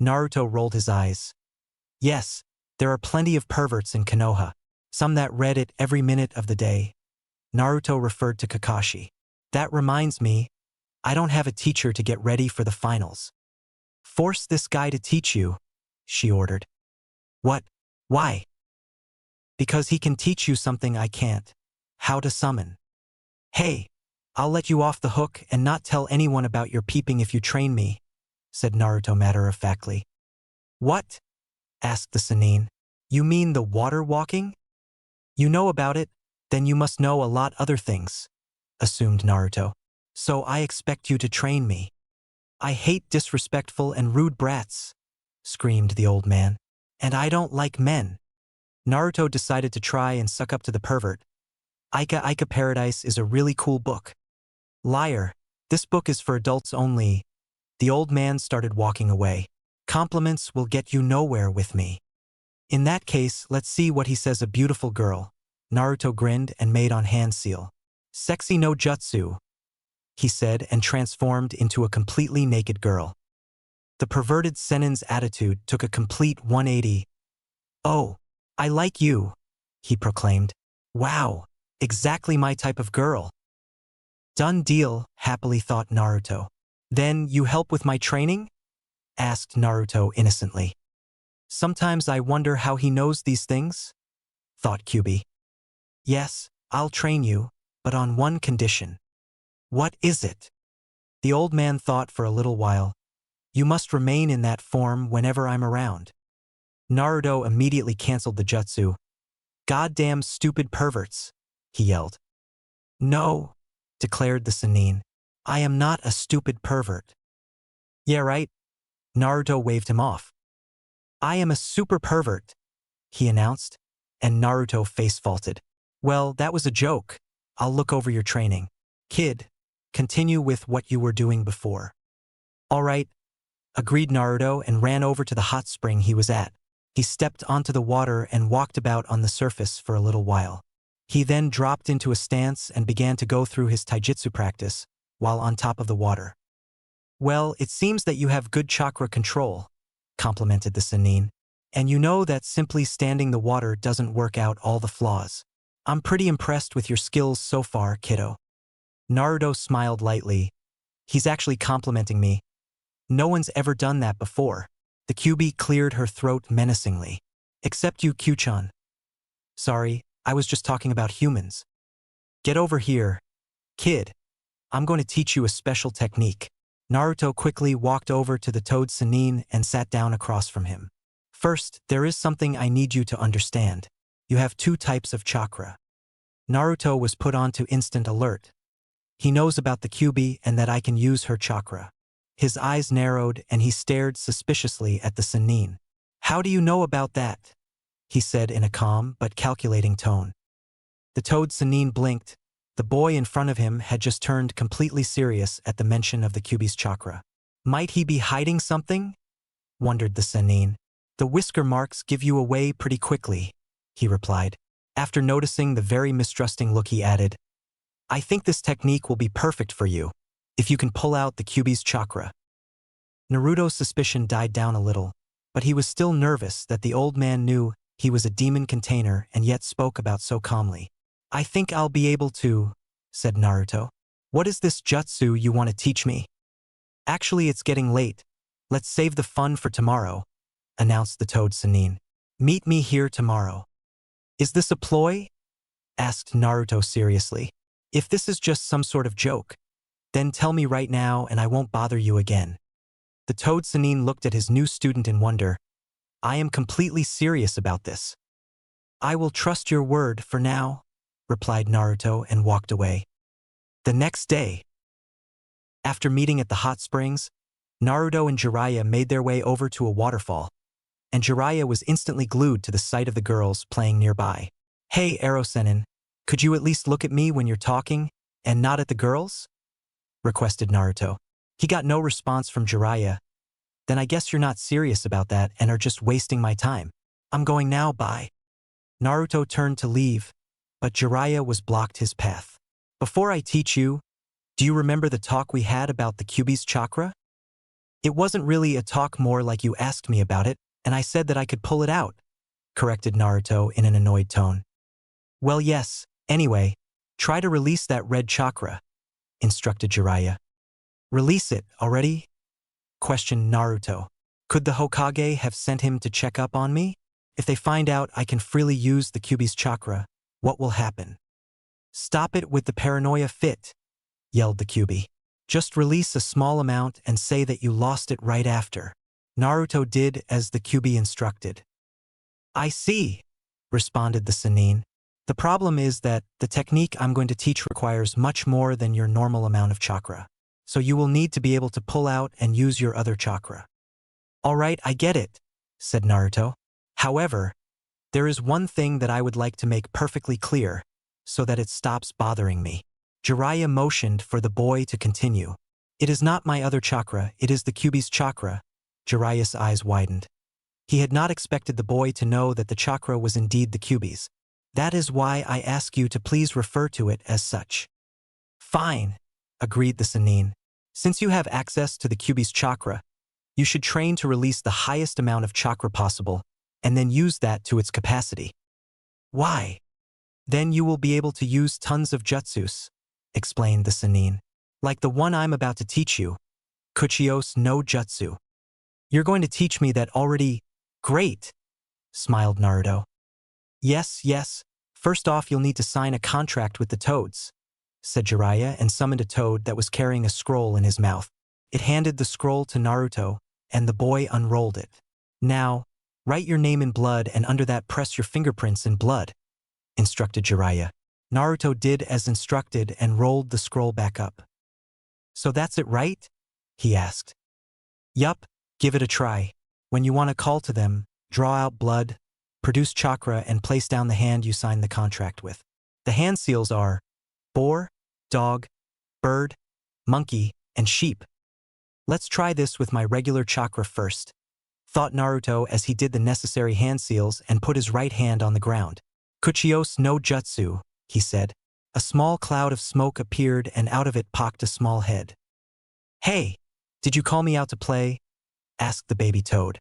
Naruto rolled his eyes. Yes, there are plenty of perverts in Konoha, some that read it every minute of the day. Naruto referred to Kakashi. That reminds me, I don't have a teacher to get ready for the finals. Force this guy to teach you, she ordered. What? Why? Because he can teach you something I can't. How to summon. Hey, I'll let you off the hook and not tell anyone about your peeping if you train me, said Naruto matter-of-factly. What? Asked the Sannin. You mean the water walking? You know about it, then you must know a lot other things, assumed Naruto. So I expect you to train me. I hate disrespectful and rude brats, screamed the old man. And I don't like men. Naruto decided to try and suck up to the pervert. Ika Paradise is a really cool book. Liar, this book is for adults only. The old man started walking away. Compliments will get you nowhere with me. In that case, let's see what he says. A beautiful girl. Naruto grinned and made on hand seal. Sexy no jutsu, he said and transformed into a completely naked girl. The perverted Sennin's attitude took a complete 180. Oh, I like you, he proclaimed. Wow, exactly my type of girl. Done deal, happily thought Naruto. Then you help with my training? Asked Naruto innocently. Sometimes I wonder how he knows these things, thought Kyuubi. Yes, I'll train you, but on one condition. What is it? The old man thought for a little while. You must remain in that form whenever I'm around. Naruto immediately canceled the jutsu. Goddamn stupid perverts, he yelled. No, declared the Sannin. I am not a stupid pervert. Yeah, right? Naruto waved him off. I am a super pervert, he announced, and Naruto face-faulted. Well, that was a joke. I'll look over your training. Kid, continue with what you were doing before. All right, agreed Naruto and ran over to the hot spring he was at. He stepped onto the water and walked about on the surface for a little while. He then dropped into a stance and began to go through his taijutsu practice, while on top of the water. Well, it seems that you have good chakra control, complimented the Sannin. And you know that simply standing the water doesn't work out all the flaws. I'm pretty impressed with your skills so far, kiddo. Naruto smiled lightly. He's actually complimenting me. No one's ever done that before. The Kyuubi cleared her throat menacingly. Except you, Q-chan. Sorry, I was just talking about humans. Get over here. Kid, I'm going to teach you a special technique. Naruto quickly walked over to the toad Sannin and sat down across from him. First, there is something I need you to understand. You have two types of chakra. Naruto was put onto instant alert. He knows about the Kyuubi and that I can use her chakra. His eyes narrowed and he stared suspiciously at the Sannin. How do you know about that? He said in a calm but calculating tone. The toad Sannin blinked. The boy in front of him had just turned completely serious at the mention of the Kyuubi's chakra. Might he be hiding something? Wondered the Sannin. The whisker marks give you away pretty quickly, he replied. After noticing the very mistrusting look, he added, I think this technique will be perfect for you, if you can pull out the Kyuubi's chakra. Naruto's suspicion died down a little, but he was still nervous that the old man knew he was a demon container and yet spoke about so calmly. I think I'll be able to, said Naruto. What is this jutsu you want to teach me? Actually, it's getting late. Let's save the fun for tomorrow, announced the toad Sannin. Meet me here tomorrow. Is this a ploy? Asked Naruto seriously. If this is just some sort of joke, then tell me right now and I won't bother you again. The toad Sannin looked at his new student in wonder. I am completely serious about this. I will trust your word for now, replied Naruto and walked away. The next day, after meeting at the hot springs, Naruto and Jiraiya made their way over to a waterfall, and Jiraiya was instantly glued to the sight of the girls playing nearby. Hey, Ero-senin, could you at least look at me when you're talking, and not at the girls? Requested Naruto. He got no response from Jiraiya. Then I guess you're not serious about that and are just wasting my time. I'm going now, bye. Naruto turned to leave, but Jiraiya was blocked his path. Before I teach you, do you remember the talk we had about the Kyuubi's chakra? It wasn't really a talk, more like you asked me about it, and I said that I could pull it out, corrected Naruto in an annoyed tone. Well, yes, anyway, try to release that red chakra, instructed Jiraiya. Release it already? Questioned Naruto. Could the Hokage have sent him to check up on me? If they find out I can freely use the Kyuubi's chakra, what will happen? Stop it with the paranoia fit, yelled the Kyuubi. Just release a small amount and say that you lost it right after. Naruto did as the Kyuubi instructed. I see, responded the Sannin. The problem is that the technique I'm going to teach requires much more than your normal amount of chakra. So you will need to be able to pull out and use your other chakra. All right, I get it, said Naruto. However, there is one thing that I would like to make perfectly clear, so that it stops bothering me. Jiraiya motioned for the boy to continue. It is not my other chakra, it is the Kyuubi's chakra. Jiraiya's eyes widened. He had not expected the boy to know that the chakra was indeed the Kyuubi's. That is why I ask you to please refer to it as such. Fine, agreed the Sannin. Since you have access to the Kyuubi's chakra, you should train to release the highest amount of chakra possible, and then use that to its capacity. Why? Then you will be able to use tons of jutsus, explained the Sannin. Like the one I'm about to teach you, Kuchios no Jutsu. You're going to teach me that already? Great, smiled Naruto. Yes, first off you'll need to sign a contract with the toads, said Jiraiya and summoned a toad that was carrying a scroll in his mouth. It handed the scroll to Naruto, and the boy unrolled it. Now, write your name in blood and under that press your fingerprints in blood, instructed Jiraiya. Naruto did as instructed and rolled the scroll back up. So that's it, right? He asked. Yup, give it a try. When you want to call to them, draw out blood, produce chakra and place down the hand you signed the contract with. The hand seals are boar, dog, bird, monkey, and sheep. Let's try this with my regular chakra first, thought Naruto as he did the necessary hand seals and put his right hand on the ground. Kuchios no Jutsu, he said. A small cloud of smoke appeared and out of it popped a small head. Hey, did you call me out to play? Asked the baby toad.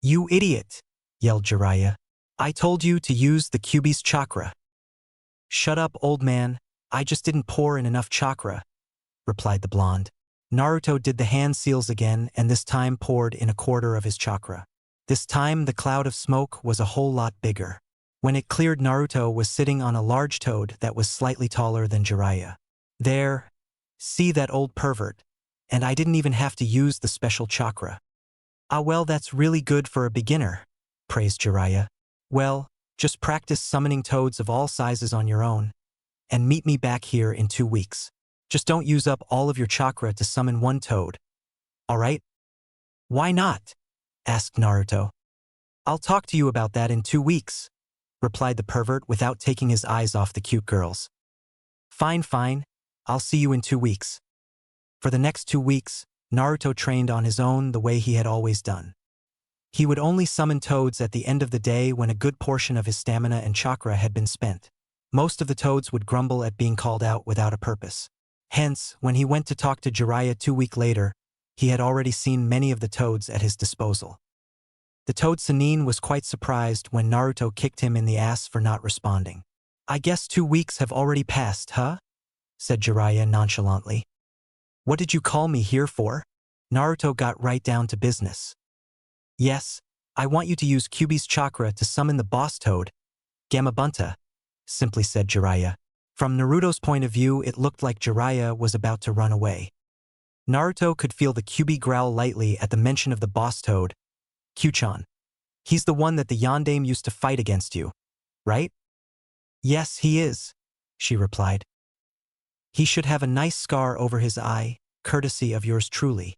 You idiot, yelled Jiraiya. I told you to use the Kyuubi's chakra. Shut up, old man, I just didn't pour in enough chakra, replied the blonde. Naruto did the hand seals again and this time poured in a quarter of his chakra. This time the cloud of smoke was a whole lot bigger. When it cleared, Naruto was sitting on a large toad that was slightly taller than Jiraiya. There, see that old pervert, and I didn't even have to use the special chakra. Ah well, that's really good for a beginner, praised Jiraiya. Well, just practice summoning toads of all sizes on your own, and meet me back here in 2 weeks. Just don't use up all of your chakra to summon one toad. Alright? Why not? Asked Naruto. I'll talk to you about that in 2 weeks, replied the pervert without taking his eyes off the cute girls. Fine, fine. I'll see you in 2 weeks. For the next 2 weeks, Naruto trained on his own the way he had always done. He would only summon toads at the end of the day when a good portion of his stamina and chakra had been spent. Most of the toads would grumble at being called out without a purpose. Hence, when he went to talk to Jiraiya 2 weeks later, he had already seen many of the toads at his disposal. The toad Sannin was quite surprised when Naruto kicked him in the ass for not responding. I guess 2 weeks have already passed, huh? Said Jiraiya nonchalantly. What did you call me here for? Naruto got right down to business. Yes, I want you to use Kyuubi's chakra to summon the boss toad, Gamabunta, simply said Jiraiya. From Naruto's point of view, it looked like Jiraiya was about to run away. Naruto could feel the Kyuubi growl lightly at the mention of the boss toad, Kyuchan. He's the one that the Yondaime used to fight against you, right? Yes, he is, she replied. He should have a nice scar over his eye, courtesy of yours truly.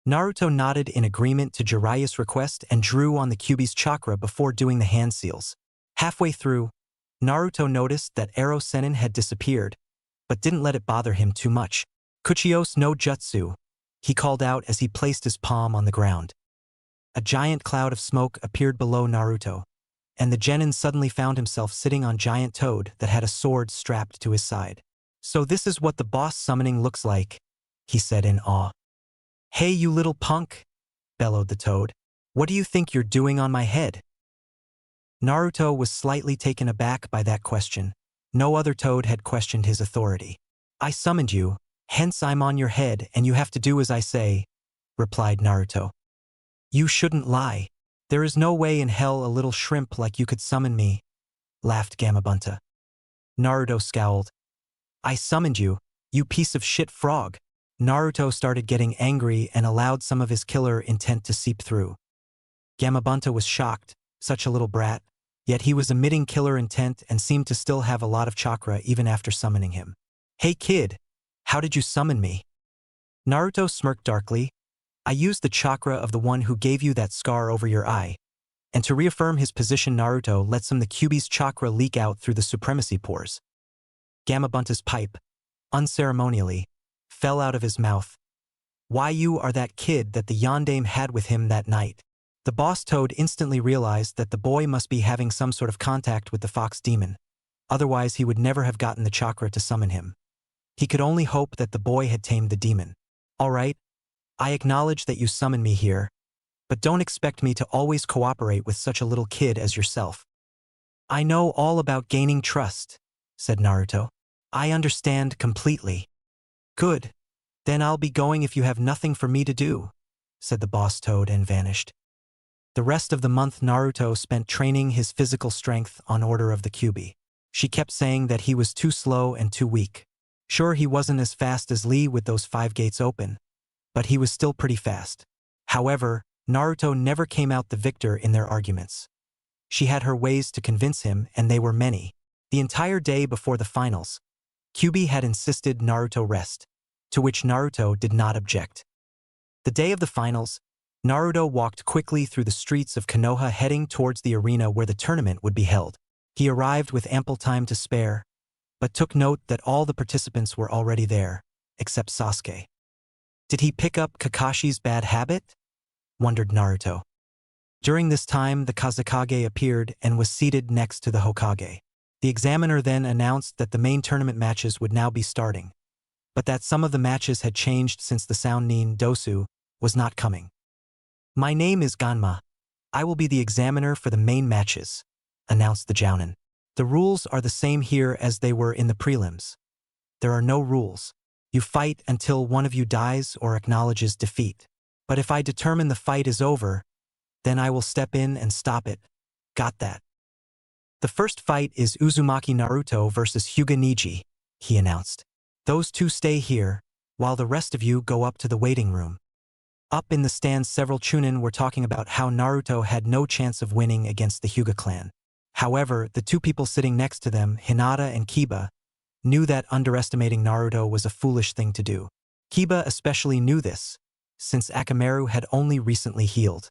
Naruto nodded in agreement to Jiraiya's request and drew on the Kyuubi's chakra before doing the hand seals. Halfway through, Naruto noticed that Arrow Sennin had disappeared, but didn't let it bother him too much. Kuchios no Jutsu, he called out as he placed his palm on the ground. A giant cloud of smoke appeared below Naruto, and the genin suddenly found himself sitting on Giant Toad that had a sword strapped to his side. So this is what the boss summoning looks like, he said in awe. Hey you little punk, bellowed the toad. What do you think you're doing on my head? Naruto was slightly taken aback by that question. No other toad had questioned his authority. I summoned you, hence I'm on your head and you have to do as I say, replied Naruto. You shouldn't lie. There is no way in hell a little shrimp like you could summon me, laughed Gamabunta. Naruto scowled. I summoned you, you piece of shit frog. Naruto started getting angry and allowed some of his killer intent to seep through. Gamabunta was shocked, such a little brat, yet he was emitting killer intent and seemed to still have a lot of chakra even after summoning him. Hey kid, how did you summon me? Naruto smirked darkly. I used the chakra of the one who gave you that scar over your eye. And to reaffirm his position, Naruto let some of the Kyuubi's chakra leak out through the supremacy pores. Gamabunta's pipe, unceremonially, fell out of his mouth. Why you are that kid that the Yondaime had with him that night. The boss toad instantly realized that the boy must be having some sort of contact with the fox demon. Otherwise he would never have gotten the chakra to summon him. He could only hope that the boy had tamed the demon. All right, I acknowledge that you summoned me here, but don't expect me to always cooperate with such a little kid as yourself. I know all about gaining trust, said Naruto. I understand completely. Good. Then I'll be going if you have nothing for me to do, said the boss toad and vanished. The rest of the month Naruto spent training his physical strength on order of the Kyuubi. She kept saying that he was too slow and too weak. Sure, he wasn't as fast as Lee with those 5 gates open, but he was still pretty fast. However, Naruto never came out the victor in their arguments. She had her ways to convince him, and they were many. The entire day before the finals, Kyuubi had insisted Naruto rest, to which Naruto did not object. The day of the finals, Naruto walked quickly through the streets of Konoha heading towards the arena where the tournament would be held. He arrived with ample time to spare, but took note that all the participants were already there, except Sasuke. Did he pick up Kakashi's bad habit? Wondered Naruto. During this time, the Kazekage appeared and was seated next to the Hokage. The examiner then announced that the main tournament matches would now be starting, but that some of the matches had changed since the Sounin Dosu was not coming. My name is Ganma. I will be the examiner for the main matches, announced the Jounin. The rules are the same here as they were in the prelims. There are no rules. You fight until one of you dies or acknowledges defeat. But if I determine the fight is over, then I will step in and stop it. Got that? The first fight is Uzumaki Naruto versus Hyuga Neji, he announced. Those two stay here, while the rest of you go up to the waiting room. Up in the stands, several Chunin were talking about how Naruto had no chance of winning against the Hyuga clan. However, the two people sitting next to them, Hinata and Kiba, knew that underestimating Naruto was a foolish thing to do. Kiba especially knew this, since Akamaru had only recently healed.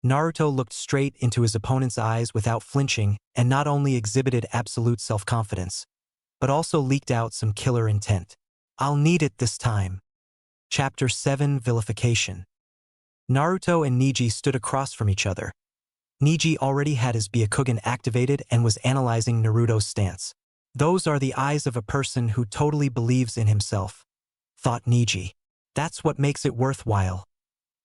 Naruto looked straight into his opponent's eyes without flinching and not only exhibited absolute self-confidence, but also leaked out some killer intent. I'll need it this time. Chapter 7 Vilification. Naruto and Neji stood across from each other. Neji already had his Byakugan activated and was analyzing Naruto's stance. Those are the eyes of a person who totally believes in himself, thought Neji. That's what makes it worthwhile.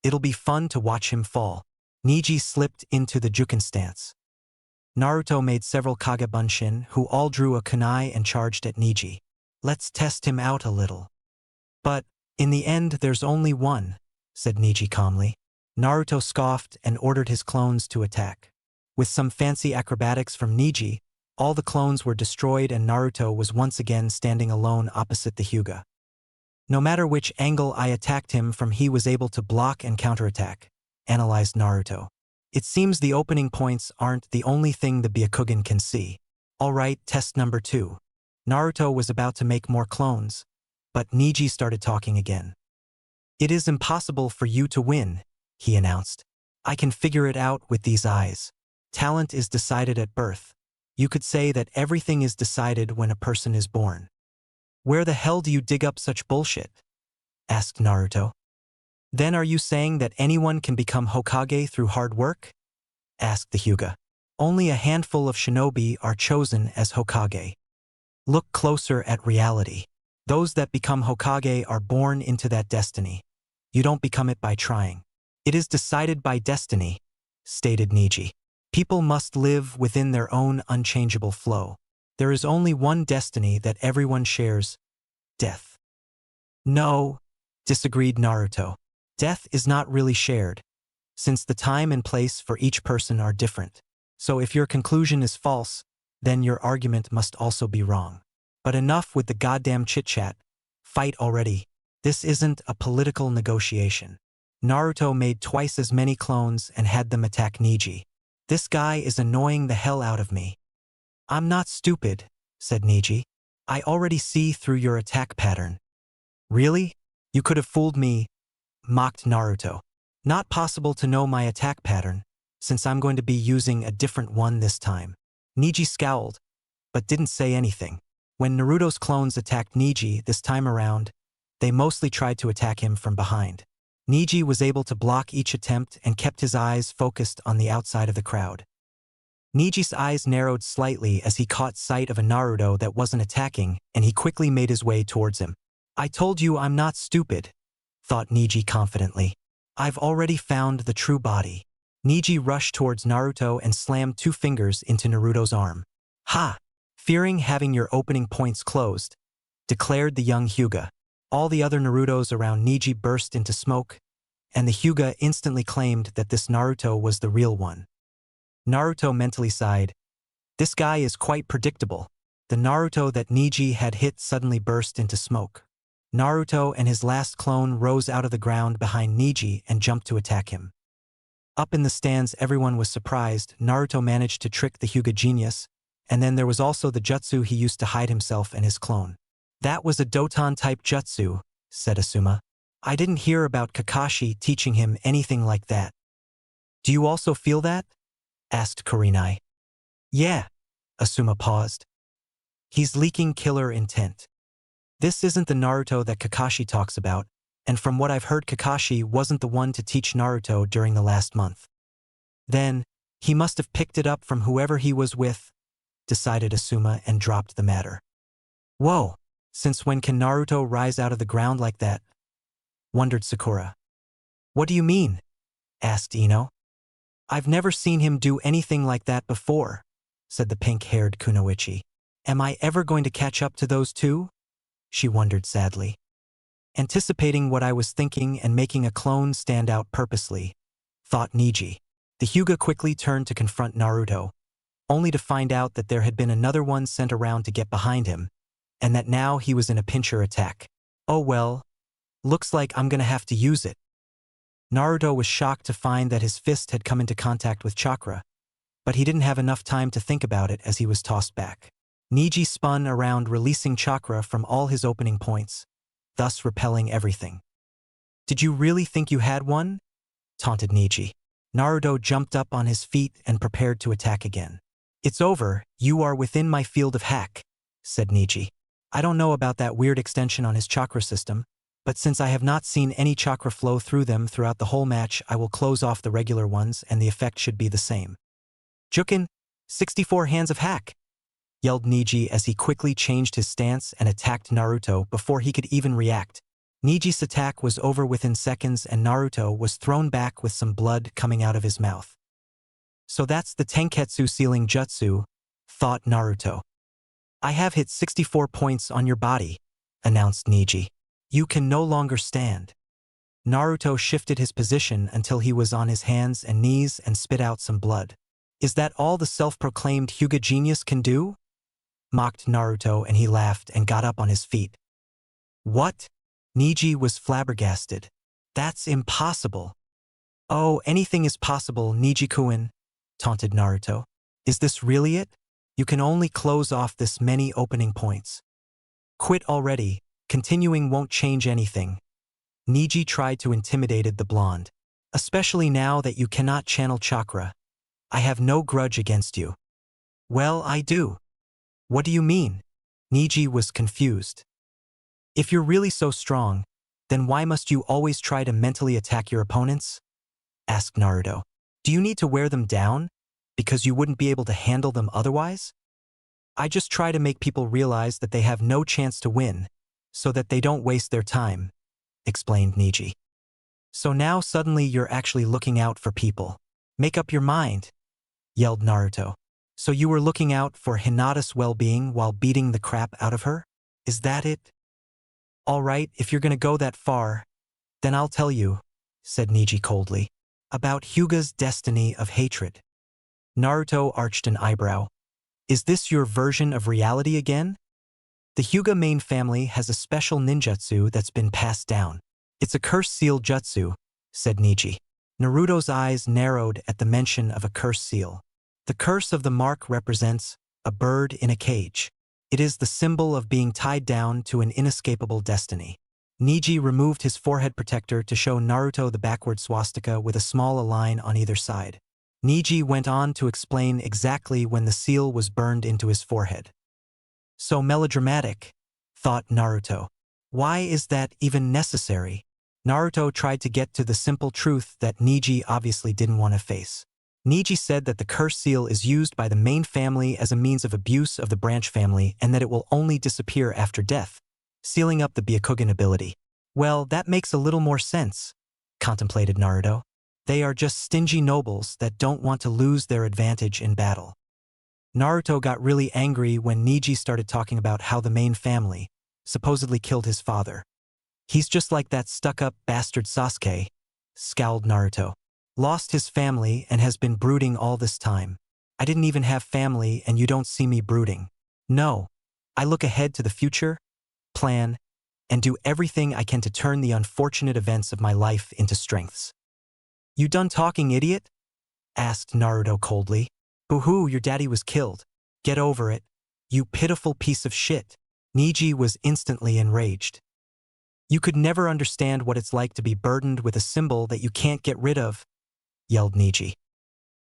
It'll be fun to watch him fall. Neji slipped into the Juken stance. Naruto made several Kagebunshin, who all drew a kunai and charged at Neji. Let's test him out a little. But, in the end there's only one, said Neji calmly. Naruto scoffed and ordered his clones to attack. With some fancy acrobatics from Neji, all the clones were destroyed and Naruto was once again standing alone opposite the Hyuga. No matter which angle I attacked him from, he was able to block and counterattack, analyzed Naruto. It seems the opening points aren't the only thing the Byakugan can see. Alright, test number 2. Naruto was about to make more clones, but Neji started talking again. It is impossible for you to win, he announced. I can figure it out with these eyes. Talent is decided at birth. You could say that everything is decided when a person is born. Where the hell do you dig up such bullshit? Asked Naruto. Then are you saying that anyone can become Hokage through hard work? Asked the Hyuga. Only a handful of shinobi are chosen as Hokage. Look closer at reality. Those that become Hokage are born into that destiny. You don't become it by trying. It is decided by destiny, stated Neji. People must live within their own unchangeable flow. There is only one destiny that everyone shares: death. No, disagreed Naruto. Death is not really shared, since the time and place for each person are different. So if your conclusion is false, then your argument must also be wrong. But enough with the goddamn chit-chat. Fight already. This isn't a political negotiation. Naruto made twice as many clones and had them attack Neji. This guy is annoying the hell out of me. I'm not stupid, said Neji. I already see through your attack pattern. Really? You could have fooled me, mocked Naruto. Not possible to know my attack pattern, since I'm going to be using a different one this time. Neji scowled, but didn't say anything. When Naruto's clones attacked Neji this time around, they mostly tried to attack him from behind. Neji was able to block each attempt and kept his eyes focused on the outside of the crowd. Neji's eyes narrowed slightly as he caught sight of a Naruto that wasn't attacking, and he quickly made his way towards him. I told you I'm not stupid, thought Neji confidently. I've already found the true body. Neji rushed towards Naruto and slammed 2 fingers into Naruto's arm. Ha! Fearing having your opening points closed, declared the young Hyuga. All the other Narutos around Neji burst into smoke, and the Hyuga instantly claimed that this Naruto was the real one. Naruto mentally sighed. This guy is quite predictable. The Naruto that Neji had hit suddenly burst into smoke. Naruto and his last clone rose out of the ground behind Neji and jumped to attack him. Up in the stands, everyone was surprised. Naruto managed to trick the Hyuga genius, and then there was also the jutsu he used to hide himself and his clone. That was a Doton-type jutsu, said Asuma. I didn't hear about Kakashi teaching him anything like that. Do you also feel that? Asked Kurenai. Yeah. Asuma paused. He's leaking killer intent. This isn't the Naruto that Kakashi talks about, and from what I've heard, Kakashi wasn't the one to teach Naruto during the last month. Then, he must have picked it up from whoever he was with, decided Asuma and dropped the matter. Whoa, since when can Naruto rise out of the ground like that? Wondered Sakura. What do you mean? Asked Ino. I've never seen him do anything like that before, said the pink-haired Kunoichi. Am I ever going to catch up to those two? She wondered sadly. Anticipating what I was thinking and making a clone stand out purposely, thought Neji. The Hyuga quickly turned to confront Naruto, only to find out that there had been another one sent around to get behind him, and that now he was in a pincher attack. Oh well, Looks like I'm gonna have to use it. Naruto was shocked to find that his fist had come into contact with chakra, but he didn't have enough time to think about it as he was tossed back. Neji spun around, releasing chakra from all his opening points, thus repelling everything. Did you really think you had one? Taunted Neji. Naruto jumped up on his feet and prepared to attack again. It's over, you are within my field of hack, said Neji. I don't know about that weird extension on his chakra system, but since I have not seen any chakra flow through them throughout the whole match, I will close off the regular ones and the effect should be the same. Jukin, 64 hands of hack, yelled Neji as he quickly changed his stance and attacked Naruto before he could even react. Neji's attack was over within seconds and Naruto was thrown back with some blood coming out of his mouth. So that's the Tenketsu sealing jutsu, thought Naruto. I have hit 64 points on your body, announced Neji. You can no longer stand. Naruto shifted his position until he was on his hands and knees and spit out some blood. Is that all the self-proclaimed Hyuga genius can do? Mocked Naruto, and he laughed and got up on his feet. What? Neji was flabbergasted. That's impossible. Oh, anything is possible, Neji-kun, taunted Naruto. Is this really it? You can only close off this many opening points. Quit already, continuing won't change anything. Neji tried to intimidate the blonde. Especially now that you cannot channel chakra. I have no grudge against you. Well, I do. What do you mean? Neji was confused. If you're really so strong, then why must you always try to mentally attack your opponents? Asked Naruto. Do you need to wear them down? Because you wouldn't be able to handle them otherwise? I just try to make people realize that they have no chance to win, so that they don't waste their time, explained Neji. So now suddenly you're actually looking out for people. Make up your mind, yelled Naruto. So you were looking out for Hinata's well-being while beating the crap out of her? Is that it? All right, if you're gonna go that far, then I'll tell you, said Neji coldly, about Hyuga's destiny of hatred. Naruto arched an eyebrow. Is this your version of reality again? The Hyuga main family has a special ninjutsu that's been passed down. It's a curse seal jutsu, said Neji. Naruto's eyes narrowed at the mention of a curse seal. The curse of the mark represents a bird in a cage. It is the symbol of being tied down to an inescapable destiny. Neji removed his forehead protector to show Naruto the backward swastika with a small line on either side. Neji went on to explain exactly when the seal was burned into his forehead. So melodramatic, thought Naruto. Why is that even necessary? Naruto tried to get to the simple truth that Neji obviously didn't want to face. Neji said that the curse seal is used by the main family as a means of abuse of the branch family and that it will only disappear after death, sealing up the Byakugan ability. Well, that makes a little more sense, contemplated Naruto. They are just stingy nobles that don't want to lose their advantage in battle. Naruto got really angry when Neji started talking about how the main family supposedly killed his father. He's just like that stuck-up bastard Sasuke, scowled Naruto. Lost his family and has been brooding all this time. I didn't even have family and you don't see me brooding. No, I look ahead to the future, plan, and do everything I can to turn the unfortunate events of my life into strengths. You done talking, idiot? Asked Naruto coldly. Boo-hoo, your daddy was killed. Get over it, you pitiful piece of shit. Neji was instantly enraged. You could never understand what it's like to be burdened with a symbol that you can't get rid of, yelled Neji.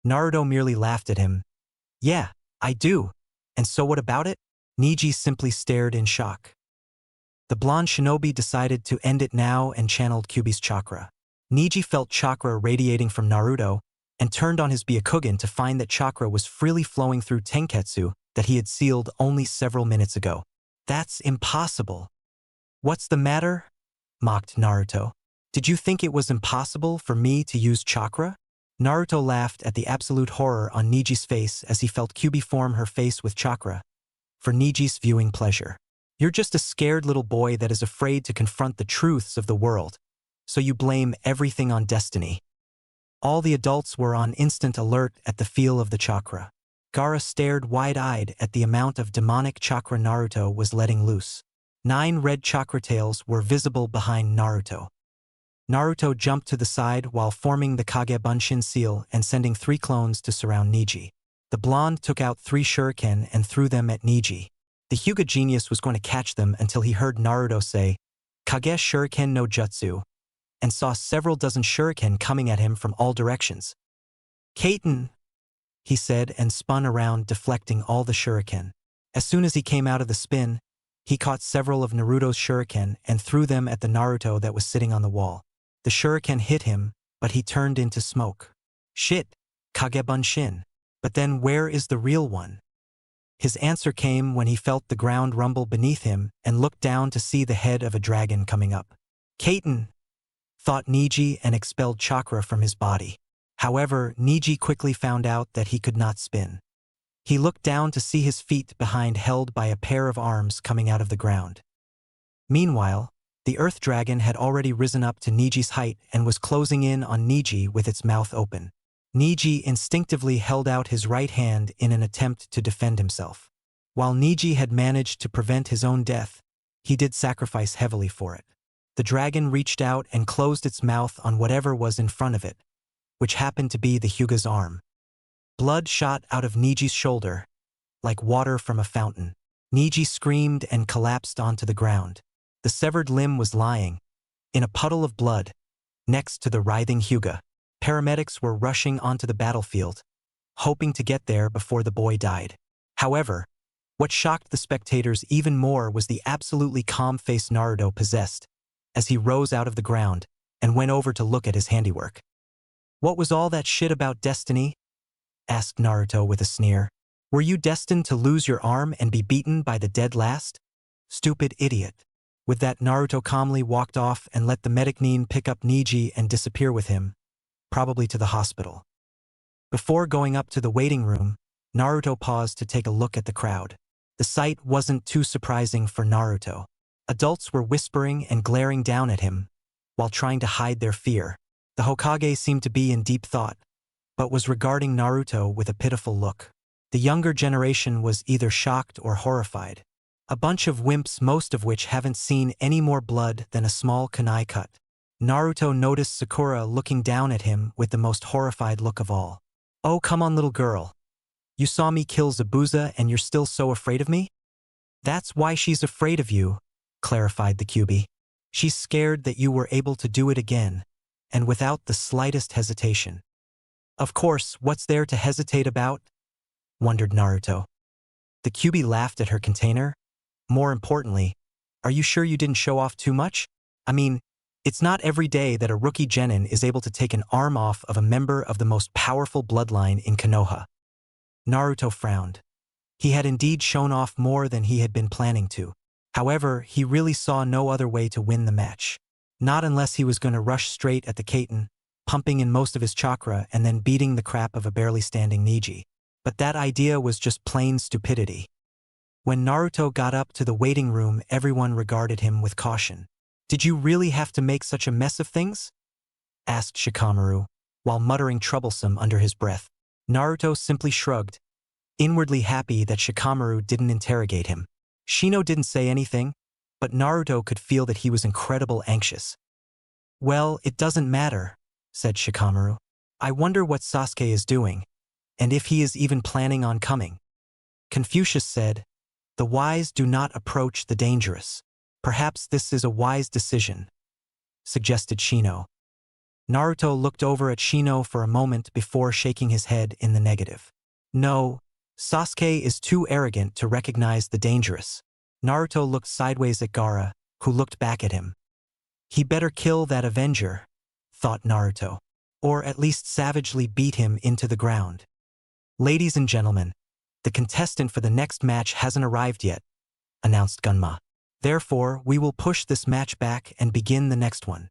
Naruto merely laughed at him. Yeah, I do. And so what about it? Neji simply stared in shock. The blonde shinobi decided to end it now and channeled Kyuubi's chakra. Neji felt chakra radiating from Naruto and turned on his Byakugan to find that chakra was freely flowing through Tenketsu that he had sealed only several minutes ago. That's impossible. What's the matter? Mocked Naruto. Did you think it was impossible for me to use chakra? Naruto laughed at the absolute horror on Neji's face as he felt Kyuubi form her face with chakra, for Neji's viewing pleasure. You're just a scared little boy that is afraid to confront the truths of the world, so you blame everything on destiny. All the adults were on instant alert at the feel of the chakra. Gaara stared wide-eyed at the amount of demonic chakra Naruto was letting loose. 9 red chakra tails were visible behind Naruto. Naruto jumped to the side while forming the Kage Bunshin seal and sending 3 clones to surround Niji. The blonde took out 3 shuriken and threw them at Niji. The Hyuga genius was going to catch them until he heard Naruto say, "Kage Shuriken no Jutsu," and saw several dozen shuriken coming at him from all directions. "Kaiten," he said and spun around, deflecting all the shuriken. As soon as he came out of the spin, he caught several of Naruto's shuriken and threw them at the Naruto that was sitting on the wall. The shuriken hit him, but he turned into smoke. "Shit, Kage Bunshin. But then where is the real one?" His answer came when he felt the ground rumble beneath him and looked down to see the head of a dragon coming up. "Kaiten," thought Niji and expelled chakra from his body. However, Niji quickly found out that he could not spin. He looked down to see his feet behind held by a pair of arms coming out of the ground. Meanwhile, the earth dragon had already risen up to Niji's height and was closing in on Niji with its mouth open. Niji instinctively held out his right hand in an attempt to defend himself. While Niji had managed to prevent his own death, he did sacrifice heavily for it. The dragon reached out and closed its mouth on whatever was in front of it, which happened to be the Hyuga's arm. Blood shot out of Niji's shoulder, like water from a fountain. Niji screamed and collapsed onto the ground. The severed limb was lying, in a puddle of blood, next to the writhing Hyuga. Paramedics were rushing onto the battlefield, hoping to get there before the boy died. However, what shocked the spectators even more was the absolutely calm face Naruto possessed as he rose out of the ground and went over to look at his handiwork. "What was all that shit about destiny?" asked Naruto with a sneer. "Were you destined to lose your arm and be beaten by the dead last? Stupid idiot." With that, Naruto calmly walked off and let the medic-nin pick up Niji and disappear with him, probably to the hospital. Before going up to the waiting room, Naruto paused to take a look at the crowd. The sight wasn't too surprising for Naruto. Adults were whispering and glaring down at him, while trying to hide their fear. The Hokage seemed to be in deep thought, but was regarding Naruto with a pitiful look. The younger generation was either shocked or horrified. A bunch of wimps, most of which haven't seen any more blood than a small kunai cut. Naruto noticed Sakura looking down at him with the most horrified look of all. "Oh, come on, little girl. You saw me kill Zabuza and you're still so afraid of me?" "That's why she's afraid of you," clarified the Kyuubi. "She's scared that you were able to do it again, and without the slightest hesitation." "Of course, what's there to hesitate about?" wondered Naruto. The Kyuubi laughed at her container. "More importantly, are you sure you didn't show off too much? I mean, it's not every day that a rookie genin is able to take an arm off of a member of the most powerful bloodline in Konoha." Naruto frowned. He had indeed shown off more than he had been planning to. However, he really saw no other way to win the match. Not unless he was going to rush straight at the Kaiten, pumping in most of his chakra and then beating the crap of a barely standing Niji. But that idea was just plain stupidity. When Naruto got up to the waiting room, everyone regarded him with caution. "Did you really have to make such a mess of things?" asked Shikamaru, while muttering troublesome under his breath. Naruto simply shrugged, inwardly happy that Shikamaru didn't interrogate him. Shino didn't say anything, but Naruto could feel that he was incredibly anxious. "Well, it doesn't matter," said Shikamaru. "I wonder what Sasuke is doing, and if he is even planning on coming." Confucius said, "The wise do not approach the dangerous. Perhaps this is a wise decision," suggested Shino. Naruto looked over at Shino for a moment before shaking his head in the negative. "No, Sasuke is too arrogant to recognize the dangerous." Naruto looked sideways at Gaara, who looked back at him. He better kill that Avenger, thought Naruto, or at least savagely beat him into the ground. "Ladies and gentlemen, the contestant for the next match hasn't arrived yet," announced Gunma. "Therefore, we will push this match back and begin the next one."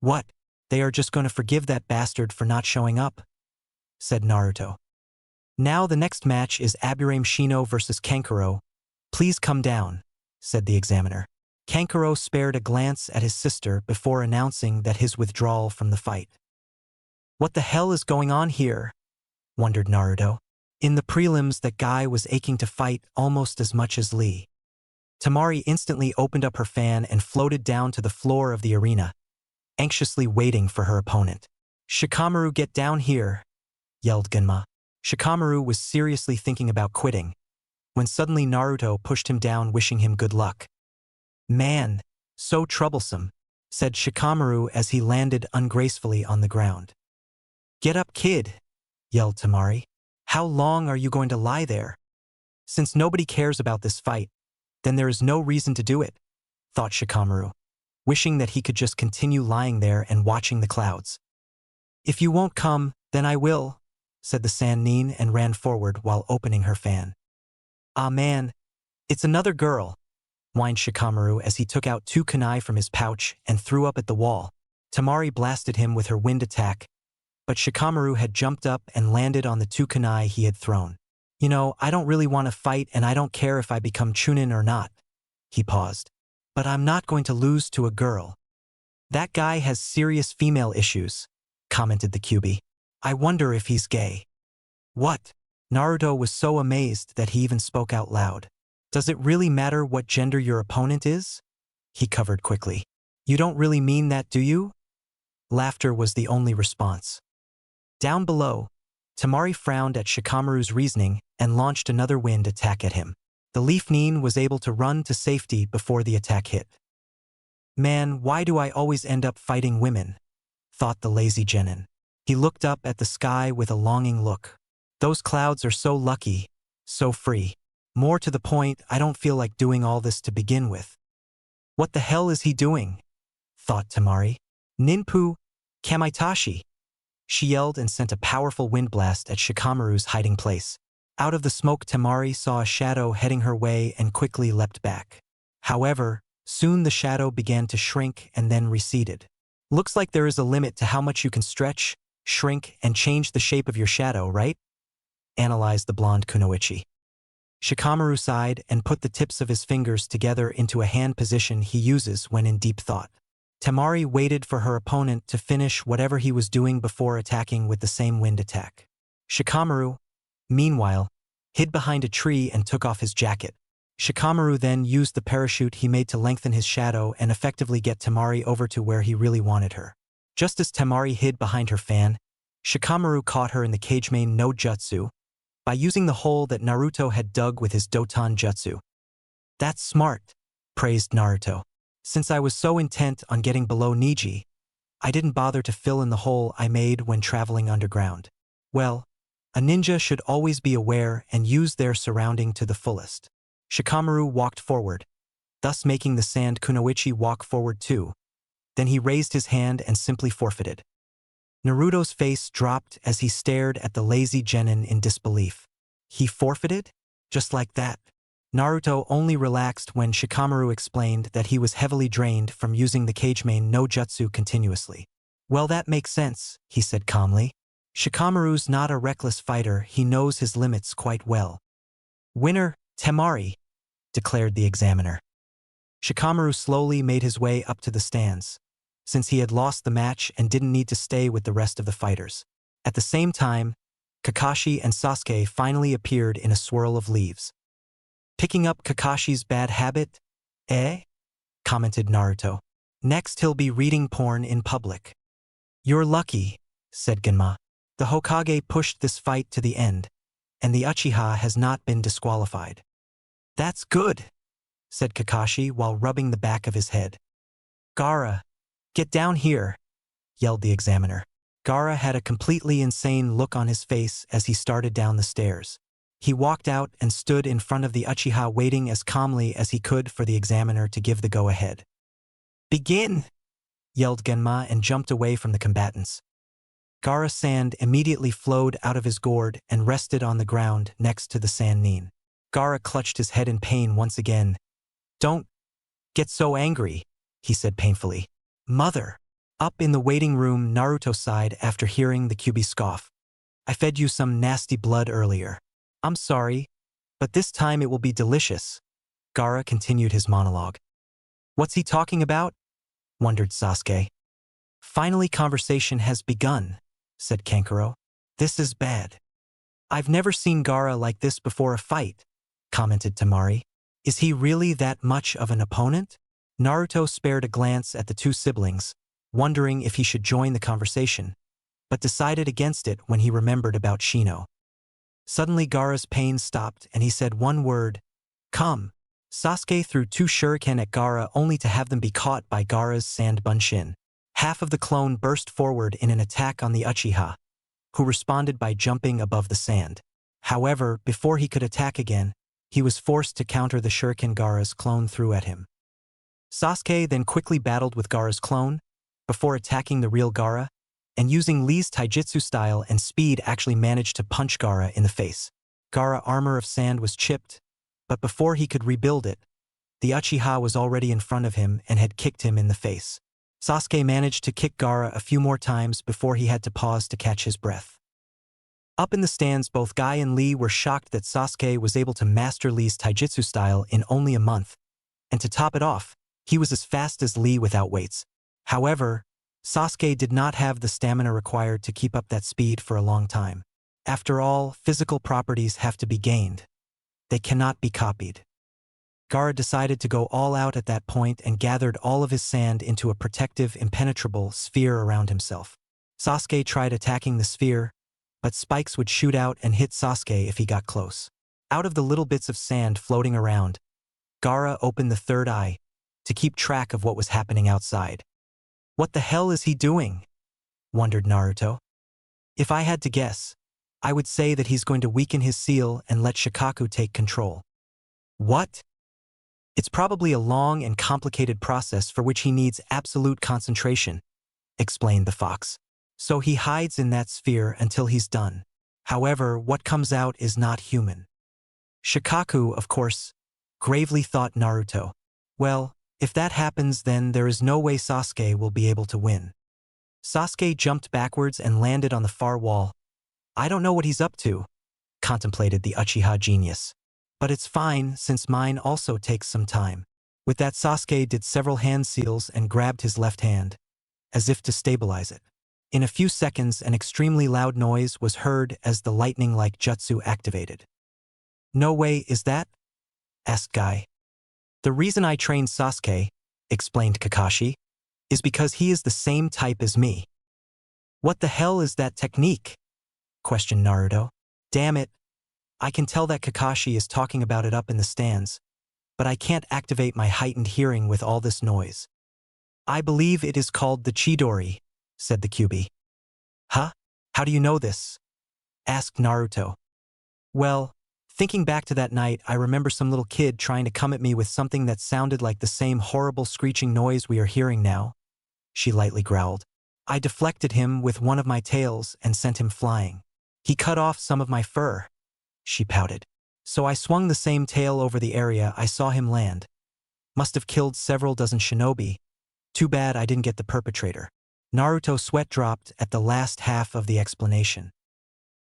"What? They are just going to forgive that bastard for not showing up?" said Naruto. "Now the next match is Aburame Shino versus Kankuro. Please come down," said the examiner. Kankuro spared a glance at his sister before announcing that his withdrawal from the fight. "What the hell is going on here?" wondered Naruto. In the prelims, that guy was aching to fight almost as much as Lee. Tamari instantly opened up her fan and floated down to the floor of the arena, anxiously waiting for her opponent. "Shikamaru, get down here," yelled Genma. Shikamaru was seriously thinking about quitting, when suddenly Naruto pushed him down, wishing him good luck. "Man, so troublesome," said Shikamaru as he landed ungracefully on the ground. "Get up, kid," yelled Tamari. "How long are you going to lie there? Since nobody cares about this fight, then there is no reason to do it," thought Shikamaru, wishing that he could just continue lying there and watching the clouds. "If you won't come, then I will," said the Sannin and ran forward while opening her fan. "Ah man, it's another girl," whined Shikamaru as he took out 2 kunai from his pouch and threw up at the wall. Tamari blasted him with her wind attack, but Shikamaru had jumped up and landed on the 2 kunai he had thrown. "You know, I don't really want to fight and I don't care if I become Chunin or not." He paused. "But I'm not going to lose to a girl." "That guy has serious female issues," commented the Kyuubi. "I wonder if he's gay." "What?" Naruto was so amazed that he even spoke out loud. "Does it really matter what gender your opponent is?" He covered quickly. "You don't really mean that, do you?" Laughter was the only response. Down below, Tamari frowned at Shikamaru's reasoning and launched another wind attack at him. The Leaf Nin was able to run to safety before the attack hit. "Man, why do I always end up fighting women?" thought the lazy genin. He looked up at the sky with a longing look. "Those clouds are so lucky, so free. More to the point, I don't feel like doing all this to begin with." "What the hell is he doing?" thought Tamari. "Ninpu, Kamaitachi!" She yelled and sent a powerful wind blast at Shikamaru's hiding place. Out of the smoke, Tamari saw a shadow heading her way and quickly leapt back. However, soon the shadow began to shrink and then receded. "Looks like there is a limit to how much you can stretch, shrink, and change the shape of your shadow, right?" analyzed the blonde kunoichi. Shikamaru sighed and put the tips of his fingers together into a hand position he uses when in deep thought. Tamari waited for her opponent to finish whatever he was doing before attacking with the same wind attack. Shikamaru, meanwhile, hid behind a tree and took off his jacket. Shikamaru then used the parachute he made to lengthen his shadow and effectively get Tamari over to where he really wanted her. Just as Tamari hid behind her fan, Shikamaru caught her in the Kagemain no Jutsu by using the hole that Naruto had dug with his Doton Jutsu. "That's smart," praised Naruto. "Since I was so intent on getting below Niji, I didn't bother to fill in the hole I made when traveling underground." Well, a ninja should always be aware and use their surrounding to the fullest. Shikamaru walked forward, thus making the sand kunoichi walk forward too. Then he raised his hand and simply forfeited. Naruto's face dropped as he stared at the lazy genin in disbelief. He forfeited? Just like that? Naruto only relaxed when Shikamaru explained that he was heavily drained from using the Kagemain no Jutsu continuously. "Well, that makes sense," he said calmly. "Shikamaru's not a reckless fighter, he knows his limits quite well." "Winner, Tamari," declared the examiner. Shikamaru slowly made his way up to the stands, since he had lost the match and didn't need to stay with the rest of the fighters. At the same time, Kakashi and Sasuke finally appeared in a swirl of leaves. "Picking up Kakashi's bad habit, eh?" commented Naruto. "Next he'll be reading porn in public." "You're lucky," said Genma. "The Hokage pushed this fight to the end, and the Uchiha has not been disqualified." "That's good," said Kakashi while rubbing the back of his head. "Gaara, get down here," yelled the examiner. Gaara had a completely insane look on his face as he started down the stairs. He walked out and stood in front of the Uchiha waiting as calmly as he could for the examiner to give the go-ahead. "Begin!" yelled Genma and jumped away from the combatants. Gaara's sand immediately flowed out of his gourd and rested on the ground next to the Sannin. Gaara clutched his head in pain once again. "Don't get so angry," he said painfully. "Mother." Up in the waiting room, Naruto sighed after hearing the Kyuubi scoff. "I fed you some nasty blood earlier. I'm sorry, but this time it will be delicious." Gaara continued his monologue. "What's he talking about?" wondered Sasuke. "Finally conversation has begun," said Kankuro. "This is bad." "I've never seen Gaara like this before a fight," commented Tamari. Is he really that much of an opponent? Naruto spared a glance at the two siblings, wondering if he should join the conversation, but decided against it when he remembered about Shino. Suddenly Gaara's pain stopped and he said one word, "Come." Sasuke threw two shuriken at Gaara only to have them be caught by Gaara's sand bunshin. Half of the clone burst forward in an attack on the Uchiha, who responded by jumping above the sand. However, before he could attack again, he was forced to counter the shuriken Gaara's clone threw at him. Sasuke then quickly battled with Gaara's clone, before attacking the real Gaara, and using Lee's taijutsu style and speed actually managed to punch Gaara in the face. Gaara's armor of sand was chipped, but before he could rebuild it, the Uchiha was already in front of him and had kicked him in the face. Sasuke managed to kick Gaara a few more times before he had to pause to catch his breath. Up in the stands, both Guy and Lee were shocked that Sasuke was able to master Lee's taijutsu style in only a month, and to top it off, he was as fast as Lee without weights. However, Sasuke did not have the stamina required to keep up that speed for a long time. After all, physical properties have to be gained. They cannot be copied. Gaara decided to go all out at that point and gathered all of his sand into a protective, impenetrable sphere around himself. Sasuke tried attacking the sphere, but spikes would shoot out and hit Sasuke if he got close. Out of the little bits of sand floating around, Gaara opened the third eye to keep track of what was happening outside. What the hell is he doing? Wondered Naruto. If I had to guess, I would say that he's going to weaken his seal and let Shikaku take control. What? It's probably a long and complicated process for which he needs absolute concentration, explained the fox. So he hides in that sphere until he's done. However, what comes out is not human. Shikaku, of course, gravely thought Naruto. Well, if that happens, then there is no way Sasuke will be able to win. Sasuke jumped backwards and landed on the far wall. I don't know what he's up to, contemplated the Uchiha genius. But it's fine, since mine also takes some time. With that, Sasuke did several hand seals and grabbed his left hand, as if to stabilize it. In a few seconds, an extremely loud noise was heard as the lightning-like jutsu activated. No way, is that? Asked Guy. The reason I trained Sasuke, explained Kakashi, is because he is the same type as me. What the hell is that technique? Questioned Naruto. Damn it. I can tell that Kakashi is talking about it up in the stands, but I can't activate my heightened hearing with all this noise. I believe it is called the Chidori, said the Kyuubi. Huh? How do you know this? Asked Naruto. Well, thinking back to that night, I remember some little kid trying to come at me with something that sounded like the same horrible screeching noise we are hearing now. She lightly growled. I deflected him with one of my tails and sent him flying. He cut off some of my fur. She pouted. So I swung the same tail over the area I saw him land. Must have killed several dozen shinobi. Too bad I didn't get the perpetrator. Naruto's sweat dropped at the last half of the explanation.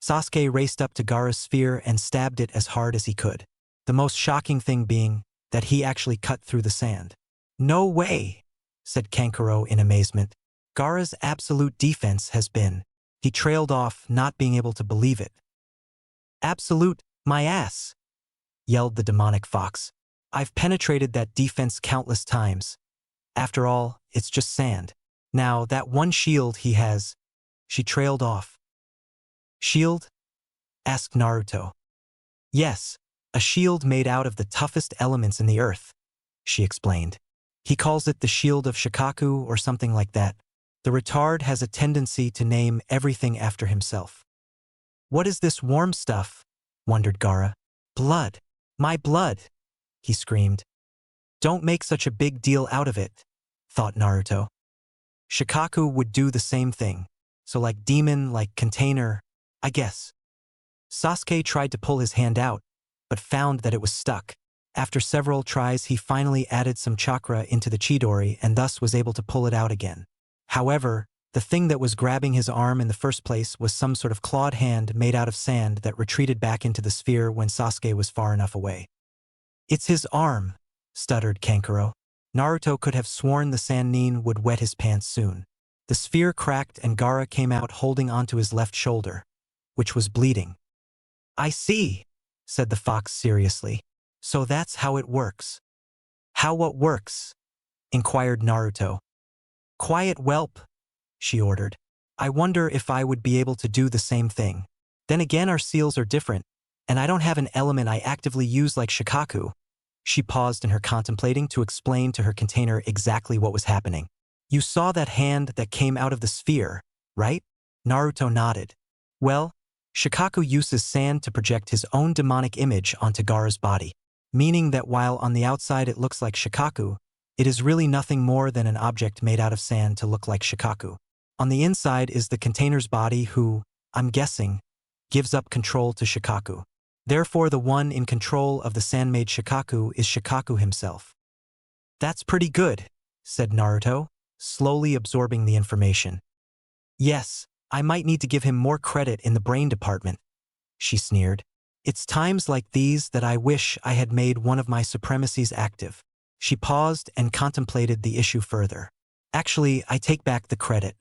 Sasuke raced up to Gaara's sphere and stabbed it as hard as he could. The most shocking thing being that he actually cut through the sand. No way, said Kankuro in amazement. Gaara's absolute defense has been. He trailed off, not being able to believe it. Absolute, my ass, yelled the demonic fox. I've penetrated that defense countless times. After all, it's just sand. Now, that one shield he has. She trailed off. Shield? Asked Naruto. Yes, a shield made out of the toughest elements in the earth, she explained. He calls it the shield of Shikaku or something like that. The retard has a tendency to name everything after himself. What is this warm stuff? Wondered Gaara. Blood. My blood, he screamed. Don't make such a big deal out of it, thought Naruto. Shikaku would do the same thing. So like demon, like container, I guess. Sasuke tried to pull his hand out, but found that it was stuck. After several tries, he finally added some chakra into the Chidori and thus was able to pull it out again. However, the thing that was grabbing his arm in the first place was some sort of clawed hand made out of sand that retreated back into the sphere when Sasuke was far enough away. It's his arm, stuttered Kankuro. Naruto could have sworn the Sannin would wet his pants soon. The sphere cracked and Gaara came out holding onto his left shoulder, which was bleeding. I see, said the fox seriously. So that's how it works. How what works? Inquired Naruto. Quiet whelp, she ordered. I wonder if I would be able to do the same thing. Then again, our seals are different, and I don't have an element I actively use like Shikaku. She paused in her contemplating to explain to her container exactly what was happening. You saw that hand that came out of the sphere, right? Naruto nodded. Well, Shikaku uses sand to project his own demonic image onto Gaara's body, meaning that while on the outside it looks like Shikaku, it is really nothing more than an object made out of sand to look like Shikaku. On the inside is the container's body who, I'm guessing, gives up control to Shikaku. Therefore, the one in control of the sand-made Shikaku is Shikaku himself. That's pretty good, said Naruto, slowly absorbing the information. Yes, I might need to give him more credit in the brain department, she sneered. It's times like these that I wish I had made one of my supremacies active. She paused and contemplated the issue further. Actually, I take back the credit.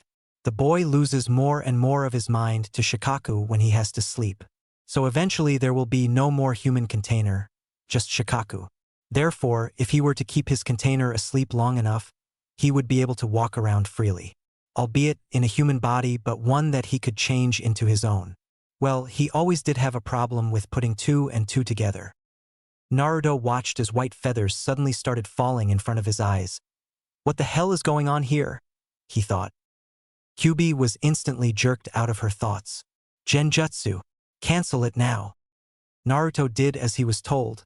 The boy loses more and more of his mind to Shikaku when he has to sleep. So eventually there will be no more human container, just Shikaku. Therefore, if he were to keep his container asleep long enough, he would be able to walk around freely. Albeit in a human body, but one that he could change into his own. Well, he always did have a problem with putting two and two together. Naruto watched as white feathers suddenly started falling in front of his eyes. What the hell is going on here? He thought. Kyubi was instantly jerked out of her thoughts. Genjutsu. Cancel it now. Naruto did as he was told,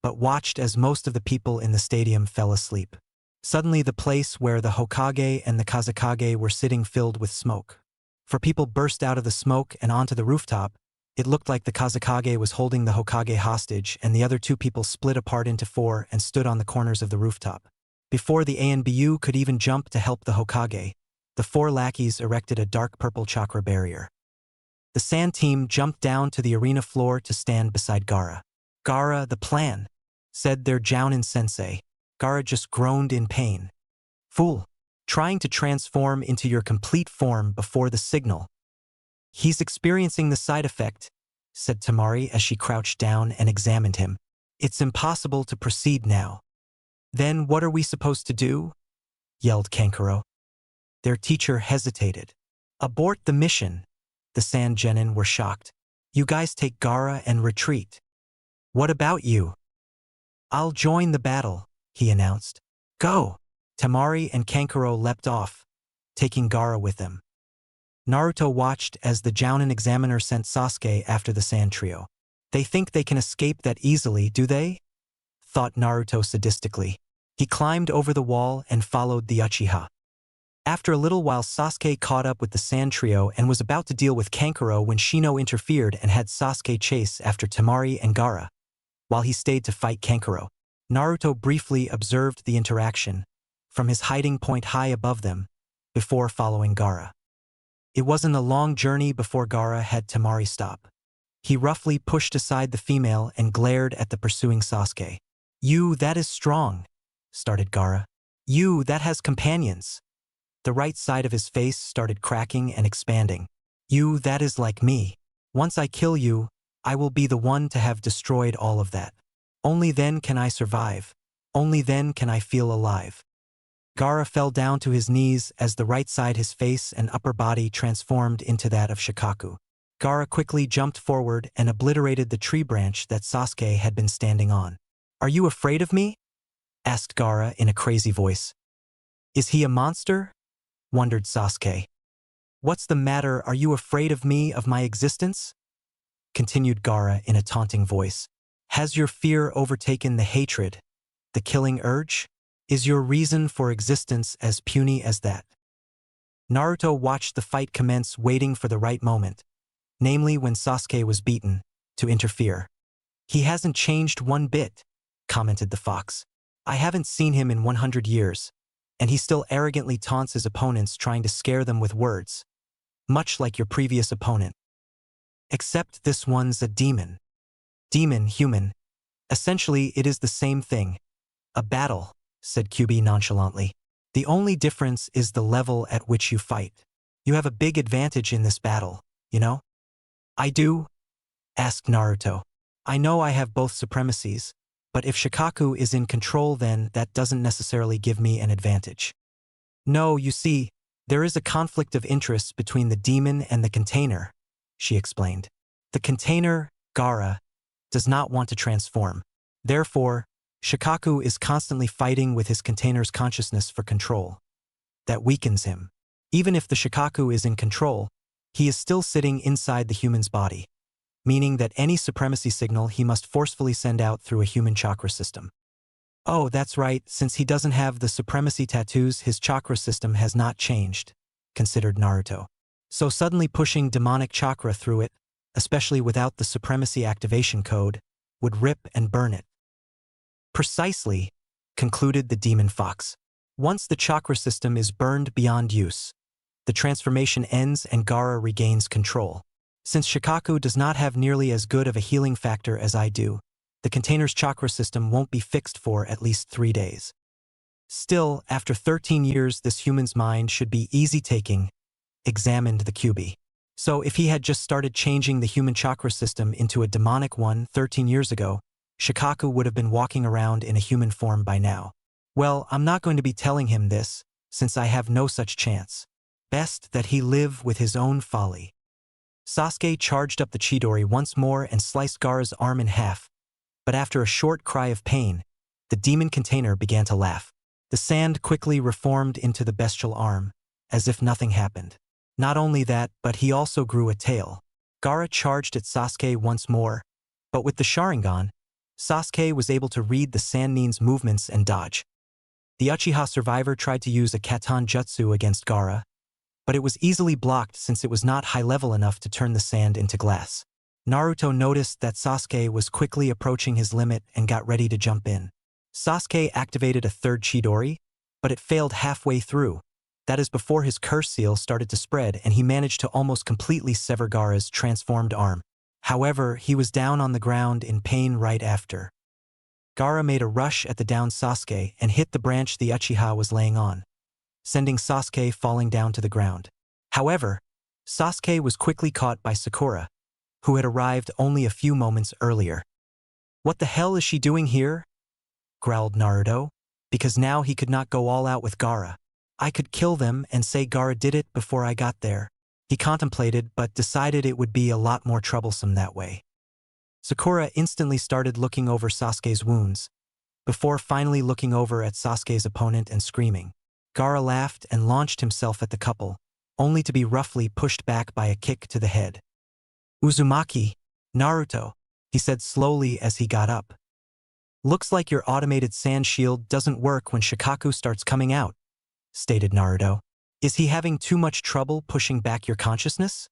but watched as most of the people in the stadium fell asleep. Suddenly the place where the Hokage and the Kazekage were sitting filled with smoke. For people burst out of the smoke and onto the rooftop. It looked like the Kazekage was holding the Hokage hostage, and the other two people split apart into four and stood on the corners of the rooftop. Before the ANBU could even jump to help the Hokage, the four lackeys erected a dark purple chakra barrier. The sand team jumped down to the arena floor to stand beside Gaara. Gaara, the plan, said their Jounin sensei. Gaara just groaned in pain. Fool, trying to transform into your complete form before the signal. He's experiencing the side effect, said Temari as she crouched down and examined him. It's impossible to proceed now. Then what are we supposed to do? Yelled Kankuro. Their teacher hesitated. Abort the mission. The Sand Genin were shocked. You guys take Gaara and retreat. What about you? I'll join the battle, he announced. Go! Temari and Kankuro leapt off, taking Gaara with them. Naruto watched as the Jounin examiner sent Sasuke after the sand trio. They think they can escape that easily, do they? Thought Naruto sadistically. He climbed over the wall and followed the Uchiha. After a little while, Sasuke caught up with the sand trio and was about to deal with Kankuro when Shino interfered and had Sasuke chase after Temari and Gaara, while he stayed to fight Kankuro. Naruto briefly observed the interaction from his hiding point high above them before following Gaara. It wasn't a long journey before Gaara had Temari stop. He roughly pushed aside the female and glared at the pursuing Sasuke. You, that is strong, started Gaara. You, that has companions. The right side of his face started cracking and expanding. You, that is like me. Once I kill you, I will be the one to have destroyed all of that. Only then can I survive. Only then can I feel alive. Gaara fell down to his knees as the right side his face and upper body transformed into that of Shikaku. Gaara quickly jumped forward and obliterated the tree branch that Sasuke had been standing on. Are you afraid of me? Asked Gaara in a crazy voice. Is he a monster? Wondered Sasuke. What's the matter? Are you afraid of me, of my existence? Continued Gaara in a taunting voice. Has your fear overtaken the hatred, the killing urge? Is your reason for existence as puny as that? Naruto watched the fight commence, waiting for the right moment, namely when Sasuke was beaten, to interfere. He hasn't changed one bit, commented the fox. I haven't seen him in 100 years, and he still arrogantly taunts his opponents, trying to scare them with words, much like your previous opponent. Except this one's a demon. Demon, human. Essentially, it is the same thing. A battle, said Kyubi nonchalantly. The only difference is the level at which you fight. You have a big advantage in this battle, you know? I do? Asked Naruto. I know I have both supremacies, But if Shikaku is in control, then that doesn't necessarily give me an advantage. No, you see, there is a conflict of interest between the demon and the container, she explained. The container, Gaara, does not want to transform. Therefore, Shikaku is constantly fighting with his container's consciousness for control. That weakens him. Even if the Shikaku is in control, he is still sitting inside the human's body, meaning that any supremacy signal he must forcefully send out through a human chakra system. Oh, that's right, since he doesn't have the supremacy tattoos, his chakra system has not changed, considered Naruto. So suddenly pushing demonic chakra through it, especially without the supremacy activation code, would rip and burn it. Precisely, concluded the demon fox. Once the chakra system is burned beyond use, the transformation ends and Gaara regains control. Since Shikaku does not have nearly as good of a healing factor as I do, the container's chakra system won't be fixed for at least 3 days. Still, after 13 years, this human's mind should be easy taking, examined the QB. So if he had just started changing the human chakra system into a demonic one 13 years ago, Shikaku would have been walking around in a human form by now. Well, I'm not going to be telling him this, since I have no such chance. Best that he live with his own folly. Sasuke charged up the Chidori once more and sliced Gaara's arm in half, but after a short cry of pain, the demon container began to laugh. The sand quickly reformed into the bestial arm, as if nothing happened. Not only that, but he also grew a tail. Gaara charged at Sasuke once more, but with the Sharingan, Sasuke was able to read the Sannin's movements and dodge. The Uchiha survivor tried to use a Katan Jutsu against Gaara, but it was easily blocked since it was not high-level enough to turn the sand into glass. Naruto noticed that Sasuke was quickly approaching his limit and got ready to jump in. Sasuke activated a third Chidori, but it failed halfway through. That is before his curse seal started to spread and he managed to almost completely sever Gaara's transformed arm. However, he was down on the ground in pain right after. Gaara made a rush at the downed Sasuke and hit the branch the Uchiha was laying on, sending Sasuke falling down to the ground. However, Sasuke was quickly caught by Sakura, who had arrived only a few moments earlier. What the hell is she doing here? Growled Naruto, because now he could not go all out with Gaara. I could kill them and say Gaara did it before I got there. He contemplated but decided it would be a lot more troublesome that way. Sakura instantly started looking over Sasuke's wounds, before finally looking over at Sasuke's opponent and screaming. Gaara laughed and launched himself at the couple, only to be roughly pushed back by a kick to the head. Uzumaki, Naruto, he said slowly as he got up. Looks like your automated sand shield doesn't work when Shikaku starts coming out, stated Naruto. Is he having too much trouble pushing back your consciousness?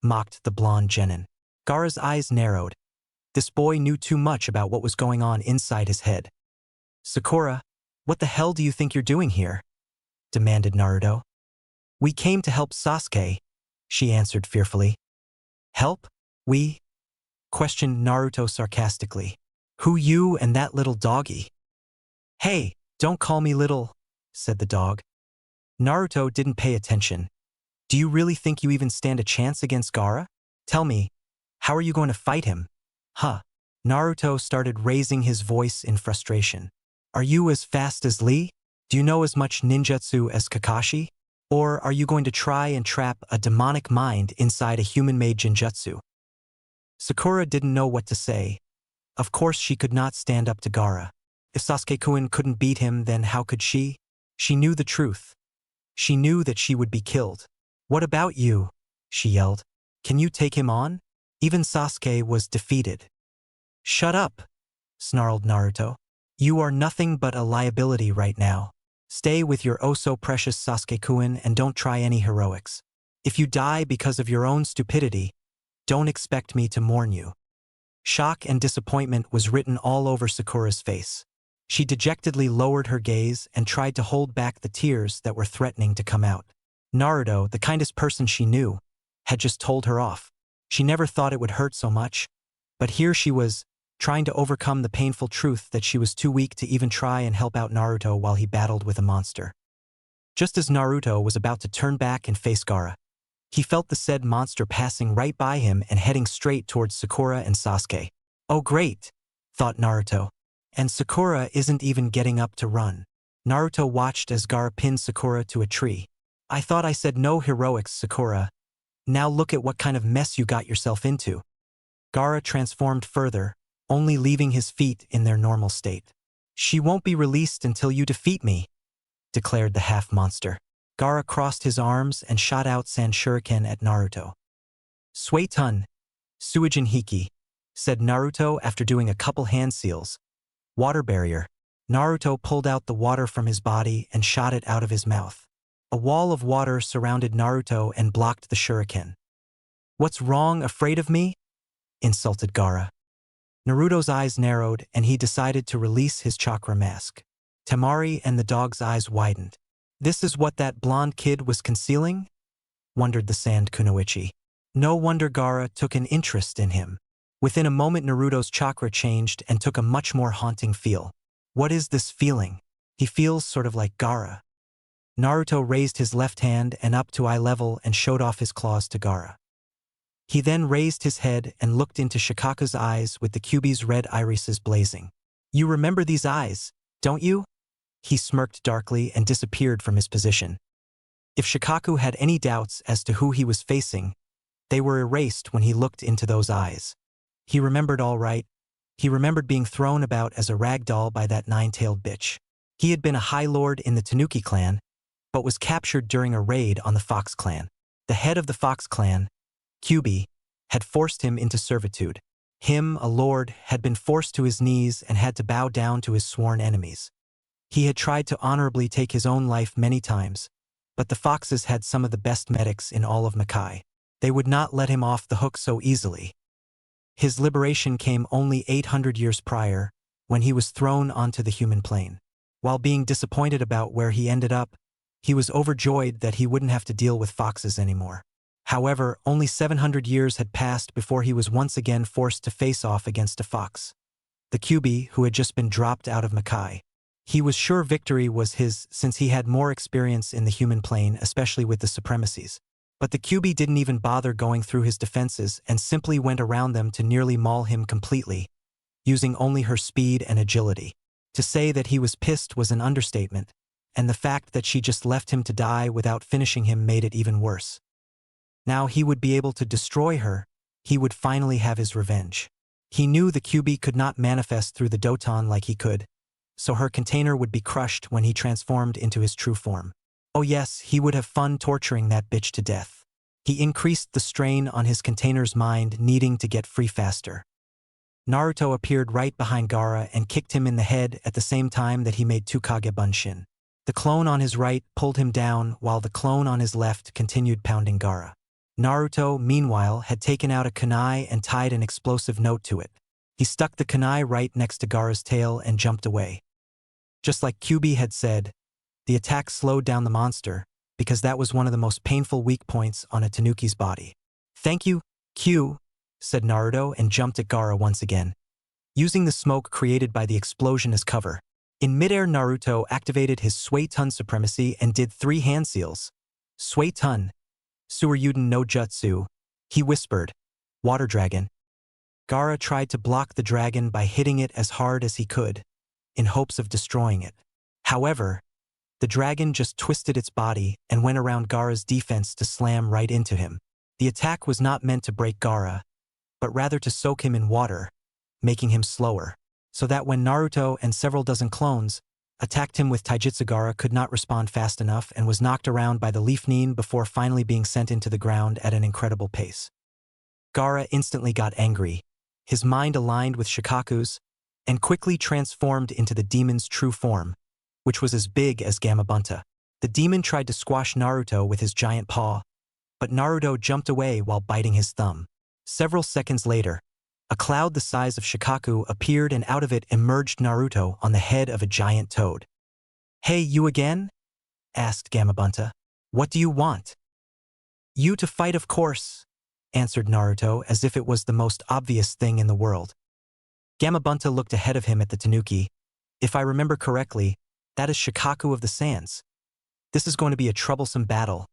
Mocked the blonde genin. Gaara's eyes narrowed. This boy knew too much about what was going on inside his head. Sakura, what the hell do you think you're doing here? Demanded Naruto. We came to help Sasuke, she answered fearfully. Help? We? Questioned Naruto sarcastically. Who you and that little doggy? Hey, don't call me little, said the dog. Naruto didn't pay attention. Do you really think you even stand a chance against Gaara? Tell me, how are you going to fight him? Huh. Naruto started raising his voice in frustration. Are you as fast as Lee? Do you know as much ninjutsu as Kakashi? Or are you going to try and trap a demonic mind inside a human-made genjutsu? Sakura didn't know what to say. Of course she could not stand up to Gaara. If Sasuke-kun couldn't beat him, then how could she? She knew the truth. She knew that she would be killed. What about you? She yelled. Can you take him on? Even Sasuke was defeated. Shut up, snarled Naruto. You are nothing but a liability right now. Stay with your oh-so-precious Sasuke-kun and don't try any heroics. If you die because of your own stupidity, don't expect me to mourn you. Shock and disappointment was written all over Sakura's face. She dejectedly lowered her gaze and tried to hold back the tears that were threatening to come out. Naruto, the kindest person she knew, had just told her off. She never thought it would hurt so much, but here she was, trying to overcome the painful truth that she was too weak to even try and help out Naruto while he battled with a monster. Just as Naruto was about to turn back and face Gaara, he felt the said monster passing right by him and heading straight towards Sakura and Sasuke. Oh great, thought Naruto. And Sakura isn't even getting up to run. Naruto watched as Gaara pinned Sakura to a tree. I thought I said no heroics, Sakura. Now look at what kind of mess you got yourself into. Gaara transformed further, only leaving his feet in their normal state. She won't be released until you defeat me, declared the half-monster. Gaara crossed his arms and shot out Sand Shuriken at Naruto. Suetun, Suijin Hiki, said Naruto after doing a couple hand seals. Water barrier. Naruto pulled out the water from his body and shot it out of his mouth. A wall of water surrounded Naruto and blocked the shuriken. What's wrong, afraid of me? Insulted Gaara. Naruto's eyes narrowed and he decided to release his chakra mask. Temari and the dog's eyes widened. This is what that blonde kid was concealing? Wondered the sand kunoichi. No wonder Gaara took an interest in him. Within a moment Naruto's chakra changed and took a much more haunting feel. What is this feeling? He feels sort of like Gaara. Naruto raised his left hand and up to eye level and showed off his claws to Gaara. He then raised his head and looked into Shikaku's eyes with the Kyuubi's red irises blazing. You remember these eyes, don't you? He smirked darkly and disappeared from his position. If Shikaku had any doubts as to who he was facing, they were erased when he looked into those eyes. He remembered all right. He remembered being thrown about as a rag doll by that nine-tailed bitch. He had been a high lord in the Tanuki clan, but was captured during a raid on the Fox clan. The head of the Fox clan, Kyuubi, had forced him into servitude. Him, a lord, had been forced to his knees and had to bow down to his sworn enemies. He had tried to honorably take his own life many times, but the Foxes had some of the best medics in all of Makai. They would not let him off the hook so easily. His liberation came only 800 years prior, when he was thrown onto the human plane. While being disappointed about where he ended up, he was overjoyed that he wouldn't have to deal with foxes anymore. However, only 700 years had passed before he was once again forced to face off against a fox. The Kyuubi, who had just been dropped out of Makai. He was sure victory was his since he had more experience in the human plane, especially with the supremacies. But the Kyuubi didn't even bother going through his defenses and simply went around them to nearly maul him completely, using only her speed and agility. To say that he was pissed was an understatement, and the fact that she just left him to die without finishing him made it even worse. Now he would be able to destroy her. He would finally have his revenge. He knew the Kyuubi could not manifest through the Doton like he could, so her container would be crushed when he transformed into his true form. Oh yes, he would have fun torturing that bitch to death. He increased the strain on his container's mind, needing to get free faster. Naruto appeared right behind Gaara and kicked him in the head at the same time that he made Tsukage Bunshin. The clone on his right pulled him down while the clone on his left continued pounding Gaara. Naruto, meanwhile, had taken out a kunai and tied an explosive note to it. He stuck the kunai right next to Gaara's tail and jumped away. Just like Kyuubi had said, the attack slowed down the monster, because that was one of the most painful weak points on a Tanuki's body. Thank you, Q, said Naruto and jumped at Gaara once again, using the smoke created by the explosion as cover. In midair, Naruto activated his Suetun supremacy and did 3 hand seals. Suetun, Suryuden no Jutsu, he whispered, Water Dragon. Gaara tried to block the dragon by hitting it as hard as he could, in hopes of destroying it. However, the dragon just twisted its body and went around Gaara's defense to slam right into him. The attack was not meant to break Gaara, but rather to soak him in water, making him slower, so that when Naruto and several dozen clones attacked him with taijutsu, Gaara could not respond fast enough and was knocked around by the leaf nin before finally being sent into the ground at an incredible pace. Gaara instantly got angry. His mind aligned with Shikaku's and quickly transformed into the demon's true form, which was as big as Gamabunta. The demon tried to squash Naruto with his giant paw, but Naruto jumped away while biting his thumb. Several seconds later, a cloud the size of Shikaku appeared and out of it emerged Naruto on the head of a giant toad. Hey, you again? Asked Gamabunta. What do you want? You to fight, of course, answered Naruto as if it was the most obvious thing in the world. Gamabunta looked ahead of him at the Tanuki. If I remember correctly, that is Shikaku of the Sands. This is going to be a troublesome battle.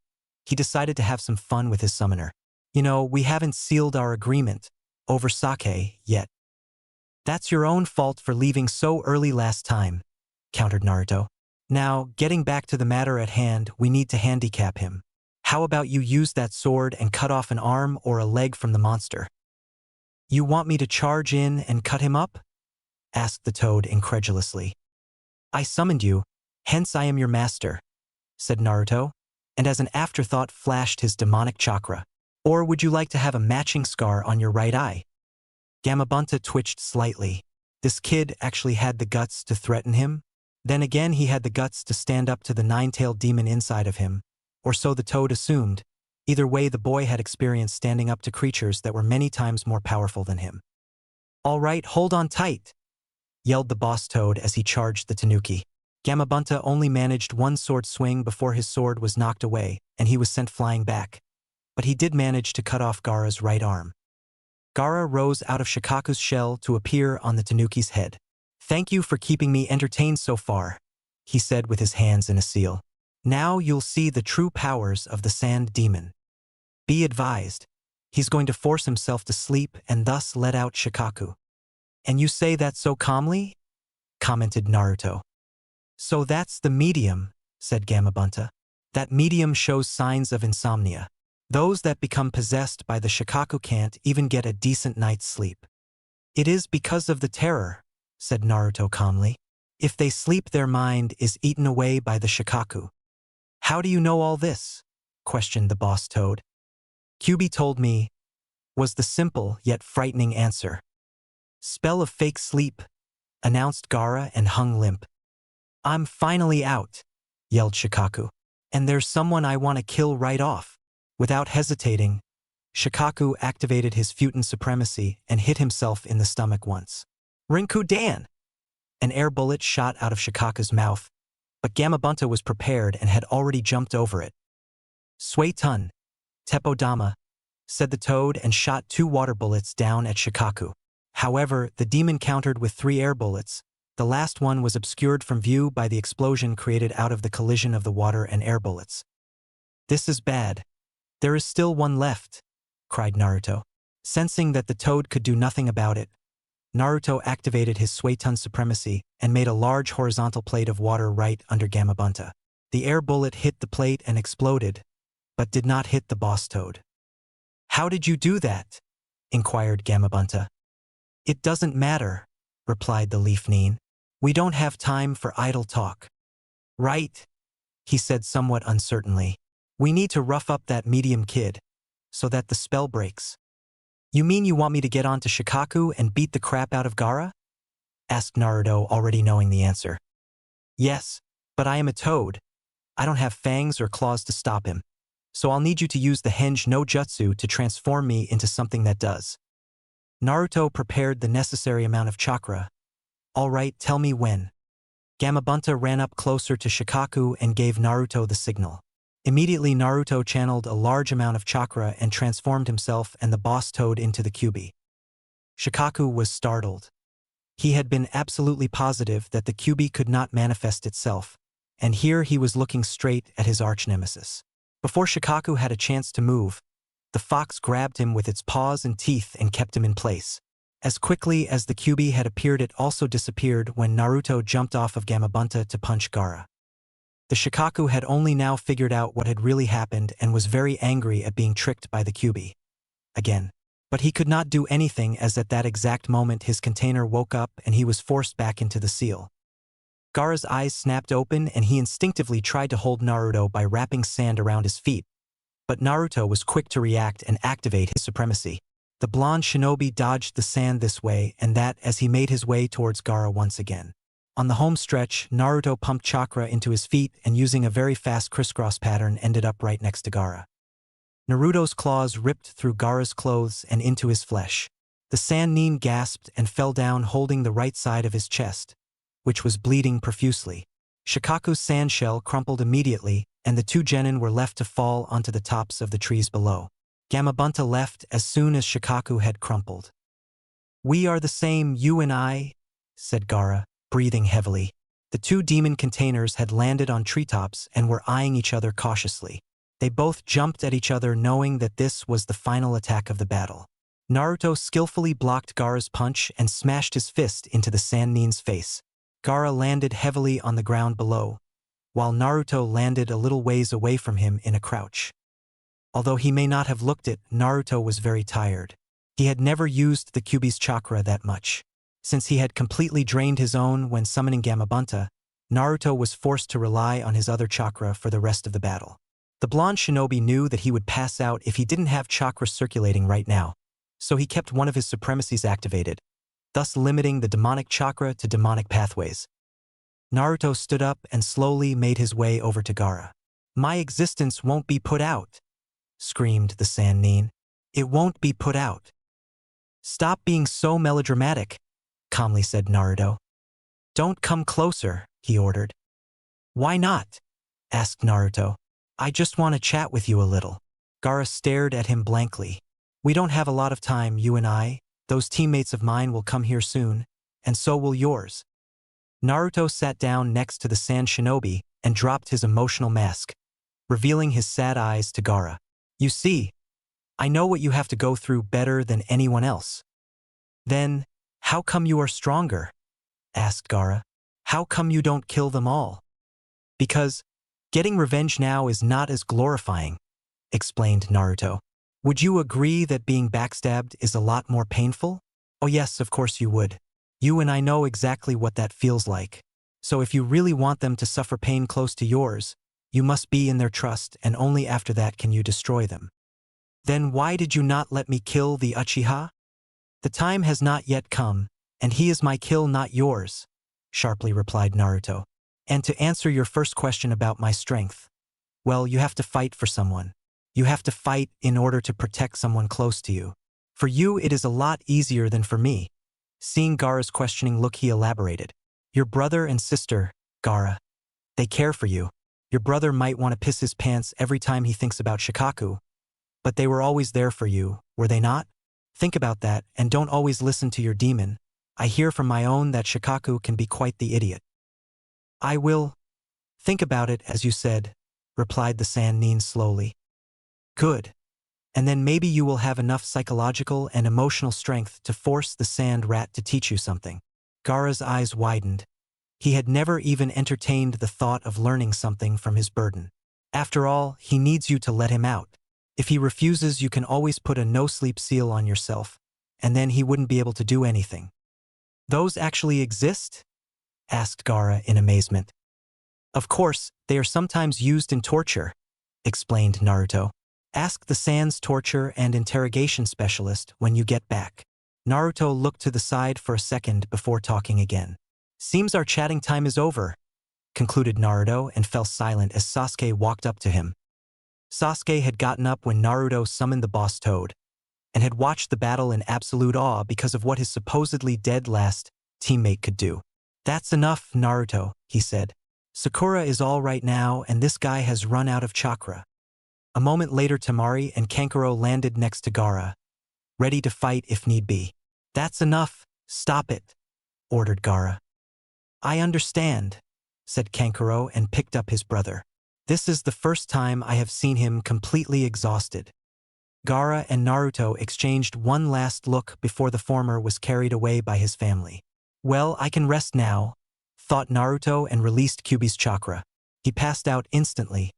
He decided to have some fun with his summoner. You know, we haven't sealed our agreement over sake yet. That's your own fault for leaving so early last time, countered Naruto. Now, getting back to the matter at hand, we need to handicap him. How about you use that sword and cut off an arm or a leg from the monster? You want me to charge in and cut him up? Asked the toad incredulously. I summoned you, hence I am your master, said Naruto, and as an afterthought flashed his demonic chakra. Or would you like to have a matching scar on your right eye? Gamabunta twitched slightly. This kid actually had the guts to threaten him? Then again he had the guts to stand up to the nine-tailed demon inside of him, or so the toad assumed. Either way, the boy had experience standing up to creatures that were many times more powerful than him. All right, hold on tight, yelled the boss toad as he charged the tanuki. Gamabunta only managed one sword swing before his sword was knocked away, and he was sent flying back. But he did manage to cut off Gaara's right arm. Gaara rose out of Shikaku's shell to appear on the tanuki's head. Thank you for keeping me entertained so far, he said with his hands in a seal. Now you'll see the true powers of the sand demon. Be advised, he's going to force himself to sleep and thus let out Shikaku. And you say that so calmly? Commented Naruto. So that's the medium, said Gamabunta. That medium shows signs of insomnia. Those that become possessed by the Shikaku can't even get a decent night's sleep. It is because of the terror, said Naruto calmly. If they sleep, their mind is eaten away by the Shikaku. How do you know all this? Questioned the boss toad. Kyuubi told me, was the simple yet frightening answer. Spell of fake sleep, announced Gaara and hung limp. I'm finally out, yelled Shikaku. And there's someone I want to kill right off. Without hesitating, Shikaku activated his Futon supremacy and hit himself in the stomach once. Rinkudan! An air bullet shot out of Shikaku's mouth, but Gamabunta was prepared and had already jumped over it. Suetun, Teppodama, said the toad and shot 2 water bullets down at Shikaku. However, the demon countered with 3 air bullets. The last one was obscured from view by the explosion created out of the collision of the water and air bullets. This is bad. There is still one left, cried Naruto. Sensing that the toad could do nothing about it, Naruto activated his Suetun supremacy and made a large horizontal plate of water right under Gamabunta. The air bullet hit the plate and exploded, but did not hit the boss toad. How did you do that? Inquired Gamabunta. It doesn't matter, replied the Leaf Neen. We don't have time for idle talk. Right, he said somewhat uncertainly. We need to rough up that medium kid, so that the spell breaks. You mean you want me to get on to Shikaku and beat the crap out of Gaara? Asked Naruto, already knowing the answer. Yes, but I am a toad. I don't have fangs or claws to stop him. So I'll need you to use the Henge no Jutsu to transform me into something that does. Naruto prepared the necessary amount of chakra. All right, tell me when. Gamabunta ran up closer to Shikaku and gave Naruto the signal. Immediately Naruto channeled a large amount of chakra and transformed himself and the boss toad into the Kyuubi. Shikaku was startled. He had been absolutely positive that the Kyuubi could not manifest itself, and here he was looking straight at his arch-nemesis. Before Shikaku had a chance to move, the fox grabbed him with its paws and teeth and kept him in place. As quickly as the Kyuubi had appeared, it also disappeared when Naruto jumped off of Gamabunta to punch Gaara. The Shikaku had only now figured out what had really happened and was very angry at being tricked by the Kyuubi. Again. But he could not do anything, as at that exact moment his container woke up and he was forced back into the seal. Gaara's eyes snapped open and he instinctively tried to hold Naruto by wrapping sand around his feet. But Naruto was quick to react and activate his supremacy. The blonde shinobi dodged the sand this way and that as he made his way towards Gaara once again. On the home stretch, Naruto pumped chakra into his feet and using a very fast crisscross pattern ended up right next to Gaara. Naruto's claws ripped through Gaara's clothes and into his flesh. The sand nin gasped and fell down holding the right side of his chest, which was bleeding profusely. Shikaku's sand shell crumpled immediately and the 2 genin were left to fall onto the tops of the trees below. Gamabunta left as soon as Shikaku had crumpled. We are the same, you and I, said Gaara, breathing heavily. The 2 demon containers had landed on treetops and were eyeing each other cautiously. They both jumped at each other knowing that this was the final attack of the battle. Naruto skillfully blocked Gaara's punch and smashed his fist into the Sannin's face. Gaara landed heavily on the ground below, while Naruto landed a little ways away from him in a crouch. Although he may not have looked it, Naruto was very tired. He had never used the Kyuubi's chakra that much. Since he had completely drained his own when summoning Gamabunta, Naruto was forced to rely on his other chakra for the rest of the battle. The blonde shinobi knew that he would pass out if he didn't have chakra circulating right now, so he kept one of his supremacies activated, thus limiting the demonic chakra to demonic pathways. Naruto stood up and slowly made his way over to Gaara. "My existence won't be put out," screamed the Sannin. "It won't be put out." "Stop being so melodramatic," calmly said Naruto. "Don't come closer," he ordered. "Why not?" asked Naruto. "I just want to chat with you a little." Gaara stared at him blankly. "We don't have a lot of time, you and I. Those teammates of mine will come here soon, and so will yours." Naruto sat down next to the Sand Shinobi and dropped his emotional mask, revealing his sad eyes to Gaara. "You see, I know what you have to go through better than anyone else." "Then, how come you are stronger?" asked Gaara. "How come you don't kill them all?" "Because getting revenge now is not as glorifying," explained Naruto. "Would you agree that being backstabbed is a lot more painful?" "Oh yes, of course you would. You and I know exactly what that feels like. So if you really want them to suffer pain close to yours, you must be in their trust, and only after that can you destroy them." "Then why did you not let me kill the Uchiha?" "The time has not yet come, and he is my kill, not yours," sharply replied Naruto. "And to answer your first question about my strength, well, you have to fight for someone. You have to fight in order to protect someone close to you. For you, it is a lot easier than for me." Seeing Gaara's questioning look, he elaborated. "Your brother and sister, Gaara, they care for you. Your brother might want to piss his pants every time he thinks about Shikaku, but they were always there for you, were they not? Think about that, and don't always listen to your demon. I hear from my own that Shikaku can be quite the idiot." "I will think about it, as you said," replied the Sannin slowly. "Good. And then maybe you will have enough psychological and emotional strength to force the sand rat to teach you something." Gaara's eyes widened. He had never even entertained the thought of learning something from his burden. After all, he needs you to let him out. If he refuses, you can always put a no-sleep seal on yourself, and then he wouldn't be able to do anything. "Those actually exist?" asked Gaara in amazement. "Of course, they are sometimes used in torture," explained Naruto. "Ask the Sans torture and interrogation specialist when you get back." Naruto looked to the side for a second before talking again. "Seems our chatting time is over," concluded Naruto, and fell silent as Sasuke walked up to him. Sasuke had gotten up when Naruto summoned the boss Toad, and had watched the battle in absolute awe because of what his supposedly dead last teammate could do. "That's enough, Naruto," he said. "Sakura is all right now, and this guy has run out of chakra." A moment later, Temari and Kankuro landed next to Gaara, ready to fight if need be. "That's enough, stop it," ordered Gaara. "I understand," said Kankuro and picked up his brother. "This is the first time I have seen him completely exhausted." Gaara and Naruto exchanged one last look before the former was carried away by his family. "Well, I can rest now," thought Naruto, and released Kyuubi's chakra. He passed out instantly,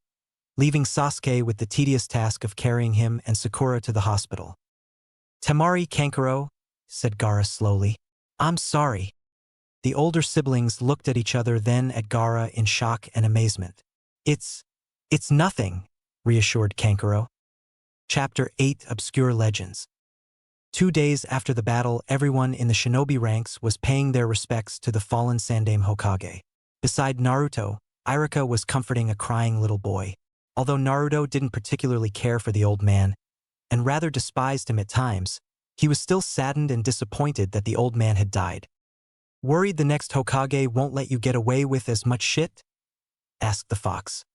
leaving Sasuke with the tedious task of carrying him and Sakura to the hospital. "Temari, Kankuro," said Gaara slowly. "I'm sorry." The older siblings looked at each other, then at Gaara in shock and amazement. It's nothing," reassured Kankuro. Chapter 8: Obscure Legends. 2 days after the battle, everyone in the shinobi ranks was paying their respects to the fallen Sandaime Hokage. Beside Naruto, Irika was comforting a crying little boy. Although Naruto didn't particularly care for the old man, and rather despised him at times, he was still saddened and disappointed that the old man had died. "Worried the next Hokage won't let you get away with as much shit?" asked the fox.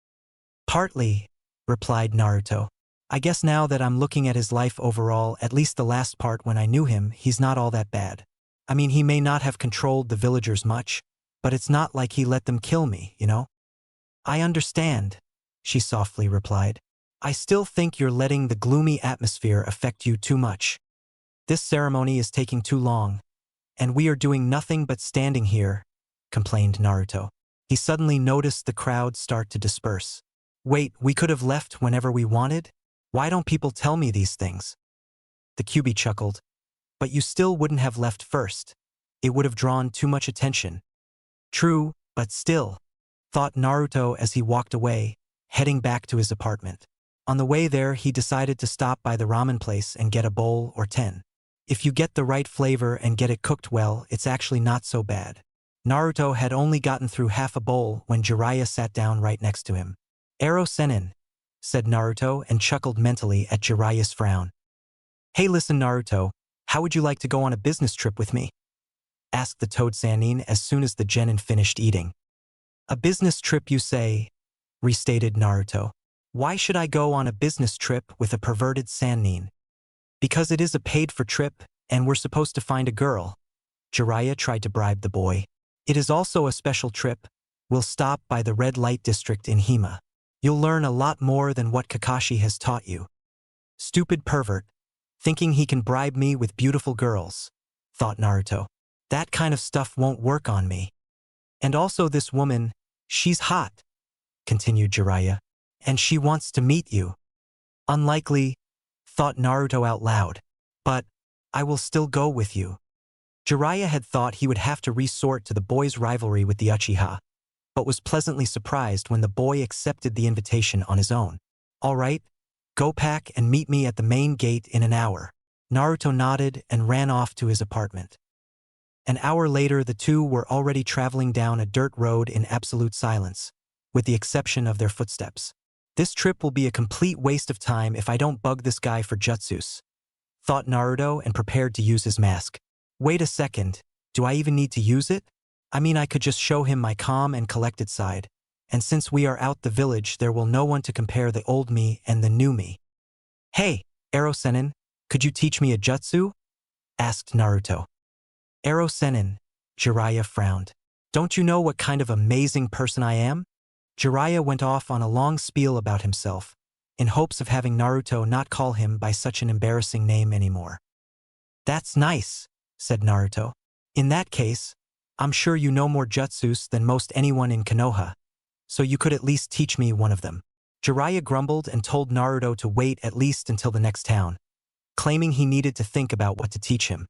"Partly," replied Naruto. "I guess now that I'm looking at his life overall, at least the last part when I knew him, he's not all that bad. I mean, he may not have controlled the villagers much, but it's not like he let them kill me, you know?" "I understand," she softly replied. "I still think you're letting the gloomy atmosphere affect you too much." This ceremony is taking too long, and we are doing nothing but standing here, complained Naruto. He suddenly noticed the crowd start to disperse. Wait, we could have left whenever we wanted? Why don't people tell me these things? The Kyuubi chuckled. But you still wouldn't have left first. It would have drawn too much attention. True, but still, thought Naruto as he walked away, heading back to his apartment. On the way there, he decided to stop by the ramen place and get a bowl or 10. If you get the right flavor and get it cooked well, it's actually not so bad. Naruto had only gotten through half a bowl when Jiraiya sat down right next to him. "Ero Sennin," said Naruto and chuckled mentally at Jiraiya's frown. "Hey, listen, Naruto, how would you like to go on a business trip with me?" asked the Toad Sannin as soon as the genin finished eating. "A business trip, you say?" restated Naruto. "Why should I go on a business trip with a perverted Sannin?" "Because it is a paid-for trip, and we're supposed to find a girl." Jiraiya tried to bribe the boy. "It is also a special trip. We'll stop by the red light district in Hima. You'll learn a lot more than what Kakashi has taught you." Stupid pervert, thinking he can bribe me with beautiful girls, thought Naruto. That kind of stuff won't work on me. And also this woman, she's hot, continued Jiraiya, and she wants to meet you. Unlikely, thought Naruto out loud, but I will still go with you. Jiraiya had thought he would have to resort to the boy's rivalry with the Uchiha, but was pleasantly surprised when the boy accepted the invitation on his own. "All right, go pack and meet me at the main gate in an hour." Naruto nodded and ran off to his apartment. An hour later, the two were already traveling down a dirt road in absolute silence, with the exception of their footsteps. "This trip will be a complete waste of time if I don't bug this guy for jutsus," thought Naruto and prepared to use his mask. "Wait a second, do I even need to use it? I mean, I could just show him my calm and collected side, and since we are out the village, there will no one to compare the old me and the new me." "Hey, Ero Sennin, could you teach me a jutsu?" asked Naruto. "Ero Sennin," Jiraiya frowned. "Don't you know what kind of amazing person I am?" Jiraiya went off on a long spiel about himself, in hopes of having Naruto not call him by such an embarrassing name anymore. "That's nice," said Naruto. "In that case, I'm sure you know more jutsus than most anyone in Konoha, so you could at least teach me one of them." Jiraiya grumbled and told Naruto to wait at least until the next town, claiming he needed to think about what to teach him.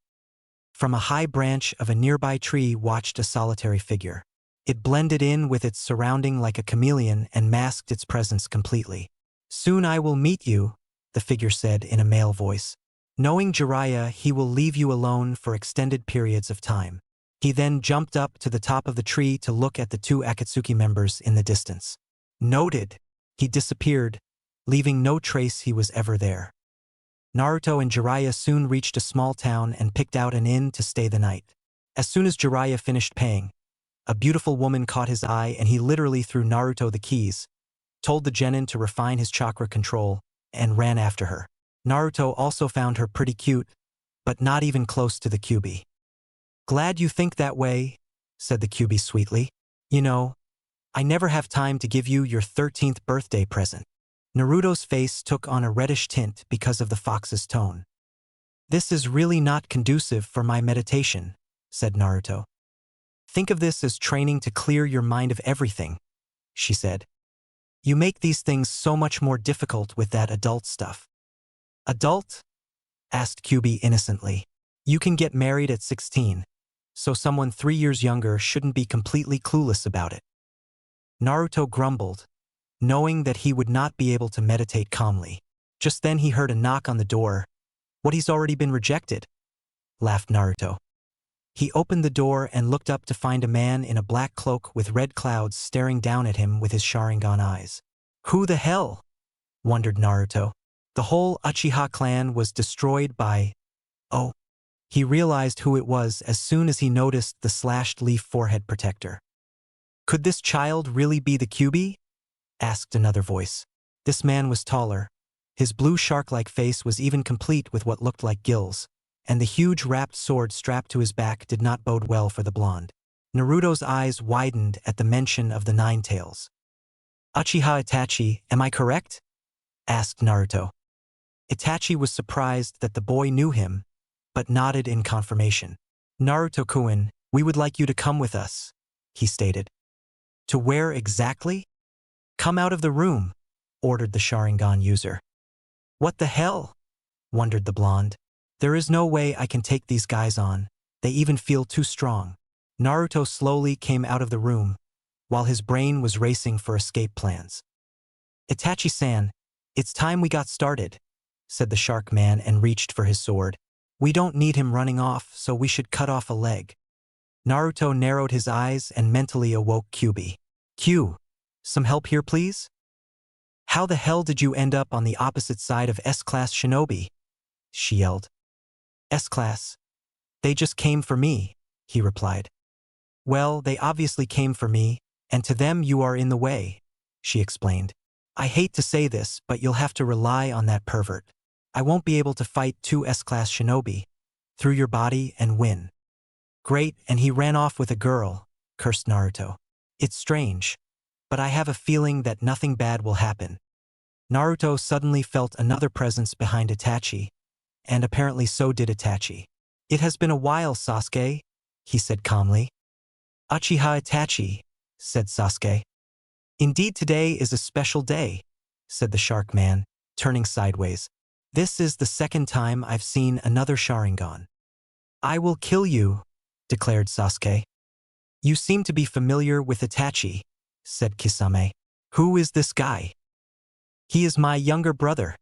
From a high branch of a nearby tree watched a solitary figure. It blended in with its surrounding like a chameleon and masked its presence completely. "Soon I will meet you," the figure said in a male voice. "Knowing Jiraiya, he will leave you alone for extended periods of time." He then jumped up to the top of the tree to look at the two Akatsuki members in the distance. Noted. He disappeared, leaving no trace he was ever there. Naruto and Jiraiya soon reached a small town and picked out an inn to stay the night. As soon as Jiraiya finished paying, a beautiful woman caught his eye and he literally threw Naruto the keys, told the genin to refine his chakra control, and ran after her. Naruto also found her pretty cute, but not even close to the Kyuubi. "Glad you think that way," said the Kyuubi sweetly. "You know, I never have time to give you your 13th birthday present." Naruto's face took on a reddish tint because of the fox's tone. "This is really not conducive for my meditation," said Naruto. "Think of this as training to clear your mind of everything," she said. "You make these things so much more difficult with that adult stuff." "Adult?" asked Kyuubi innocently. "You can get married at 16, so someone 3 years younger shouldn't be completely clueless about it." Naruto grumbled, knowing that he would not be able to meditate calmly. Just then he heard a knock on the door. "What, he's already been rejected?" laughed Naruto. He opened the door and looked up to find a man in a black cloak with red clouds staring down at him with his Sharingan eyes. "Who the hell?" wondered Naruto. The whole Uchiha clan was destroyed by... Oh, he realized who it was as soon as he noticed the slashed leaf forehead protector. "Could this child really be the Kyuubi?" asked another voice. This man was taller. His blue shark-like face was even complete with what looked like gills, and the huge wrapped sword strapped to his back did not bode well for the blonde. Naruto's eyes widened at the mention of the Nine Tails. "Uchiha Itachi, am I correct?" asked Naruto. Itachi was surprised that the boy knew him, but nodded in confirmation. Naruto-kun, we would like you to come with us, he stated. To where exactly? Come out of the room, ordered the Sharingan user. What the hell? Wondered the blonde. There is no way I can take these guys on. They even feel too strong. Naruto slowly came out of the room, while his brain was racing for escape plans. Itachi-san, it's time we got started, said the shark man and reached for his sword. We don't need him running off, so we should cut off a leg. Naruto narrowed his eyes and mentally awoke Kyuubi. Q, some help here please? How the hell did you end up on the opposite side of S-Class Shinobi? She yelled. S-Class. They just came for me, he replied. Well, they obviously came for me, and to them you are in the way, she explained. I hate to say this, but you'll have to rely on that pervert. I won't be able to fight two S-Class Shinobi through your body and win. Great, and he ran off with a girl, cursed Naruto. It's strange, but I have a feeling that nothing bad will happen. Naruto suddenly felt another presence behind Itachi, and apparently so did Itachi. It has been a while, Sasuke, he said calmly. Uchiha Itachi, said Sasuke. Indeed, today is a special day, said the shark man, turning sideways. This is the second time I've seen another Sharingan. I will kill you, declared Sasuke. You seem to be familiar with Itachi, said Kisame. Who is this guy? He is my younger brother,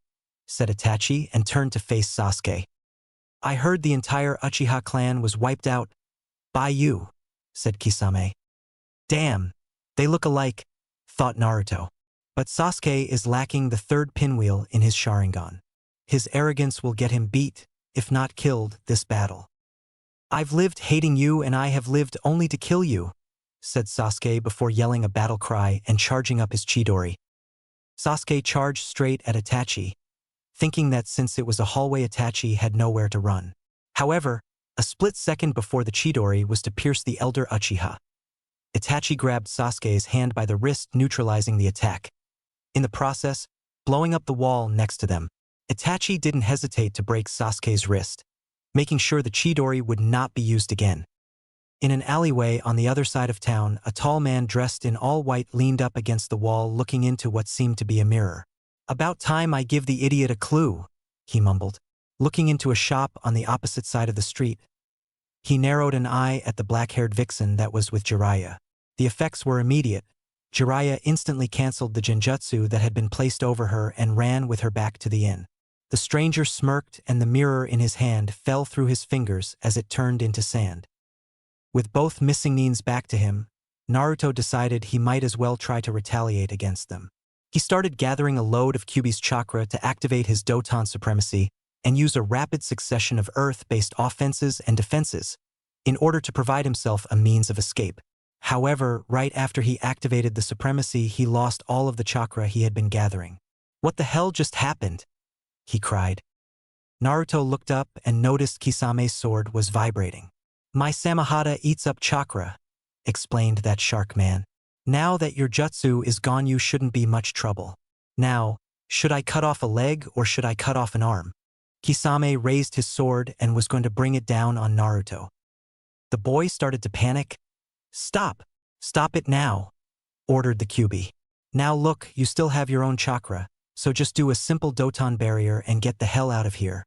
said Itachi and turned to face Sasuke. I heard the entire Uchiha clan was wiped out by you, said Kisame. Damn, they look alike, thought Naruto. But Sasuke is lacking the third pinwheel in his Sharingan. His arrogance will get him beat, if not killed, this battle. I've lived hating you and I have lived only to kill you, said Sasuke before yelling a battle cry and charging up his Chidori. Sasuke charged straight at Itachi, thinking that since it was a hallway Itachi had nowhere to run. However, a split second before the Chidori was to pierce the elder Uchiha. Itachi grabbed Sasuke's hand by the wrist, neutralizing the attack. In the process, blowing up the wall next to them. Itachi didn't hesitate to break Sasuke's wrist, making sure the Chidori would not be used again. In an alleyway on the other side of town, a tall man dressed in all white leaned up against the wall looking into what seemed to be a mirror. About time I give the idiot a clue, he mumbled. Looking into a shop on the opposite side of the street, he narrowed an eye at the black-haired vixen that was with Jiraiya. The effects were immediate. Jiraiya instantly canceled the genjutsu that had been placed over her and ran with her back to the inn. The stranger smirked and the mirror in his hand fell through his fingers as it turned into sand. With both missing Nins back to him, Naruto decided he might as well try to retaliate against them. He started gathering a load of Kyuubi's chakra to activate his Doton supremacy and use a rapid succession of earth-based offenses and defenses in order to provide himself a means of escape. However, right after he activated the supremacy, he lost all of the chakra he had been gathering. What the hell just happened? He cried. Naruto looked up and noticed Kisame's sword was vibrating. My Samahata eats up chakra, explained that shark man. Now that your jutsu is gone, you shouldn't be much trouble. Now, should I cut off a leg or should I cut off an arm? Kisame raised his sword and was going to bring it down on Naruto. The boy started to panic. Stop! Stop it now! Ordered the Kyuubi. Now look, you still have your own chakra, so just do a simple Doton barrier and get the hell out of here.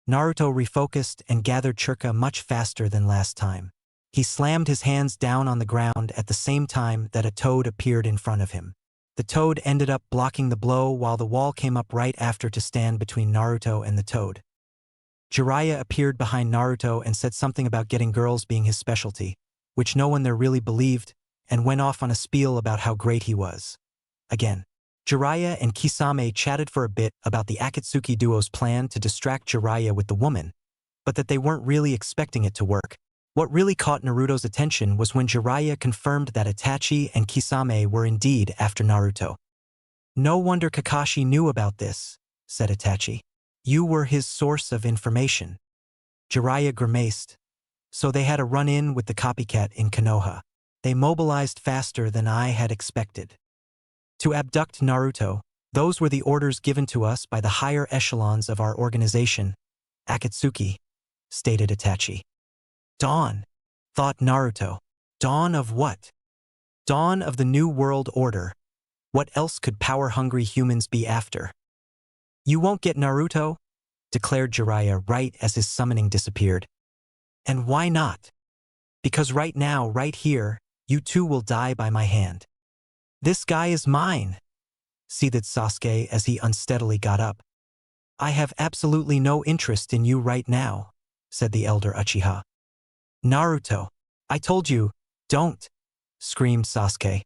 Naruto refocused and gathered chakra much faster than last time. He slammed his hands down on the ground at the same time that a toad appeared in front of him. The toad ended up blocking the blow while the wall came up right after to stand between Naruto and the toad. Jiraiya appeared behind Naruto and said something about getting girls being his specialty, which no one there really believed, and went off on a spiel about how great he was. Again, Jiraiya and Kisame chatted for a bit about the Akatsuki duo's plan to distract Jiraiya with the woman, but that they weren't really expecting it to work. What really caught Naruto's attention was when Jiraiya confirmed that Itachi and Kisame were indeed after Naruto. No wonder Kakashi knew about this, said Itachi. You were his source of information. Jiraiya grimaced. So they had a run-in with the copycat in Konoha. They mobilized faster than I had expected. To abduct Naruto, those were the orders given to us by the higher echelons of our organization, Akatsuki, stated Itachi. Dawn, thought Naruto. Dawn of what? Dawn of the New World Order. What else could power-hungry humans be after? You won't get Naruto, declared Jiraiya right as his summoning disappeared. And why not? Because right now, right here, you two will die by my hand. This guy is mine, seethed Sasuke as he unsteadily got up. I have absolutely no interest in you right now, said the elder Uchiha. Naruto, I told you, don't, screamed Sasuke.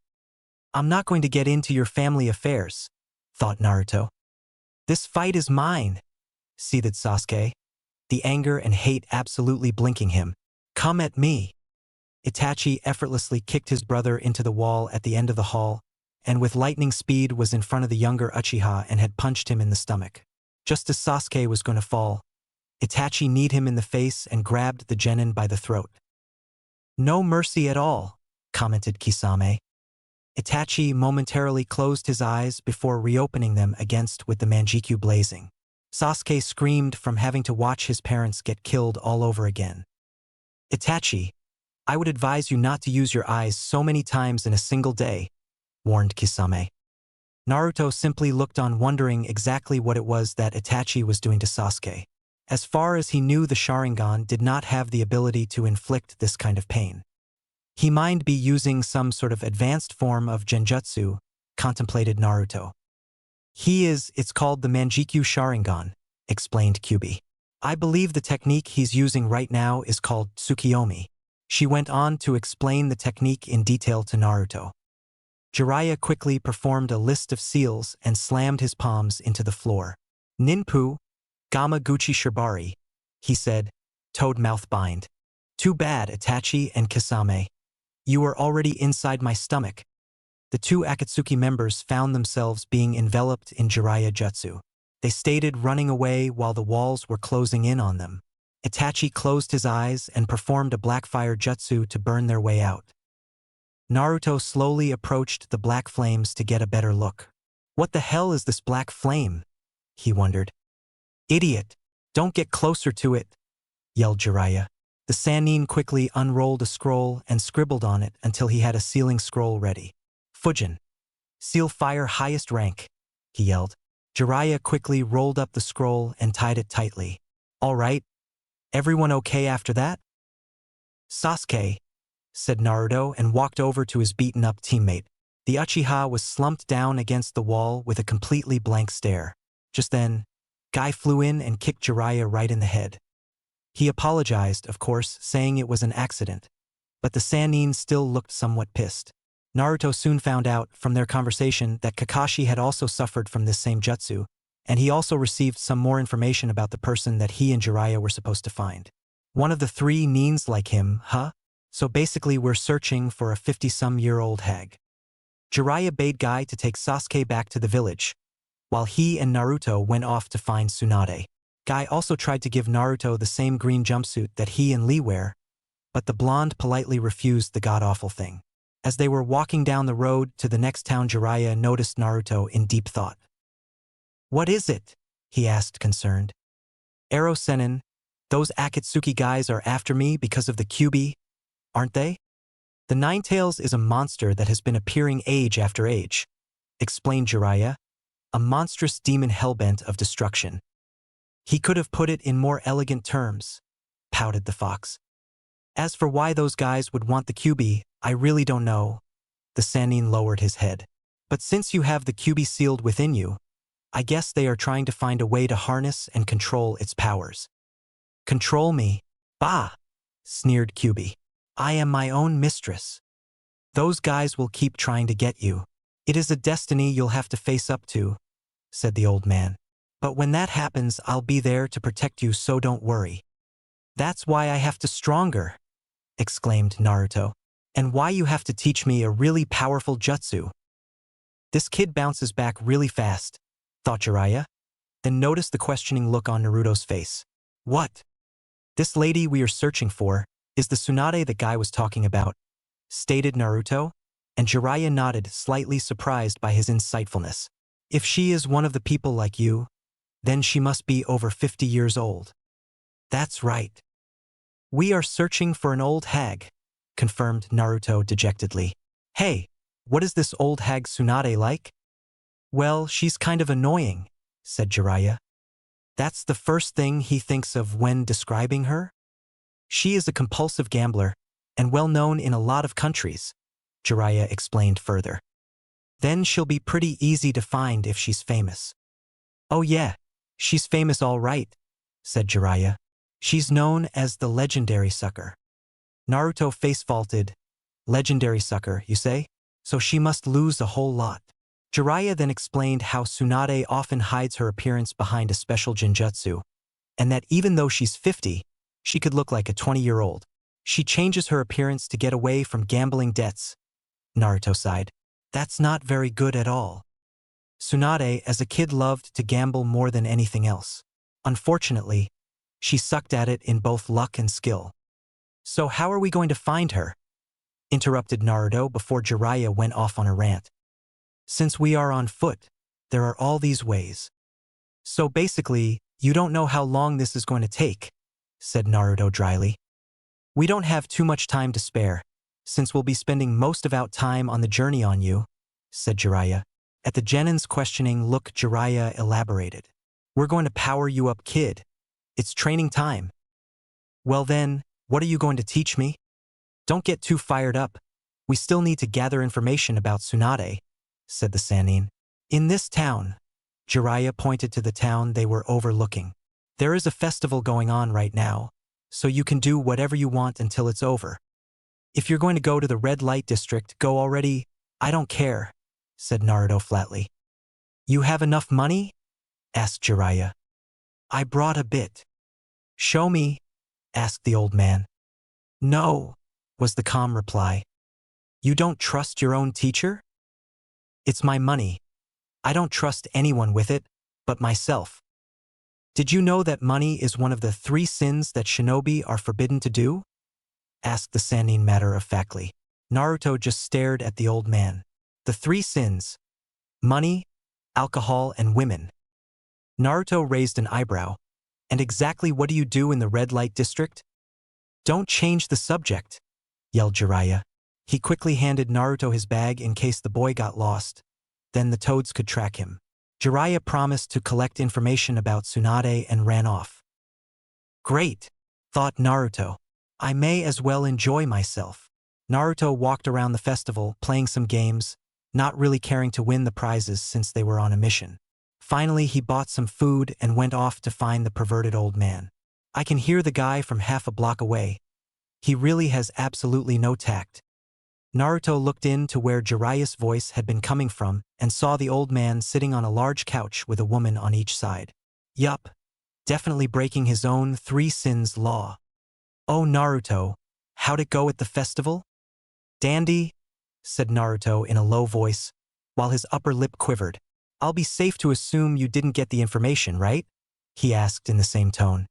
I'm not going to get into your family affairs, thought Naruto. This fight is mine, seethed Sasuke, the anger and hate absolutely blinking him. Come at me. Itachi effortlessly kicked his brother into the wall at the end of the hall, and with lightning speed was in front of the younger Uchiha and had punched him in the stomach. Just as Sasuke was going to fall, Itachi kneed him in the face and grabbed the genin by the throat. No mercy at all, commented Kisame. Itachi momentarily closed his eyes before reopening them against with the Manjikyu blazing. Sasuke screamed from having to watch his parents get killed all over again. Itachi, I would advise you not to use your eyes so many times in a single day, warned Kisame. Naruto simply looked on wondering exactly what it was that Itachi was doing to Sasuke. As far as he knew, the Sharingan did not have the ability to inflict this kind of pain. He might be using some sort of advanced form of genjutsu, contemplated Naruto. It's called the Manjikyu Sharingan, explained Kyubi. I believe the technique he's using right now is called Tsukiyomi. She went on to explain the technique in detail to Naruto. Jiraiya quickly performed a list of seals and slammed his palms into the floor. Ninpu, Gamma Gucci Shibari, he said, toad mouth bind. Too bad, Itachi and Kisame. You are already inside my stomach. The two Akatsuki members found themselves being enveloped in Jiraiya jutsu. They stated running away while the walls were closing in on them. Itachi closed his eyes and performed a blackfire jutsu to burn their way out. Naruto slowly approached the black flames to get a better look. What the hell is this black flame? He wondered. Idiot! Don't get closer to it! Yelled Jiraiya. The Sannin quickly unrolled a scroll and scribbled on it until he had a sealing scroll ready. Fujin. Seal fire highest rank, he yelled. Jiraiya quickly rolled up the scroll and tied it tightly. All right. Everyone okay after that? Sasuke, said Naruto and walked over to his beaten-up teammate. The Uchiha was slumped down against the wall with a completely blank stare. Just then, Guy flew in and kicked Jiraiya right in the head. He apologized, of course, saying it was an accident, but the Sannin still looked somewhat pissed. Naruto soon found out from their conversation that Kakashi had also suffered from this same jutsu, and he also received some more information about the person that he and Jiraiya were supposed to find. One of the three Nins like him, huh? So basically we're searching for a 50-some-year-old hag. Jiraiya bade Guy to take Sasuke back to the village, while he and Naruto went off to find Tsunade. Guy also tried to give Naruto the same green jumpsuit that he and Lee wear, but the blonde politely refused the god-awful thing. As they were walking down the road to the next town, Jiraiya noticed Naruto in deep thought. What is it? He asked, concerned. Ero Sennin, those Akatsuki guys are after me because of the Kyubi, aren't they? The Ninetales is a monster that has been appearing age after age, explained Jiraiya, a monstrous demon hellbent of destruction. He could have put it in more elegant terms, pouted the fox. As for why those guys would want the Kyubi, I really don't know. The Sannin lowered his head. But since you have the Kyubi sealed within you, I guess they are trying to find a way to harness and control its powers. Control me? Bah! Sneered Kyubi. I am my own mistress. Those guys will keep trying to get you. It is a destiny you'll have to face up to, said the old man. But when that happens, I'll be there to protect you, so don't worry. That's why I have to stronger, exclaimed Naruto. And why you have to teach me a really powerful jutsu. This kid bounces back really fast, thought Jiraiya, then noticed the questioning look on Naruto's face. What? This lady we are searching for is the Tsunade the guy was talking about, stated Naruto, and Jiraiya nodded, slightly surprised by his insightfulness. If she is one of the people like you, then she must be over 50 years old. That's right. We are searching for an old hag, confirmed Naruto dejectedly. Hey, what is this old hag Tsunade like? Well, she's kind of annoying, said Jiraiya. That's the first thing he thinks of when describing her? She is a compulsive gambler, and well known in a lot of countries, Jiraiya explained further. Then she'll be pretty easy to find if she's famous. Oh yeah, she's famous all right, said Jiraiya. She's known as the legendary sucker. Naruto face-faulted. Legendary sucker, you say? So she must lose a whole lot. Jiraiya then explained how Tsunade often hides her appearance behind a special genjutsu, and that even though she's 50, she could look like a 20-year-old. She changes her appearance to get away from gambling debts. Naruto sighed. That's not very good at all. Tsunade, as a kid, loved to gamble more than anything else. Unfortunately, she sucked at it in both luck and skill. So how are we going to find her? Interrupted Naruto before Jiraiya went off on a rant. Since we are on foot, there are all these ways. So basically, you don't know how long this is going to take, said Naruto dryly. We don't have too much time to spare, since we'll be spending most of our time on the journey on you, said Jiraiya. At the Genin's questioning look, Jiraiya elaborated. We're going to power you up, kid. It's training time. Well then, what are you going to teach me? Don't get too fired up. We still need to gather information about Tsunade, said the Sannin. In this town, Jiraiya pointed to the town they were overlooking. There is a festival going on right now, so you can do whatever you want until it's over. If you're going to go to the red light district, go already. I don't care, said Naruto flatly. You have enough money? Asked Jiraiya. I brought a bit. Show me, asked the old man. No, was the calm reply. You don't trust your own teacher? It's my money. I don't trust anyone with it, but myself. Did you know that money is one of the 3 sins that shinobi are forbidden to do? Asked the Sannin matter-of-factly. Naruto just stared at the old man. The 3 sins: money, alcohol, and women. Naruto raised an eyebrow. And exactly what do you do in the red light district? Don't change the subject, yelled Jiraiya. He quickly handed Naruto his bag in case the boy got lost. Then the toads could track him. Jiraiya promised to collect information about Tsunade and ran off. Great, thought Naruto. I may as well enjoy myself. Naruto walked around the festival, playing some games, not really caring to win the prizes since they were on a mission. Finally, he bought some food and went off to find the perverted old man. I can hear the guy from half a block away. He really has absolutely no tact. Naruto looked in to where Jiraiya's voice had been coming from and saw the old man sitting on a large couch with a woman on each side. Yup, definitely breaking his own 3 sins law. Oh Naruto, how'd it go at the festival? Dandy, said Naruto in a low voice, while his upper lip quivered. I'll be safe to assume you didn't get the information, right? He asked in the same tone.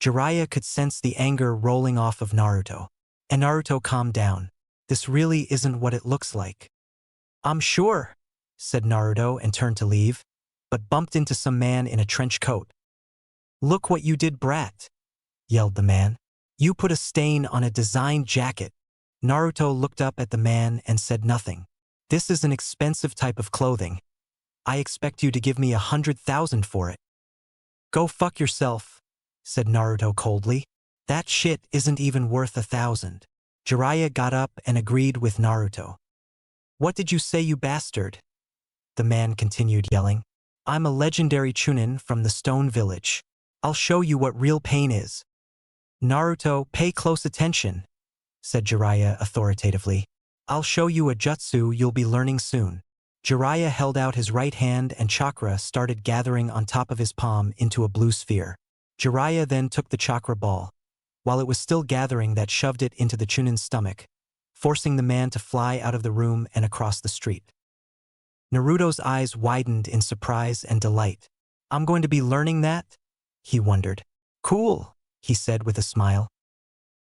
Jiraiya could sense the anger rolling off of Naruto. And Naruto calmed down. This really isn't what it looks like. I'm sure, said Naruto and turned to leave, but bumped into some man in a trench coat. Look what you did, brat, yelled the man. You put a stain on a designed jacket. Naruto looked up at the man and said nothing. This is an expensive type of clothing. I expect you to give me 100,000 for it. Go fuck yourself, said Naruto coldly. That shit isn't even worth 1,000. Jiraiya got up and agreed with Naruto. What did you say, you bastard? The man continued yelling. I'm a legendary Chunin from the Stone Village. I'll show you what real pain is. Naruto, pay close attention, said Jiraiya authoritatively. I'll show you a jutsu you'll be learning soon. Jiraiya held out his right hand and chakra started gathering on top of his palm into a blue sphere. Jiraiya then took the chakra ball, while it was still gathering, that shoved it into the Chunin's stomach, forcing the man to fly out of the room and across the street. Naruto's eyes widened in surprise and delight. I'm going to be learning that? He wondered. Cool, he said with a smile.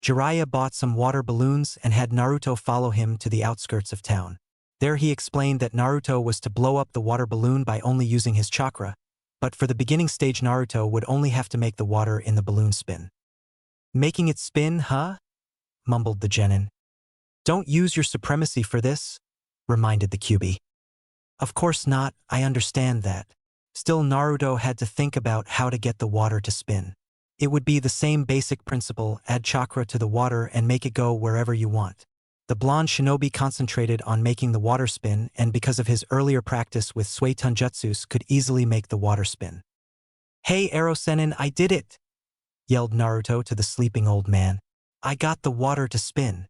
Jiraiya bought some water balloons and had Naruto follow him to the outskirts of town. There he explained that Naruto was to blow up the water balloon by only using his chakra, but for the beginning stage Naruto would only have to make the water in the balloon spin. Making it spin, huh? Mumbled the genin. Don't use your supremacy for this, reminded the QB. Of course not, I understand that. Still, Naruto had to think about how to get the water to spin. It would be the same basic principle: add chakra to the water and make it go wherever you want. The blonde shinobi concentrated on making the water spin, and because of his earlier practice with Suetun Jutsus, could easily make the water spin. Hey, Ero-senin, I did it! Yelled Naruto to the sleeping old man. I got the water to spin.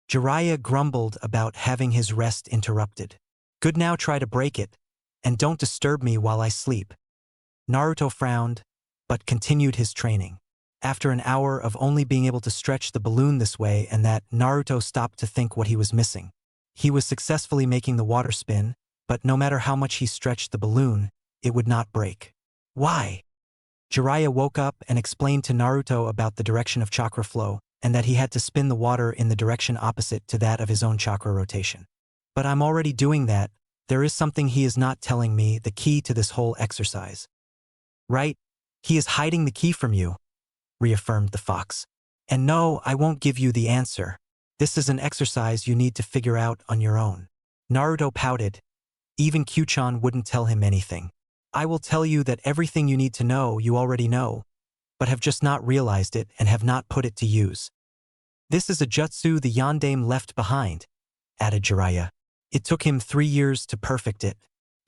Jiraiya grumbled about having his rest interrupted. Good, now try to break it, and don't disturb me while I sleep. Naruto frowned, but continued his training. After an hour of only being able to stretch the balloon this way and that, Naruto stopped to think what he was missing. He was successfully making the water spin, but no matter how much he stretched the balloon, it would not break. Why? Jiraiya woke up and explained to Naruto about the direction of chakra flow, and that he had to spin the water in the direction opposite to that of his own chakra rotation. But I'm already doing that. There is something he is not telling me, the key to this whole exercise. Right? He is hiding the key from you, reaffirmed the fox. And no, I won't give you the answer. This is an exercise you need to figure out on your own. Naruto pouted. Even Q-chan wouldn't tell him anything. I will tell you that everything you need to know you already know, but have just not realized it and have not put it to use. This is a jutsu the yondaime left behind, added Jiraiya. It took him 3 years to perfect it.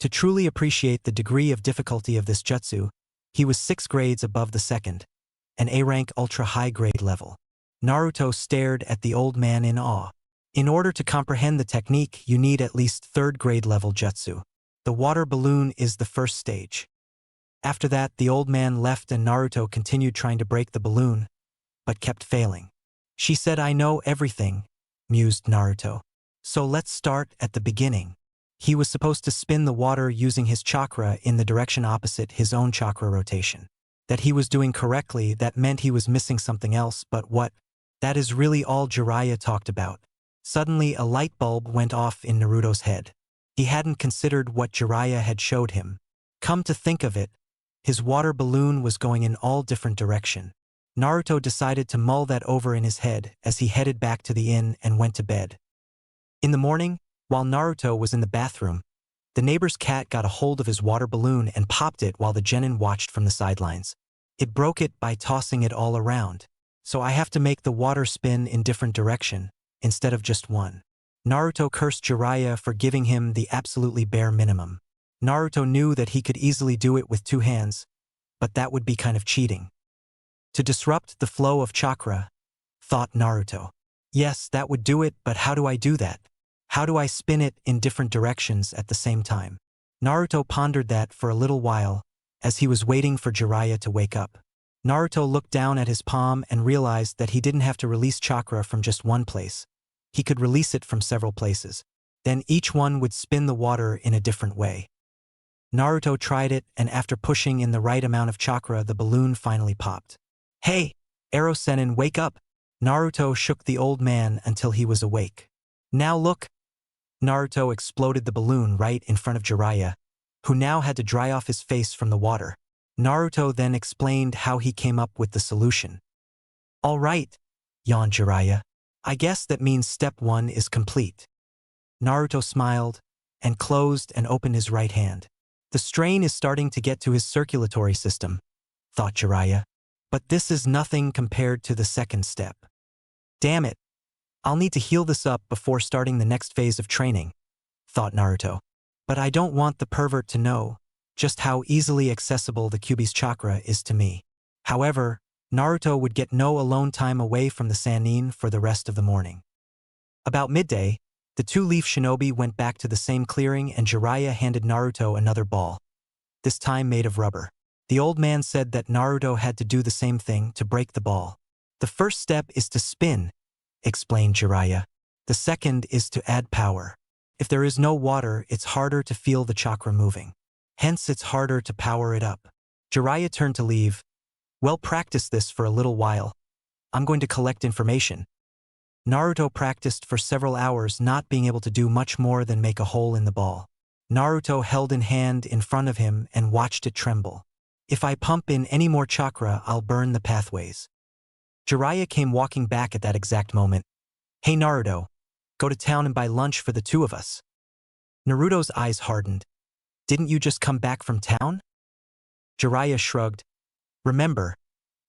To truly appreciate the degree of difficulty of this jutsu, he was 6 grades above the second, an A-rank ultra-high grade level. Naruto stared at the old man in awe. In order to comprehend the technique, you need at least 3rd grade level jutsu. The water balloon is the first stage. After that, the old man left and Naruto continued trying to break the balloon, but kept failing. She said, I know everything, mused Naruto. So let's start at the beginning. He was supposed to spin the water using his chakra in the direction opposite his own chakra rotation. That he was doing correctly, that meant he was missing something else, but what? That is really all Jiraiya talked about. Suddenly, a light bulb went off in Naruto's head. He hadn't considered what Jiraiya had showed him. Come to think of it, his water balloon was going in all different directions. Naruto decided to mull that over in his head as he headed back to the inn and went to bed. In the morning, while Naruto was in the bathroom, the neighbor's cat got a hold of his water balloon and popped it while the genin watched from the sidelines. It broke it by tossing it all around. So I have to make the water spin in different direction, instead of just one. Naruto cursed Jiraiya for giving him the absolutely bare minimum. Naruto knew that he could easily do it with 2 hands, but that would be kind of cheating. To disrupt the flow of chakra, thought Naruto. Yes, that would do it, but how do I do that? How do I spin it in different directions at the same time? Naruto pondered that for a little while, as he was waiting for Jiraiya to wake up. Naruto looked down at his palm and realized that he didn't have to release chakra from just one place. He could release it from several places. Then each one would spin the water in a different way. Naruto tried it, and after pushing in the right amount of chakra, the balloon finally popped. Hey, Ero-senin, wake up! Naruto shook the old man until he was awake. Now look! Naruto exploded the balloon right in front of Jiraiya, who now had to dry off his face from the water. Naruto then explained how he came up with the solution. All right, yawned Jiraiya. I guess that means step 1 is complete. Naruto smiled, and closed and opened his right hand. The strain is starting to get to his circulatory system, thought Jiraiya. But this is nothing compared to the second step. Damn it. I'll need to heal this up before starting the next phase of training, thought Naruto. But I don't want the pervert to know just how easily accessible the Kyuubi's chakra is to me. However, Naruto would get no alone time away from the Sannin for the rest of the morning. About midday, the 2-leaf shinobi went back to the same clearing and Jiraiya handed Naruto another ball, this time made of rubber. The old man said that Naruto had to do the same thing to break the ball. The first step is to spin, explained Jiraiya. The second is to add power. If there is no water, it's harder to feel the chakra moving. Hence, it's harder to power it up. Jiraiya turned to leave. Well, practice this for a little while. I'm going to collect information. Naruto practiced for several hours, not being able to do much more than make a hole in the ball. Naruto held in hand in front of him and watched it tremble. If I pump in any more chakra, I'll burn the pathways. Jiraiya came walking back at that exact moment. Hey Naruto, go to town and buy lunch for the two of us. Naruto's eyes hardened. Didn't you just come back from town? Jiraiya shrugged. Remember,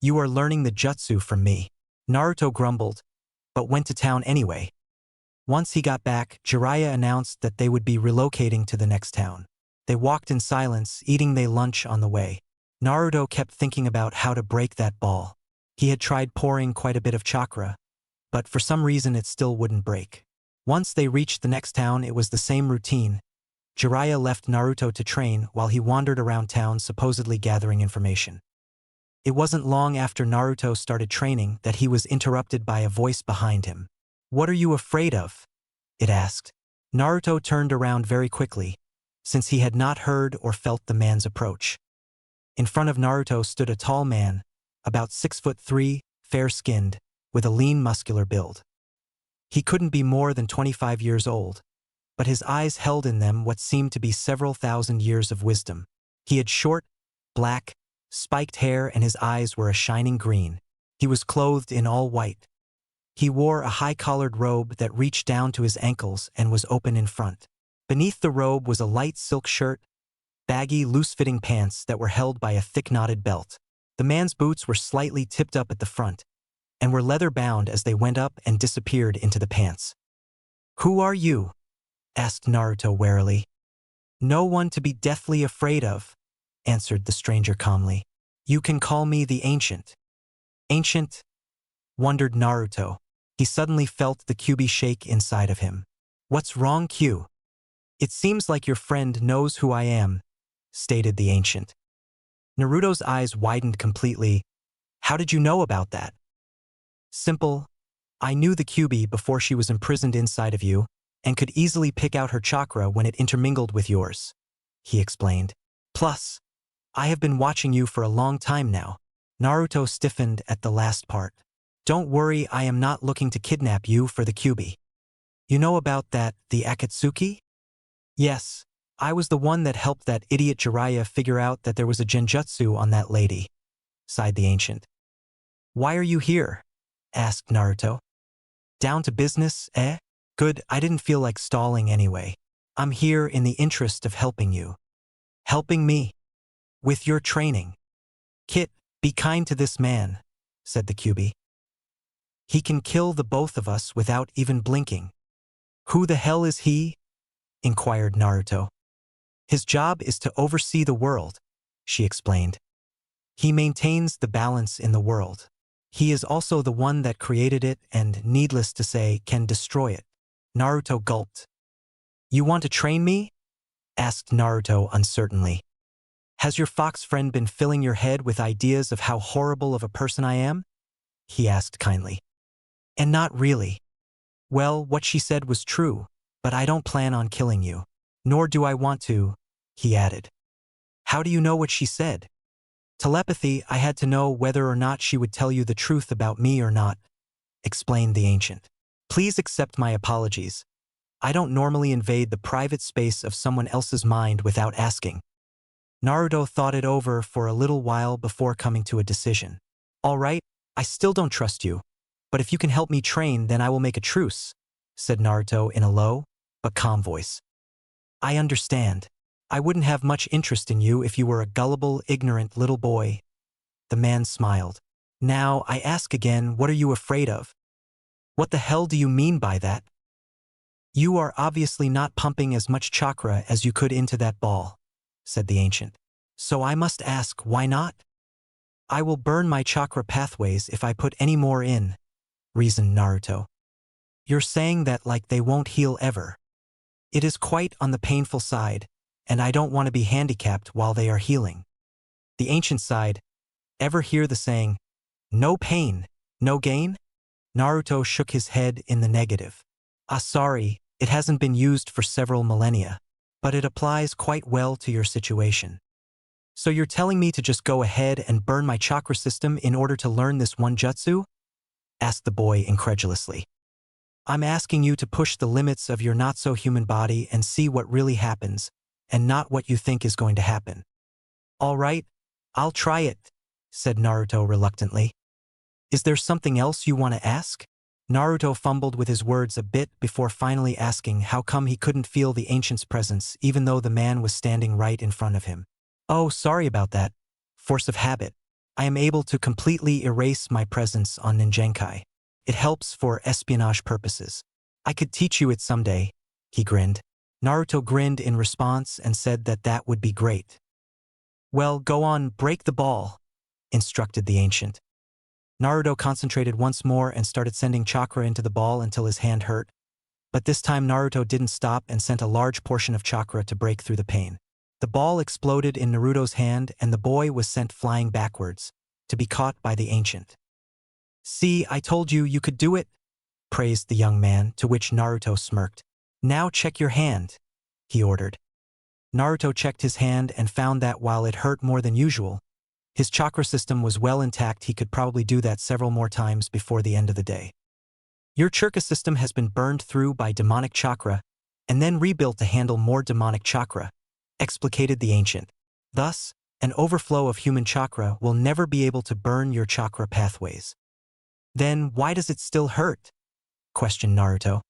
you are learning the jutsu from me. Naruto grumbled, but went to town anyway. Once he got back, Jiraiya announced that they would be relocating to the next town. They walked in silence, eating their lunch on the way. Naruto kept thinking about how to break that ball. He had tried pouring quite a bit of chakra, but for some reason it still wouldn't break. Once they reached the next town, it was the same routine. Jiraiya left Naruto to train while he wandered around town supposedly gathering information. It wasn't long after Naruto started training that he was interrupted by a voice behind him. What are you afraid of? It asked. Naruto turned around very quickly, since he had not heard or felt the man's approach. In front of Naruto stood a tall man, about 6'3", fair-skinned, with a lean muscular build. He couldn't be more than 25 years old, but his eyes held in them what seemed to be several thousand years of wisdom. He had short, black, spiked hair and his eyes were a shining green. He was clothed in all white. He wore a high-collared robe that reached down to his ankles and was open in front. Beneath the robe was a light silk shirt, baggy, loose-fitting pants that were held by a thick knotted belt. The man's boots were slightly tipped up at the front and were leather-bound as they went up and disappeared into the pants. Who are you? Asked Naruto warily. No one to be deathly afraid of, answered the stranger calmly. You can call me the Ancient. Ancient? Wondered Naruto. He suddenly felt the Kyuubi shake inside of him. What's wrong, Q? It seems like your friend knows who I am, stated the Ancient. Naruto's eyes widened completely. How did you know about that? Simple. I knew the Kyuubi before she was imprisoned inside of you, and could easily pick out her chakra when it intermingled with yours, he explained. Plus, I have been watching you for a long time now. Naruto stiffened at the last part. Don't worry, I am not looking to kidnap you for the Kyuubi. You know about that, the Akatsuki? Yes, I was the one that helped that idiot Jiraiya figure out that there was a genjutsu on that lady, sighed the Ancient. Why are you here? Asked Naruto. Down to business, eh? Good, I didn't feel like stalling anyway. I'm here in the interest of helping you. Helping me? With your training. Kit, be kind to this man, said the Kyuubi. He can kill the both of us without even blinking. Who the hell is he? Inquired Naruto. His job is to oversee the world, she explained. He maintains the balance in the world. He is also the one that created it and, needless to say, can destroy it. Naruto gulped. You want to train me? Asked Naruto uncertainly. Has your fox friend been filling your head with ideas of how horrible of a person I am? He asked kindly. And not really. Well, what she said was true, but I don't plan on killing you. Nor do I want to, he added. How do you know what she said? Telepathy, I had to know whether or not she would tell you the truth about me or not, explained the Ancient. Please accept my apologies. I don't normally invade the private space of someone else's mind without asking. Naruto thought it over for a little while before coming to a decision. All right, I still don't trust you, but if you can help me train, then I will make a truce, said Naruto in a low but calm voice. I understand. I wouldn't have much interest in you if you were a gullible, ignorant little boy. The man smiled. Now, I ask again, what are you afraid of? What the hell do you mean by that? You are obviously not pumping as much chakra as you could into that ball, said the Ancient. So I must ask, why not? I will burn my chakra pathways if I put any more in, reasoned Naruto. You're saying that like they won't heal ever. It is quite on the painful side, and I don't want to be handicapped while they are healing. The Ancient sighed. Ever hear the saying, no pain, no gain? Naruto shook his head in the negative. Sorry, it hasn't been used for several millennia, but it applies quite well to your situation. So you're telling me to just go ahead and burn my chakra system in order to learn this one jutsu? Asked the boy incredulously. I'm asking you to push the limits of your not-so-human body and see what really happens, and not what you think is going to happen. All right, I'll try it, said Naruto reluctantly. Is there something else you want to ask? Naruto fumbled with his words a bit before finally asking how come he couldn't feel the ancient's presence even though the man was standing right in front of him. Oh, sorry about that. Force of habit. I am able to completely erase my presence on Ninjankai. It helps for espionage purposes. I could teach you it someday, he grinned. Naruto grinned in response and said that that would be great. Well, go on, break the ball, instructed the ancient. Naruto concentrated once more and started sending chakra into the ball until his hand hurt. But this time Naruto didn't stop and sent a large portion of chakra to break through the pain. The ball exploded in Naruto's hand and the boy was sent flying backwards, to be caught by the ancient. See, I told you you could do it, praised the young man, to which Naruto smirked. Now check your hand, he ordered. Naruto checked his hand and found that while it hurt more than usual, his chakra system was well intact. He could probably do that several more times before the end of the day. Your chakra system has been burned through by demonic chakra and then rebuilt to handle more demonic chakra, explicated the ancient. Thus, an overflow of human chakra will never be able to burn your chakra pathways. Then why does it still hurt? Questioned Naruto.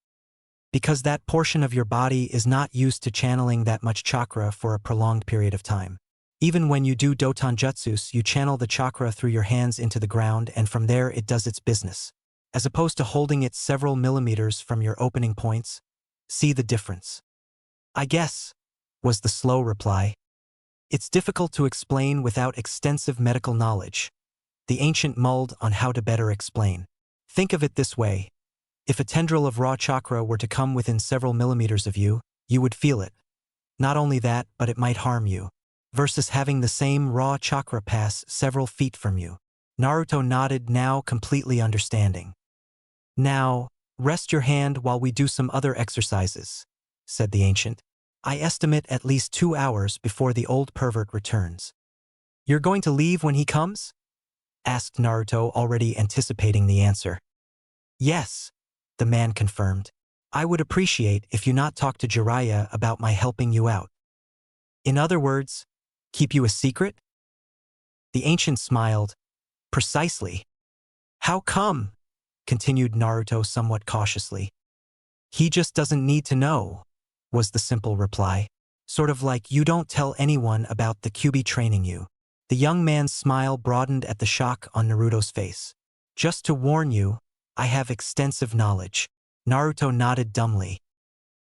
Because that portion of your body is not used to channeling that much chakra for a prolonged period of time. Even when you do Doton Jutsus, you channel the chakra through your hands into the ground and from there it does its business. As opposed to holding it several millimeters from your opening points. See the difference? I guess, was the slow reply. It's difficult to explain without extensive medical knowledge. The ancient mulled on how to better explain. Think of it this way. If a tendril of raw chakra were to come within several millimeters of you, you would feel it. Not only that, but it might harm you. Versus having the same raw chakra pass several feet from you. Naruto nodded, now completely understanding. Now, rest your hand while we do some other exercises, said the ancient. I estimate at least 2 hours before the old pervert returns. You're going to leave when he comes? Asked Naruto, already anticipating the answer. Yes, the man confirmed. I would appreciate if you not talk to Jiraiya about my helping you out. In other words, keep you a secret? The ancient smiled. Precisely. How come? Continued Naruto somewhat cautiously. He just doesn't need to know, was the simple reply. Sort of like you don't tell anyone about the Kyuubi training you. The young man's smile broadened at the shock on Naruto's face. Just to warn you, I have extensive knowledge. Naruto nodded dumbly.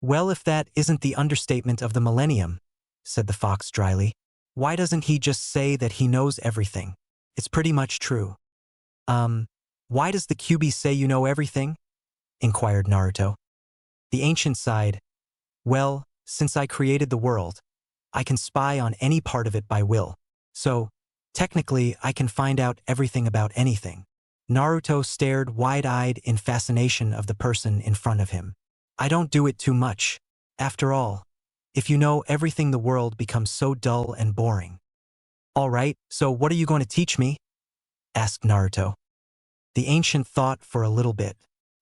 Well, if that isn't the understatement of the millennium, said the fox dryly. Why doesn't he just say that he knows everything? It's pretty much true. Why does the Kyuubi say you know everything? Inquired Naruto. The ancient sighed. Well, since I created the world, I can spy on any part of it by will. So, technically, I can find out everything about anything. Naruto stared wide-eyed in fascination of the person in front of him. I don't do it too much. After all, if you know everything, the world becomes so dull and boring. All right, so what are you going to teach me? Asked Naruto. The ancient thought for a little bit.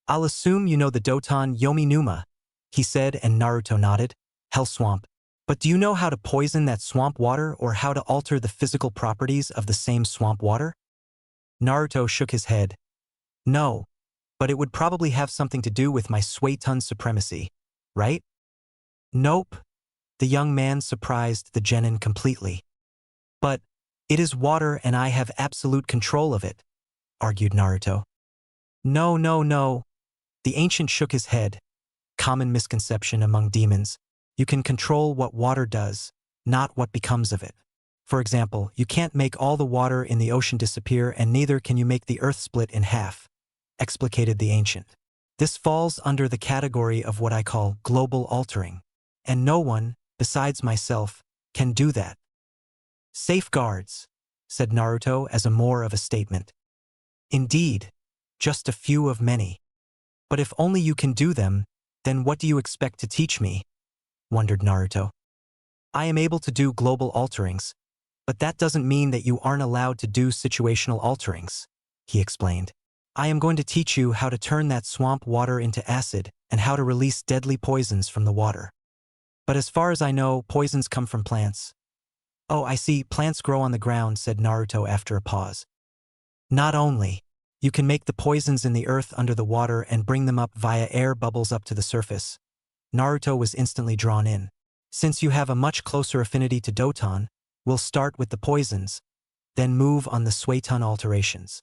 I'll assume you know the Doton Yomi Numa, he said, and Naruto nodded. Hell swamp. But do you know how to poison that swamp water or how to alter the physical properties of the same swamp water? Naruto shook his head. No, but it would probably have something to do with my Suiton supremacy, right? Nope. The young man surprised the genin completely. But it is water and I have absolute control of it, argued Naruto. No, no, no. The ancient shook his head. Common misconception among demons. You can control what water does, not what becomes of it. For example, you can't make all the water in the ocean disappear and neither can you make the earth split in half, explicated the ancient. This falls under the category of what I call global altering, and no one, besides myself, can do that. Safeguards, said Naruto as a more of a statement. Indeed, just a few of many. But if only you can do them, then what do you expect to teach me? Wondered Naruto. I am able to do global alterings, but that doesn't mean that you aren't allowed to do situational alterings, he explained. I am going to teach you how to turn that swamp water into acid and how to release deadly poisons from the water. But as far as I know, poisons come from plants. Oh, I see, plants grow on the ground, said Naruto after a pause. Not only. You can make the poisons in the earth under the water and bring them up via air bubbles up to the surface. Naruto was instantly drawn in. Since you have a much closer affinity to Doton, we'll start with the poisons, then move on the Suiton alterations.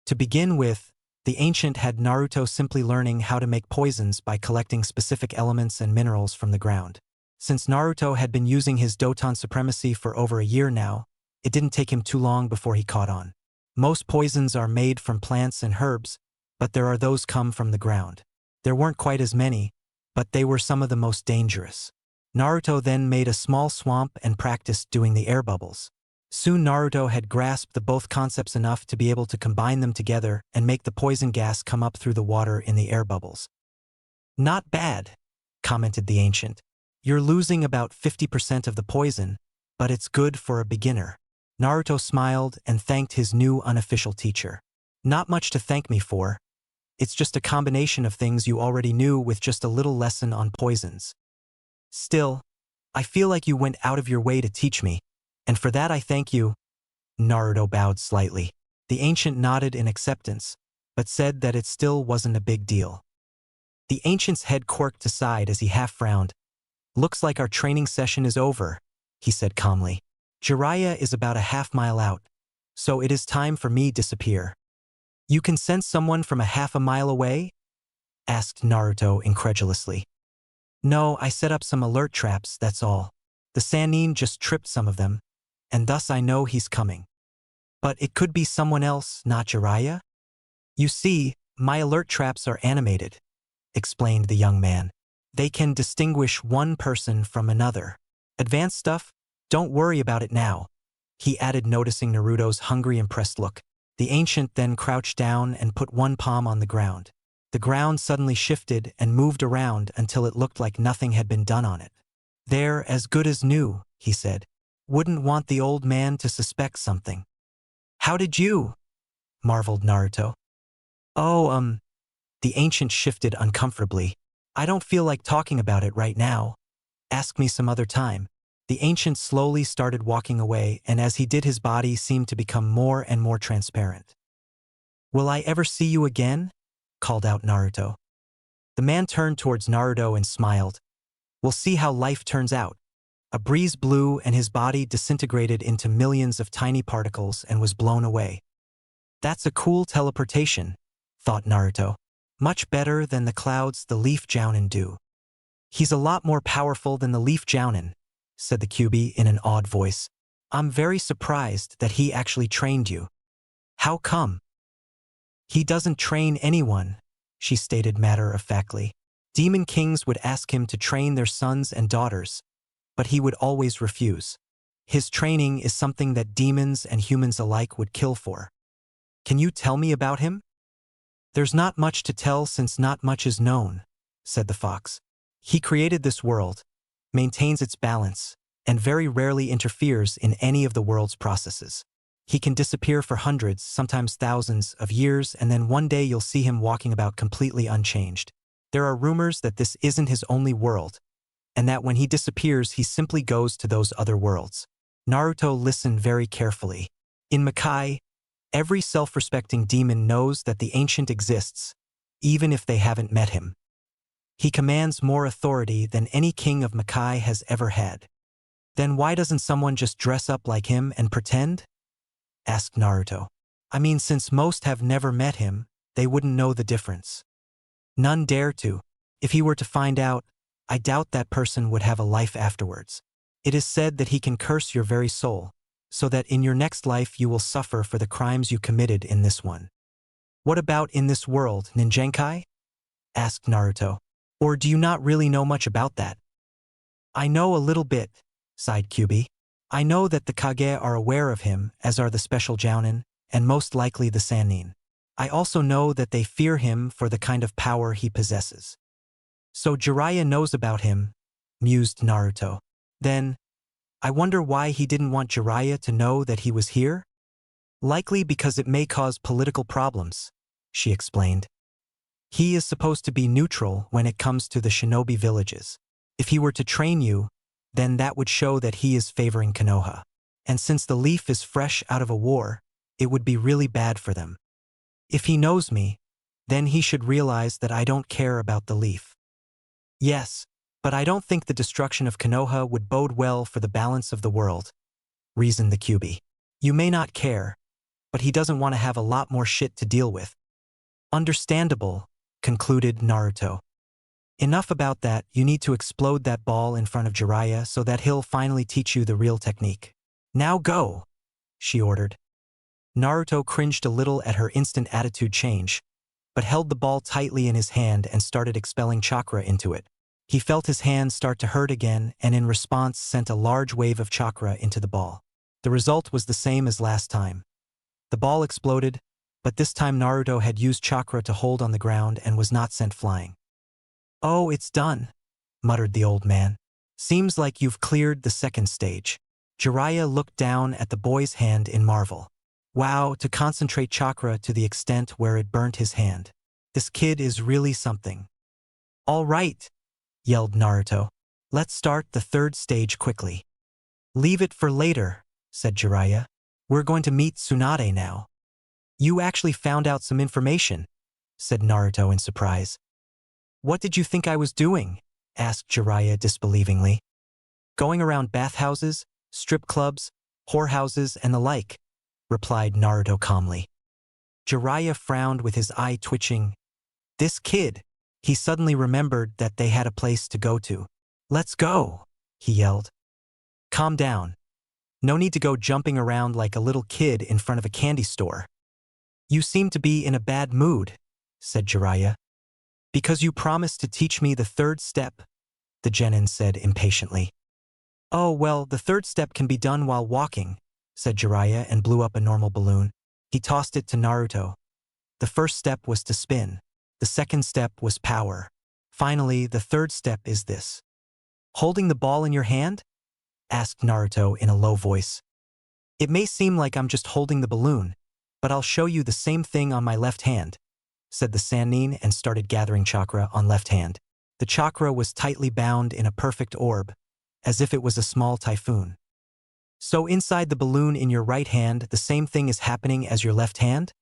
To begin with, the ancient had Naruto simply learning how to make poisons by collecting specific elements and minerals from the ground. Since Naruto had been using his Doton supremacy for over a year now, it didn't take him too long before he caught on. Most poisons are made from plants and herbs, but there are those come from the ground. There weren't quite as many, but they were some of the most dangerous. Naruto then made a small swamp and practiced doing the air bubbles. Soon Naruto had grasped the both concepts enough to be able to combine them together and make the poison gas come up through the water in the air bubbles. "Not bad," commented the ancient. "You're losing about 50% of the poison, but it's good for a beginner." Naruto smiled and thanked his new unofficial teacher. "Not much to thank me for. It's just a combination of things you already knew with just a little lesson on poisons. Still, I feel like you went out of your way to teach me, and for that I thank you." Naruto bowed slightly. The ancient nodded in acceptance, but said that it still wasn't a big deal. The ancient's head quirked aside as he half-frowned. "Looks like our training session is over," he said calmly. "Jiraiya is about a half-mile out, so it is time for me to disappear." "You can sense someone from a half a mile away?" asked Naruto incredulously. "No, I set up some alert traps, that's all. The Sannin just tripped some of them, and thus I know he's coming. But it could be someone else, not Jiraiya?" "You see, my alert traps are animated," explained the young man. "They can distinguish one person from another. Advanced stuff? Don't worry about it now," he added, noticing Naruto's hungry, impressed look. The ancient then crouched down and put one palm on the ground. The ground suddenly shifted and moved around until it looked like nothing had been done on it. "They're as good as new," he said. "Wouldn't want the old man to suspect something." "How did you?" marveled Naruto. "Oh, the ancient shifted uncomfortably. "I don't feel like talking about it right now. Ask me some other time." The ancient slowly started walking away, and as he did his body seemed to become more and more transparent. "Will I ever see you again?" called out Naruto. The man turned towards Naruto and smiled. "We'll see how life turns out." A breeze blew and his body disintegrated into millions of tiny particles and was blown away. "That's a cool teleportation," thought Naruto. "Much better than the clouds the leaf jounin do." "He's a lot more powerful than the leaf jounin," said the Kyuubi in an awed voice. "I'm very surprised that he actually trained you." "How come?" "He doesn't train anyone," she stated matter-of-factly. "Demon kings would ask him to train their sons and daughters, but he would always refuse. His training is something that demons and humans alike would kill for." "Can you tell me about him?" "There's not much to tell since not much is known," said the fox. "He created this world, maintains its balance, and very rarely interferes in any of the world's processes. He can disappear for hundreds, sometimes thousands, of years, and then one day you'll see him walking about completely unchanged. There are rumors that this isn't his only world, and that when he disappears he simply goes to those other worlds." Naruto listened very carefully. In Makai, every self-respecting demon knows that the ancient exists, even if they haven't met him. He commands more authority than any king of Makai has ever had. "Then why doesn't someone just dress up like him and pretend?" asked Naruto. "I mean, since most have never met him, they wouldn't know the difference. None dare to. If he were to find out, I doubt that person would have a life afterwards. It is said that he can curse your very soul, so that in your next life you will suffer for the crimes you committed in this one." "What about in this world, Ninjankai?" asked Naruto. "Or do you not really know much about that?" "I know a little bit," sighed Kyuubi. "I know that the Kage are aware of him, as are the special Jounin, and most likely the Sannin. I also know that they fear him for the kind of power he possesses." "So Jiraiya knows about him," mused Naruto. "Then, I wonder why he didn't want Jiraiya to know that he was here?" "Likely because it may cause political problems," she explained. "He is supposed to be neutral when it comes to the shinobi villages. If he were to train you, then that would show that he is favoring Konoha. And since the leaf is fresh out of a war, it would be really bad for them." If he knows me, then he should realize that I don't care about the leaf. Yes, but I don't think the destruction of Konoha would bode well for the balance of the world, reasoned the Kyuubi. You may not care, but he doesn't want to have a lot more shit to deal with. Understandable, concluded Naruto. Enough about that, you need to explode that ball in front of Jiraiya so that he'll finally teach you the real technique. Now go, she ordered. Naruto cringed a little at her instant attitude change, but held the ball tightly in his hand and started expelling chakra into it. He felt his hand start to hurt again and in response sent a large wave of chakra into the ball. The result was the same as last time. The ball exploded, but this time Naruto had used chakra to hold on the ground and was not sent flying. Oh, it's done, muttered the old man. Seems like you've cleared the second stage. Jiraiya looked down at the boy's hand in marvel. Wow, to concentrate chakra to the extent where it burnt his hand. This kid is really something. All right, yelled Naruto. Let's start the third stage quickly. Leave it for later, said Jiraiya. We're going to meet Tsunade now. You actually found out some information, said Naruto in surprise. What did you think I was doing? Asked Jiraiya disbelievingly. Going around bathhouses, strip clubs, whorehouses, and the like, replied Naruto calmly. Jiraiya frowned with his eye twitching. This kid, he suddenly remembered that they had a place to go to. Let's go, he yelled. Calm down. No need to go jumping around like a little kid in front of a candy store. You seem to be in a bad mood, said Jiraiya. Because you promised to teach me the third step, the genin said impatiently. Oh, well, the third step can be done while walking, said Jiraiya and blew up a normal balloon. He tossed it to Naruto. The first step was to spin. The second step was power. Finally, the third step is this. Holding the ball in your hand? Asked Naruto in a low voice. It may seem like I'm just holding the balloon, but I'll show you the same thing on my left hand, said the Sannin and started gathering chakra on left hand. The chakra was tightly bound in a perfect orb, as if it was a small typhoon. So inside the balloon in your right hand, the same thing is happening as your left hand?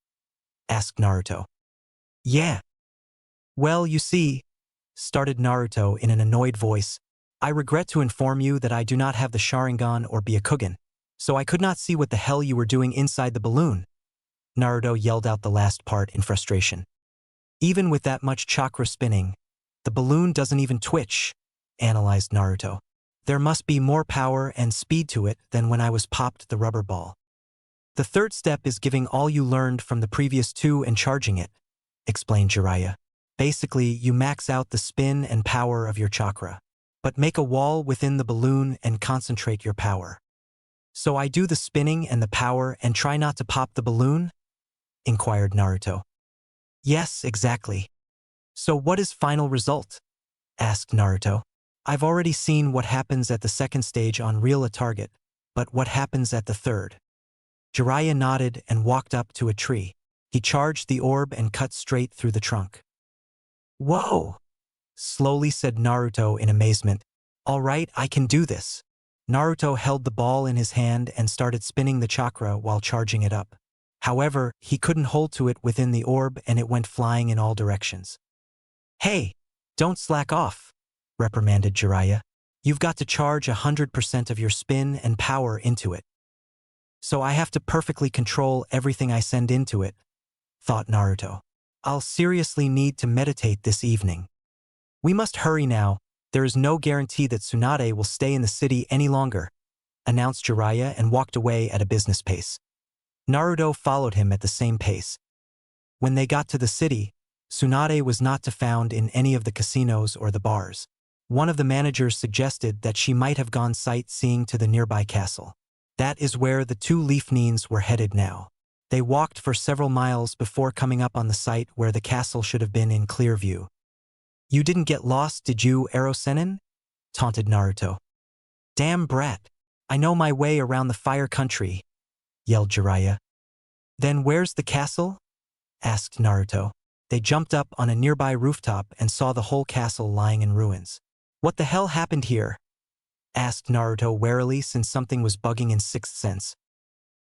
Asked Naruto. Yeah. Well, you see, started Naruto in an annoyed voice, I regret to inform you that I do not have the Sharingan or Byakugan, so I could not see what the hell you were doing inside the balloon. Naruto yelled out the last part in frustration. Even with that much chakra spinning, the balloon doesn't even twitch, analyzed Naruto. There must be more power and speed to it than when I was popped the rubber ball. The third step is giving all you learned from the previous two and charging it, explained Jiraiya. Basically, you max out the spin and power of your chakra, but make a wall within the balloon and concentrate your power. So I do the spinning and the power and try not to pop the balloon? Inquired Naruto. Yes, exactly. So what is final result? Asked Naruto. I've already seen what happens at the second stage on Reel a Target, but what happens at the third? Jiraiya nodded and walked up to a tree. He charged the orb and cut straight through the trunk. Whoa! Slowly said Naruto in amazement. All right, I can do this. Naruto held the ball in his hand and started spinning the chakra while charging it up. However, he couldn't hold to it within the orb and it went flying in all directions. Hey, don't slack off, reprimanded Jiraiya. You've got to charge 100% of your spin and power into it. So I have to perfectly control everything I send into it, thought Naruto. I'll seriously need to meditate this evening. We must hurry now. There is no guarantee that Tsunade will stay in the city any longer, announced Jiraiya and walked away at a business pace. Naruto followed him at the same pace. When they got to the city, Tsunade was not to found in any of the casinos or the bars. One of the managers suggested that she might have gone sightseeing to the nearby castle. That is where the two Leafnines were headed now. They walked for several miles before coming up on the site where the castle should have been in clear view. You didn't get lost, did you, Erosenin? Taunted Naruto. Damn brat. I know my way around the fire country, yelled Jiraiya. Then where's the castle? Asked Naruto. They jumped up on a nearby rooftop and saw the whole castle lying in ruins. What the hell happened here? Asked Naruto warily since something was bugging in sixth sense.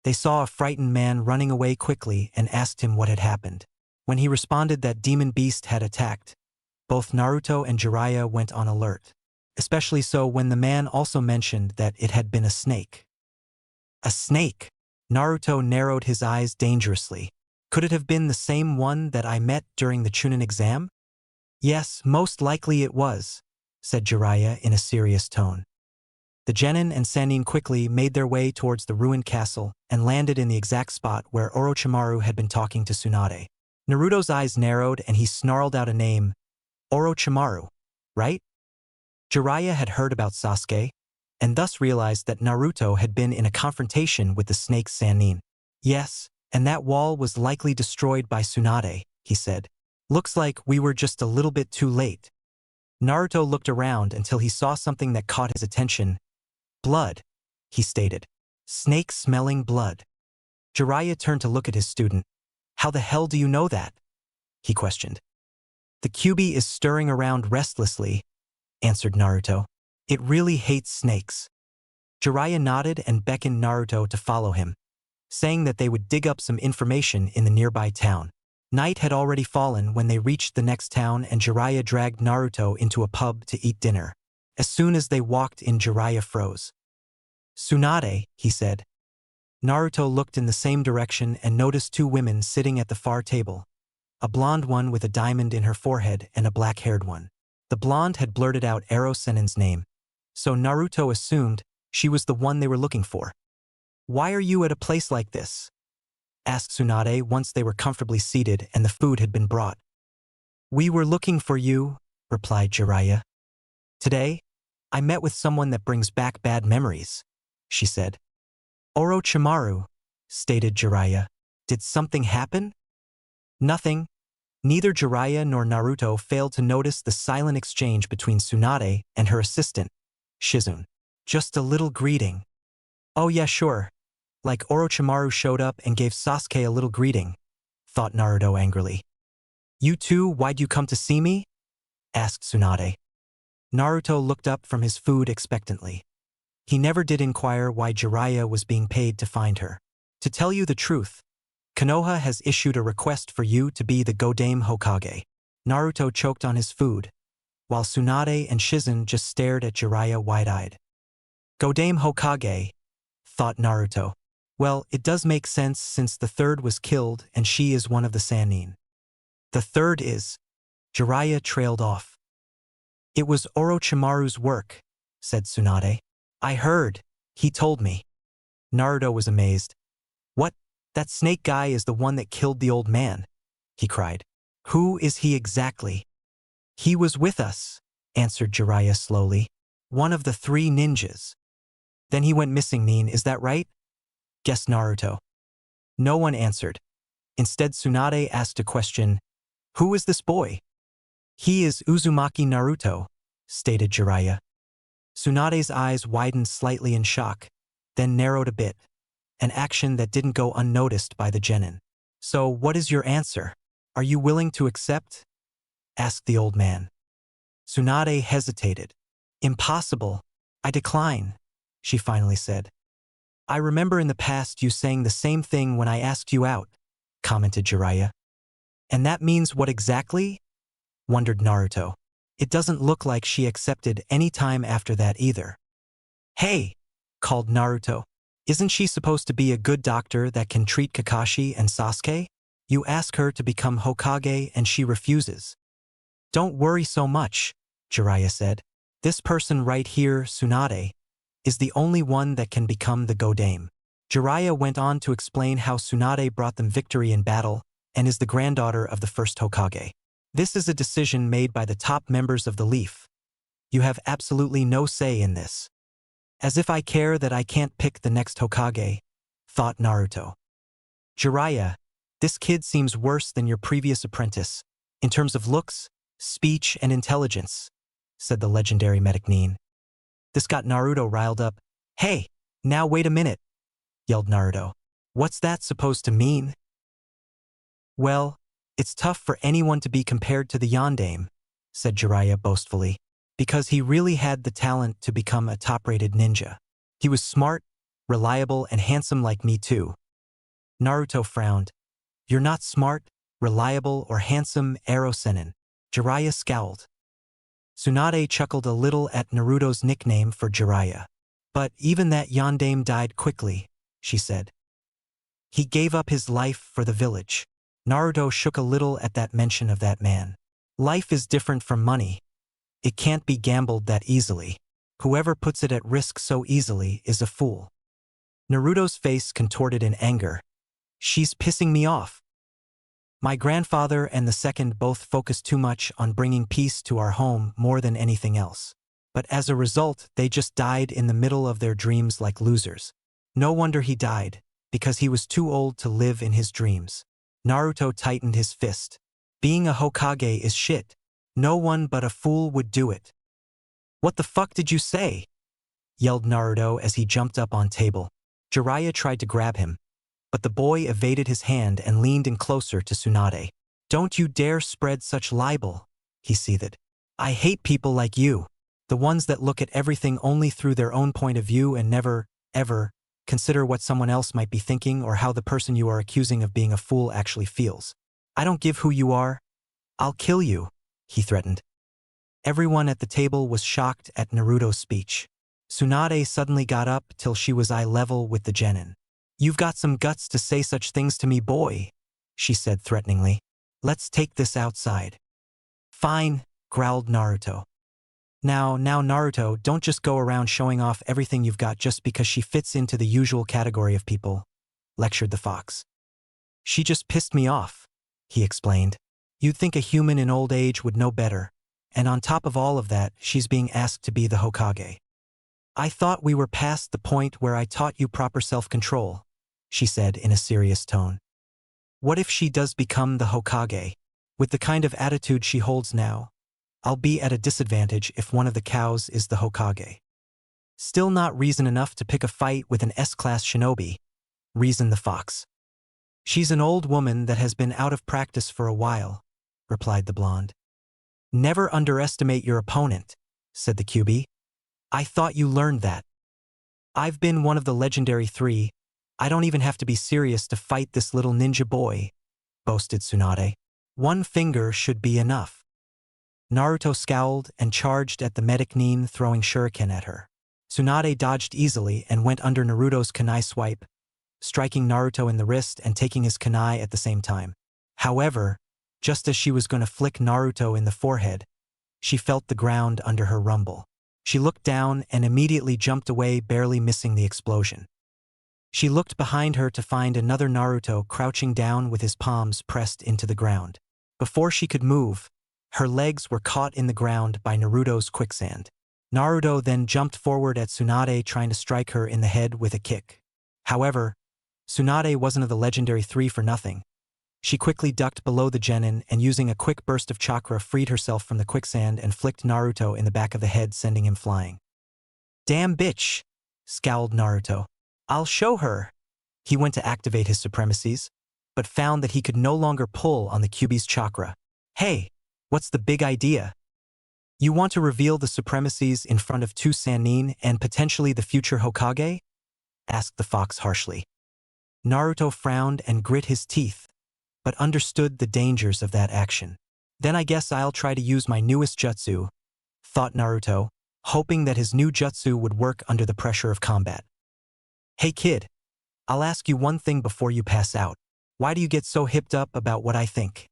They saw a frightened man running away quickly and asked him what had happened. When he responded that demon beast had attacked, both Naruto and Jiraiya went on alert, especially so when the man also mentioned that it had been a snake. A snake! Naruto narrowed his eyes dangerously. Could it have been the same one that I met during the Chunin exam? Yes, most likely it was, said Jiraiya in a serious tone. The genin and Sannin quickly made their way towards the ruined castle and landed in the exact spot where Orochimaru had been talking to Tsunade. Naruto's eyes narrowed and he snarled out a name, Orochimaru, right? Jiraiya had heard about Sasuke, and thus realized that Naruto had been in a confrontation with the snake Sannin. Yes, and that wall was likely destroyed by Tsunade, he said. Looks like we were just a little bit too late. Naruto looked around until he saw something that caught his attention. Blood, he stated. Snake-smelling blood. Jiraiya turned to look at his student. How the hell do you know that? He questioned. The Kyuubi is stirring around restlessly, answered Naruto. It really hates snakes. Jiraiya nodded and beckoned Naruto to follow him, saying that they would dig up some information in the nearby town. Night had already fallen when they reached the next town and Jiraiya dragged Naruto into a pub to eat dinner. As soon as they walked in, Jiraiya froze. Tsunade, he said. Naruto looked in the same direction and noticed two women sitting at the far table, a blonde one with a diamond in her forehead and a black-haired one. The blonde had blurted out Ero Sennin's name, so Naruto assumed she was the one they were looking for. Why are you at a place like this? Asked Tsunade once they were comfortably seated and the food had been brought. We were looking for you, replied Jiraiya. Today, I met with someone that brings back bad memories, she said. Orochimaru, stated Jiraiya. Did something happen? Nothing. Neither Jiraiya nor Naruto failed to notice the silent exchange between Tsunade and her assistant, Shizune. Just a little greeting. Oh yeah, sure. Like Orochimaru showed up and gave Sasuke a little greeting, thought Naruto angrily. You too, why'd you come to see me? Asked Tsunade. Naruto looked up from his food expectantly. He never did inquire why Jiraiya was being paid to find her. To tell you the truth, Konoha has issued a request for you to be the Godame Hokage. Naruto choked on his food, while Tsunade and Shizune just stared at Jiraiya wide-eyed. Godame Hokage, thought Naruto. Well, it does make sense since the third was killed and she is one of the Sannin. The third is... Jiraiya trailed off. It was Orochimaru's work, said Tsunade. I heard. He told me. Naruto was amazed. What? That snake guy is the one that killed the old man, he cried. Who is he exactly? He was with us, answered Jiraiya slowly. One of the 3 ninjas. Then he went missing, Nin, is that right? Guessed Naruto. No one answered. Instead, Tsunade asked a question. Who is this boy? He is Uzumaki Naruto, stated Jiraiya. Tsunade's eyes widened slightly in shock, then narrowed a bit, an action that didn't go unnoticed by the genin. So what is your answer? Are you willing to accept? Asked the old man. Tsunade hesitated. Impossible. I decline, she finally said. I remember in the past you saying the same thing when I asked you out, commented Jiraiya. And that means what exactly? Wondered Naruto. It doesn't look like she accepted any time after that either. Hey, called Naruto. Isn't she supposed to be a good doctor that can treat Kakashi and Sasuke? You ask her to become Hokage and she refuses. Don't worry so much, Jiraiya said. This person right here, Tsunade, is the only one that can become the Godame. Jiraiya went on to explain how Tsunade brought them victory in battle and is the granddaughter of the first Hokage. This is a decision made by the top members of the Leaf. You have absolutely no say in this. As if I care that I can't pick the next Hokage, thought Naruto. Jiraiya, this kid seems worse than your previous apprentice, in terms of looks, speech, and intelligence, said the legendary medic Nin. This got Naruto riled up. Hey, now wait a minute, yelled Naruto. What's that supposed to mean? Well, it's tough for anyone to be compared to the Yondaime, said Jiraiya boastfully, because he really had the talent to become a top-rated ninja. He was smart, reliable and handsome like me too. Naruto frowned. You're not smart, reliable, or handsome, Ero-senin. Jiraiya scowled. Tsunade chuckled a little at Naruto's nickname for Jiraiya. But even that yondaime died quickly, she said. He gave up his life for the village. Naruto shook a little at that mention of that man. Life is different from money. It can't be gambled that easily. Whoever puts it at risk so easily is a fool. Naruto's face contorted in anger. She's pissing me off. My grandfather and the second both focused too much on bringing peace to our home more than anything else. But as a result, they just died in the middle of their dreams like losers. No wonder he died, because he was too old to live in his dreams. Naruto tightened his fist. Being a Hokage is shit. No one but a fool would do it. What the fuck did you say? Yelled Naruto as he jumped up on table. Jiraiya tried to grab him, but the boy evaded his hand and leaned in closer to Tsunade. Don't you dare spread such libel, he seethed. I hate people like you, the ones that look at everything only through their own point of view and never, ever, consider what someone else might be thinking or how the person you are accusing of being a fool actually feels. I don't give who you are. I'll kill you, he threatened. Everyone at the table was shocked at Naruto's speech. Tsunade suddenly got up till she was eye level with the genin. You've got some guts to say such things to me, boy, she said threateningly. Let's take this outside. Fine, growled Naruto. Now Naruto, don't just go around showing off everything you've got just because she fits into the usual category of people, lectured the fox. She just pissed me off, he explained. You'd think a human in old age would know better, and on top of all of that, she's being asked to be the Hokage. I thought we were past the point where I taught you proper self-control, she said in a serious tone. What if she does become the Hokage? With the kind of attitude she holds now, I'll be at a disadvantage if one of the cows is the Hokage. Still not reason enough to pick a fight with an S-class shinobi, reasoned the fox. She's an old woman that has been out of practice for a while, replied the blonde. Never underestimate your opponent, said the QB. I thought you learned that. I've been one of the legendary 3. I don't even have to be serious to fight this little ninja boy, boasted Tsunade. One finger should be enough. Naruto scowled and charged at the medic Nin, throwing shuriken at her. Tsunade dodged easily and went under Naruto's kunai swipe, striking Naruto in the wrist and taking his kunai at the same time. However, just as she was going to flick Naruto in the forehead, she felt the ground under her rumble. She looked down and immediately jumped away, barely missing the explosion. She looked behind her to find another Naruto crouching down with his palms pressed into the ground. Before she could move, her legs were caught in the ground by Naruto's quicksand. Naruto then jumped forward at Tsunade, trying to strike her in the head with a kick. However, Tsunade wasn't of the legendary 3 for nothing. She quickly ducked below the genin and using a quick burst of chakra freed herself from the quicksand and flicked Naruto in the back of the head, sending him flying. Damn bitch, scowled Naruto. I'll show her. He went to activate his supremacies, but found that he could no longer pull on the QB's chakra. Hey, what's the big idea? You want to reveal the supremacies in front of 2 Sannin and potentially the future Hokage? Asked the fox harshly. Naruto frowned and grit his teeth, but understood the dangers of that action. Then I guess I'll try to use my newest jutsu, thought Naruto, hoping that his new jutsu would work under the pressure of combat. Hey kid, I'll ask you one thing before you pass out. Why do you get so hipped up about what I think?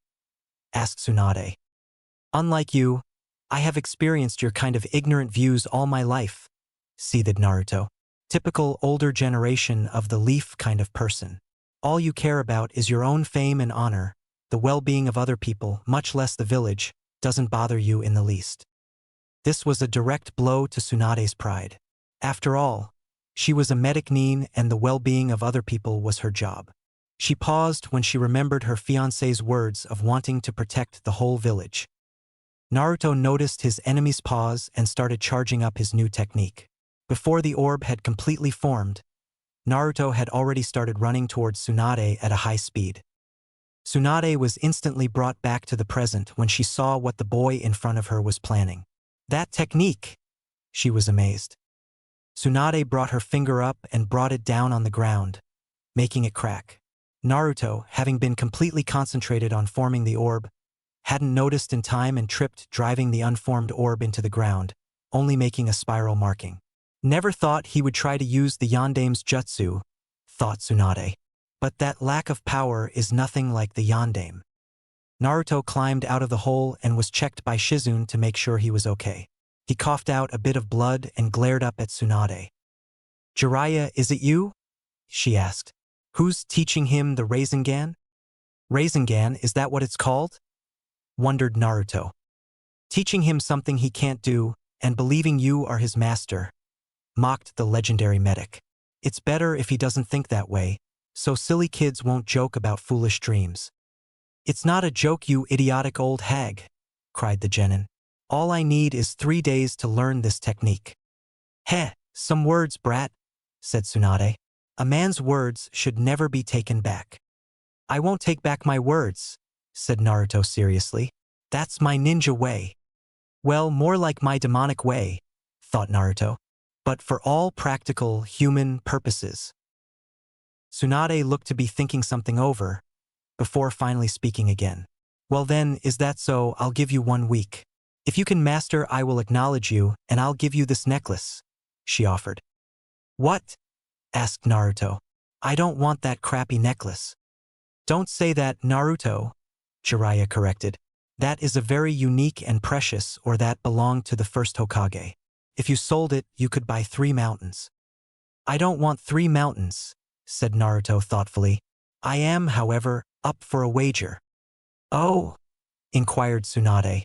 Asked Tsunade. Unlike you, I have experienced your kind of ignorant views all my life, seethed Naruto. Typical older generation of the leaf kind of person. All you care about is your own fame and honor, the well-being of other people, much less the village, doesn't bother you in the least. This was a direct blow to Tsunade's pride. After all, she was a medic Nin and the well-being of other people was her job. She paused when she remembered her fiancé's words of wanting to protect the whole village. Naruto noticed his enemy's pause and started charging up his new technique. Before the orb had completely formed, Naruto had already started running towards Tsunade at a high speed. Tsunade was instantly brought back to the present when she saw what the boy in front of her was planning. That technique! She was amazed. Tsunade brought her finger up and brought it down on the ground, making it crack. Naruto, having been completely concentrated on forming the orb, hadn't noticed in time and tripped, driving the unformed orb into the ground, only making a spiral marking. Never thought he would try to use the Yandame's jutsu, thought Tsunade. But that lack of power is nothing like the Yandame. Naruto climbed out of the hole and was checked by Shizune to make sure he was okay. He coughed out a bit of blood and glared up at Tsunade. "Jiraiya, is it you?" she asked. "Who's teaching him the Rasengan?" "Rasengan, is that what it's called?" wondered Naruto. "Teaching him something he can't do, and believing you are his master," mocked the legendary medic. "It's better if he doesn't think that way, so silly kids won't joke about foolish dreams." "It's not a joke, you idiotic old hag," cried the genin. "All I need is 3 days to learn this technique." "Heh, some words, brat," said Tsunade. "A man's words should never be taken back." "I won't take back my words," said Naruto seriously. "That's my ninja way." "Well, more like my demonic way," thought Naruto. "But for all practical, human purposes." Tsunade looked to be thinking something over, before finally speaking again. "Well then, is that so? I'll give you 1 week. If you can master, I will acknowledge you, and I'll give you this necklace," she offered. "What?" asked Naruto. "I don't want that crappy necklace." "Don't say that, Naruto," Jiraiya corrected. "That is a very unique and precious, or that belonged to the first Hokage. If you sold it, you could buy 3 mountains." "I don't want 3 mountains," said Naruto thoughtfully. "I am, however, up for a wager." "Oh?" inquired Tsunade.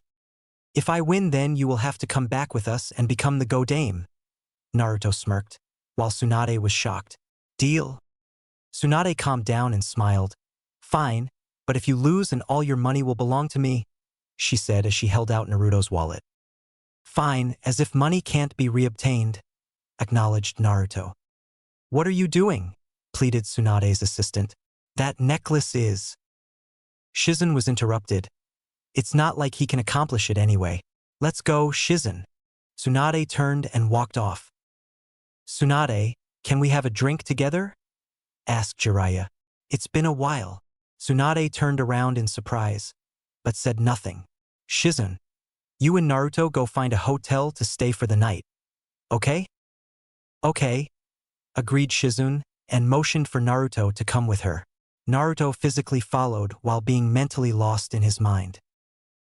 "If I win, then you will have to come back with us and become the Godame." Naruto smirked, while Tsunade was shocked. "Deal?" Tsunade calmed down and smiled. "Fine, but if you lose and all your money will belong to me," she said as she held out Naruto's wallet. "Fine, as if money can't be reobtained," acknowledged Naruto. "What are you doing?" pleaded Tsunade's assistant. "That necklace is—" Shizune was interrupted. "It's not like he can accomplish it anyway. Let's go, Shizune." Tsunade turned and walked off. "Tsunade, can we have a drink together?" asked Jiraiya. "It's been a while." Tsunade turned around in surprise, but said nothing. "Shizune, you and Naruto go find a hotel to stay for the night. Okay?" "Okay," agreed Shizune, and motioned for Naruto to come with her. Naruto physically followed while being mentally lost in his mind.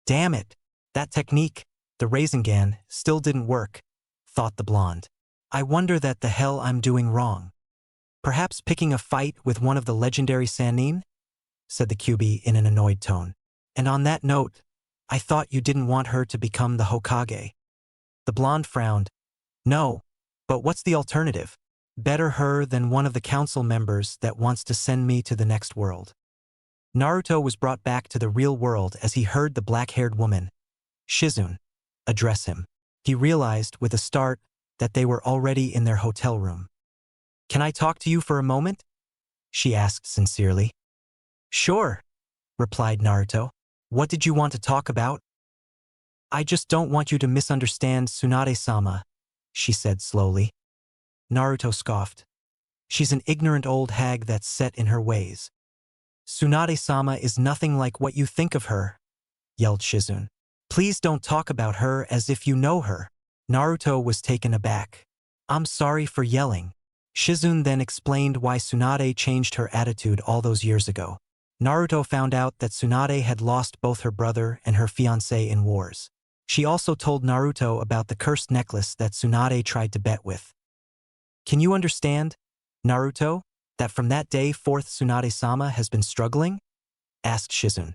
"Damn it, that technique, the Rasengan, still didn't work," thought the blonde. "I wonder that the hell I'm doing wrong. Perhaps picking a fight with one of the legendary Sannin?" said the Kyuubi in an annoyed tone. "And on that note, I thought you didn't want her to become the Hokage." The blonde frowned. "No, but what's the alternative? Better her than one of the council members that wants to send me to the next world." Naruto was brought back to the real world as he heard the black-haired woman, Shizune, address him. He realized with a start that they were already in their hotel room. "Can I talk to you for a moment?" she asked sincerely. "Sure," replied Naruto. "What did you want to talk about?" "I just don't want you to misunderstand Tsunade-sama," she said slowly. Naruto scoffed. "She's an ignorant old hag that's set in her ways." "Tsunade-sama is nothing like what you think of her," yelled Shizune. "Please don't talk about her as if you know her." Naruto was taken aback. "I'm sorry for yelling." Shizune then explained why Tsunade changed her attitude all those years ago. Naruto found out that Tsunade had lost both her brother and her fiancé in wars. She also told Naruto about the cursed necklace that Tsunade tried to bet with. "Can you understand, Naruto, that from that day forth Tsunade-sama has been struggling?" asked Shizune.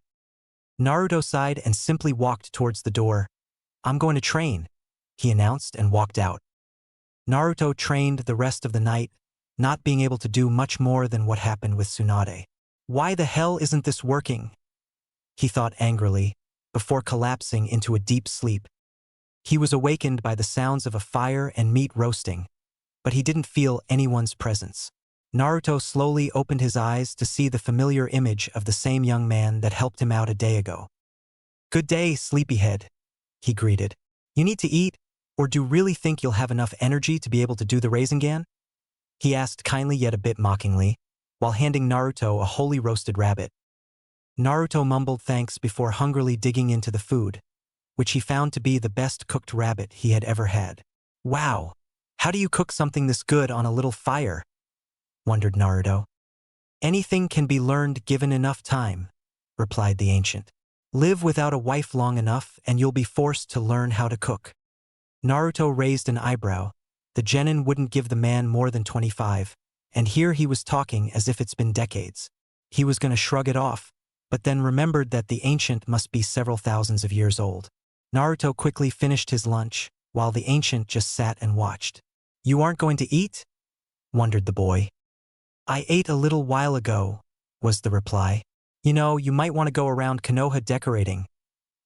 Naruto sighed and simply walked towards the door. "I'm going to train," he announced and walked out. Naruto trained the rest of the night, not being able to do much more than what happened with Tsunade. "Why the hell isn't this working?" he thought angrily, before collapsing into a deep sleep. He was awakened by the sounds of a fire and meat roasting, but he didn't feel anyone's presence. Naruto slowly opened his eyes to see the familiar image of the same young man that helped him out a day ago. "Good day, sleepyhead," he greeted. "You need to eat?" Or do you really think you'll have enough energy to be able to do the Rasengan? He asked kindly yet a bit mockingly, while handing Naruto a wholly roasted rabbit. Naruto mumbled thanks before hungrily digging into the food, which he found to be the best cooked rabbit he had ever had. Wow! How do you cook something this good on a little fire? Wondered Naruto. Anything can be learned given enough time, replied the ancient. Live without a wife long enough and you'll be forced to learn how to cook. Naruto raised an eyebrow. The genin wouldn't give the man more than 25, and here he was talking as if it's been decades. He was going to shrug it off, but then remembered that the ancient must be several thousands of years old. Naruto quickly finished his lunch, while the ancient just sat and watched. You aren't going to eat? Wondered the boy. I ate a little while ago, was the reply. You know, you might want to go around Konoha decorating,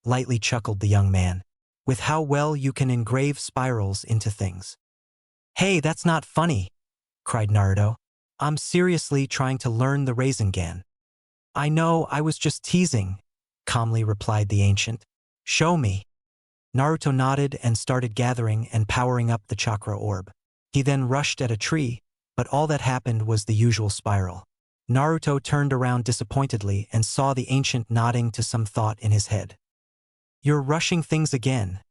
lightly chuckled the young man, with how well you can engrave spirals into things. Hey, that's not funny, cried Naruto. I'm seriously trying to learn the Rasengan. I know, I was just teasing, calmly replied the ancient. Show me. Naruto nodded and started gathering and powering up the chakra orb. He then rushed at a tree, but all that happened was the usual spiral. Naruto turned around disappointedly and saw the ancient nodding to some thought in his head. You're rushing things again,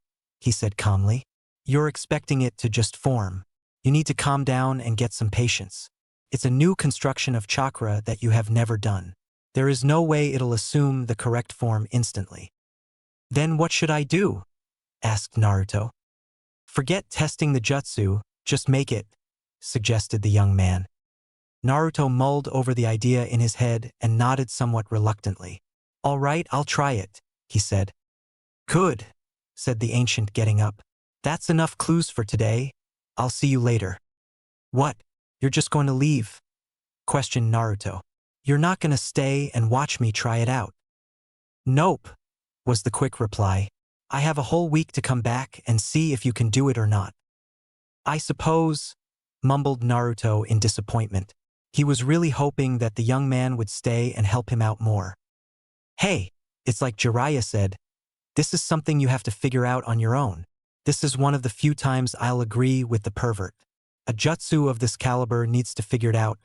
he said calmly. You're expecting it to just form. You need to calm down and get some patience. It's a new construction of chakra that you have never done. There is no way it'll assume the correct form instantly. Then what should I do? Asked Naruto. Forget testing the jutsu, just make it, suggested the young man. Naruto mulled over the idea in his head and nodded somewhat reluctantly. All right, I'll try it, he said. Good, said the ancient, getting up. That's enough clues for today. I'll see you later. What? You're just going to leave? Questioned Naruto. You're not going to stay and watch me try it out? Nope, was the quick reply. I have a whole week to come back and see if you can do it or not. I suppose, mumbled Naruto in disappointment. He was really hoping that the young man would stay and help him out more. Hey, it's like Jiraiya said, this is something you have to figure out on your own. This is one of the few times I'll agree with the pervert. A jutsu of this caliber needs to figure it out,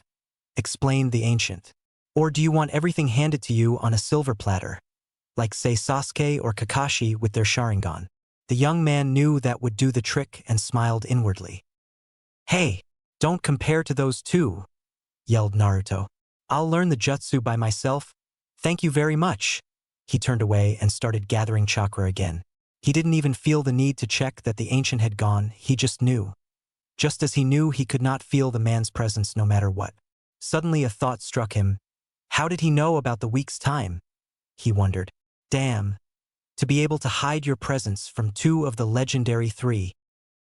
explained the ancient. Or do you want everything handed to you on a silver platter, like say Sasuke or Kakashi with their Sharingan? The young man knew that would do the trick and smiled inwardly. Hey, don't compare to those two, yelled Naruto. I'll learn the jutsu by myself. Thank you very much. He turned away and started gathering chakra again. He didn't even feel the need to check that the ancient had gone, he just knew. Just as he knew he could not feel the man's presence no matter what. Suddenly a thought struck him. How did he know about the week's time? He wondered. Damn. To be able to hide your presence from two of the legendary three.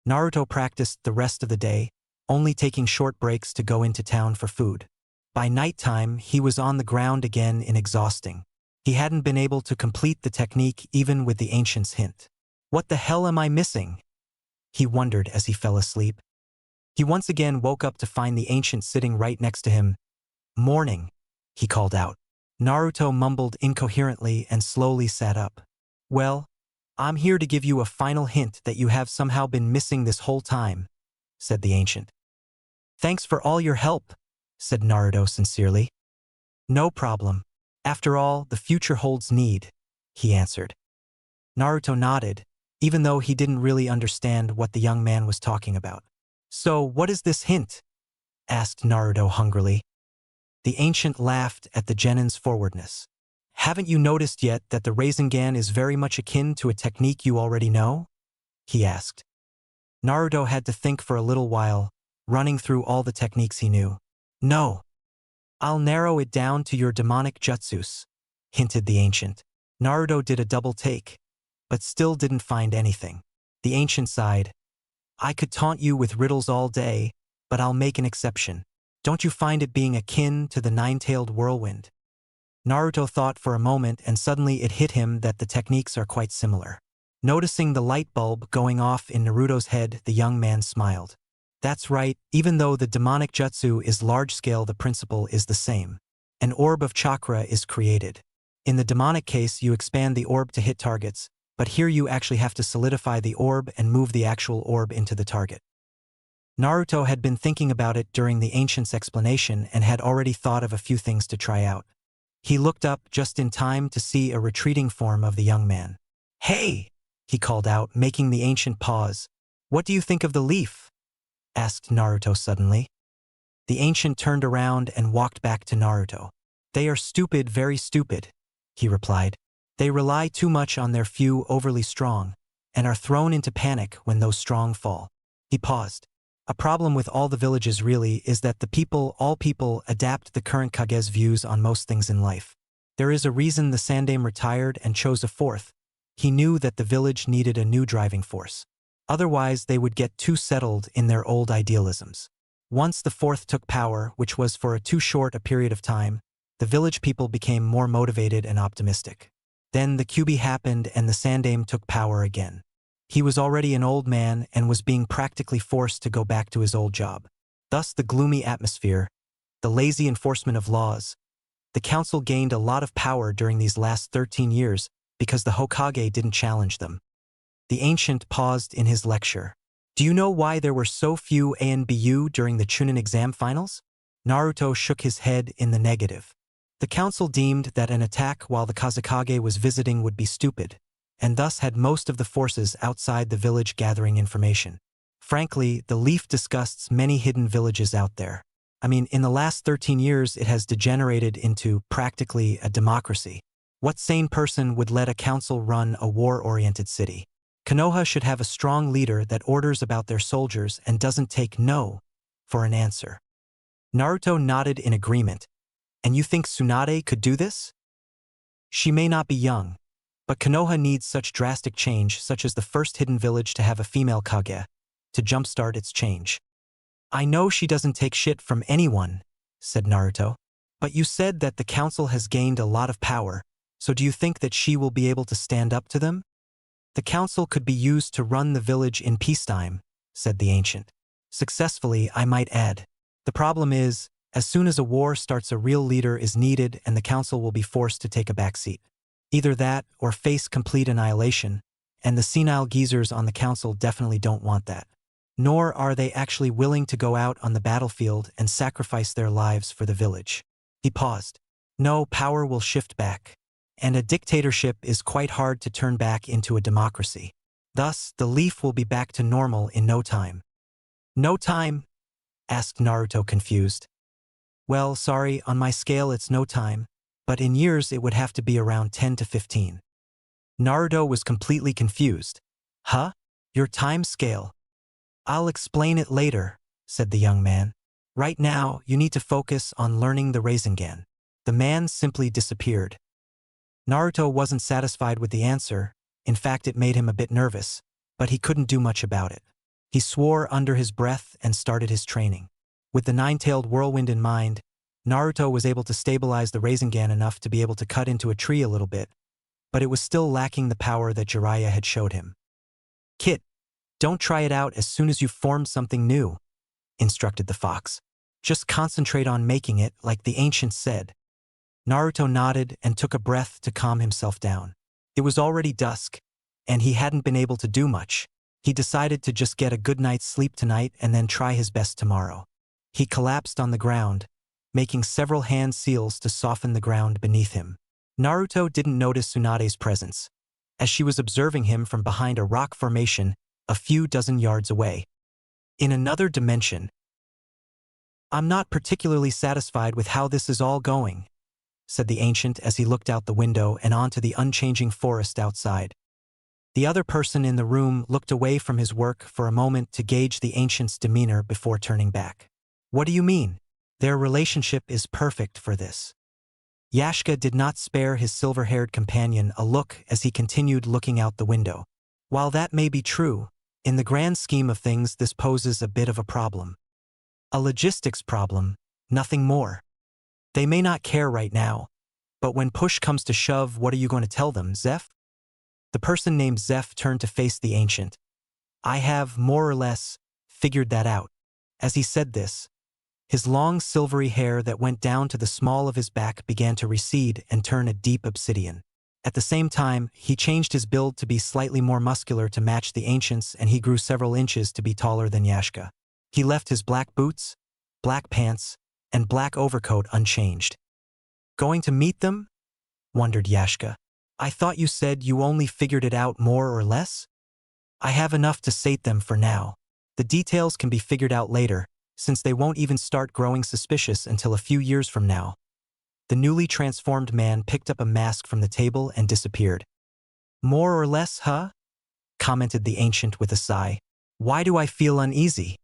Naruto practiced the rest of the day, only taking short breaks to go into town for food. By nighttime, he was on the ground again in exhausting. He hadn't been able to complete the technique even with the ancient's hint. What the hell am I missing? He wondered as he fell asleep. He once again woke up to find the ancient sitting right next to him. Morning, he called out. Naruto mumbled incoherently and slowly sat up. Well, I'm here to give you a final hint that you have somehow been missing this whole time, said the ancient. Thanks for all your help, said Naruto sincerely. No problem. After all, the future holds need, he answered. Naruto nodded, even though he didn't really understand what the young man was talking about. So, what is this hint? Asked Naruto hungrily. The ancient laughed at the genin's forwardness. Haven't you noticed yet that the Rasengan is very much akin to a technique you already know? He asked. Naruto had to think for a little while, running through all the techniques he knew. No. I'll narrow it down to your demonic jutsus, hinted the ancient. Naruto did a double take, but still didn't find anything. The ancient sighed. I could taunt you with riddles all day, but I'll make an exception. Don't you find it being akin to the nine-tailed whirlwind? Naruto thought for a moment and suddenly it hit him that the techniques are quite similar. Noticing the light bulb going off in Naruto's head, the young man smiled. That's right, even though the demonic jutsu is large-scale, the principle is the same. An orb of chakra is created. In the demonic case, you expand the orb to hit targets, but here you actually have to solidify the orb and move the actual orb into the target. Naruto had been thinking about it during the ancient's explanation and had already thought of a few things to try out. He looked up just in time to see a retreating form of the young man. "Hey!" he called out, making the ancient pause. "What do you think of the leaf?" asked Naruto suddenly. The ancient turned around and walked back to Naruto. "They are stupid, very stupid," he replied. "They rely too much on their few overly strong, and are thrown into panic when those strong fall." He paused. A problem with all the villages really is that all people adapt the current Kage's views on most things in life. There is a reason the Sandaime retired and chose a fourth. He knew that the village needed a new driving force. Otherwise, they would get too settled in their old idealisms. Once the fourth took power, which was for too short a period of time, the village people became more motivated and optimistic. Then the Kyuubi happened and the Sandaime took power again. He was already an old man and was being practically forced to go back to his old job. Thus the gloomy atmosphere, the lazy enforcement of laws. The council gained a lot of power during these last 13 years because the Hokage didn't challenge them. The ancient paused in his lecture. "Do you know why there were so few ANBU during the Chunin exam finals?" Naruto shook his head in the negative. The council deemed that an attack while the Kazekage was visiting would be stupid, and thus had most of the forces outside the village gathering information. Frankly, the leaf disgusts many hidden villages out there. I mean, in the last 13 years it has degenerated into practically a democracy. What sane person would let a council run a war-oriented city? Konoha should have a strong leader that orders about their soldiers and doesn't take no for an answer. Naruto nodded in agreement. "And you think Tsunade could do this?" "She may not be young, but Konoha needs such drastic change, such as the first hidden village to have a female Kage, to jumpstart its change." "I know she doesn't take shit from anyone," said Naruto. "But you said that the council has gained a lot of power, so do you think that she will be able to stand up to them?" "The council could be used to run the village in peacetime," said the ancient. "Successfully, I might add. The problem is, as soon as a war starts, a real leader is needed and the council will be forced to take a backseat. Either that or face complete annihilation, and the senile geezers on the council definitely don't want that. Nor are they actually willing to go out on the battlefield and sacrifice their lives for the village." He paused. "No, power will shift back. And a dictatorship is quite hard to turn back into a democracy. Thus, the leaf will be back to normal in no time." "No time?" asked Naruto confused. "Well, sorry, on my scale it's no time, but in years it would have to be around 10 to 15. Naruto was completely confused. "Huh? Your time scale?" "I'll explain it later," said the young man. "Right now, you need to focus on learning the Rasengan." The man simply disappeared. Naruto wasn't satisfied with the answer. In fact, it made him a bit nervous, but he couldn't do much about it. He swore under his breath and started his training. With the nine-tailed whirlwind in mind, Naruto was able to stabilize the Rasengan enough to be able to cut into a tree a little bit, but it was still lacking the power that Jiraiya had showed him. "Kit, don't try it out as soon as you've formed something new," instructed the fox. "Just concentrate on making it like the ancients said." Naruto nodded and took a breath to calm himself down. It was already dusk, and he hadn't been able to do much. He decided to just get a good night's sleep tonight and then try his best tomorrow. He collapsed on the ground, making several hand seals to soften the ground beneath him. Naruto didn't notice Tsunade's presence, as she was observing him from behind a rock formation a few dozen yards away. In another dimension. "I'm not particularly satisfied with how this is all going," said the ancient as he looked out the window and onto the unchanging forest outside. The other person in the room looked away from his work for a moment to gauge the ancient's demeanor before turning back. "What do you mean? Their relationship is perfect for this." Yashka did not spare his silver-haired companion a look as he continued looking out the window. "While that may be true, in the grand scheme of things this poses a bit of a problem. A logistics problem, nothing more. They may not care right now, but when push comes to shove, what are you going to tell them, Zeph?" The person named Zeph turned to face the ancient. "I have, more or less, figured that out." As he said this, his long silvery hair that went down to the small of his back began to recede and turn a deep obsidian. At the same time, he changed his build to be slightly more muscular to match the ancients, and he grew several inches to be taller than Yashka. He left his black boots, black pants, and black overcoat unchanged. Going to meet them? Wondered Yashka. I thought you said you only figured it out more or less? I have enough to sate them for now. The details can be figured out later, since they won't even start growing suspicious until a few years from now. The newly transformed man picked up a mask from the table and disappeared. More or less, huh? Commented the ancient with a sigh. Why do I feel uneasy?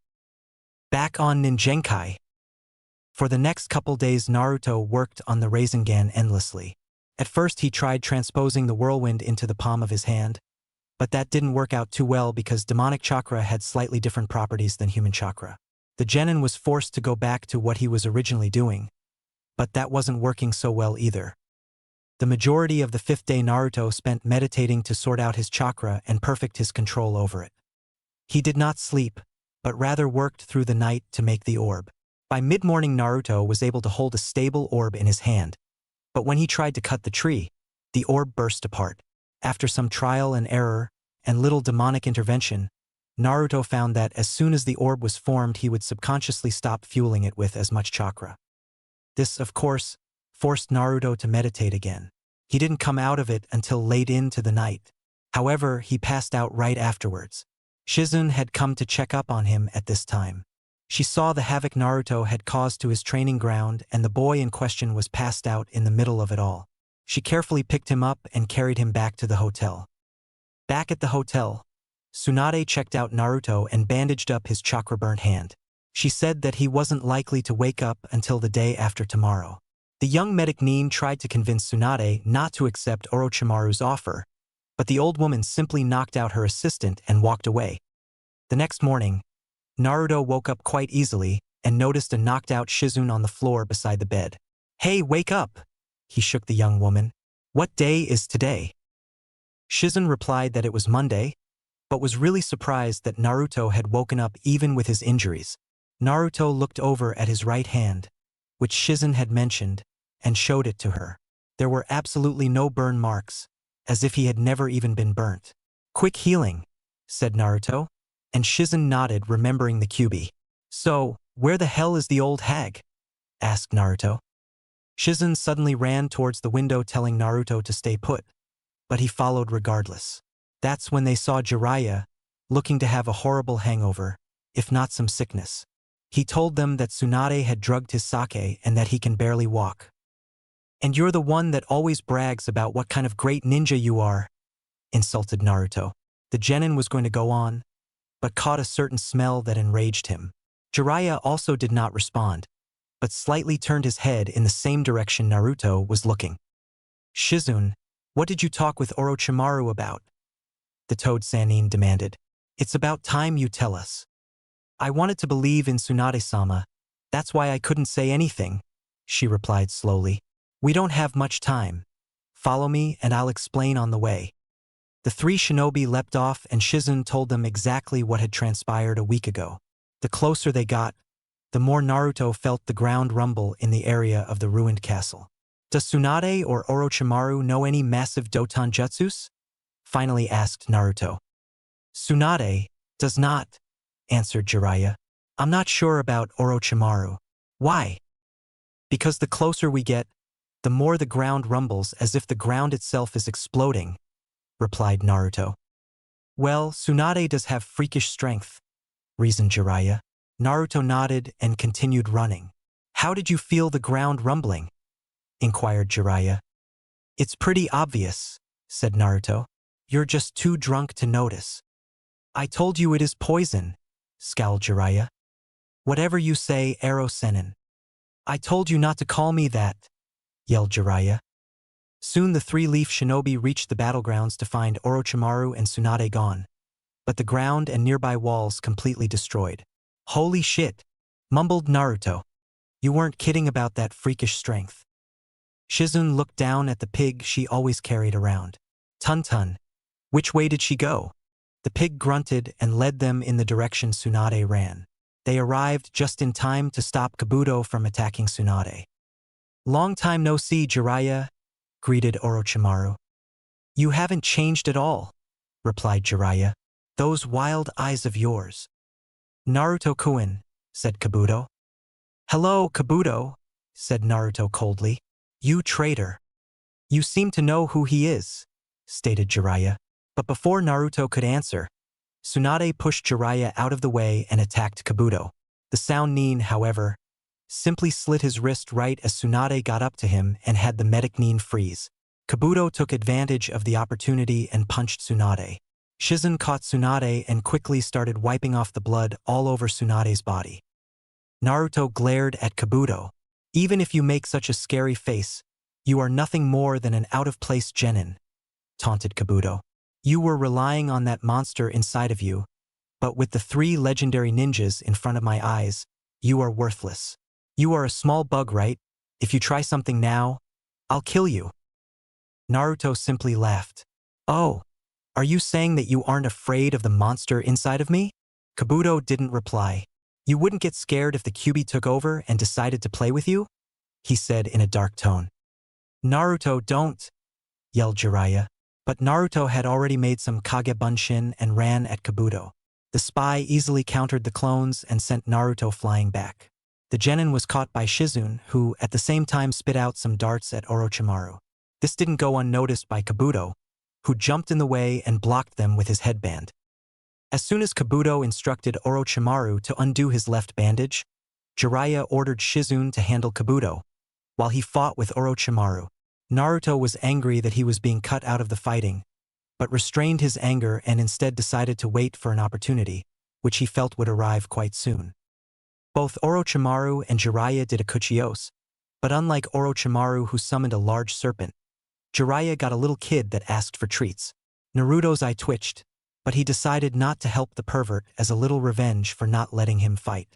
Back on Ninjenkai. For the next couple days, Naruto worked on the Rasengan endlessly. At first he tried transposing the whirlwind into the palm of his hand, but that didn't work out too well because demonic chakra had slightly different properties than human chakra. The genin was forced to go back to what he was originally doing, but that wasn't working so well either. The majority of the fifth day Naruto spent meditating to sort out his chakra and perfect his control over it. He did not sleep, but rather worked through the night to make the orb. By mid-morning Naruto was able to hold a stable orb in his hand, but when he tried to cut the tree, the orb burst apart. After some trial and error and little demonic intervention, Naruto found that as soon as the orb was formed, he would subconsciously stop fueling it with as much chakra. This, of course, forced Naruto to meditate again. He didn't come out of it until late into the night. However, he passed out right afterwards. Shizune had come to check up on him at this time. She saw the havoc Naruto had caused to his training ground, and the boy in question was passed out in the middle of it all. She carefully picked him up and carried him back to the hotel. Back at the hotel, Tsunade checked out Naruto and bandaged up his chakra-burnt hand. She said that he wasn't likely to wake up until the day after tomorrow. The young medic Nin tried to convince Tsunade not to accept Orochimaru's offer, but the old woman simply knocked out her assistant and walked away. The next morning, Naruto woke up quite easily and noticed a knocked-out Shizune on the floor beside the bed. "Hey, wake up!" he shook the young woman. "What day is today?" Shizune replied that it was Monday, but was really surprised that Naruto had woken up even with his injuries. Naruto looked over at his right hand, which Shizune had mentioned, and showed it to her. There were absolutely no burn marks, as if he had never even been burnt. "Quick healing," said Naruto, and Shizune nodded, remembering the Kyuubi. "So, where the hell is the old hag?" asked Naruto. Shizune suddenly ran towards the window, telling Naruto to stay put, but he followed regardless. That's when they saw Jiraiya, looking to have a horrible hangover, if not some sickness. He told them that Tsunade had drugged his sake and that he can barely walk. "And you're the one that always brags about what kind of great ninja you are," insulted Naruto. The genin was going to go on, but caught a certain smell that enraged him. Jiraiya also did not respond, but slightly turned his head in the same direction Naruto was looking. "Shizune, what did you talk with Orochimaru about?" the Toad Sannin demanded. "It's about time you tell us." "I wanted to believe in Tsunade-sama, that's why I couldn't say anything," she replied slowly. "We don't have much time. Follow me and I'll explain on the way." The three shinobi leapt off and Shizune told them exactly what had transpired a week ago. The closer they got, the more Naruto felt the ground rumble in the area of the ruined castle. "Does Tsunade or Orochimaru know any massive Doton jutsus?" finally asked Naruto. "Tsunade does not," answered Jiraiya. "I'm not sure about Orochimaru." "Why?" "Because the closer we get, the more the ground rumbles as if the ground itself is exploding," replied Naruto. "Well, Tsunade does have freakish strength," reasoned Jiraiya. Naruto nodded and continued running. "How did you feel the ground rumbling?" inquired Jiraiya. "It's pretty obvious," said Naruto. "You're just too drunk to notice." "I told you it is poison," scowled Jiraiya. "Whatever you say, Ero Sennin." "I told you not to call me that," yelled Jiraiya. Soon the three-leaf shinobi reached the battlegrounds to find Orochimaru and Tsunade gone, but the ground and nearby walls completely destroyed. "Holy shit," mumbled Naruto. "You weren't kidding about that freakish strength." Shizune looked down at the pig she always carried around. "Tun-tun, which way did she go?" The pig grunted and led them in the direction Tsunade ran. They arrived just in time to stop Kabuto from attacking Tsunade. "Long time no see, Jiraiya," greeted Orochimaru. You haven't changed at all, replied Jiraiya. Those wild eyes of yours. Naruto-kun, said Kabuto. Hello, Kabuto, said Naruto coldly. You traitor. You seem to know who he is, stated Jiraiya. But before Naruto could answer, Tsunade pushed Jiraiya out of the way and attacked Kabuto. The Sound Nin, however, simply slit his wrist right as Tsunade got up to him and had the medic Nin freeze. Kabuto took advantage of the opportunity and punched Tsunade. Shizen caught Tsunade and quickly started wiping off the blood all over Tsunade's body. Naruto glared at Kabuto. Even if you make such a scary face, you are nothing more than an out-of-place genin, taunted Kabuto. You were relying on that monster inside of you, but with the 3 legendary ninjas in front of my eyes, you are worthless. You are a small bug, right? If you try something now, I'll kill you. Naruto simply laughed. Oh, are you saying that you aren't afraid of the monster inside of me? Kabuto didn't reply. You wouldn't get scared if the Kyuubi took over and decided to play with you? He said in a dark tone. Naruto, don't, yelled Jiraiya. But Naruto had already made some Kage Bunshin and ran at Kabuto. The spy easily countered the clones and sent Naruto flying back. The genin was caught by Shizun, who at the same time spit out some darts at Orochimaru. This didn't go unnoticed by Kabuto, who jumped in the way and blocked them with his headband. As soon as Kabuto instructed Orochimaru to undo his left bandage, Jiraiya ordered Shizun to handle Kabuto, while he fought with Orochimaru. Naruto was angry that he was being cut out of the fighting, but restrained his anger and instead decided to wait for an opportunity, which he felt would arrive quite soon. Both Orochimaru and Jiraiya did a kuchiyose, but unlike Orochimaru who summoned a large serpent, Jiraiya got a little kid that asked for treats. Naruto's eye twitched, but he decided not to help the pervert as a little revenge for not letting him fight.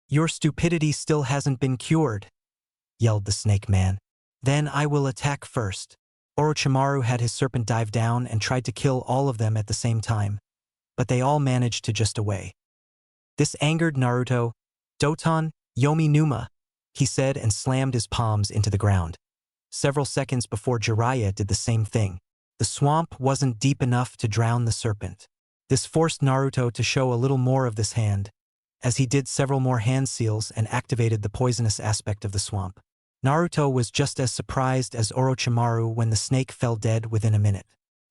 Your stupidity still hasn't been cured, yelled the snake man. Then I will attack first. Orochimaru had his serpent dive down and tried to kill all of them at the same time, but they all managed to just away. This angered Naruto. Doton, Yomi Numa, he said and slammed his palms into the ground. Several seconds before Jiraiya did the same thing. The swamp wasn't deep enough to drown the serpent. This forced Naruto to show a little more of this hand, as he did several more hand seals and activated the poisonous aspect of the swamp. Naruto was just as surprised as Orochimaru when the snake fell dead within a minute.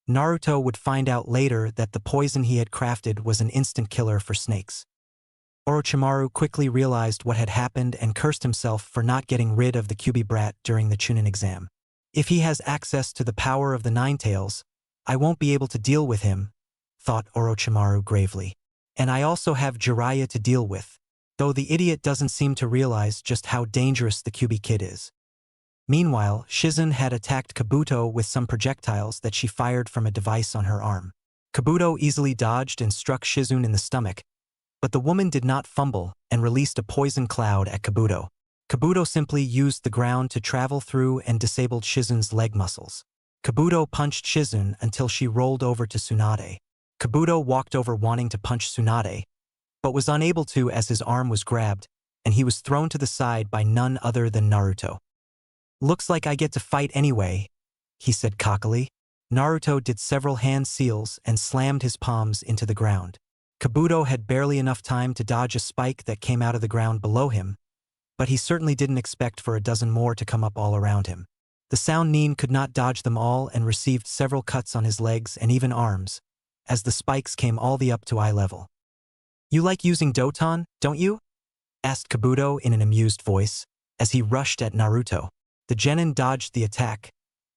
Naruto would find out later that the poison he had crafted was an instant killer for snakes. Orochimaru quickly realized what had happened and cursed himself for not getting rid of the Kyuubi brat during the Chunin exam. If he has access to the power of the Nine Tails, I won't be able to deal with him, thought Orochimaru gravely. And I also have Jiraiya to deal with, though the idiot doesn't seem to realize just how dangerous the Kyuubi kid is. Meanwhile, Shizen had attacked Kabuto with some projectiles that she fired from a device on her arm. Kabuto easily dodged and struck Shizun in the stomach, but the woman did not fumble and released a poison cloud at Kabuto. Kabuto simply used the ground to travel through and disabled Shizun's leg muscles. Kabuto punched Shizun until she rolled over to Tsunade. Kabuto walked over wanting to punch Tsunade, but was unable to as his arm was grabbed, and he was thrown to the side by none other than Naruto. Looks like I get to fight anyway, he said cockily. Naruto did several hand seals and slammed his palms into the ground. Kabuto had barely enough time to dodge a spike that came out of the ground below him, but he certainly didn't expect for a dozen more to come up all around him. The Sound Nin could not dodge them all and received several cuts on his legs and even arms, as the spikes came all the up to eye level. You like using Doton, don't you? Asked Kabuto in an amused voice, as he rushed at Naruto. The genin dodged the attack,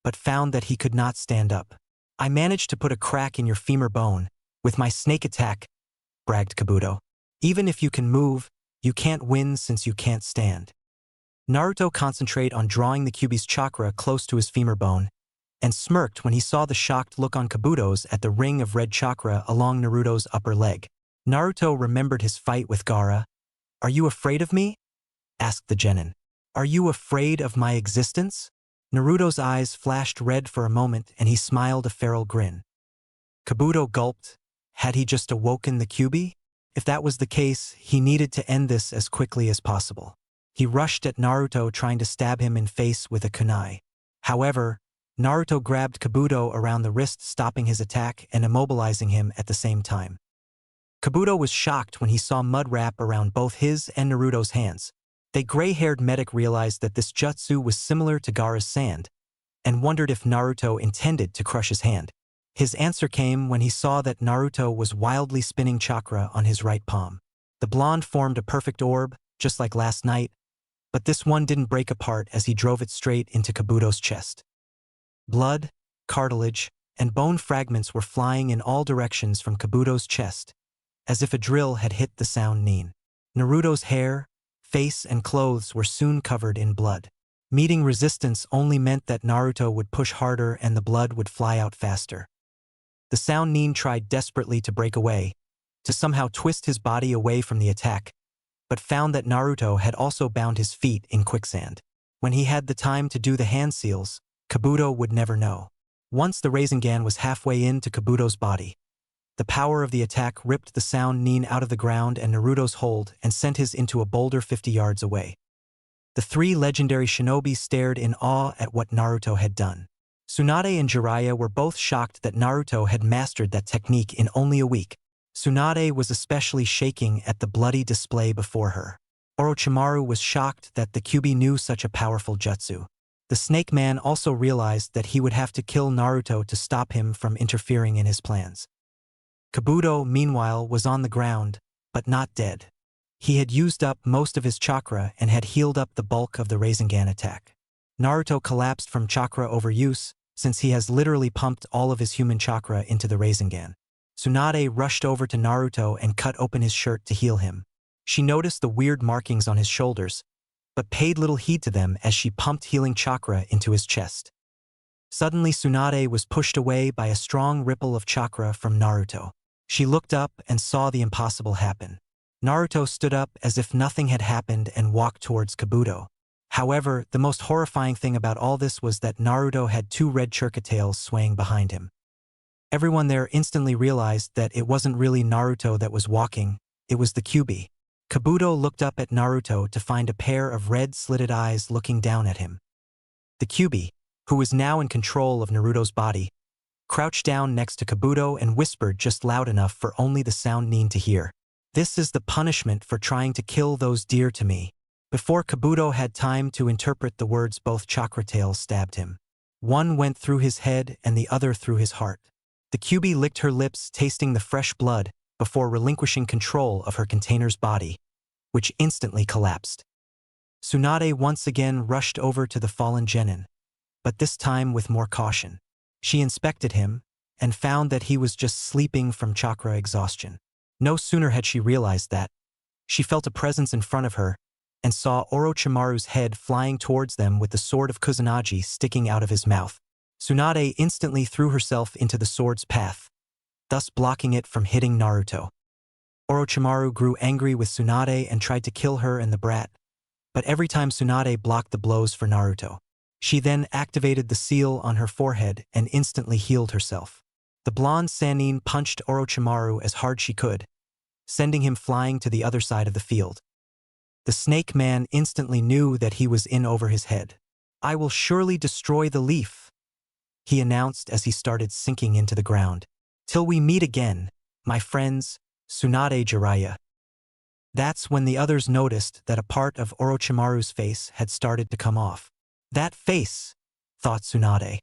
but found that he could not stand up. I managed to put a crack in your femur bone with my snake attack, bragged Kabuto. Even if you can move, you can't win since you can't stand. Naruto concentrated on drawing the Kyuubi's chakra close to his femur bone, and smirked when he saw the shocked look on Kabuto's at the ring of red chakra along Naruto's upper leg. Naruto remembered his fight with Gaara. Are you afraid of me? Asked the genin. Are you afraid of my existence? Naruto's eyes flashed red for a moment and he smiled a feral grin. Kabuto gulped. Had he just awoken the Kyuubi? If that was the case, he needed to end this as quickly as possible. He rushed at Naruto trying to stab him in face with a kunai. However, Naruto grabbed Kabuto around the wrist, stopping his attack and immobilizing him at the same time. Kabuto was shocked when he saw mud wrap around both his and Naruto's hands. The gray-haired medic realized that this jutsu was similar to Gaara's sand, and wondered if Naruto intended to crush his hand. His answer came when he saw that Naruto was wildly spinning chakra on his right palm. The blonde formed a perfect orb, just like last night, but this one didn't break apart as he drove it straight into Kabuto's chest. Blood, cartilage, and bone fragments were flying in all directions from Kabuto's chest, as if a drill had hit the sound nin. Naruto's hair, face, and clothes were soon covered in blood. Meeting resistance only meant that Naruto would push harder and the blood would fly out faster. The sound nin tried desperately to break away, to somehow twist his body away from the attack, but found that Naruto had also bound his feet in quicksand. When he had the time to do the hand seals, Kabuto would never know. Once the Rasengan was halfway into Kabuto's body, the power of the attack ripped the sound nin out of the ground and Naruto's hold and sent his into a boulder 50 yards away. The three legendary shinobi stared in awe at what Naruto had done. Tsunade and Jiraiya were both shocked that Naruto had mastered that technique in only a week. Tsunade was especially shaking at the bloody display before her. Orochimaru was shocked that the Kyuubi knew such a powerful jutsu. The Snake Man also realized that he would have to kill Naruto to stop him from interfering in his plans. Kabuto, meanwhile, was on the ground, but not dead. He had used up most of his chakra and had healed up the bulk of the Rasengan attack. Naruto collapsed from chakra overuse, since he has literally pumped all of his human chakra into the Rasengan. Tsunade rushed over to Naruto and cut open his shirt to heal him. She noticed the weird markings on his shoulders, but paid little heed to them as she pumped healing chakra into his chest. Suddenly Tsunade was pushed away by a strong ripple of chakra from Naruto. She looked up and saw the impossible happen. Naruto stood up as if nothing had happened and walked towards Kabuto. However, the most horrifying thing about all this was that Naruto had two red churka tails swaying behind him. Everyone there instantly realized that it wasn't really Naruto that was walking, it was the Kyuubi. Kabuto looked up at Naruto to find a pair of red slitted eyes looking down at him. The Kyuubi, who was now in control of Naruto's body, crouched down next to Kabuto and whispered just loud enough for only the sound nin to hear. "This is the punishment for trying to kill those dear to me." Before Kabuto had time to interpret the words, both chakra tails stabbed him. One went through his head and the other through his heart. The Kyuubi licked her lips, tasting the fresh blood, before relinquishing control of her container's body, which instantly collapsed. Tsunade once again rushed over to the fallen genin, but this time with more caution. She inspected him and found that he was just sleeping from chakra exhaustion. No sooner had she realized that, she felt a presence in front of her and saw Orochimaru's head flying towards them with the sword of Kusanagi sticking out of his mouth. Tsunade instantly threw herself into the sword's path, thus blocking it from hitting Naruto. Orochimaru grew angry with Tsunade and tried to kill her and the brat, but every time Tsunade blocked the blows for Naruto. She then activated the seal on her forehead and instantly healed herself. The blonde Sannin punched Orochimaru as hard she could, sending him flying to the other side of the field. The Snake Man instantly knew that he was in over his head. "I will surely destroy the leaf," he announced as he started sinking into the ground. "Till we meet again, my friends, Tsunade Jiraiya." That's when the others noticed that a part of Orochimaru's face had started to come off. That face, thought Tsunade.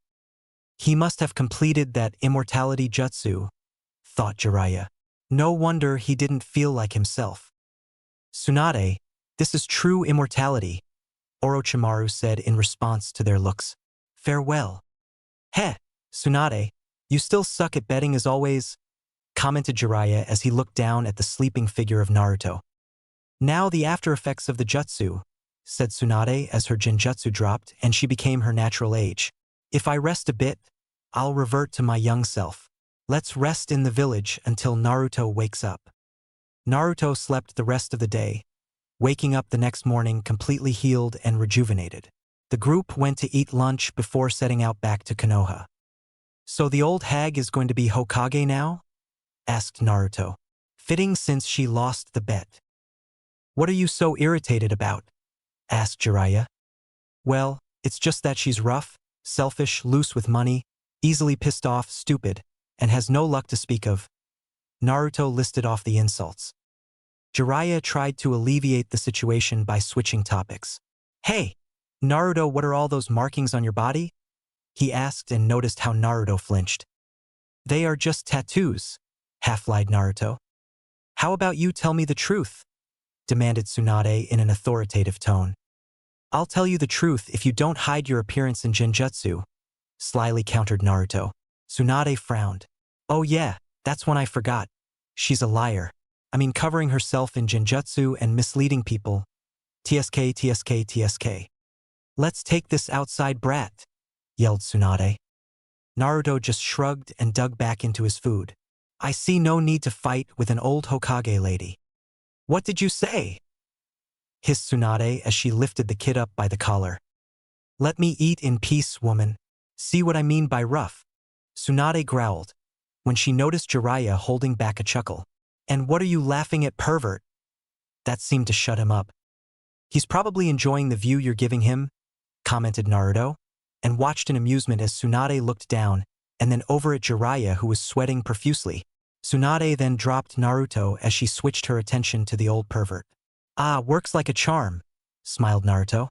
He must have completed that immortality jutsu, thought Jiraiya. No wonder he didn't feel like himself. "Tsunade, this is true immortality," Orochimaru said in response to their looks. "Farewell." "Heh, Tsunade, you still suck at betting as always," commented Jiraiya as he looked down at the sleeping figure of Naruto. "Now the after effects of the jutsu," said Tsunade as her genjutsu dropped and she became her natural age. "If I rest a bit, I'll revert to my young self. Let's rest in the village until Naruto wakes up." Naruto slept the rest of the day, waking up the next morning completely healed and rejuvenated. The group went to eat lunch before setting out back to Konoha. "So the old hag is going to be Hokage now?" asked Naruto. "Fitting since she lost the bet." "What are you so irritated about?" asked Jiraiya. "Well, it's just that she's rough," Selfish, loose with money, easily pissed off, stupid, and has no luck to speak of. Naruto listed off the insults. Jiraiya tried to alleviate the situation by switching topics. Hey, Naruto, what are all those markings on your body? He asked and noticed how Naruto flinched. They are just tattoos, half-lied Naruto. How about you tell me the truth? Demanded Tsunade in an authoritative tone. I'll tell you the truth if you don't hide your appearance in genjutsu, slyly countered Naruto. Tsunade frowned. Oh yeah, that's one I forgot. She's a liar. I mean covering herself in genjutsu and misleading people. TSK, TSK, TSK. Let's take this outside brat, yelled Tsunade. Naruto just shrugged and dug back into his food. I see no need to fight with an old Hokage lady. What did you say? Hissed Tsunade as she lifted the kid up by the collar. Let me eat in peace, woman. See what I mean by rough? Tsunade growled, when she noticed Jiraiya holding back a chuckle. And what are you laughing at, pervert? That seemed to shut him up. He's probably enjoying the view you're giving him, commented Naruto, and watched in amusement as Tsunade looked down and then over at Jiraiya, who was sweating profusely. Tsunade then dropped Naruto as she switched her attention to the old pervert. Ah, works like a charm, smiled Naruto.